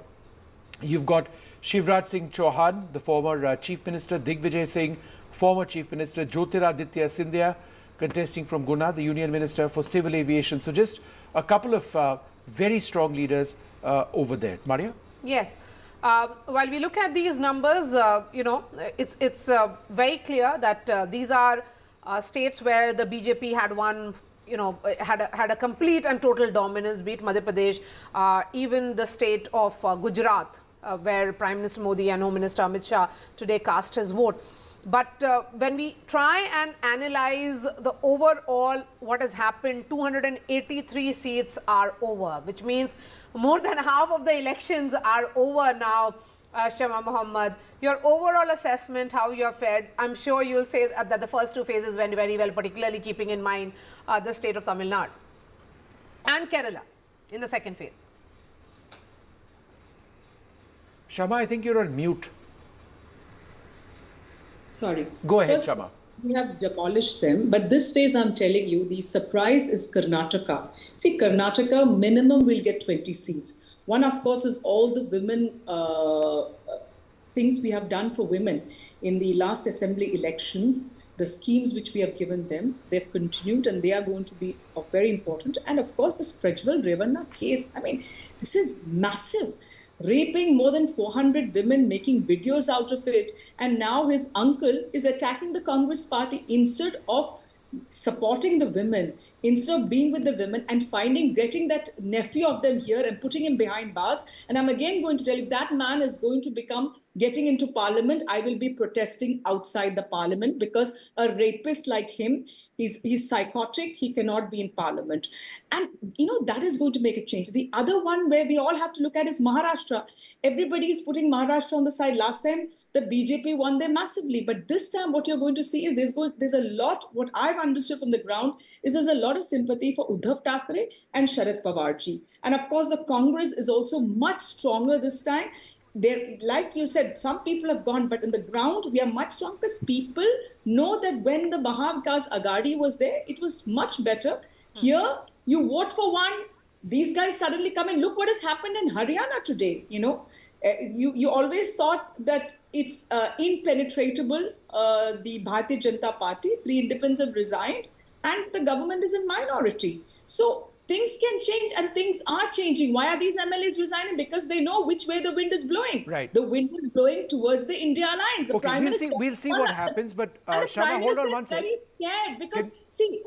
You've got Shivraj Singh Chauhan, the former Chief Minister, Digvijay Singh, former Chief Minister, Jyotiraditya Scindia, contesting from Guna, the Union Minister for Civil Aviation. So just a couple of very strong leaders over there. Maria? Yes. While we look at these numbers, it's very clear that these are states where the BJP had won, had a complete and total dominance, be it Madhya Pradesh, even the state of Gujarat, where Prime Minister Modi and Home Minister Amit Shah today cast his vote. But when we try and analyze the overall what has happened, 283 seats are over, which means more than half of the elections are over now. Shama Mohammed, your overall assessment, how you have fared. I'm sure you'll say that the first 2 phases went very well, particularly keeping in mind the state of Tamil Nadu and Kerala in the second phase. Shama, I think you're on mute. Sorry. Go ahead, First, Shama. We have demolished them, but this phase, I'm telling you, the surprise is Karnataka. See, Karnataka minimum will get 20 seats. One, of course, is all the women things we have done for women in the last assembly elections, the schemes which we have given them, they've continued and they are going to be very important. And of course, this Prajwal Revanna case, I mean, this is massive. Raping more than 400 women, making videos out of it. And now his uncle is attacking the Congress party instead of supporting the women, instead of being with the women and getting that nephew of them here and putting him behind bars. And I'm again going to tell you, that man is going to become getting into parliament. I will be protesting outside the parliament because a rapist like him, he's psychotic. He cannot be in parliament. And, that is going to make a change. The other one where we all have to look at is Maharashtra. Everybody is putting Maharashtra on the side. Last time, the BJP won there massively. But this time, what you're going to see is there's a lot, what I've understood from the ground, is there's a lot of sympathy for Uddhav Thackeray and Sharad Pawarji. And of course, the Congress is also much stronger this time. There, like you said, some people have gone, but in the ground, we are much stronger because people know that when the Mahavikas Aghadi was there, it was much better. Here, you vote for one, these guys suddenly come in. Look what has happened in Haryana today, You always thought that it's impenetrable, the Bharatiya Janata Party. 3 independents have resigned and the government is in minority. So things can change and things are changing. Why are these MLAs resigning? Because they know which way the wind is blowing. Right. The wind is blowing towards the India alliance. The Prime Minister, we'll see what happens. But Shama, hold on one second. Very scared because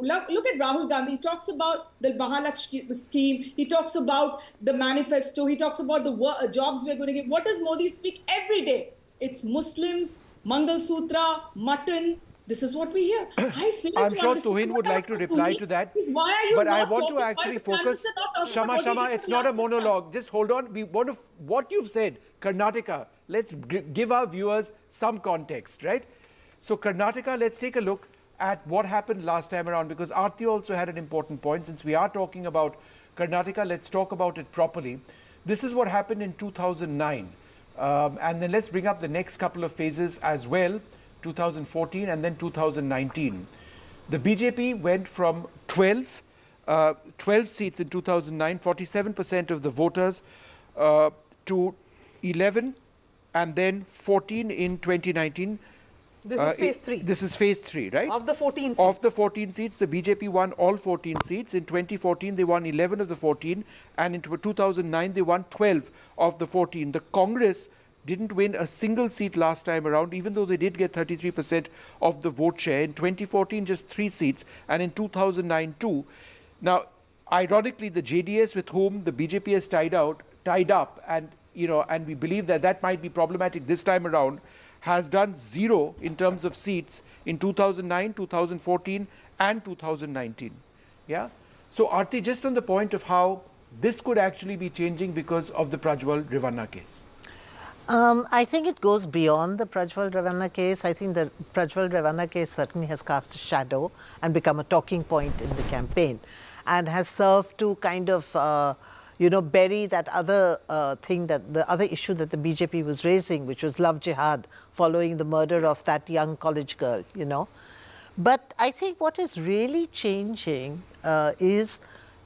look at Rahul Gandhi. He talks about the Mahalakshmi scheme. He talks about the manifesto. He talks about the jobs we're going to give. What does Modi speak every day? It's Muslims, Mangal Sutra, mutton. This is what we hear. I'm sure Tuhin would like to reply to that. Why are you but not I want talking? to actually focus. Shama, it's not a monologue. Just hold on. We want to, what you've said, Karnataka, let's give our viewers some context, right? So Karnataka, let's take a look at what happened last time around, because Aarti also had an important point. Since we are talking about Karnataka, let's talk about it properly. This is what happened in 2009. And then let's bring up the next couple of phases as well. 2014 and then 2019. The BJP went from 12 seats in 2009, 47% of the voters, to 11 and then 14 in 2019. This is phase 3. This is phase 3, right? Of the 14 seats. Of the 14 seats, the BJP won all 14 seats. In 2014, they won 11 of the 14. And in 2009, they won 12 of the 14. The Congress didn't win a single seat last time around, even though they did get 33% of the vote share. In 2014, just 3 seats. And in 2009, 2. Now, ironically, the JDS with whom the BJP has tied up, and we believe that might be problematic this time around, has done 0 in terms of seats in 2009, 2014 and 2019. Yeah. So Aarti, just on the point of how this could actually be changing because of the Prajwal Revanna case. I think it goes beyond the Prajwal Revanna case. I think the Prajwal Revanna case certainly has cast a shadow and become a talking point in the campaign, and has served to kind of bury that other the other issue that the BJP was raising, which was love jihad following the murder of that young college girl, But I think what is really changing is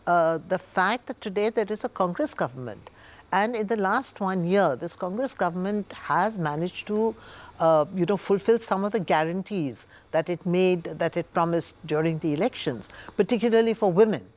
the fact that today there is a Congress government. And in the last 1 year, this Congress government has managed to, fulfill some of the guarantees that it promised during the elections, particularly for women.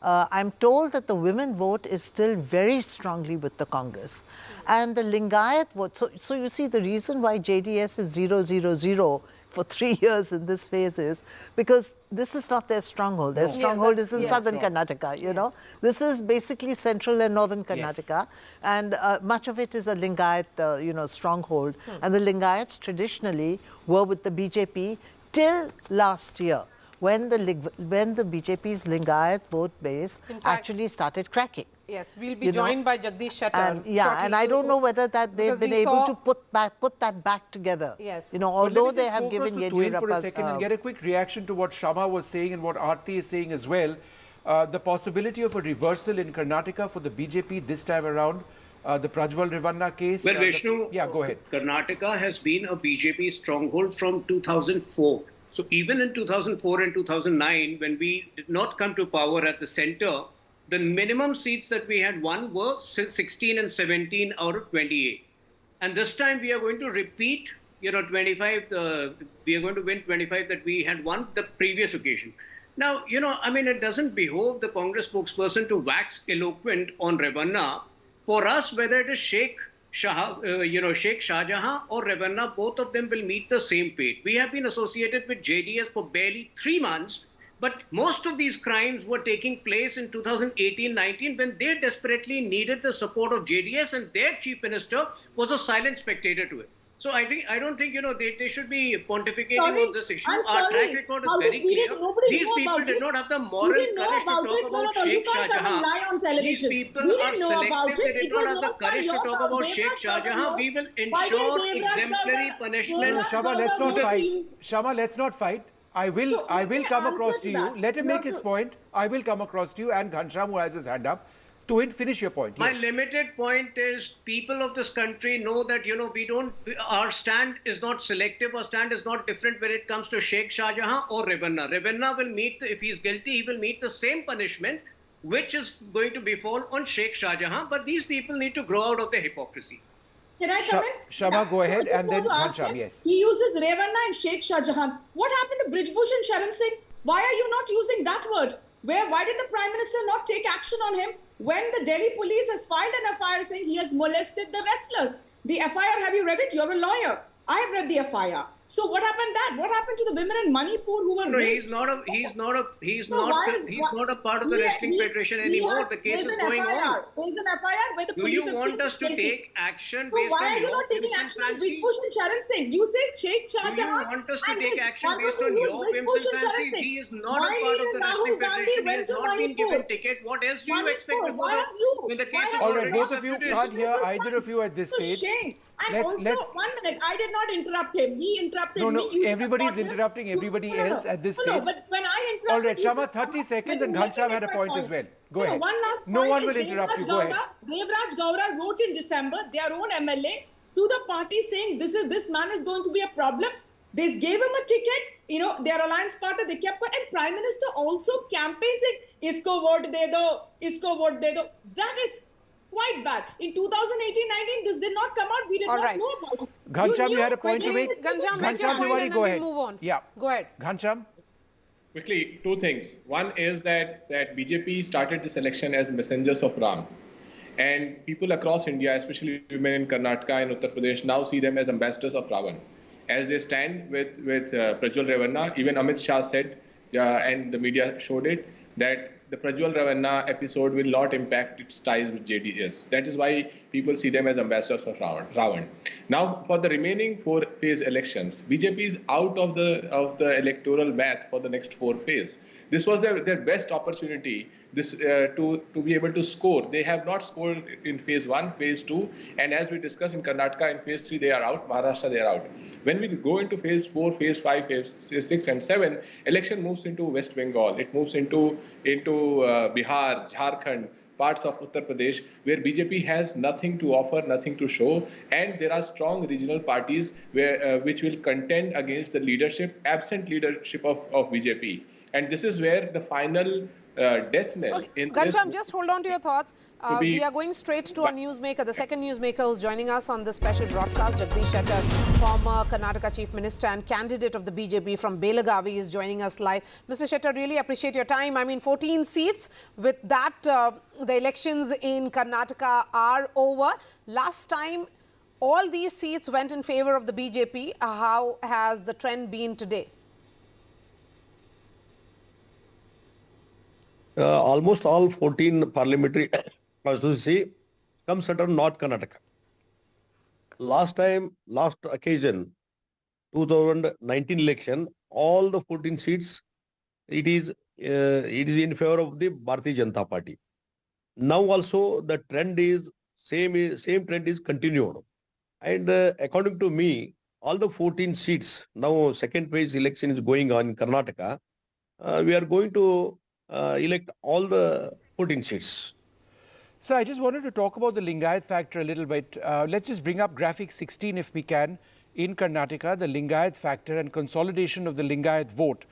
I'm told that the women vote is still very strongly with the Congress. And the Lingayat vote, so you see the reason why JDS is 0-0-0 for 3 years in this phase is because this is not their stronghold. Their stronghold is in southern Karnataka, This is basically central and northern Karnataka. And much of it is a Lingayat, stronghold. And the Lingayats traditionally were with the BJP till last year, when the BJP's Lingayat vote base actually started cracking. Yes, we'll be joined by Jagdish Shettar. And I don't know whether that they've been able to put that back together. Yes. Although they have given Yediyurappa for a second and get a quick reaction to what Shama was saying and what Aarti is saying as well. The possibility of a reversal in Karnataka for the BJP this time around, the Prajwal Revanna case. Well, Vishnu, go ahead. Karnataka has been a BJP stronghold from 2004. So even in 2004 and 2009, when we did not come to power at the center, the minimum seats that we had won were 16 and 17 out of 28. And this time we are going to repeat, 25, we are going to win 25 that we had won the previous occasion. Now, it doesn't behove the Congress spokesperson to wax eloquent on Revanna. For us, whether it is Sheikh Shahjahan or Revanna, both of them will meet the same fate. We have been associated with JDS for barely 3 months, but most of these crimes were taking place in 2018-19 when they desperately needed the support of JDS, and their chief minister was a silent spectator to it. So I don't think they should be pontificating on this issue. Our track record is very clear. These people did not have the moral courage to talk about Sheikh Shahjahan. These people are selective. They did not have the courage to talk about Sheikh Shahjahan. We will ensure exemplary punishment. Shama, let's not fight. Shama, let's not fight. I will come across to you. Let him make his point. I will come across to you, and Ghanshyam, who has his hand up, to finish your point. My limited point is people of this country know that, our stand is not selective, our stand is not different when it comes to Sheikh Shahjahan or Revanna. Revanna will meet, if he is guilty, he will meet the same punishment which is going to befall on Sheikh Shahjahan. But these people need to grow out of their hypocrisy. Can I come in? Shama, go ahead, and then Ghanshyam, yes. He uses Revanna and Sheikh Shahjahan. What happened to Brijbhushan and Sharan Singh? Why are you not using that word? Why did the Prime Minister not take action on him when the Delhi police has filed an FIR saying he has molested the wrestlers? The FIR, have you read it? You're a lawyer. I have read the FIR. So what happened What happened to the women in Manipur who were raped? He's not a part of the Wrestling Federation anymore. The case is going on. There's an FIR where the police Do you want us to take action based why on are you not taking action on Brijbhushan and Sharan Singh? You say Sheikh Shahjahan. Do you want us to take action based on your whims and fancies? He is not a part of the Wrestling Federation. He has not been given ticket. What else do you expect to do when the case is all right, already both of you can't hear either of you at this stage. And also, 1 minute, I did not interrupt him. He interrupted me. Everybody's interrupting everybody else at this stage. No, but when I interrupted... All right, Shama, 30 seconds, and Ghanshyam had a point as well. Go ahead. One last no point one will interrupt you. Go ahead. Devraj Gaura wrote in December, their own MLA, to the party saying this man is going to be a problem. They gave him a ticket, their alliance partner, they kept, and Prime Minister also campaigns saying, isko vote de do. That is quite bad. In 2018-19, this did not come out. We did not know about it. Ghanshyam, you had a point to make? Ghanshyam, make your point and then we move on. Yeah. Go ahead. Ghanshyam? Quickly, two things. One is that BJP started this election as messengers of Ram. And people across India, especially women in Karnataka and Uttar Pradesh, now see them as ambassadors of Ravan. As they stand with Prajwal Revanna, even Amit Shah said, and the media showed it, that the Prajwal Revanna episode will not impact its ties with JDS. That is why people see them as ambassadors of Ravan. Now, for the remaining 4 phase elections, BJP is out of the electoral math for the next 4 phase. This was their best opportunity to be able to score. They have not scored in phase 1, phase 2, and as we discussed in Karnataka, in phase 3 they are out, Maharashtra they are out. When we go into phase 4, phase 5, phase 6 and 7, election moves into West Bengal. It moves into Bihar, Jharkhand, parts of Uttar Pradesh, where BJP has nothing to offer, nothing to show, and there are strong regional parties which will contend against the leadership, absent leadership of BJP. And this is where the final death knell. Okay. Ghanshyam, just hold on to your thoughts. We are going straight to our newsmaker, the second newsmaker who's joining us on this special broadcast. Jagdish Shettar, former Karnataka Chief Minister and candidate of the BJP from Belagavi, is joining us live. Mr. Shettar, really appreciate your time. I mean, 14 seats. With that, the elections in Karnataka are over. Last time, all these seats went in favor of the BJP. How has the trend been today? Almost all 14 parliamentary constituency comes under North Karnataka. Last occasion, 2019 election, all the 14 seats, it is in favor of the Bharatiya Janata Party. Now also the trend is same trend is continued. And according to me, all the 14 seats, now second phase election is going on in Karnataka, we are going to elect all the 14 seats. So I just wanted to talk about the Lingayat factor a little bit. Let's just bring up graphic 16 if we can. In Karnataka, the Lingayat factor and consolidation of the Lingayat vote.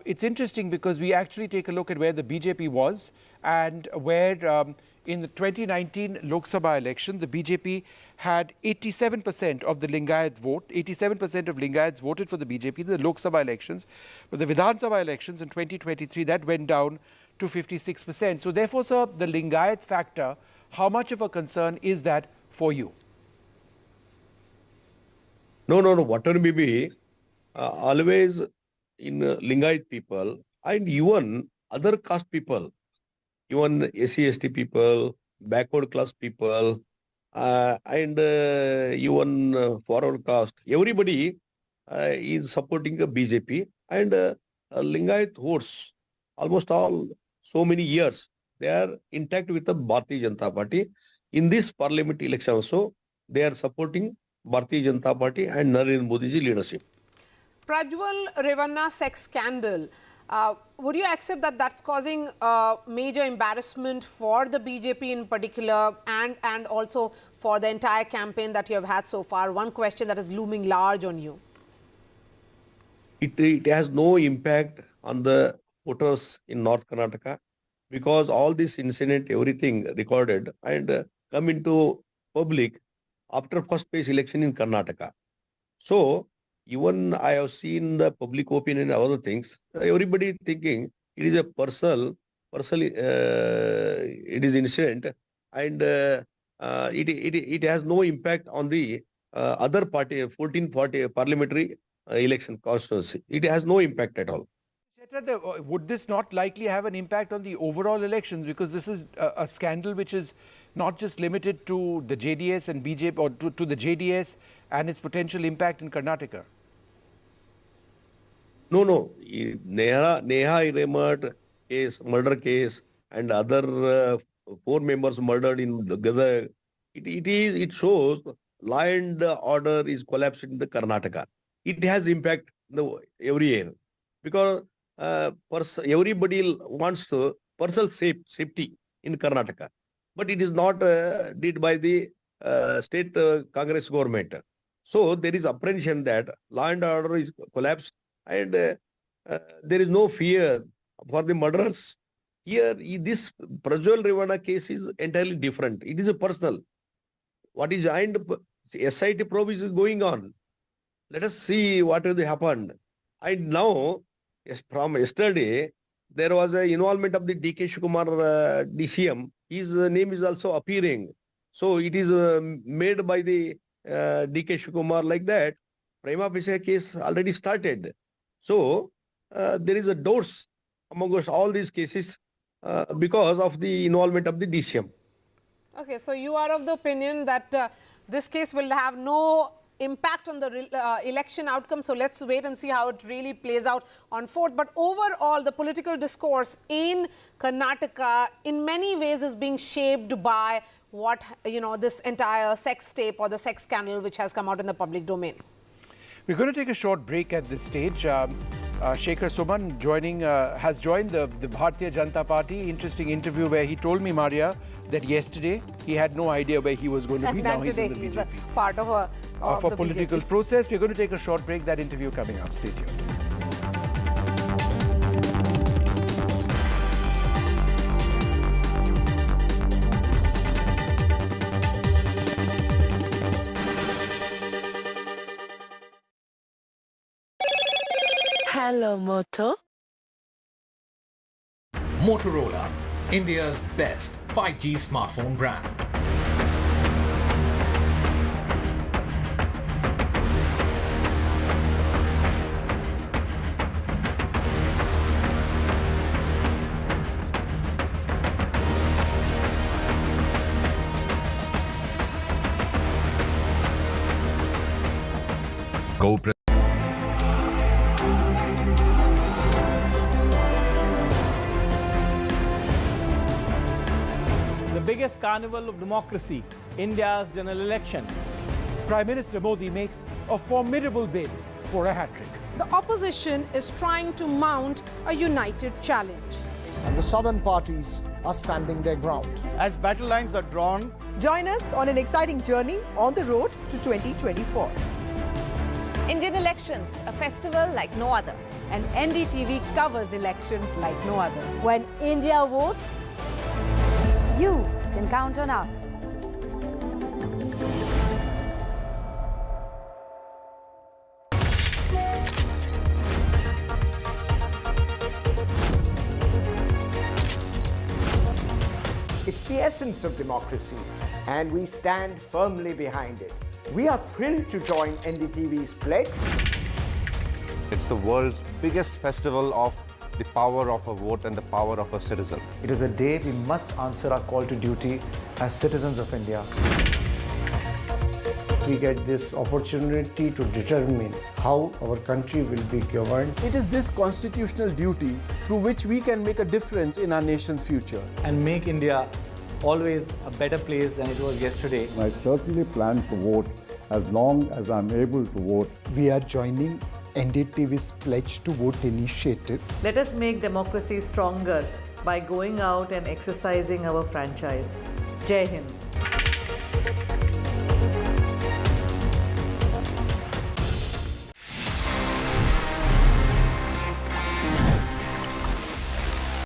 It's interesting because we actually take a look at where the BJP was and where in the 2019 Lok Sabha election, the BJP had 87% of the Lingayat vote. 87% of Lingayats voted for the BJP in the Lok Sabha elections. But the Vidhan Sabha elections in 2023, that went down to 56%. So therefore, sir, the Lingayat factor, how much of a concern is that for you? No. Whatever may be, always in Lingayat people and even other caste people, even SC/ST people, backward class people, and even forward caste, everybody is supporting the BJP. And Lingayat votes, almost all, so many years, they are intact with the Bharatiya Janata Party. In this parliament election also, they are supporting Bharatiya Janata Party and Narendra Modi ji leadership. Prajwal Revanna sex scandal. Would you accept that that's causing major embarrassment for the BJP in particular and also for the entire campaign that you have had so far? One question that is looming large on you. It has no impact on the voters in North Karnataka because all this incident, everything recorded and come into public after first phase election in Karnataka. So, even I have seen the public opinion and other things, everybody thinking it is a personal, it is incident and it has no impact on the other party, 14 party parliamentary election constituency. It has no impact at all. Would this not likely have an impact on the overall elections? Because this is a scandal which is not just limited to the JDS and BJP or to the JDS and its potential impact in Karnataka. No. Neha Remark case, murder case, and other 4 members murdered in Gaza. It shows law and order is collapsed in the Karnataka. It has impact every year because everybody wants to personal safety in Karnataka, but it is not did by the state Congress government. So there is apprehension that law and order is collapsed and there is no fear for the murderers. Here, this Prajwal Revanna case is entirely different. It is a personal. What is behind SIT probe is going on. Let us see what has happened. And now, from yesterday, there was an involvement of the DK Shivakumar DCM. His name is also appearing. So it is made by the DK Shivakumar like that. Prima facie case already started. So there is a dose amongst all these cases because of the involvement of the DCM. Okay, so you are of the opinion that this case will have no impact on the election outcome. So let's wait and see how it really plays out on 4th. But overall, the political discourse in Karnataka in many ways is being shaped by what, this entire sex tape or the sex scandal which has come out in the public domain. We're going to take a short break at this stage. Shekhar Suman has joined the Bharatiya Janata Party. Interesting interview where he told me, Maria, that yesterday he had no idea where he was going to be. And now today he's in the he's BJP. a part of a political BJP. process. We're going to take a short break. That interview coming up. Stay tuned. Hello, Moto. Motorola, India's best 5G smartphone brand. Biggest carnival of democracy, India's general election. Prime Minister Modi makes a formidable bid for a hat-trick. The opposition is trying to mount a united challenge. And the southern parties are standing their ground. As battle lines are drawn, join us on an exciting journey on the road to 2024. Indian elections, a festival like no other. And NDTV covers elections like no other. When India votes, you can count on us. It's the essence of democracy, and we stand firmly behind it. We are thrilled to join NDTV's pledge. It's the world's biggest festival of the power of a vote and the power of a citizen. It is a day we must answer our call to duty as citizens of India. We get this opportunity to determine how our country will be governed. It is this constitutional duty through which we can make a difference in our nation's future. And make India always a better place than it was yesterday. I certainly plan to vote as long as I'm able to vote. We are joining NDTV's Pledge to Vote initiative. Let us make democracy stronger by going out and exercising our franchise. Jai Hind.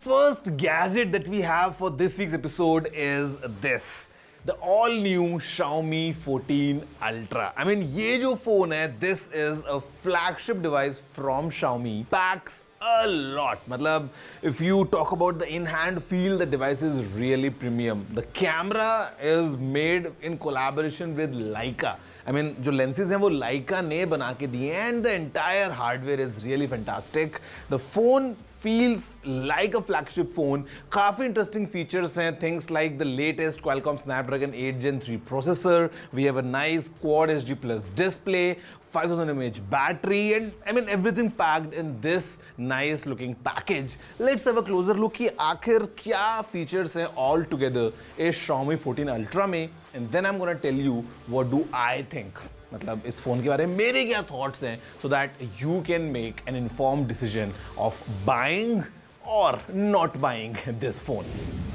First gadget that we have for this week's episode is this. The all-new Xiaomi 14 Ultra. I mean, ये जो phone है, this is a flagship device from Xiaomi. Packs a lot. मतलब, if you talk about the in-hand feel, the device is really premium. The camera is made in collaboration with Leica. I mean, जो lenses हैं वो Leica ने बना के दिए, and the entire hardware is really fantastic. The phone feels like a flagship phone. काफी interesting features हैं, things like the latest Qualcomm Snapdragon 8 Gen 3 processor. We have a nice Quad HD Plus display, 5000 mAh battery, and I mean everything packed in this nice looking package. Let's have a closer look कि आखिर क्या features हैं all together इस Xiaomi 14 Ultra में, and then I'm gonna tell you what do I think. मतलब इस phone के बारे में मेरे क्या थॉट्स हैं, so that you can make an informed decision of buying or not buying this phone.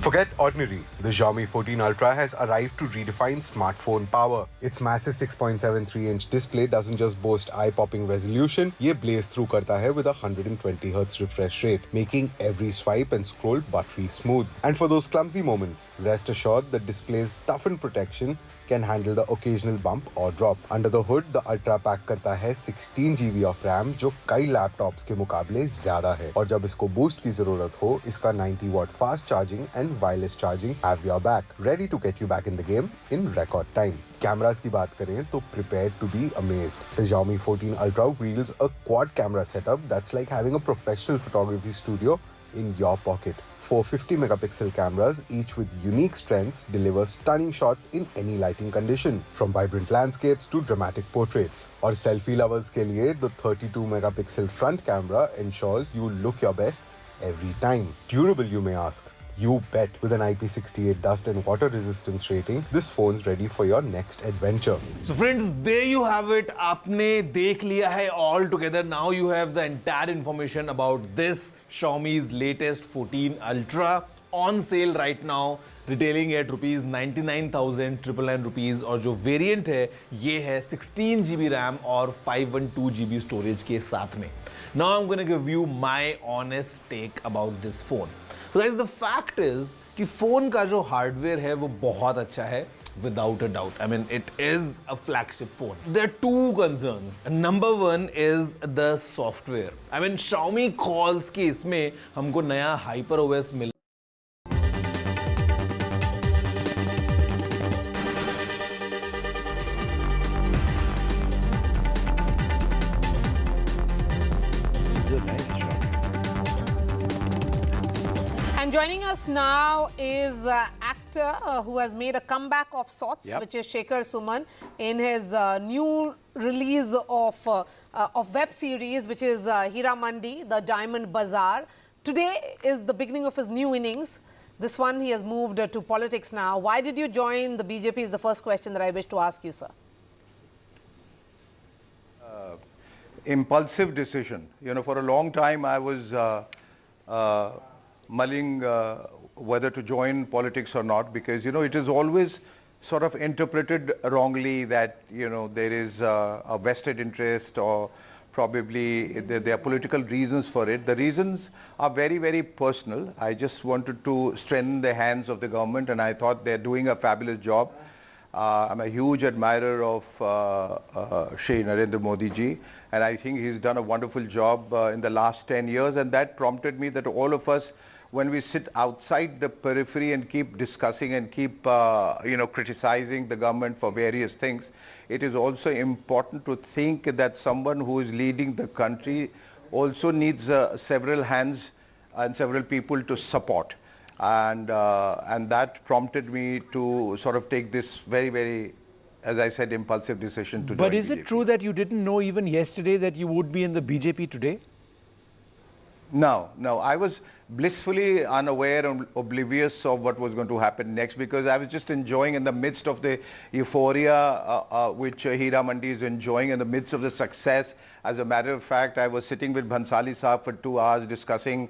Forget ordinary. The Xiaomi 14 Ultra has arrived to redefine smartphone power. Its massive 6.73-inch display doesn't just boast eye-popping resolution, ये blaze through करता है with a 120 Hz refresh rate, making every swipe and scroll buttery smooth. And for those clumsy moments, rest assured the display's toughened protection can handle the occasional bump or drop. Under the hood, the Ultra pack करता है 16 GB of RAM, जो कई laptops के मुकाबले ज्यादा है. और जब इसको बूस्ट की जरूरत हो, इसका 90 watt fast charging and wireless charging have your back, ready to get you back in the game in record time. Cameras की बात करें तो prepared to be amazed. The Xiaomi 14 Ultra wields a quad camera setup that's like having a professional photography studio in your pocket. 450 megapixel cameras, each with unique strengths, deliver stunning shots in any lighting condition, from vibrant landscapes to dramatic portraits. और selfie lovers के लिए, the 32 megapixel front camera ensures you look your best every time. Durable, you may ask. You bet. With an IP68 dust and water resistance rating, this phone's ready for your next adventure. So friends, there you have it. आपने देख लिया है all together. Now you have the entire information about this Xiaomi's latest 14 Ultra on sale right now, retailing at rupees 99,999 rupees. और जो variant है, ये है 16 GB RAM और 512 GB storage के साथ में. Now I'm going to give you my honest take about this phone. So guys, the fact is कि phone का जो hardware है वो बहुत अच्छा है, without a doubt. I mean, it is a flagship phone. There are two concerns. Number one is the software. I mean, Xiaomi calls कि इसमें हमको नया HyperOS mill And joining us now is actor who has made a comeback of sorts, which is Shekhar Suman, in his new release of web series, which is Hira Mandi, The Diamond Bazaar. Today is the beginning of his new innings. This one, he has moved to politics now. Why did you join the BJP is the first question that I wish to ask you, sir. Impulsive decision. You know, for a long time I was mulling whether to join politics or not, because, you know, it is always sort of interpreted wrongly that, you know, there is a vested interest or probably there are political reasons for it. The reasons are very, very personal. I just wanted to strengthen the hands of the government, and I thought they're doing a fabulous job. I'm a huge admirer of Shri Narendra Modi ji, and I think he's done a wonderful job in the last 10 years, and that prompted me that all of us, when we sit outside the periphery and keep discussing and keep you know, criticizing the government for various things, it is also important to think that someone who is leading the country also needs several hands and several people to support. And that prompted me to sort of take this very, very, as I said, impulsive decision to join But is BJP. it true that you didn't know even yesterday that you would be in the BJP today? No, no. I was blissfully unaware and oblivious of what was going to happen next, because I was just enjoying in the midst of the euphoria which Hira Mandi is enjoying, in the midst of the success. As a matter of fact, I was sitting with Bhansali Saab for 2 hours discussing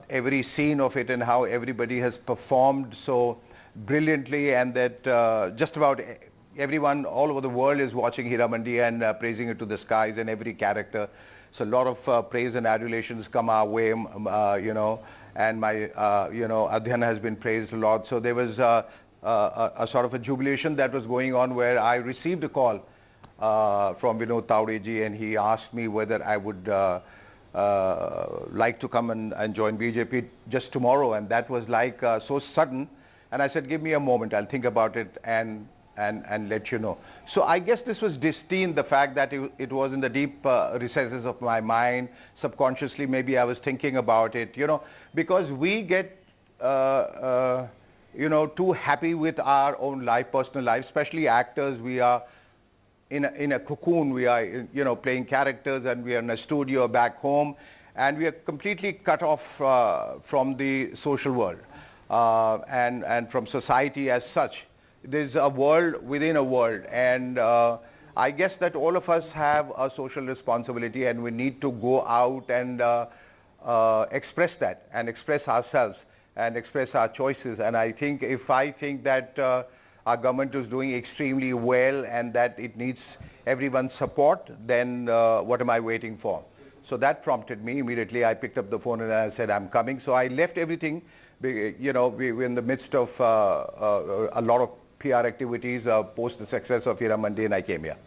every scene of it and how everybody has performed so brilliantly, and that just about everyone all over the world is watching Hira Mandi and praising it to the skies, and every character. So a lot of praise and adulations come our way, you know, and my, you know, Adhyana has been praised a lot. So there was a sort of a jubilation that was going on, where I received a call from Vinod Tawde ji, and he asked me whether I would like to come and join BJP just tomorrow, and that was like so sudden. And I said, give me a moment, I'll think about it and let you know. So I guess this was destined, the fact that it was in the deep recesses of my mind. Subconsciously, maybe I was thinking about it, you know, because we get, you know, too happy with our own life, personal life, especially actors. We are in a cocoon. We are, you know, playing characters, and we are in a studio back home, and we are completely cut off from the social world and from society as such. There's a world within a world, and I guess that all of us have a social responsibility, and we need to go out and express that and express ourselves and express our choices. And I think if I think that our government is doing extremely well and that it needs everyone's support, then what am I waiting for? So that prompted me. Immediately I picked up the phone and I said, I'm coming. So I left everything. You know, we were in the midst of a lot of PR activities post the success of Hira Mandi, and I came here.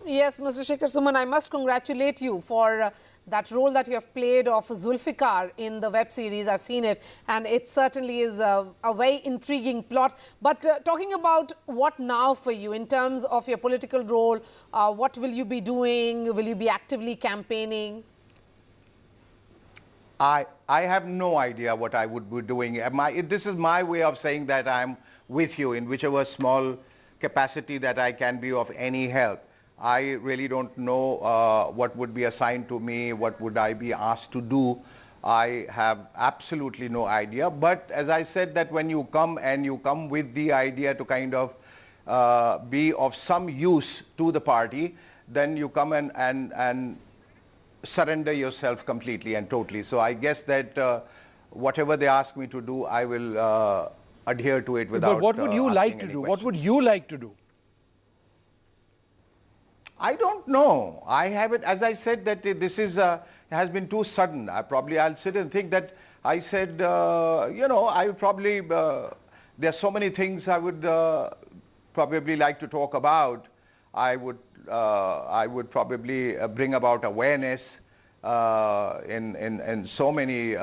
Yes, Mr. Shekhar Suman, I must congratulate you for that role that you have played of Zulfikar in the web series. I've seen it, and it certainly is a very intriguing plot. But talking about what now for you in terms of your political role, what will you be doing? Will you be actively campaigning? I have no idea what I would be doing. This is my way of saying that I'm with you in whichever small capacity that I can be of any help. I really don't know what would be assigned to me, what would I be asked to do. I have absolutely no idea. But as I said, that when you come and you come with the idea to kind of be of some use to the party, then you come and surrender yourself completely and totally. So I guess that whatever they ask me to do, I will adhere to it without. But what would you like to do? What would you like to do? I don't know. I haven't, as I said, that this is has been too sudden. I'll sit and think that I said, you know, I would probably, there are so many things I would probably like to talk about. I would probably bring about awareness in so many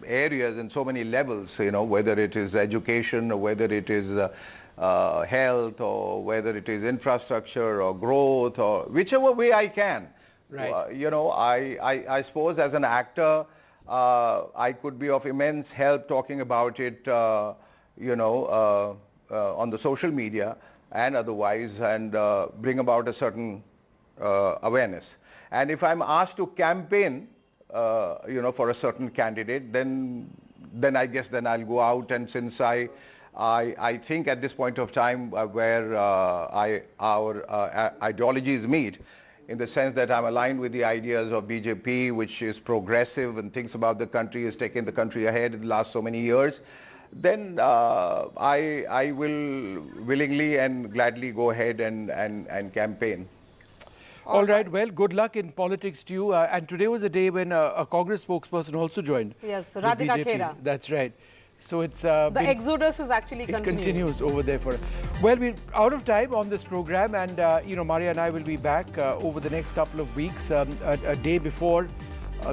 areas and so many levels, you know, whether it is education or whether it is health or whether it is infrastructure or growth or whichever way I can. Right. You know, I suppose as an actor, I could be of immense help talking about it, you know, on the social media and otherwise, and bring about a certain awareness. And if I'm asked to campaign, you know, for a certain candidate, then I guess then I'll go out, and since I think at this point of time where our ideologies meet, in the sense that I'm aligned with the ideas of BJP, which is progressive and thinks about the country, has taken the country ahead in the last so many years, then I will willingly and gladly go ahead and campaign. All right. Well, good luck in politics to you. And today was a day when a Congress spokesperson also joined. Yes, Radhika BJP. Khera. That's right. So it's the exodus is actually continuing. It continues over there for. Well, we're out of time on this program, and you know, Maria and I will be back over the next couple of weeks, a day before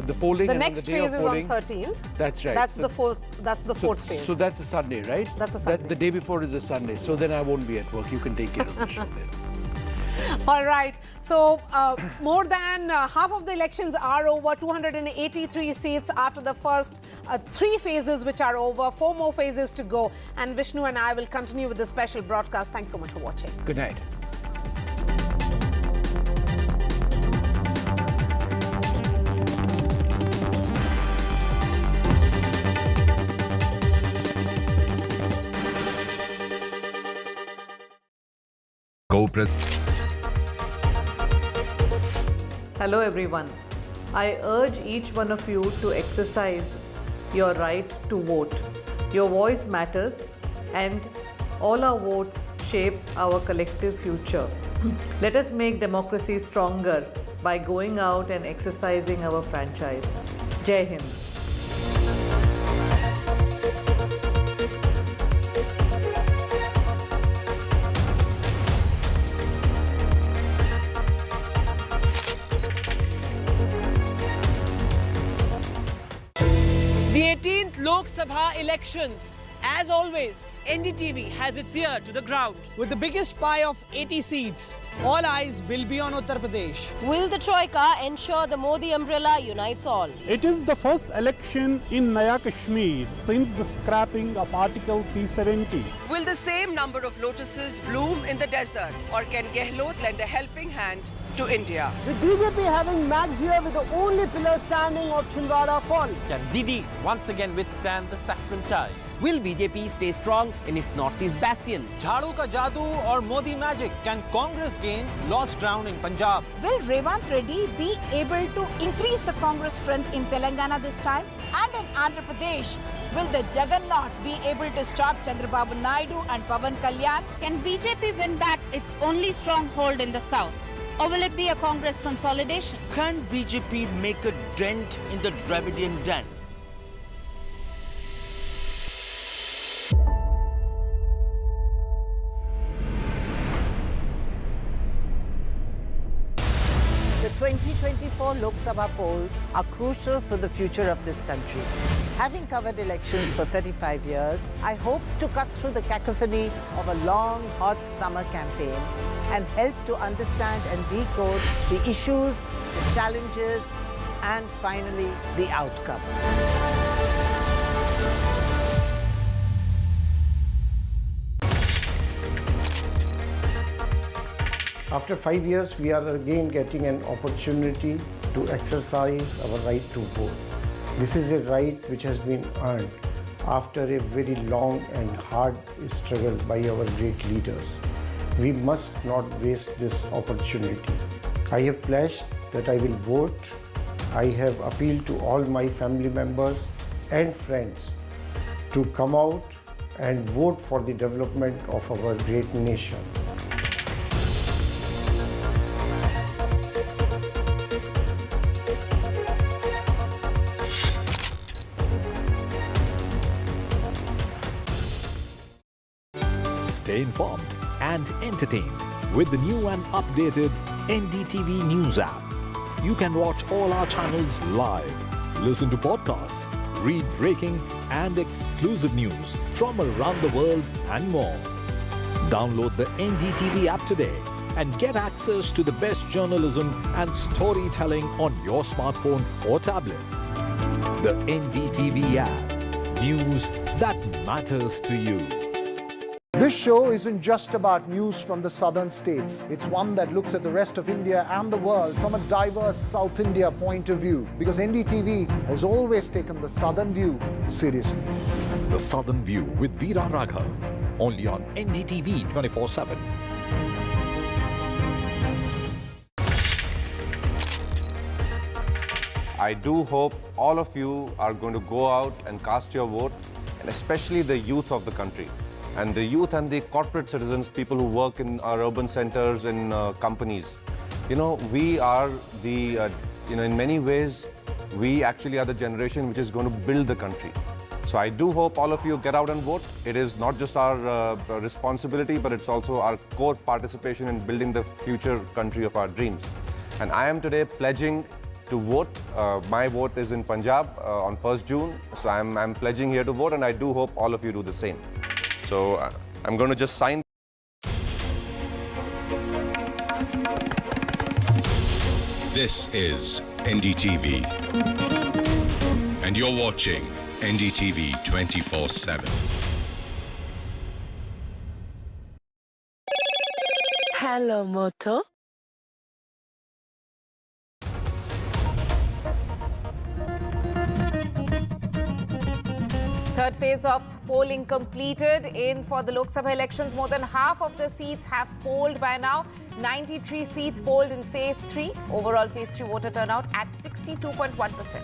the polling. The and next on the day phase of is polling. on 13th. That's right. That's the fourth. That's the fourth phase. So that's a Sunday, right? That's a Sunday. The day before is a Sunday. So then I won't be at work. You can take care of the show then. All right. So more than half of the elections are over. 283 seats after the first 3 phases, which are over. 4 more phases to go. And Vishnu and I will continue with the special broadcast. Thanks so much for watching. Good night. Hello everyone. I urge each one of you to exercise your right to vote. Your voice matters, and all our votes shape our collective future. Let us make democracy stronger by going out and exercising our franchise. Jai Hind. The 18th Lok Sabha elections. As always, NDTV has its ear to the ground. With the biggest pie of 80 seats, all eyes will be on Uttar Pradesh. Will the Troika ensure the Modi umbrella unites all? It is the first election in Naya Kashmir since the scrapping of Article 370. Will the same number of lotuses bloom in the desert, or can Gehlot lend a helping hand to India? With BJP having Max here with the only pillar standing of Chhindwara fall. Can Didi once again withstand the sacral tide? Will BJP stay strong in its northeast bastion? Jhadu ka jadoo or Modi magic? Can Congress gain lost ground in Punjab? Will Revanth Reddy be able to increase the Congress strength in Telangana this time? And in Andhra Pradesh, will the Juggernaut be able to stop Chandrababu Naidu and Pawan Kalyan? Can BJP win back its only stronghold in the south? Or will it be a Congress consolidation? Can BJP make a dent in the Dravidian den? The 2024 Lok Sabha polls are crucial for the future of this country. Having covered elections for 35 years, I hope to cut through the cacophony of a long, hot summer campaign and help to understand and decode the issues, the challenges, and finally, the outcome. After 5 years, we are again getting an opportunity to exercise our right to vote. This is a right which has been earned after a very long and hard struggle by our great leaders. We must not waste this opportunity. I have pledged that I will vote. I have appealed to all my family members and friends to come out and vote for the development of our great nation. Stay informed and entertained with the new and updated NDTV News app. You can watch all our channels live, listen to podcasts, read breaking and exclusive news from around the world and more. Download the NDTV app today and get access to the best journalism and storytelling on your smartphone or tablet. The NDTV app. News that matters to you. This show isn't just about news from the southern states. It's one that looks at the rest of India and the world from a diverse South India point of view, because NDTV has always taken the southern view seriously. The Southern View with Veera Raghav, only on NDTV 24/7. I do hope all of you are going to go out and cast your vote, and especially the youth of the country. And the youth and the corporate citizens, people who work in our urban centers, in companies. You know, we are the, in many ways, we actually are the generation which is going to build the country. So I do hope all of you get out and vote. It is not just our responsibility, but it's also our core participation in building the future country of our dreams. And I am today pledging to vote. My vote is in Punjab on 1st June. So I'm pledging here to vote, and I do hope all of you do the same. So I'm going to just sign. This is NDTV, and you're watching NDTV 24/7. Hello, Moto. Third phase of polling completed for the Lok Sabha elections. More than half of the seats have polled by now. 93 seats polled in phase 3. Overall phase 3 voter turnout at 62.1%.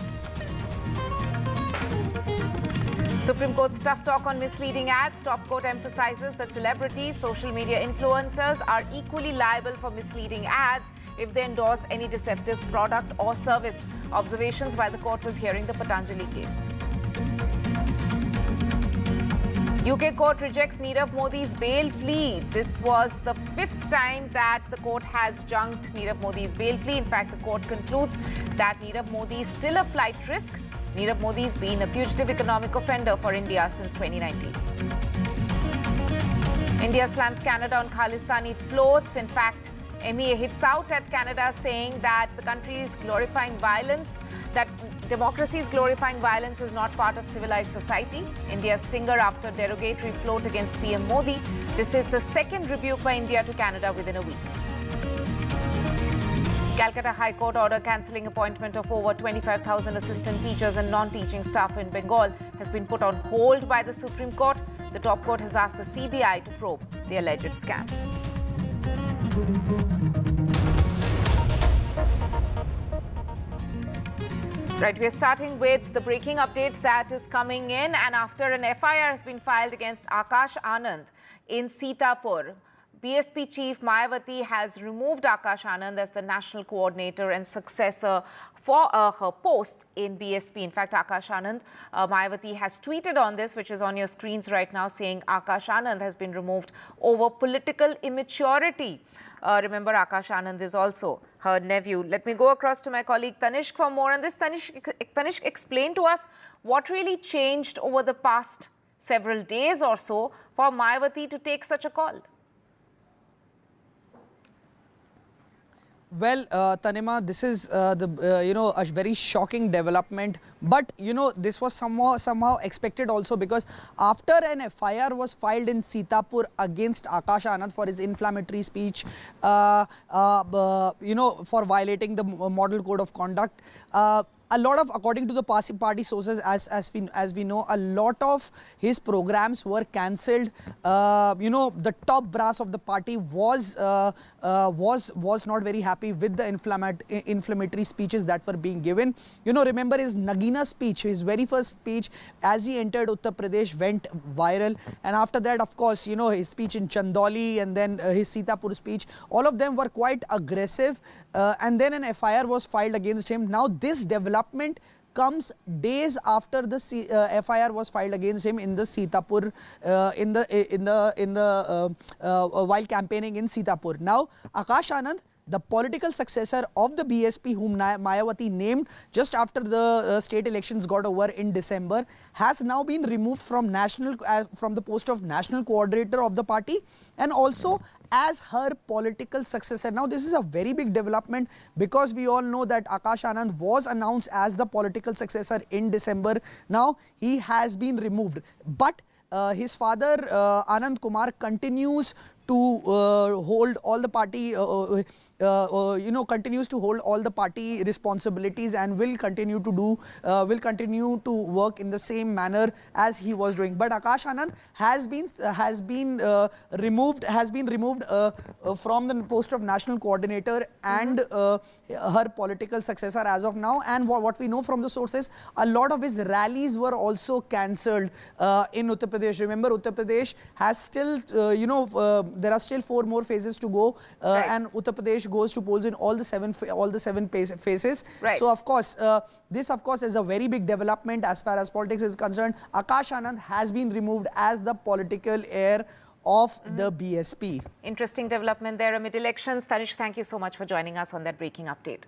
Supreme Court's tough talk on misleading ads. Top court emphasizes that celebrities, social media influencers are equally liable for misleading ads if they endorse any deceptive product or service. Observations while the court was hearing the Patanjali case. UK court rejects Nirav Modi's bail plea. This was the 5th time that the court has junked Nirav Modi's bail plea. In fact, the court concludes that Nirav Modi is still a flight risk. Nirav Modi has been a fugitive economic offender for India since 2019. India slams Canada on Khalistani floats. In fact, MEA hits out at Canada, saying that the country is glorifying violence, that democracy is glorifying violence is not part of civilized society. India's stinger after derogatory float against PM Modi. This is the second rebuke by India to Canada within a week. Calcutta High Court order cancelling appointment of over 25,000 assistant teachers and non-teaching staff in Bengal has been put on hold by the Supreme Court. The top court has asked the CBI to probe the alleged scam. Right, we are starting with the breaking update that is coming in, and after an FIR has been filed against Akash Anand in Sitapur, BSP chief Mayawati has removed Akash Anand as the national coordinator and successor for her post in BSP. In fact, Akash Anand, Mayawati has tweeted on this, which is on your screens right now, saying Akash Anand has been removed over political immaturity. Remember, Akash Anand is also her nephew. Let me go across to my colleague Tanishq for more on this. Tanishq, explain to us what really changed over the past several days or so for Mayawati to take such a call. Well, Tanima, this is a very shocking development, but this was somehow expected also, because after an FIR was filed in Sitapur against Akash Anand for his inflammatory speech, for violating the model code of conduct. A lot of, according to the party sources, as we know, a lot of his programs were cancelled. The top brass of the party was not very happy with the inflammatory speeches that were being given. Remember his Nagina speech, his very first speech as he entered Uttar Pradesh went viral, and after that, of course, his speech in Chandauli and then his Sitapur speech, all of them were quite aggressive. And then an FIR was filed against him. Now this development comes days after the FIR was filed against him in the Sitapur, while campaigning in Sitapur. Now Akash Anand, the political successor of the BSP, whom Mayawati named just after the state elections got over in December, has now been removed from the post of national coordinator of the party, and also as her political successor. Now this is a very big development, because we all know that Akash Anand was announced as the political successor in December. Now he has been removed, but his father Anand Kumar continues to hold all the party, continues to hold all the party responsibilities, and will continue to work in the same manner as he was doing. But Akash Anand has been removed from the post of national coordinator and her political successor as of now. And what we know from the sources, a lot of his rallies were also cancelled in Uttar Pradesh. Remember, Uttar Pradesh has still, there are still 4 more phases to go, and Uttar Pradesh goes to polls in all the seven phases. Right. So of course, this of course is a very big development as far as politics is concerned. Akash Anand has been removed as the political heir of the BSP. Interesting development there amid elections. Tanishq, thank you so much for joining us on that breaking update.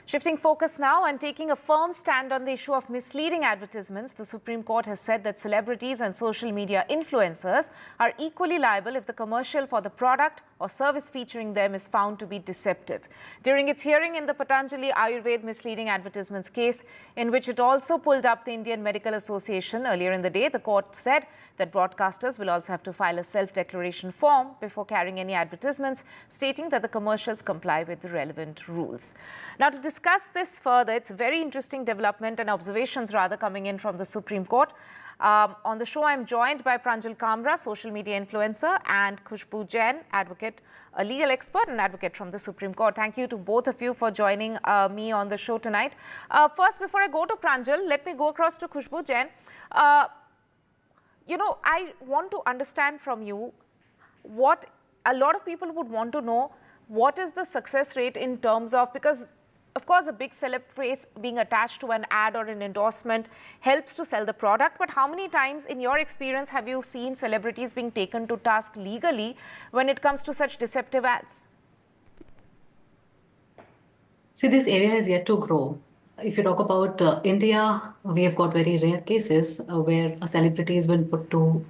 Shifting focus now and taking a firm stand on the issue of misleading advertisements, the Supreme Court has said that celebrities and social media influencers are equally liable if the commercial for the product or service featuring them is found to be deceptive. During its hearing in the Patanjali Ayurved misleading advertisements case, in which it also pulled up the Indian Medical Association earlier in the day, the court said that broadcasters will also have to file a self-declaration form before carrying any advertisements, stating that the commercials comply with the relevant rules. Now, to discuss this further, it's a very interesting development and observations rather coming in from the Supreme Court. On the show, I'm joined by Pranjal Kamra, social media influencer, and Khushbu Jain, advocate, a legal expert and advocate from the Supreme Court. Thank you to both of you for joining me on the show tonight. First, before I go to Pranjal, let me go across to Khushbu Jain. I want to understand from you what a lot of people would want to know. What is the success rate in terms of, because of course a big celeb face being attached to an ad or an endorsement helps to sell the product, but how many times in your experience have you seen celebrities being taken to task legally when it comes to such deceptive ads? See, this area is yet to grow. If you talk about India, we have got very rare cases where a celebrity has been put to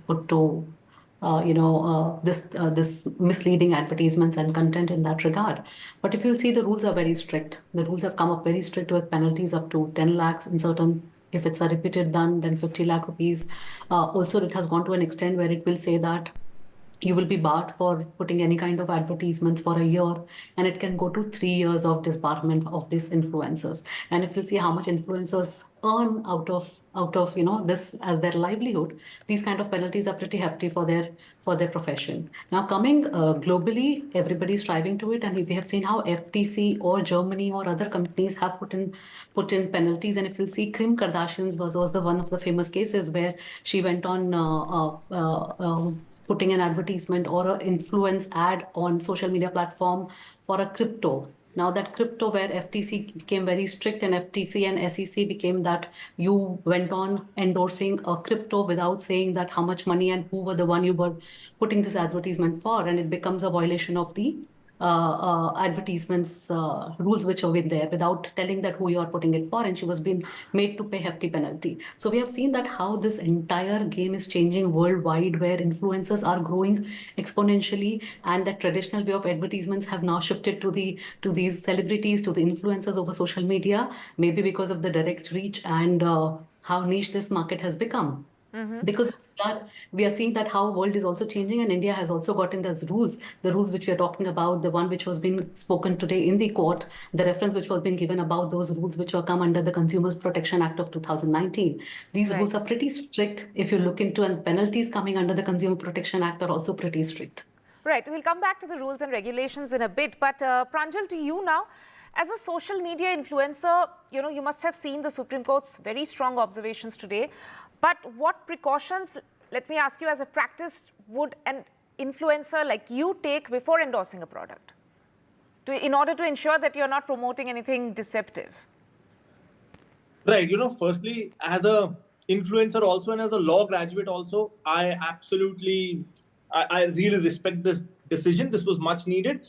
this misleading advertisements and content in that regard. But if you'll see, the rules are very strict. The rules have come up very strict with penalties up to 10 lakhs in certain, if it's a repeated done, then 50 lakh rupees. Also, it has gone to an extent where it will say that you will be barred for putting any kind of advertisements for a year, and it can go to 3 years of disbarment of these influencers. And if you see how much influencers earn out of this as their livelihood, these kind of penalties are pretty hefty for their profession. Now coming globally, everybody is striving to it, and we have seen how FTC or Germany or other companies have put in penalties. And if you'll see, Kim Kardashian's was the one of the famous cases where she went on putting an advertisement or an influence ad on social media platform for a crypto. Now that crypto, where FTC became very strict, and FTC and SEC became that you went on endorsing a crypto without saying that how much money and who were the one you were putting this advertisement for, and it becomes a violation of the advertisements rules which have been there without telling that who you are putting it for, and she was being made to pay hefty penalty. So we have seen that how this entire game is changing worldwide, where influencers are growing exponentially, and the traditional way of advertisements have now shifted to these celebrities, to the influencers over social media, maybe because of the direct reach and how niche this market has become. Because we are seeing that how world is also changing, and India has also gotten those rules, the rules which we are talking about, the one which was being spoken today in the court, the reference which was being given about those rules which were come under the Consumers Protection Act of 2019. These rules are pretty strict if you look into, and penalties coming under the Consumer Protection Act are also pretty strict. Right, we'll come back to the rules and regulations in a bit, but Pranjal, to you now. As a social media influencer, you must have seen the Supreme Court's very strong observations today. But what precautions, let me ask you, as a practice, would an influencer like you take before endorsing a product in order to ensure that you're not promoting anything deceptive? Right. Firstly, as a influencer also and as a law graduate also, I really respect this decision. This was much needed.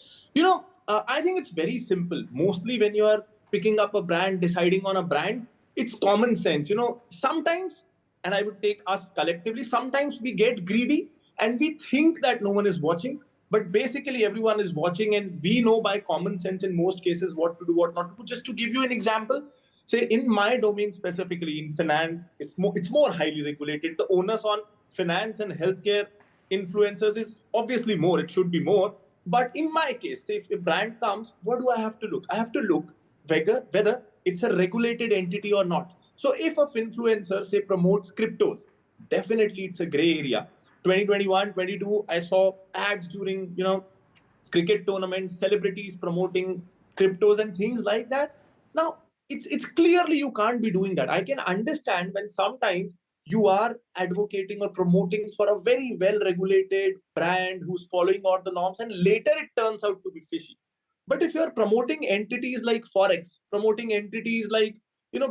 I think it's very simple. Mostly when you are picking up a brand, deciding on a brand, it's common sense. Sometimes, and I would take us collectively, sometimes we get greedy and we think that no one is watching, but basically everyone is watching, and we know by common sense in most cases what to do, what not to do. Just to give you an example, say in my domain specifically, in finance, it's more highly regulated. The onus on finance and healthcare influencers is obviously more. It should be more. But in my case, say if a brand comes, what do I have to look? I have to look whether it's a regulated entity or not. So if an influencer, say, promotes cryptos, definitely it's a gray area. 2021, 22, I saw ads during, cricket tournaments, celebrities promoting cryptos and things like that. Now, it's clearly you can't be doing that. I can understand when sometimes you are advocating or promoting for a very well-regulated brand who's following all the norms, and later it turns out to be fishy. But if you're promoting entities like Forex, promoting entities like,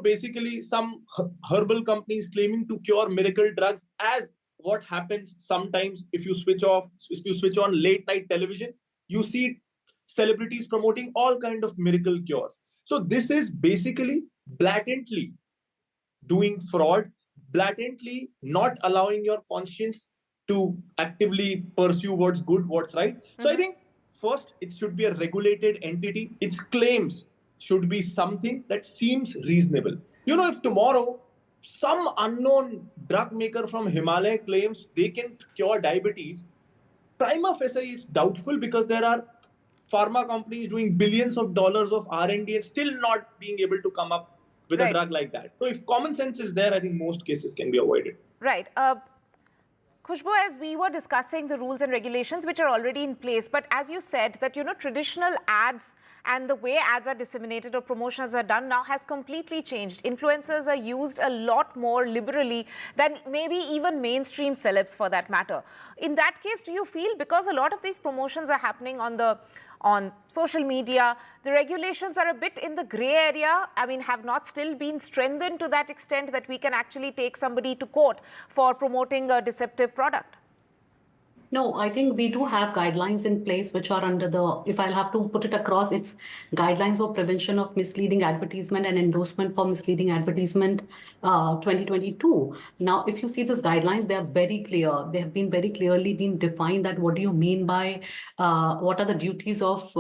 basically some herbal companies claiming to cure miracle drugs, as what happens sometimes if you switch on late night television, you see celebrities promoting all kind of miracle cures. So this is basically blatantly doing fraud, blatantly not allowing your conscience to actively pursue what's good, what's right. So I think first, it should be a regulated entity. Its claims should be something that seems reasonable. If tomorrow some unknown drug maker from Himalaya claims they can cure diabetes, prima facie is doubtful, because there are pharma companies doing billions of dollars of R&D and still not being able to come up with a drug like that. So if common sense is there, I think most cases can be avoided. Right. Khushbu, as we were discussing the rules and regulations which are already in place, but as you said that, traditional ads and the way ads are disseminated or promotions are done now has completely changed. Influencers are used a lot more liberally than maybe even mainstream celebs for that matter. In that case, do you feel, because a lot of these promotions are happening on social media, the regulations are a bit in the grey area, have not still been strengthened to that extent that we can actually take somebody to court for promoting a deceptive product? No, I think we do have guidelines in place which are under the, if I'll have to put it across, it's guidelines for prevention of misleading advertisement and endorsement for misleading advertisement 2022. Now, if you see these guidelines, they are very clear. They have been very clearly been defined that what do you mean by, what are the duties of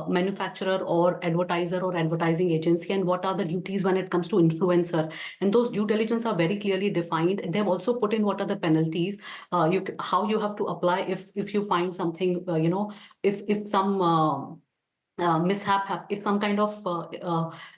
manufacturer or advertiser or advertising agency, and what are the duties when it comes to influencer. And those due diligence are very clearly defined. They've also put in what are the penalties, how you have to apply if you find something, if some mishap, if some kind of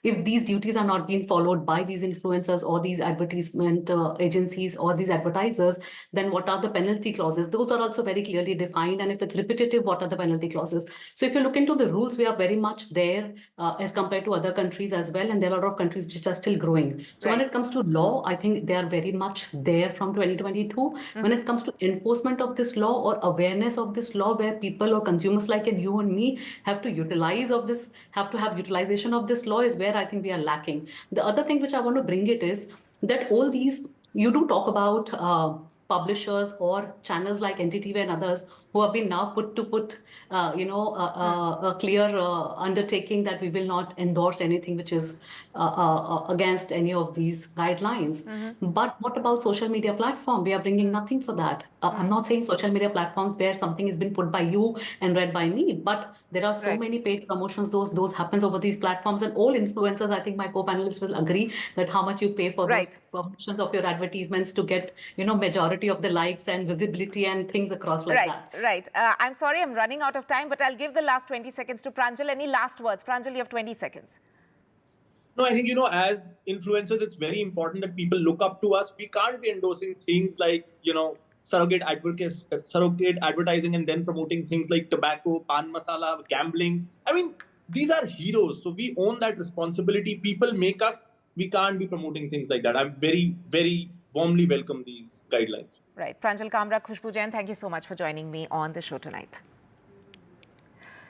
if these duties are not being followed by these influencers or these advertisement agencies or these advertisers, then what are the penalty clauses? Those are also very clearly defined. And if it's repetitive, what are the penalty clauses? So if you look into the rules, we are very much there as compared to other countries as well. And there are a lot of countries which are still growing. So when it comes to law, I think they are very much there from 2022. When it comes to enforcement of this law or awareness of this law, where people or consumers like you and me have to utilize have to have utilization of this law, is where I think we are lacking. The other thing which I want to bring it is that all these, you do talk about publishers or channels like NDTV and others who have been now put a clear undertaking that we will not endorse anything which is against any of these guidelines. But what about social media platform? We are bringing nothing for that. I'm not saying social media platforms where something has been put by you and read by me, but there are so many paid promotions. Those happens over these platforms, and all influencers, I think my co-panelists will agree, that how much you pay for those promotions of your advertisements to get majority of the likes and visibility and things across like that. Right. I'm sorry, I'm running out of time, but I'll give the last 20 seconds to Pranjal. Any last words? Pranjal, you have 20 seconds. No, I think, as influencers, it's very important that people look up to us. We can't be endorsing things like, surrogate advertising and then promoting things like tobacco, pan masala, gambling. I mean, these are heroes. So we own that responsibility. People make us. We can't be promoting things like that. I'm very, very warmly welcome these guidelines. Right. Pranjal Kamra, Khushbu Jain, thank you so much for joining me on the show tonight.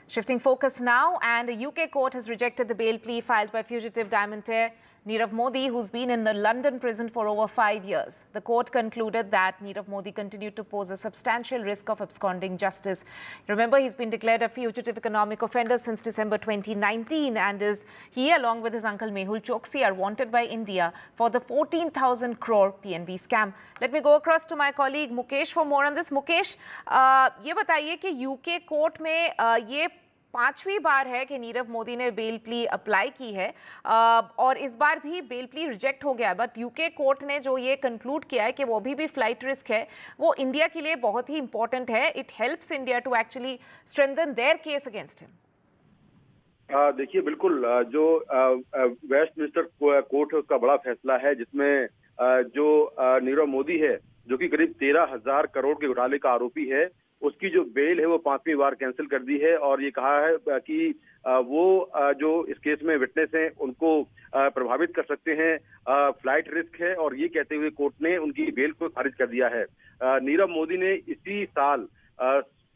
Shifting focus now, and a UK court has rejected the bail plea filed by fugitive diamantaire Nirav Modi, who's been in the London prison for over 5 years. The court concluded that Nirav Modi continued to pose a substantial risk of absconding justice. Remember, he's been declared a fugitive economic offender since December 2019, and he, along with his uncle Mehul Choksi, are wanted by India for the 14,000 crore PNB scam. Let me go across to my colleague Mukesh for more on this. Mukesh, ये बताइए कि UK court में ये 5वीं बार है कि नीरव मोदी ने bell plea apply की है और इस बार भी बेल प्ली रिजेक्ट हो गया, बट यूके कोर्ट ने जो ये कंक्लूड किया है कि वो भी फ्लाइट रिस्क है, वो इंडिया के लिए बहुत ही इंपॉर्टेंट है. It helps India to actually strengthen their case against him. देखिए, बिल्कुल जो वेस्टमिंस्टर कोर्ट का बड़ा फैसला है, जिसमें जो नीरव मोदी है, जो कि करीब 13,000 करोड़ के घोटाले का आरोपी है, उसकी जो बेल है वो 5वीं बार कैंसिल कर दी है. और ये कहा है कि वो जो इस केस में विटनेस हैं उनको प्रभावित कर सकते हैं, फ्लाइट रिस्क है, और ये कहते हुए कोर्ट ने उनकी बेल को खारिज कर दिया है. नीरव मोदी ने इसी साल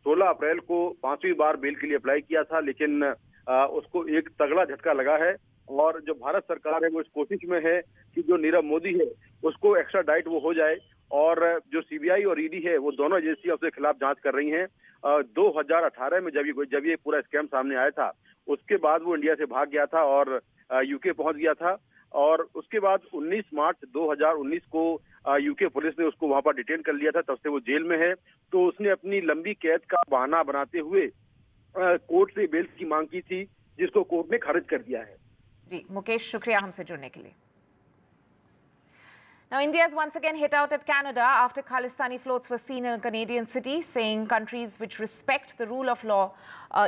16 अप्रैल को 5वीं बार बेल के लिए अप्लाई किया था, लेकिन उसको एक तगड़ा झटका लगा है. और जो भारत सरकार है वो इस कोशिश में है कि जो नीरव मोदी है उसको एक्स्ट्रा डाइट वो हो जाए, और जो सीबीआई और ईडी है वो दोनों एजेंसियां उसके खिलाफ जांच कर रही हैं. 2018 में जब ये पूरा स्कैम सामने आया था, उसके बाद वो इंडिया से भाग गया था और यूके पहुंच गया था. और उसके बाद 19 मार्च 2019 को यूके पुलिस ने उसको वहां पर डिटेन कर लिया था. तब से वो जेल में है. तो उसने अपनी लंबी कैद का बहाना बनाते हुए कोर्ट से बेल की मांग की थी, जिसको कोर्ट ने खारिज कर दिया है. जी मुकेश, शुक्रिया हमसे जुड़ने के लिए. Now, India has once again hit out at Canada after Khalistani floats were seen in a Canadian city, saying countries which respect the rule of law,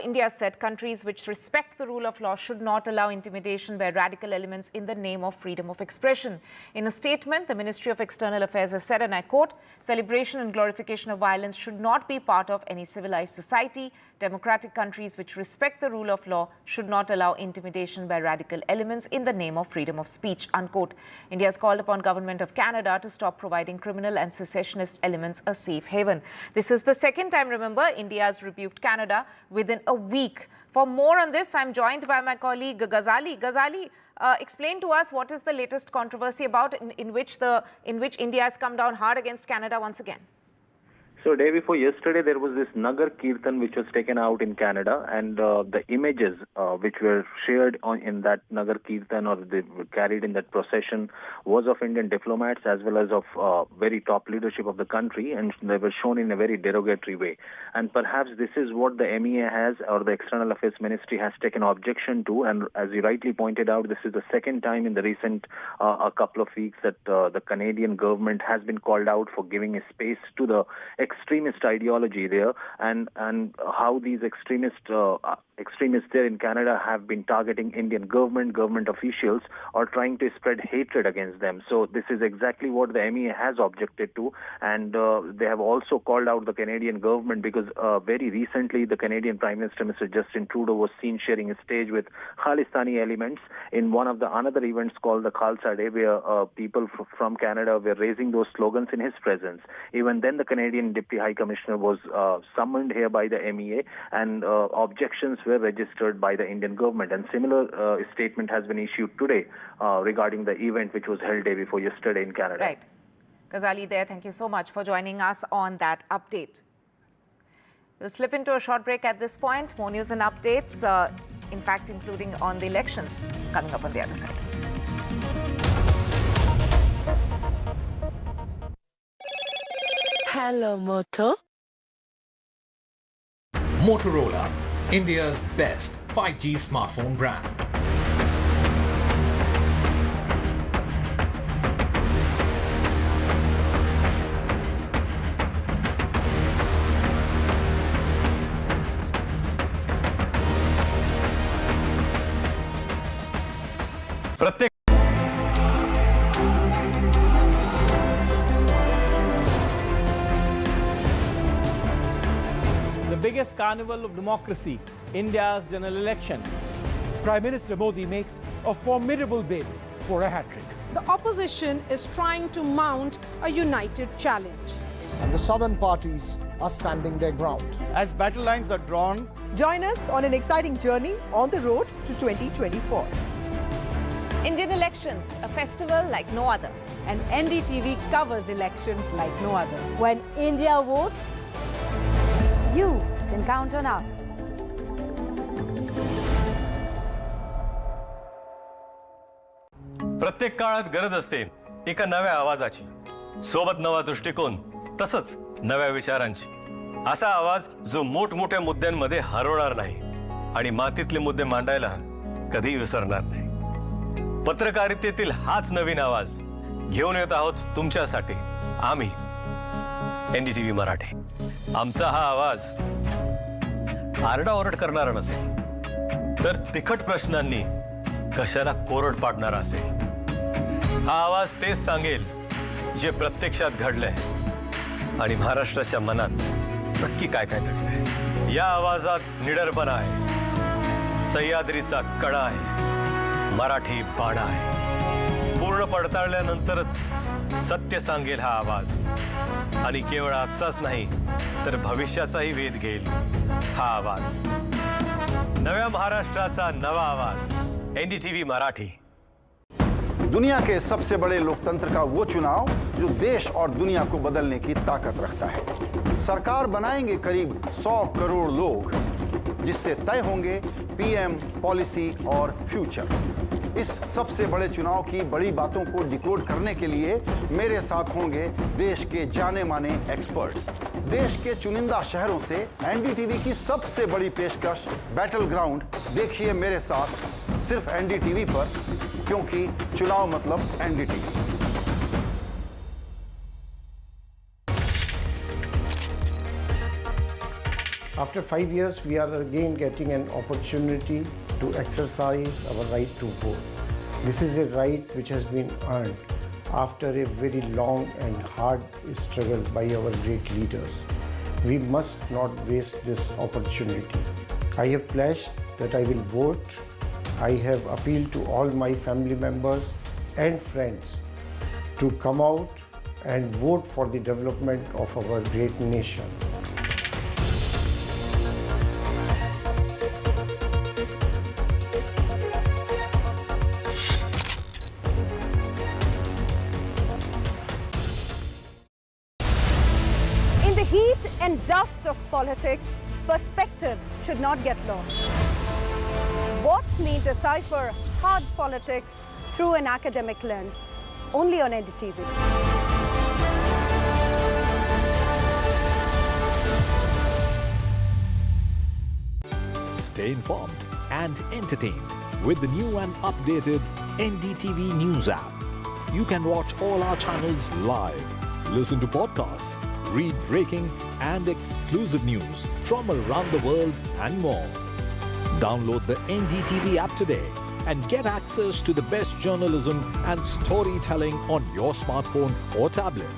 India said countries which respect the rule of law should not allow intimidation by radical elements in the name of freedom of expression. In a statement, the Ministry of External Affairs has said, and I quote, celebration and glorification of violence should not be part of any civilized society. Democratic countries which respect the rule of law should not allow intimidation by radical elements in the name of freedom of speech, unquote. India has called upon government of Canada to stop providing criminal and secessionist elements a safe haven. This is the second time, remember, India has rebuked Canada within a week. For more on this, I'm joined by my colleague Ghazali. Ghazali, explain to us what is the latest controversy about in which India has come down hard against Canada once again. So day before yesterday, there was this Nagar Kirtan which was taken out in Canada, and the images which were shared in that Nagar Kirtan, or they were carried in that procession, was of Indian diplomats as well as of very top leadership of the country, and they were shown in a very derogatory way. And perhaps this is what the MEA has, or the External Affairs Ministry has taken objection to, and as you rightly pointed out, this is the second time in the recent a couple of weeks that the Canadian government has been called out for giving a space to the extremist ideology there, and how these extremists there in Canada have been targeting Indian government officials, or trying to spread hatred against them. So this is exactly what the MEA has objected to, and they have also called out the Canadian government because very recently the Canadian Prime Minister Mr. Justin Trudeau was seen sharing a stage with Khalistani elements in one of the another events called the Khalsa Day, where people from Canada were raising those slogans in his presence. Even then, the Canadian Deputy High Commissioner was summoned here by the MEA, and objections were registered by the Indian government. And similar statement has been issued today regarding the event which was held day before yesterday in Canada. Right. Ghazali there, thank you so much for joining us on that update. We'll slip into a short break at this point. More news and updates, in fact, including on the elections, coming up on the other side. Hello, Moto. Motorola, India's best 5G smartphone brand. प्रत्येक The biggest carnival of democracy, India's general election. Prime Minister Modi makes a formidable bid for a hat-trick. The opposition is trying to mount a united challenge. And the southern parties are standing their ground. As battle lines are drawn, join us on an exciting journey on the road to 2024. Indian elections, a festival like no other. And NDTV covers elections like no other. When India votes, you can count on us. प्रत्येक काळात गरज असते एका नव्या आवाजाची, सोबत नवा दृष्टिकोन, तसंच नव्या विचारांची. असा आवाज जो मोठमोठ्या मुद्द्यांमध्ये हरवणार नाही आणि मातीतले मुद्दे मांडायला कधी विसरणार नाही. पत्रकारितेतील हाच नवीन आवाज घेऊन येत आहोत तुमच्यासाठी आम्ही एनडीटीव्ही मराठी. आमचा हा आवाज आरडाओरड करणारा नसेल, तर तिखट प्रश्नांनी कशाला कोरड पाडणारा असेल. हा आवाज तेच सांगेल जे प्रत्यक्षात घडलंय आणि महाराष्ट्राच्या मनात नक्की काय काय दडलंय. या आवाजात निडरपणा आहे, सह्याद्रीचा कडा आहे, मराठी बाणा आहे. पूर्ण पडताळल्यानंतरच सत्य सांगेल हा आवाज, आणि केवळ आजचाच नाही तर भविष्याचाही वेध घेईल हा आवाज. नव्या महाराष्ट्राचा नवा आवाज, एनडीटीव्ही मराठी. दुनिया के सबसे बड़े लोकतंत्र का वो चुनाव जो देश और दुनिया को बदलने की ताकत रखता है. सरकार बनाएंगे करीब 100 करोड़ लोग, जिससे तय होंगे पीएम, पॉलिसी और फ्यूचर. इस सबसे बड़े चुनाव की बड़ी बातों को डिकोड करने के लिए मेरे साथ होंगे देश के जाने माने एक्सपर्ट्स. देश के चुनिंदा शहरों से एनडीटीवी की सबसे बड़ी पेशकश बैटल ग्राउंड देखिए मेरे साथ सिर्फ एनडीटीवी पर, क्योंकि चुनाव मतलब NDTV. After 5 years, we are again getting an opportunity to exercise our right to vote. This is a right which has been earned after a very long and hard struggle by our great leaders. We must not waste this opportunity. I have pledged that I will vote. I have appealed to all my family members and friends to come out and vote for the development of our great nation. In dust of politics, perspective should not get lost. Watch me decipher hard politics through an academic lens, only on NDTV. Stay informed and entertained with the new and updated NDTV News app. You can watch all our channels live, listen to podcasts, read breaking and exclusive news from around the world and more. Download the NDTV app today and get access to the best journalism and storytelling on your smartphone or tablet.